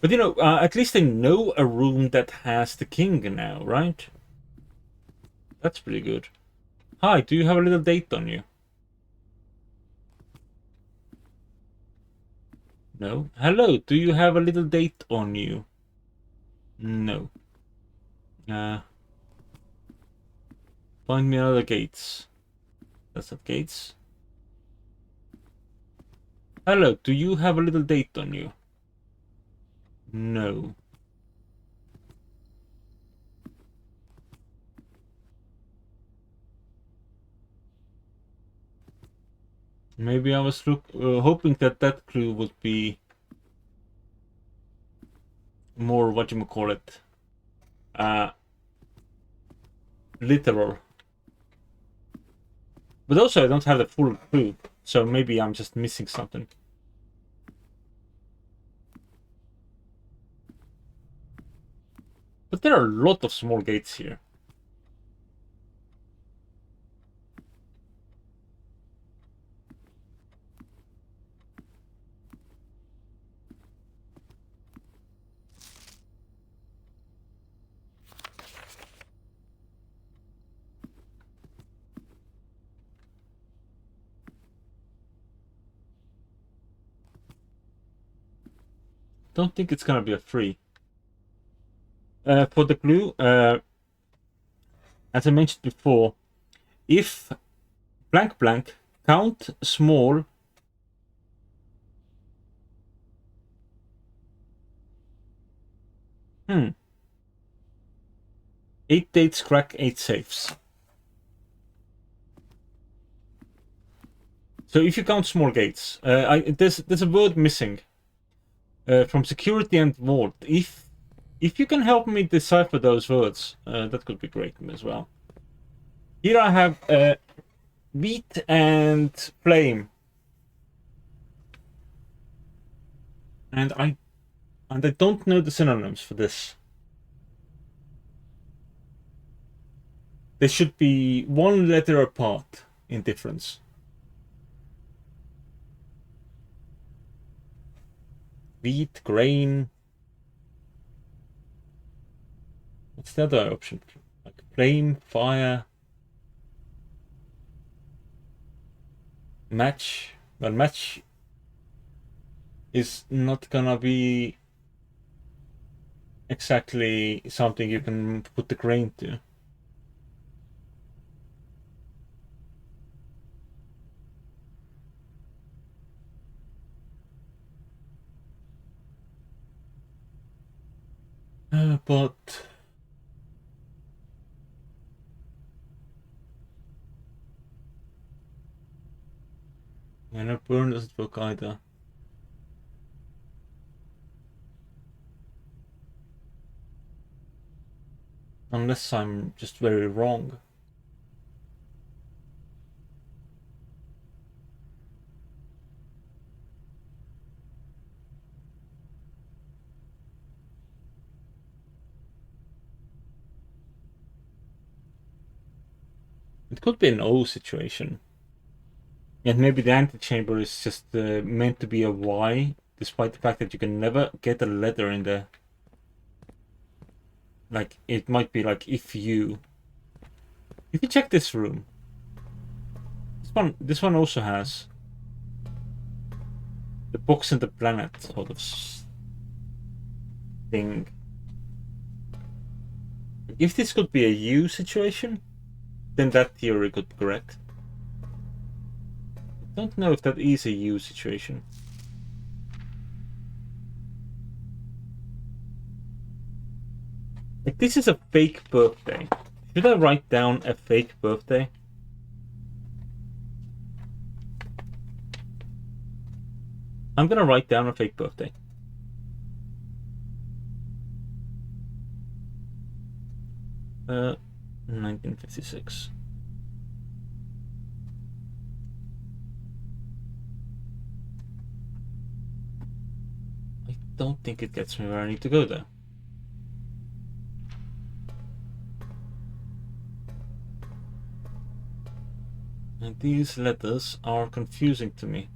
But you know, at least I know a room that has the king now, right? That's pretty good. Hi, do you have a little date on you? No. Hello, do you have a little date on you? No. Find me another gates. That's not gates. Hello, do you have a little date on you? No. Maybe I was hoping that that clue would be more, whatchamacallit, literal. But also I don't have the full clue, so maybe I'm just missing something. But there are a lot of small gates here. Don't think it's gonna be a free. For the clue, as I mentioned before, if blank blank count small Hmm. 8 dates crack 8 safes. So if you count small gates, there's a word missing from security and vault. If if you can help me decipher those words, that could be great as well. Here I have wheat and flame. And I don't know the synonyms for this. They should be one letter apart in difference. Wheat, grain. What's the other option? Like flame, fire, match. Well, match is not gonna be exactly something you can put the grain to. But yeah, no, burn doesn't work either. Unless I'm just very wrong. It could be an O situation. And maybe the antechamber is just meant to be a Y, despite the fact that you can never get a letter in there. Like, it might be like, if you check this room. This one also has the box and the planet sort of thing. If this could be a U situation, then that theory could be correct. I don't know if that is a U situation. Like, this is a fake birthday. Should I write down a fake birthday? I'm gonna write down a fake birthday. Uh, 1956. I don't think it gets me where I need to go there. And these letters are confusing to me.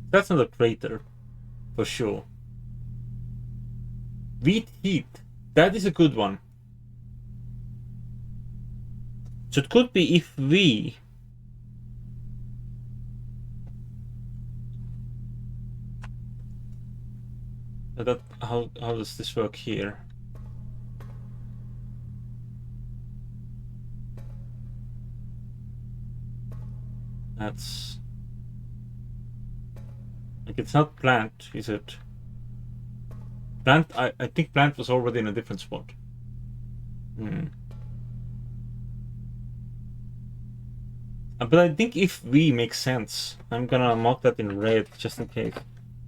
That's not a crater, for sure. Wheat heat. That is a good one. So it could be if we... How does this work here? That's... Like, it's not plant, is it? Plant, I think plant was already in a different spot. But I think if we makes sense. I'm gonna mark that in red just in case.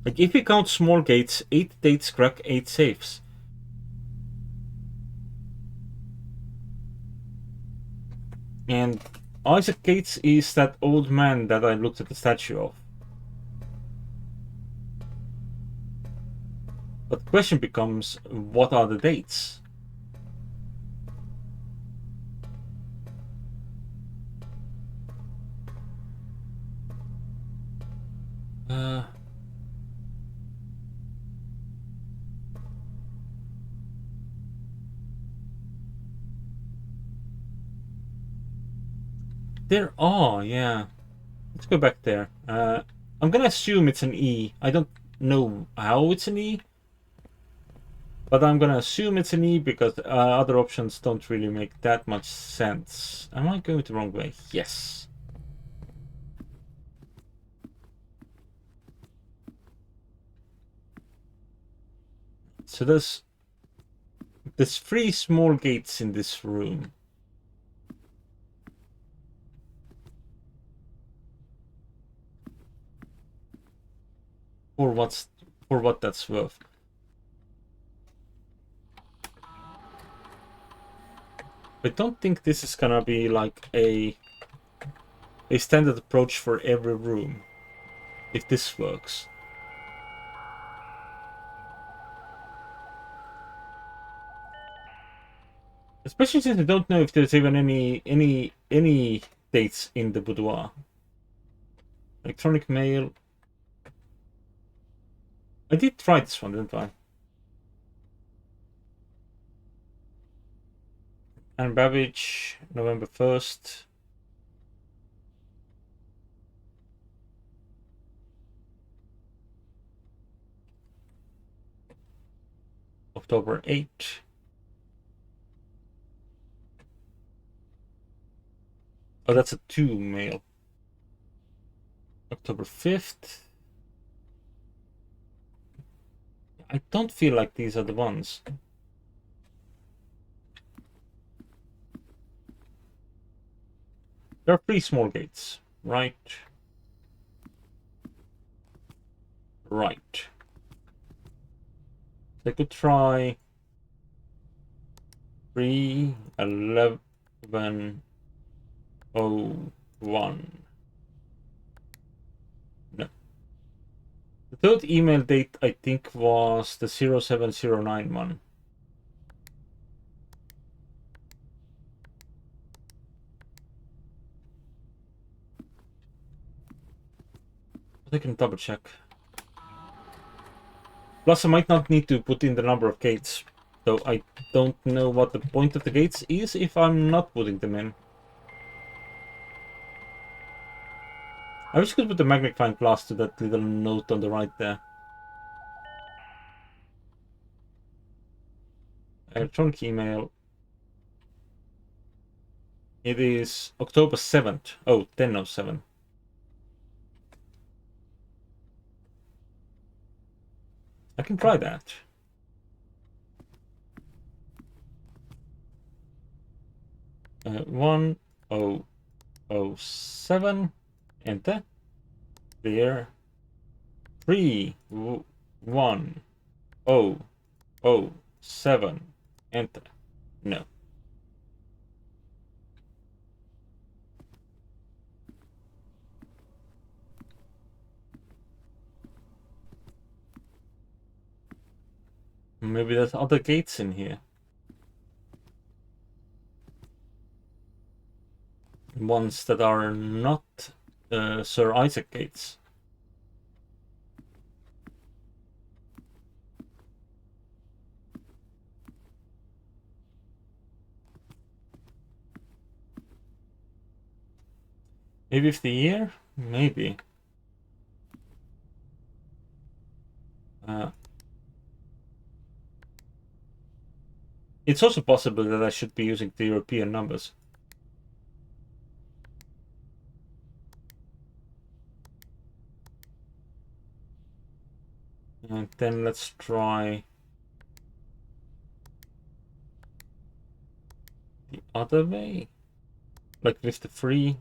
Like, if we count small gates, 8 dates crack 8 safes. And Isaac Gates is that old man that I looked at the statue of. But the question becomes, what are the dates? There are, yeah. Let's go back there. I'm gonna assume it's an E. I don't know how it's an E. But I'm gonna assume it's an E because other options don't really make that much sense. Am I going the wrong way? Yes. So there's 3 small gates in this room. For what that's worth. I don't think this is gonna be like a standard approach for every room, if this works. Especially since I don't know if there's even any dates in the boudoir. Electronic mail. I did try this one, didn't I? Anne Babbage, November 1st. October 8th. Oh, that's a 2 mail. October 5th. I don't feel like these are the ones. There are 3 small gates. Right. Right. I could try 3/11/01. No. The third email date I think was the 0709 one. I can double check. Plus I might not need to put in the number of gates. So I don't know what the point of the gates is if I'm not putting them in. I wish I could put the magnifying glass to that little note on the right there. Electronic email. It is October 7th. Oh, 10:07. I can try that. Uh, 1007. Enter. There. 3/1007. Enter. No. Maybe there's other gates in here. Ones that are not Sir Isaac gates. Maybe if the year? Maybe. It's also possible that I should be using the European numbers. And then let's try the other way. Like with the free.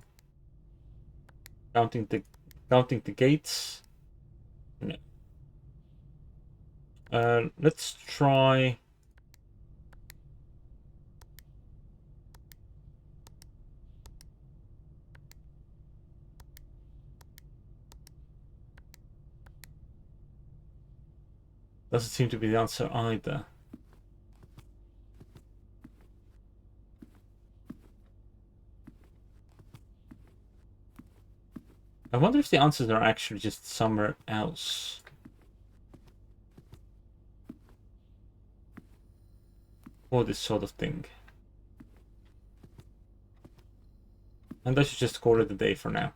Counting the gates. No. Let's try. Doesn't seem to be the answer either. I wonder if the answers are actually just somewhere else. For this sort of thing. And I should just call it a day for now.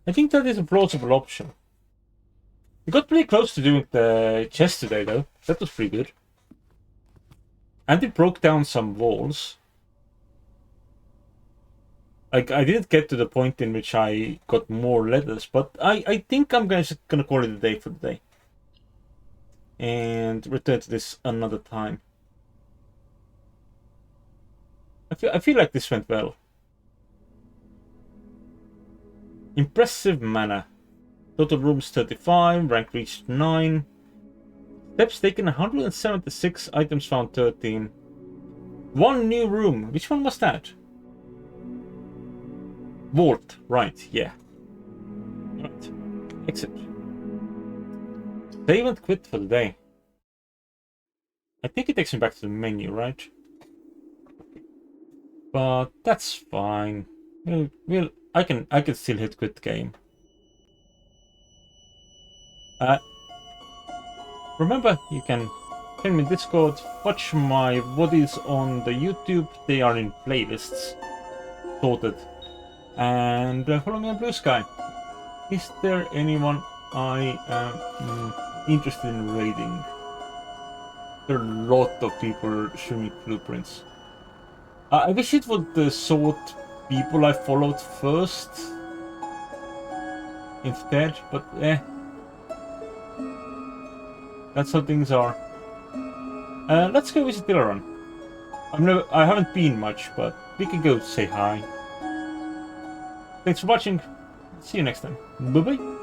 I think that is a plausible option. We got pretty close to doing the chest today, though. That was pretty good. And it broke down some walls. Like, I didn't get to the point in which I got more letters, but I think I'm just gonna call it a day for today. And return to this another time. I feel like this went well. Impressive manner. Total rooms 35, rank reached 9. Steps taken 176, items found 13. One new room. Which one was that? Vault. Right, yeah. Right. Exit. Save and quit for the day. I think it takes me back to the menu, right? But that's fine. I can still hit quit game. Remember, you can send me Discord, watch my VODs on the YouTube, they are in playlists, sorted, and follow me on Blue Sky. Is there anyone I am interested in raiding? There are a lot of people showing me blueprints. I wish it would sort people I followed first instead, but that's how things are. Let's go visit Dilaran. I haven't been much, but we can go say hi. Thanks for watching. See you next time. Bye bye.